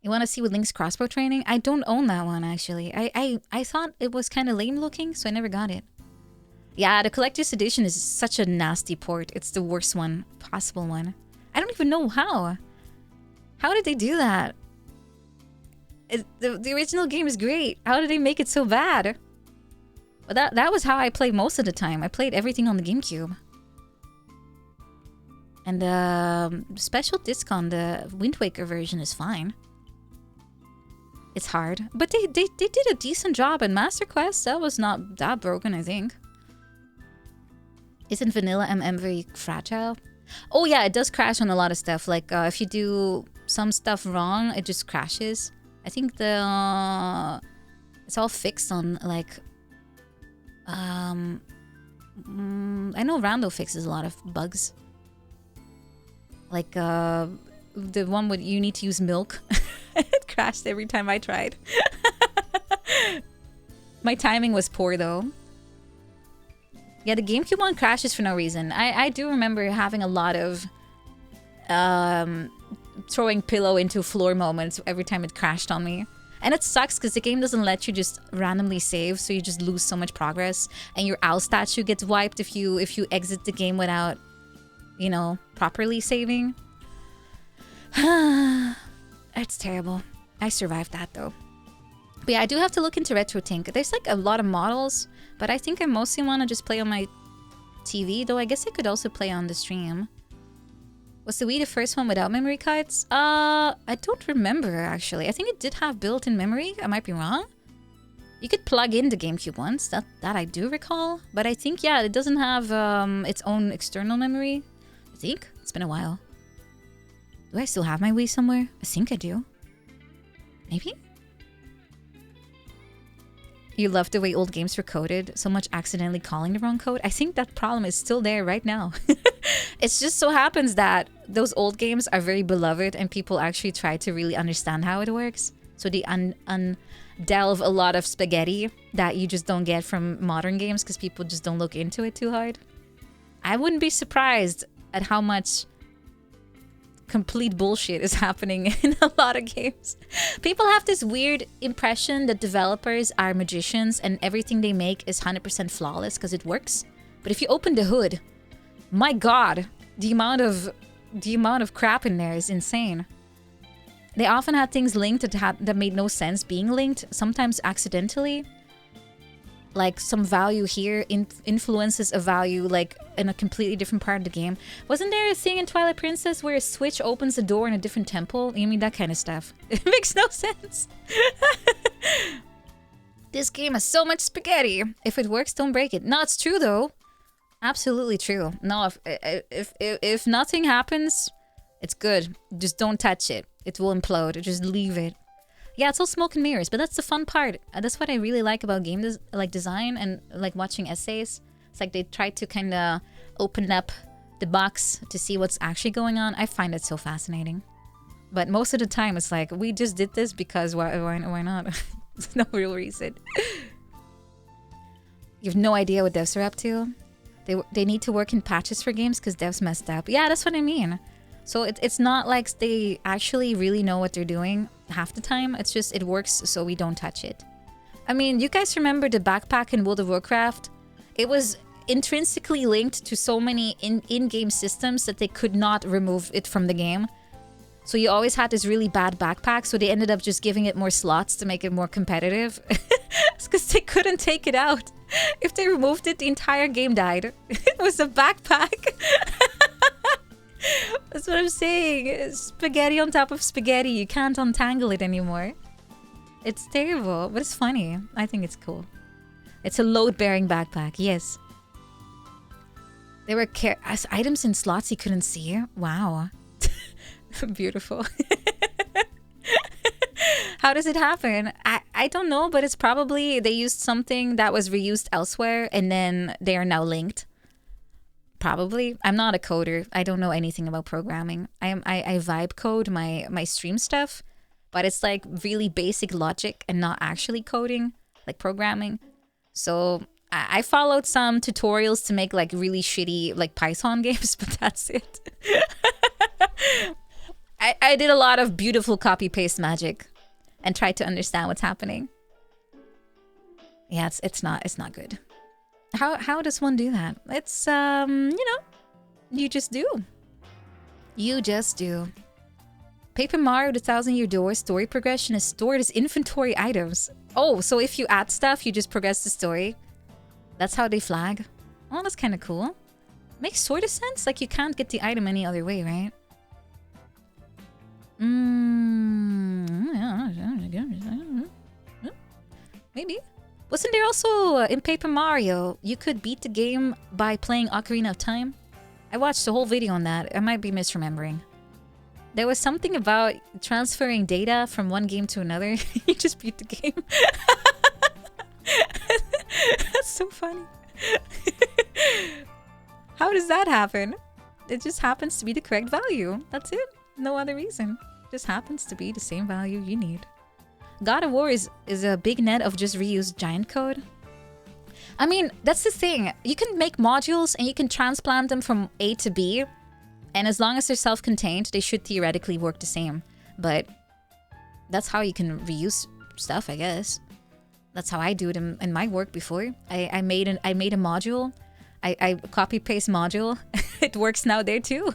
[SPEAKER 1] You want to see with Link's crossbow training? I don't own that one actually. I thought it was kind of lame looking, so I never got it. Yeah, the collector's edition is such a nasty port. It's the worst one, possible one. I don't even know how. How did they do that? The original game is great. How did they make it so bad? But that was how I played most of the time. I played everything on the GameCube. And the special disc on the Wind Waker version is fine. It's hard. But they did a decent job in Master Quest. That was not that broken, I think. Isn't Vanilla MM very fragile? Oh yeah, it does crash on a lot of stuff. Like if you do some stuff wrong, it just crashes. I think it's all fixed on like... I know Rando fixes a lot of bugs. Like the one with you need to use milk. It crashed every time I tried. My timing was poor though. Yeah, the GameCube one crashes for no reason. I do remember having a lot of throwing pillow into floor moments every time it crashed on me. And it sucks because the game doesn't let you just randomly save, so you just lose so much progress. And your owl statue gets wiped if you exit the game without, you know, properly saving. It's terrible. I survived that though. But yeah, I do have to look into RetroTink. There's like a lot of models, but I think I mostly want to just play on my TV, though I guess I could also play on the stream. Was the Wii the first one without memory cards? I don't remember actually. I think it did have built-in memory. I might be wrong. You could plug in the GameCube once. That I do recall. But I think, yeah, it doesn't have its own external memory. I think. It's been a while. Do I still have my Wii somewhere? I think I do. Maybe? You love the way old games were coded. So much accidentally calling the wrong code. I think that problem is still there right now. It just so happens that those old games are very beloved and people actually try to really understand how it works. So they delve a lot of spaghetti that you just don't get from modern games because people just don't look into it too hard. I wouldn't be surprised at how much complete bullshit is happening in a lot of games. People have this weird impression that developers are magicians and everything they make is 100% flawless because it works. But if you open the hood, my god, the amount of crap in there is insane. They often had things linked that made no sense being linked, sometimes accidentally. Like some value here influences a value like in a completely different part of the game. Wasn't there a thing in Twilight Princess where a switch opens a door in a different temple? You mean that kind of stuff? It makes no sense. This game has so much spaghetti. If it works, don't break it. No, it's true though. Absolutely true. No, if nothing happens, it's good. Just don't touch it. It will implode. Just leave it. Yeah, it's all smoke and mirrors, but that's the fun part. That's what I really like about game design and like watching essays. It's like they try to kind of open up the box to see what's actually going on. I find it so fascinating. But most of the time, it's like, we just did this because why not? There's no real reason. You have no idea what devs are up to. They need to work in patches for games because devs messed up. Yeah, that's what I mean. So it's not like they actually really know what they're doing half the time. It's just it works so we don't touch it. I mean, you guys remember the backpack in World of Warcraft? It was intrinsically linked to so many in-game systems that they could not remove it from the game. So you always had this really bad backpack, so they ended up just giving it more slots to make it more competitive. It's because they couldn't take it out. If they removed it, the entire game died. It was a backpack. That's what I'm saying. It's spaghetti on top of spaghetti. You can't untangle it anymore. It's terrible, but it's funny. I think it's cool. It's a load-bearing backpack, yes. There were items in slots you couldn't see. Wow. Beautiful. How does it happen? I don't know, but it's probably they used something that was reused elsewhere and then they are now linked. Probably. I'm not a coder. I don't know anything about programming. I vibe code my stream stuff, but it's like really basic logic and not actually coding, like programming. So I followed some tutorials to make like really shitty like Python games, but that's it. I did a lot of beautiful copy-paste magic and tried to understand what's happening. Yeah, it's not good. How does one do that? It's you know, you just do. You just do. Paper Mario: The Thousand Year Door story progression is stored as inventory items. Oh, so if you add stuff, you just progress the story. That's how they flag. Oh, that's kind of cool. Makes sort of sense. Like you can't get the item any other way, right? Maybe. Wasn't there also in Paper Mario, you could beat the game by playing Ocarina of Time? I watched the whole video on that. I might be misremembering. There was something about transferring data from one game to another. You just beat the game. That's so funny. How does that happen? It just happens to be the correct value. That's it. No other reason. Just happens to be the same value you need. God of War is a big net of just reused giant code. I mean, that's the thing. You can make modules and you can transplant them from A to B. And as long as they're self-contained, they should theoretically work the same. But that's how you can reuse stuff, I guess. That's how I do it in my work before. I made a module. I copy paste module. It works now there too.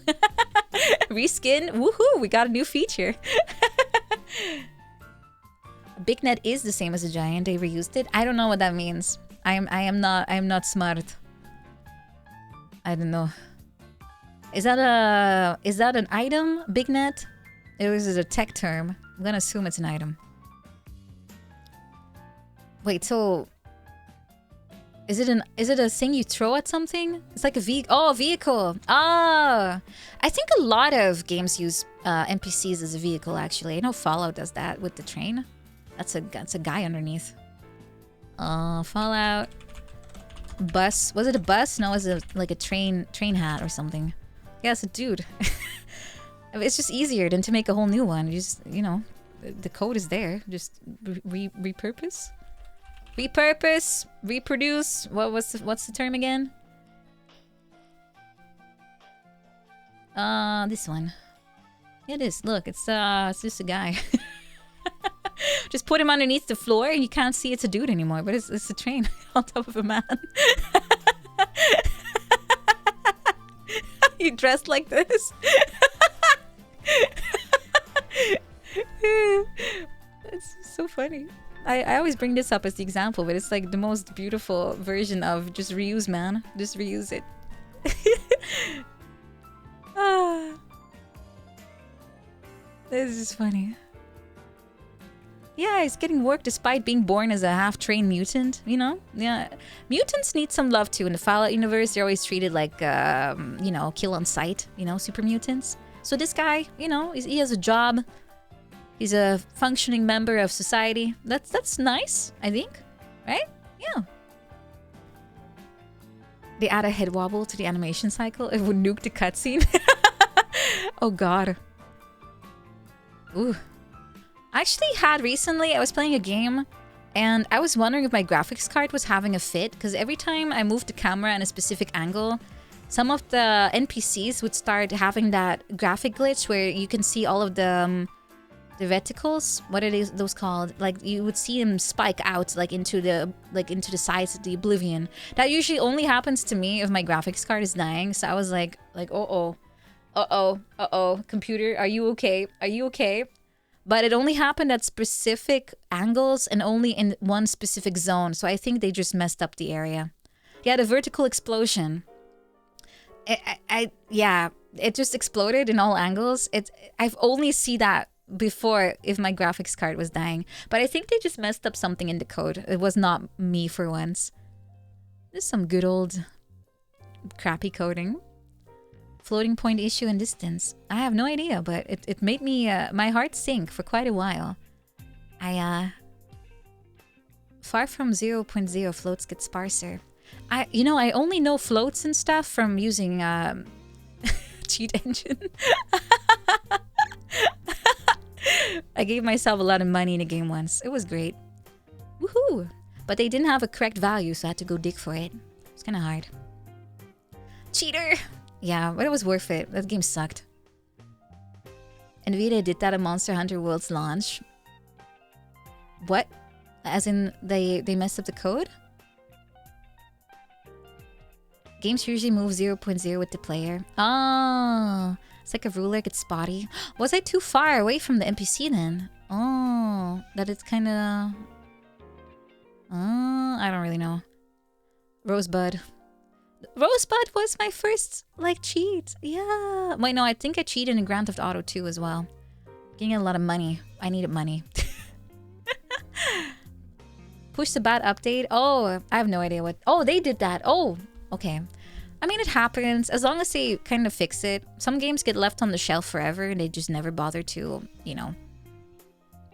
[SPEAKER 1] Reskin. Woohoo! We got a new feature. Big net is the same as a giant. They reused it. I don't know what that means. I am not smart. I don't know. Is that an item? Big net? It was a tech term. I'm gonna assume it's an item. Wait, so is it a thing you throw at something? It's like a vehicle. Ah, I think a lot of games use NPCs as a vehicle. Actually, I know Fallout does that with the train. That's a guy underneath. Fallout. Bus. Was it a bus? No, it was like a train hat or something. Yeah, it's a dude. It's just easier than to make a whole new one. You know, the code is there. Just repurpose. Repurpose, reproduce. What's the term again? This one. Yeah, it is. Look, it's just a guy. Just put him underneath the floor, and you can't see it's a dude anymore. But it's a train on top of a man. You dressed like this. It's so funny. I always bring this up as the example, but it's like the most beautiful version of just reuse, man. Just reuse it. This is funny. Yeah, he's getting work despite being born as a half-trained mutant, you know? Yeah. Mutants need some love too. In the Fallout universe, they're always treated like, you know, kill on sight, you know, super mutants. So this guy, you know, he has a job. He's a functioning member of society. That's nice, I think. Right? Yeah. They add a head wobble to the animation cycle. It would nuke the cutscene. Oh god. Ooh. I actually had recently, I was playing a game and I was wondering if my graphics card was having a fit, because every time I moved the camera in a specific angle, some of the NPCs would start having that graphic glitch where you can see all of the reticles. What are those called? Like you would see them spike out like into the sides of the oblivion. That usually only happens to me if my graphics card is dying. So I was like uh oh, computer, are you okay? Are you okay? But it only happened at specific angles and only in one specific zone. So I think they just messed up the area. Yeah, the vertical explosion. Yeah, it just exploded in all angles. I've only seen that before if my graphics card was dying. But I think they just messed up something in the code. It was not me for once. There's some good old crappy coding. Floating point issue in distance. I have no idea, but it made me my heart sink for quite a while. Far from 0.0, floats get sparser. I only know floats and stuff from using cheat engine. I gave myself a lot of money in a game once. It was great. Woohoo! But they didn't have a correct value, so I had to go dig for it. It's kind of hard. Cheater! Yeah, but it was worth it. That game sucked. Nvidia did that at Monster Hunter World's launch. What? As in, they messed up the code? Games usually move 0.0 with the player. Oh, it's like a ruler gets spotty. Was I too far away from the NPC then? Oh, that it's kind of... I don't really know. Rosebud. Rosebud was my first, cheat. Yeah. Wait, no, I think I cheated in Grand Theft Auto 2 as well. Getting a lot of money. I needed money. Push the bad update. Oh, I have no idea what... Oh, they did that. Oh, okay. I mean, it happens. As long as they kind of fix it. Some games get left on the shelf forever and they just never bother to,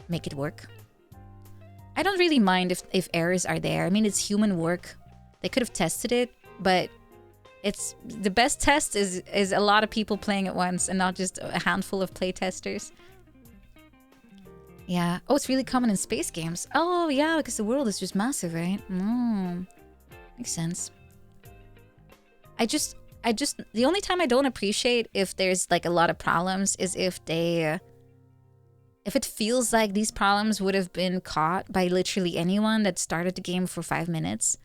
[SPEAKER 1] make it work. I don't really mind if errors are there. I mean, it's human work. They could have tested it, but it's the best test is a lot of people playing at once and not just a handful of play testers. Yeah. Oh, it's really common in space games. Oh, yeah, because the world is just massive, right? Makes sense. The only time I don't appreciate if there's a lot of problems is if they if it feels like these problems would have been caught by literally anyone that started the game for 5 minutes,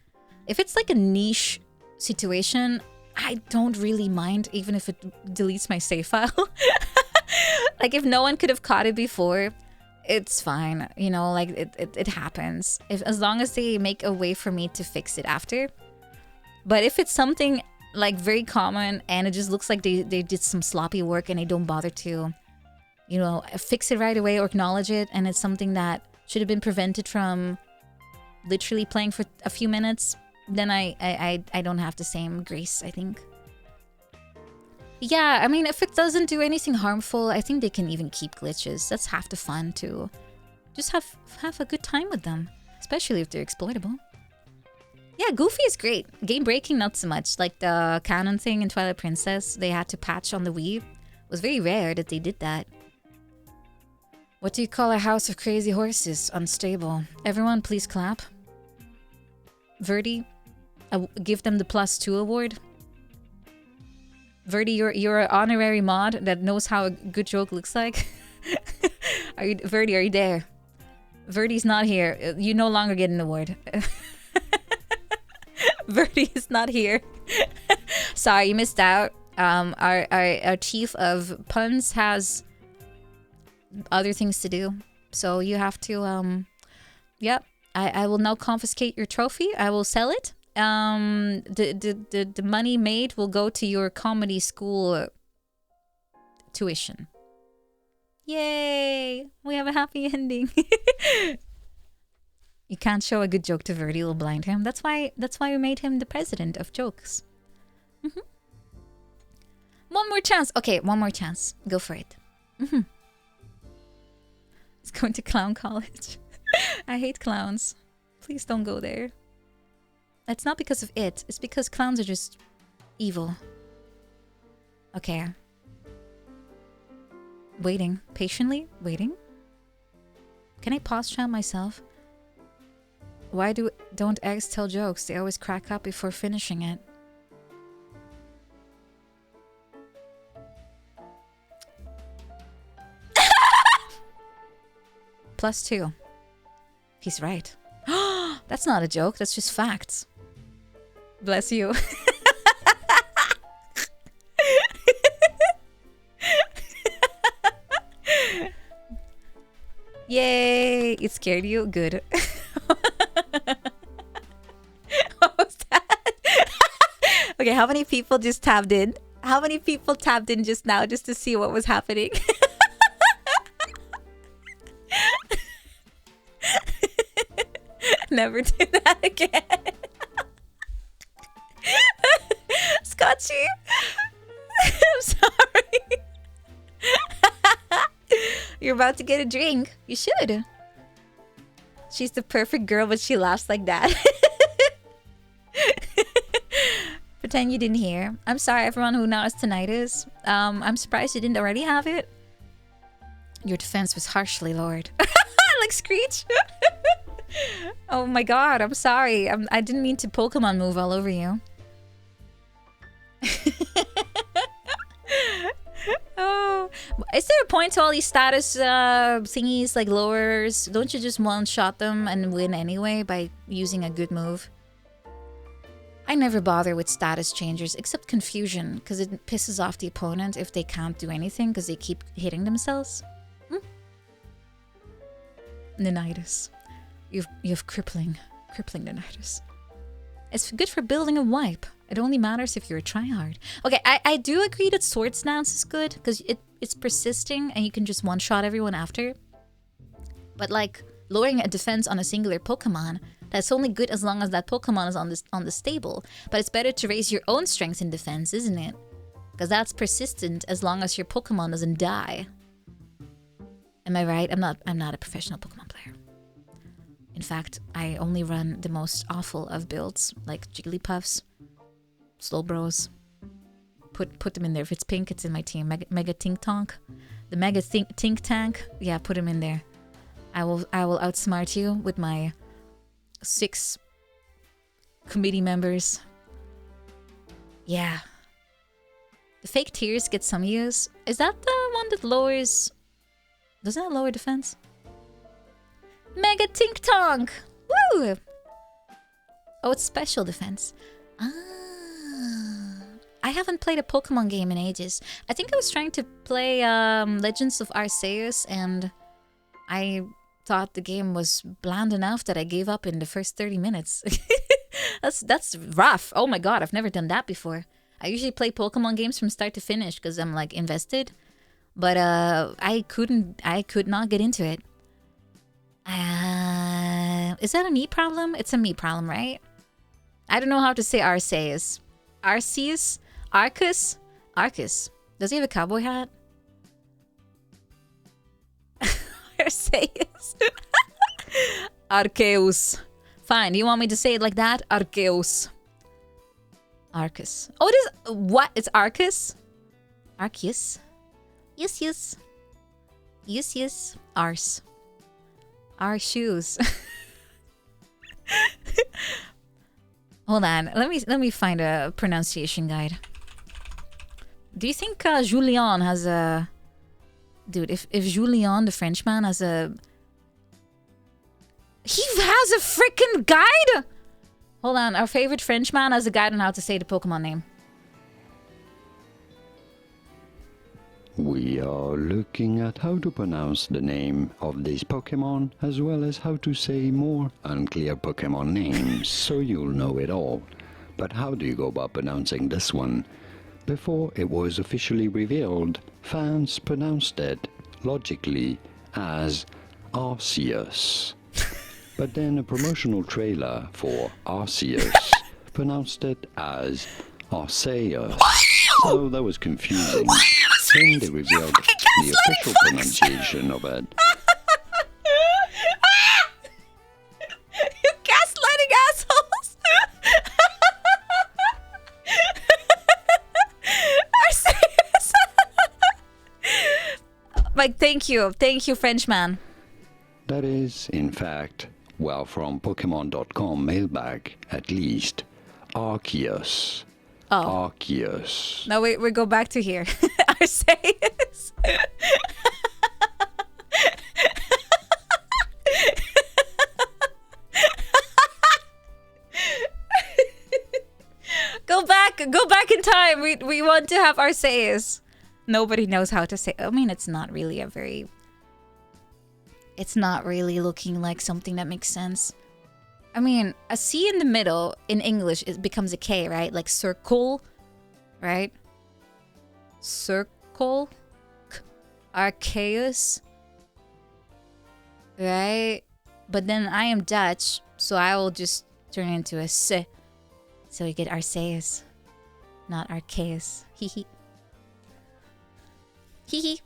[SPEAKER 1] if it's like a niche situation, I don't really mind even if it deletes my save file. Like if no one could have caught it before, it's fine. You know, like it happens. As long as they make a way for me to fix it after. But if it's something like very common and it just looks like they did some sloppy work and they don't bother to, you know, fix it right away or acknowledge it, and it's something that should have been prevented from literally playing for a few minutes, then I don't have the same grace, I think. Yeah, I mean, if it doesn't do anything harmful, I think they can even keep glitches. That's half the fun, too. Just have a good time with them, especially if they're exploitable. Yeah, Goofy is great. Game breaking, not so much. Like the canon thing in Twilight Princess, they had to patch on the Wii. It was very rare that they did that. What do you call a house of crazy horses? Unstable. Everyone, please clap. Verdi, give them the +2 award. Verdi, you're an honorary mod that knows how a good joke looks like. Verdi, are you there? Verdi's not here. You no longer get an award. Verdi is not here. Sorry, you missed out. Our chief of puns has other things to do, so you have to yep. I will now confiscate your trophy. I will sell it. The money made will go to your comedy school tuition. Yay! We have a happy ending. You can't show a good joke to Verdi, it'll blind him. That's why we made him the president of jokes. One more chance. Okay, one more chance. Go for it. It's going to clown college. I hate clowns. Please don't go there. It's not because of it. It's because clowns are just evil. Okay. Waiting. Patiently waiting. Can I pause chat myself? Why don't eggs tell jokes? They always crack up before finishing it. +2. He's right. That's not a joke. That's just facts. Bless you. Yay! It scared you? Good. What was that? Okay, how many people just tapped in? How many people tapped in just now just to see what was happening? Never do that again. Scotchy. I'm sorry. You're about to get a drink. You should. She's the perfect girl, but she laughs like that. Pretend you didn't hear. I'm sorry, everyone who now has tinnitus. I'm surprised you didn't already have it. Your defense was harshly lowered. Like Screech. Oh my god, I'm sorry. I didn't mean to Pokemon move all over you. Oh, is there a point to all these status thingies like lowers? Don't you just one-shot them and win anyway by using a good move? I never bother with status changers except confusion because it pisses off the opponent if they can't do anything because they keep hitting themselves. Tinnitus. You have crippling tinnitus. It's good for building a wipe. It only matters if you're a tryhard. Okay, I do agree that Swords Dance is good because it's persisting and you can just one-shot everyone after. But like lowering a defense on a singular Pokemon, that's only good as long as that Pokemon is on the stable. But it's better to raise your own strength in defense, isn't it? Because that's persistent as long as your Pokemon doesn't die. Am I right? I'm not a professional Pokemon player. In fact, I only run the most awful of builds, like Jigglypuffs, Slowbros. Put them in there. If it's pink, it's in my team. Mega Tink Tonk. The Mega Tink Tank. Yeah, put them in there. I will outsmart you with my 6 committee members. Yeah. The fake tears get some use. Is that the one that lowers Doesn't that lower defense? Mega Tink Tonk! Woo! Oh, it's special defense. Ah. I haven't played a Pokemon game in ages. I think I was trying to play Legends of Arceus, and I thought the game was bland enough that I gave up in the first 30 minutes. That's rough. Oh my god, I've never done that before. I usually play Pokemon games from start to finish because I'm like invested. But I could not get into it. Is that a me problem? It's a me problem, right? I don't know how to say Arceus. Arceus? Arcus? Arcus. Does he have a cowboy hat? Arceus. Arceus. Fine, you want me to say it like that? Arceus. Arcus. Oh, it is... What? It's Arcus? Arceus? Yes, yes. Yes, yes. Arse. Our shoes. Hold on. Let me find a pronunciation guide. Do you think Julien has a... Dude, if Julien, the Frenchman, has a... He has a freaking guide? Hold on. Our favorite Frenchman has a guide on how to say the Pokemon name.
[SPEAKER 7] We are looking at how to pronounce the name of this Pokemon, as well as how to say more unclear Pokemon names, so you'll know it all. But how do you go about pronouncing this one? Before it was officially revealed, fans pronounced it, logically, as Arceus. But then a promotional trailer for Arceus pronounced it as Arceus. So that was confusing. Then they revealed the official pronunciation of it.
[SPEAKER 1] You gaslighting assholes! Arceus! Like, thank you, Frenchman.
[SPEAKER 7] That is, in fact, well, from Pokemon.com mailbag, at least, Arceus.
[SPEAKER 1] Oh.
[SPEAKER 7] Arceus.
[SPEAKER 1] No, we go back to here. Arceus. Go back in time. We want to have Arceus. Nobody knows how to say. I mean, it's not really a very... It's not really looking like something that makes sense. I mean, a C in the middle in English, it becomes a K, right? Like circle, right? Circle. Arceus. Right? But then I am Dutch, so I will just turn into a S. So we get Arceus. Not Arceus. Hee hee. Hee hee.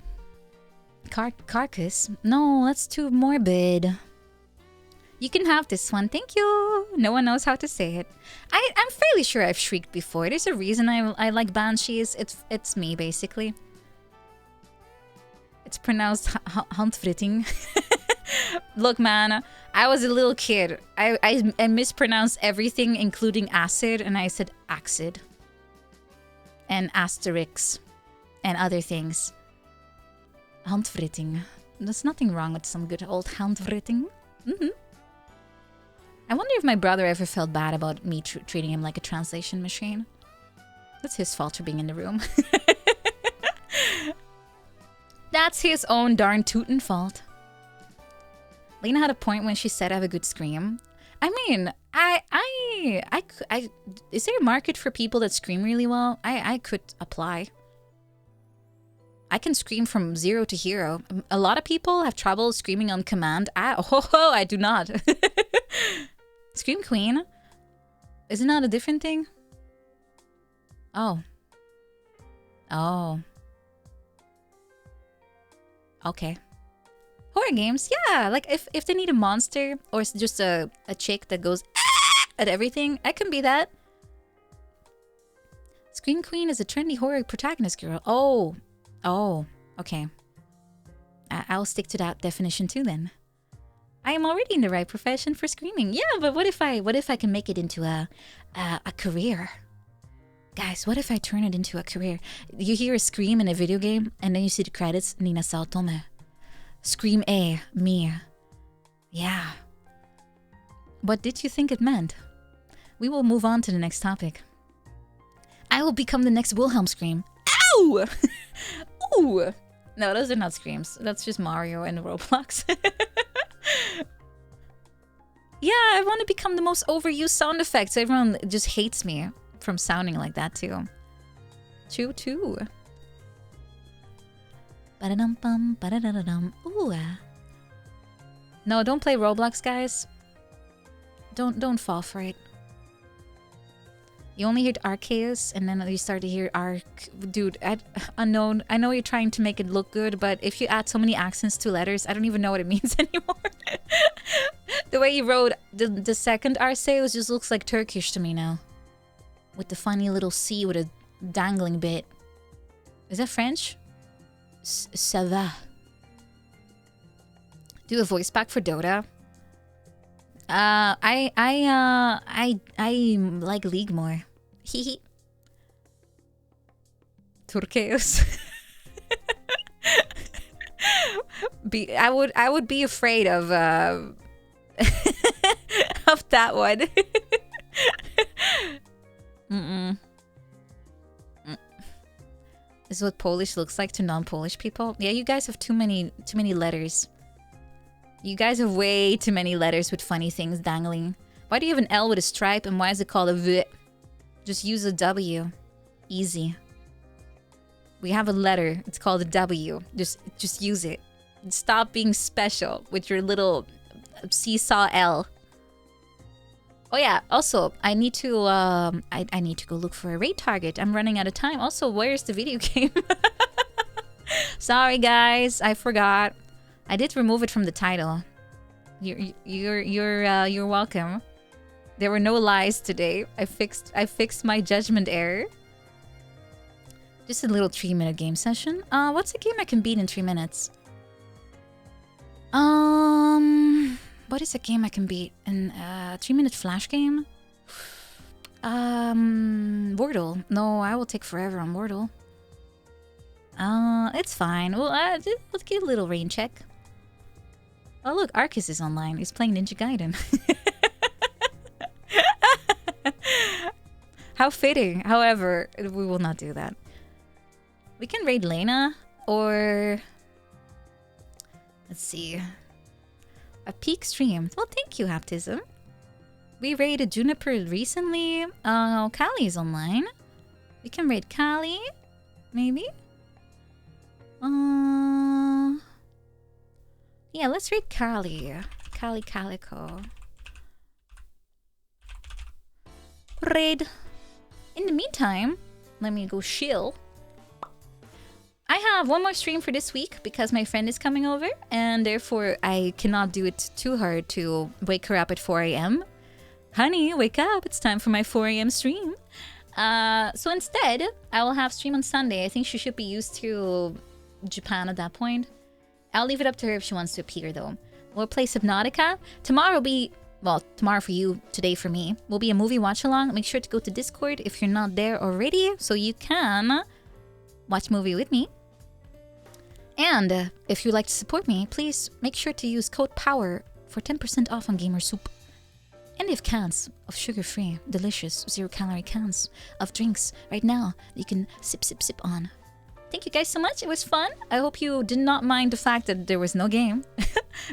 [SPEAKER 1] Carcass? No, that's too morbid. You can have this one. Thank you. No one knows how to say it. I'm fairly sure I've shrieked before. There's a reason I like banshees. It's me, basically. It's pronounced handfritting. Look, man, I was a little kid. I mispronounced everything, including acid, and I said acid. And asterix. And other things. Handfritting. There's nothing wrong with some good old handfritting. I wonder if my brother ever felt bad about me treating him like a translation machine. That's his fault for being in the room. That's his own darn tootin' fault. Lena had a point when she said I have a good scream. I mean, is there a market for people that scream really well? I could apply. I can scream from 0 to hero. A lot of people have trouble screaming on command. I do not. Scream Queen? Isn't that a different thing? Oh. Oh. Okay. Horror games, yeah. Like if they need a monster or it's just a chick that goes at everything, I can be that. Scream Queen is a trendy horror protagonist girl. Oh, okay. I'll stick to that definition too then. I am already in the right profession for screaming. Yeah, but what if I can make it into a career? Guys, what if I turn it into a career? You hear a scream in a video game and then you see the credits, Nina Saotome. Scream A, me. Yeah. What did you think it meant? We will move on to the next topic. I will become the next Wilhelm scream. Ow! Ooh! No, those are not screams. That's just Mario and Roblox. Yeah, I want to become the most overused sound effect, so everyone just hates me from sounding like that too. Choo-choo. Ba-da-dum-bum, ba-da-da-da-dum. Ooh. No, don't play Roblox, guys. Don't fall for it. You only hear Arceus, and then you start to hear Arc. Dude, unknown. I know you're trying to make it look good, but if you add so many accents to letters, I don't even know what it means anymore. The way you wrote the second Arceus just looks like Turkish to me now. With the funny little C with a dangling bit. Is that French? Ça va. Do a voice pack for Dota. I like League more. Hehe. Turkeos. I would be afraid of of that one. This is what Polish looks like to non-Polish people. Yeah, you guys have too many letters. You guys have way too many letters with funny things dangling. Why do you have an L with a stripe and why is it called a V? Just use a W. Easy. We have a letter. It's called a W. Just use it. Stop being special with your little seesaw L. Oh yeah, also, I need to I need to go look for a raid target. I'm running out of time. Also, where's the video game? Sorry guys, I forgot. I did remove it from the title. You're welcome. There were no lies today. I fixed my judgment error. Just a little 3-minute game session. What's a game I can beat in 3 minutes? What is a game I can beat in a 3-minute flash game? Wordle. No, I will take forever on Wordle. It's fine. Well, let's get a little rain check. Oh look, Arcus is online. He's playing Ninja Gaiden. How fitting. However, we will not do that. We can raid Lena or... Let's see. A peak stream. Well, thank you, Haptism. We raided Juniper recently. Callie is online. We can raid Callie. Maybe? Yeah, let's raid Callie. Callie Calico. Raid. In the meantime, let me go chill. I have one more stream for this week because my friend is coming over and therefore I cannot do it too hard to wake her up at 4 a.m. Honey, wake up. It's time for my 4 a.m. stream. So instead, I will have stream on Sunday. I think she should be used to Japan at that point. I'll leave it up to her if she wants to appear though. We'll play Subnautica. Tomorrow will be... Well, tomorrow for you, today for me, will be a movie watch-along. Make sure to go to Discord if you're not there already so you can watch movie with me. And if you'd like to support me, please make sure to use code POWER for 10% off on Gamer Soup. And they have cans of sugar-free, delicious, zero-calorie cans of drinks right now that you can sip, sip, sip on. Thank you guys so much. It was fun. I hope you did not mind the fact that there was no game.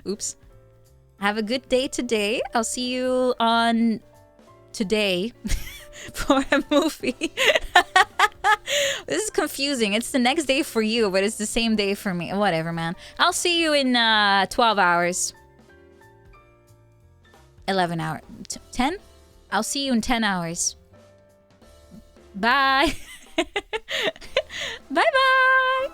[SPEAKER 1] Oops. Have a good day today. I'll see you on today for a movie. This is confusing. It's the next day for you, but it's the same day for me. Whatever, man. I'll see you in 12 hours. 11 hours. 10? I'll see you in 10 hours. Bye. Bye-bye.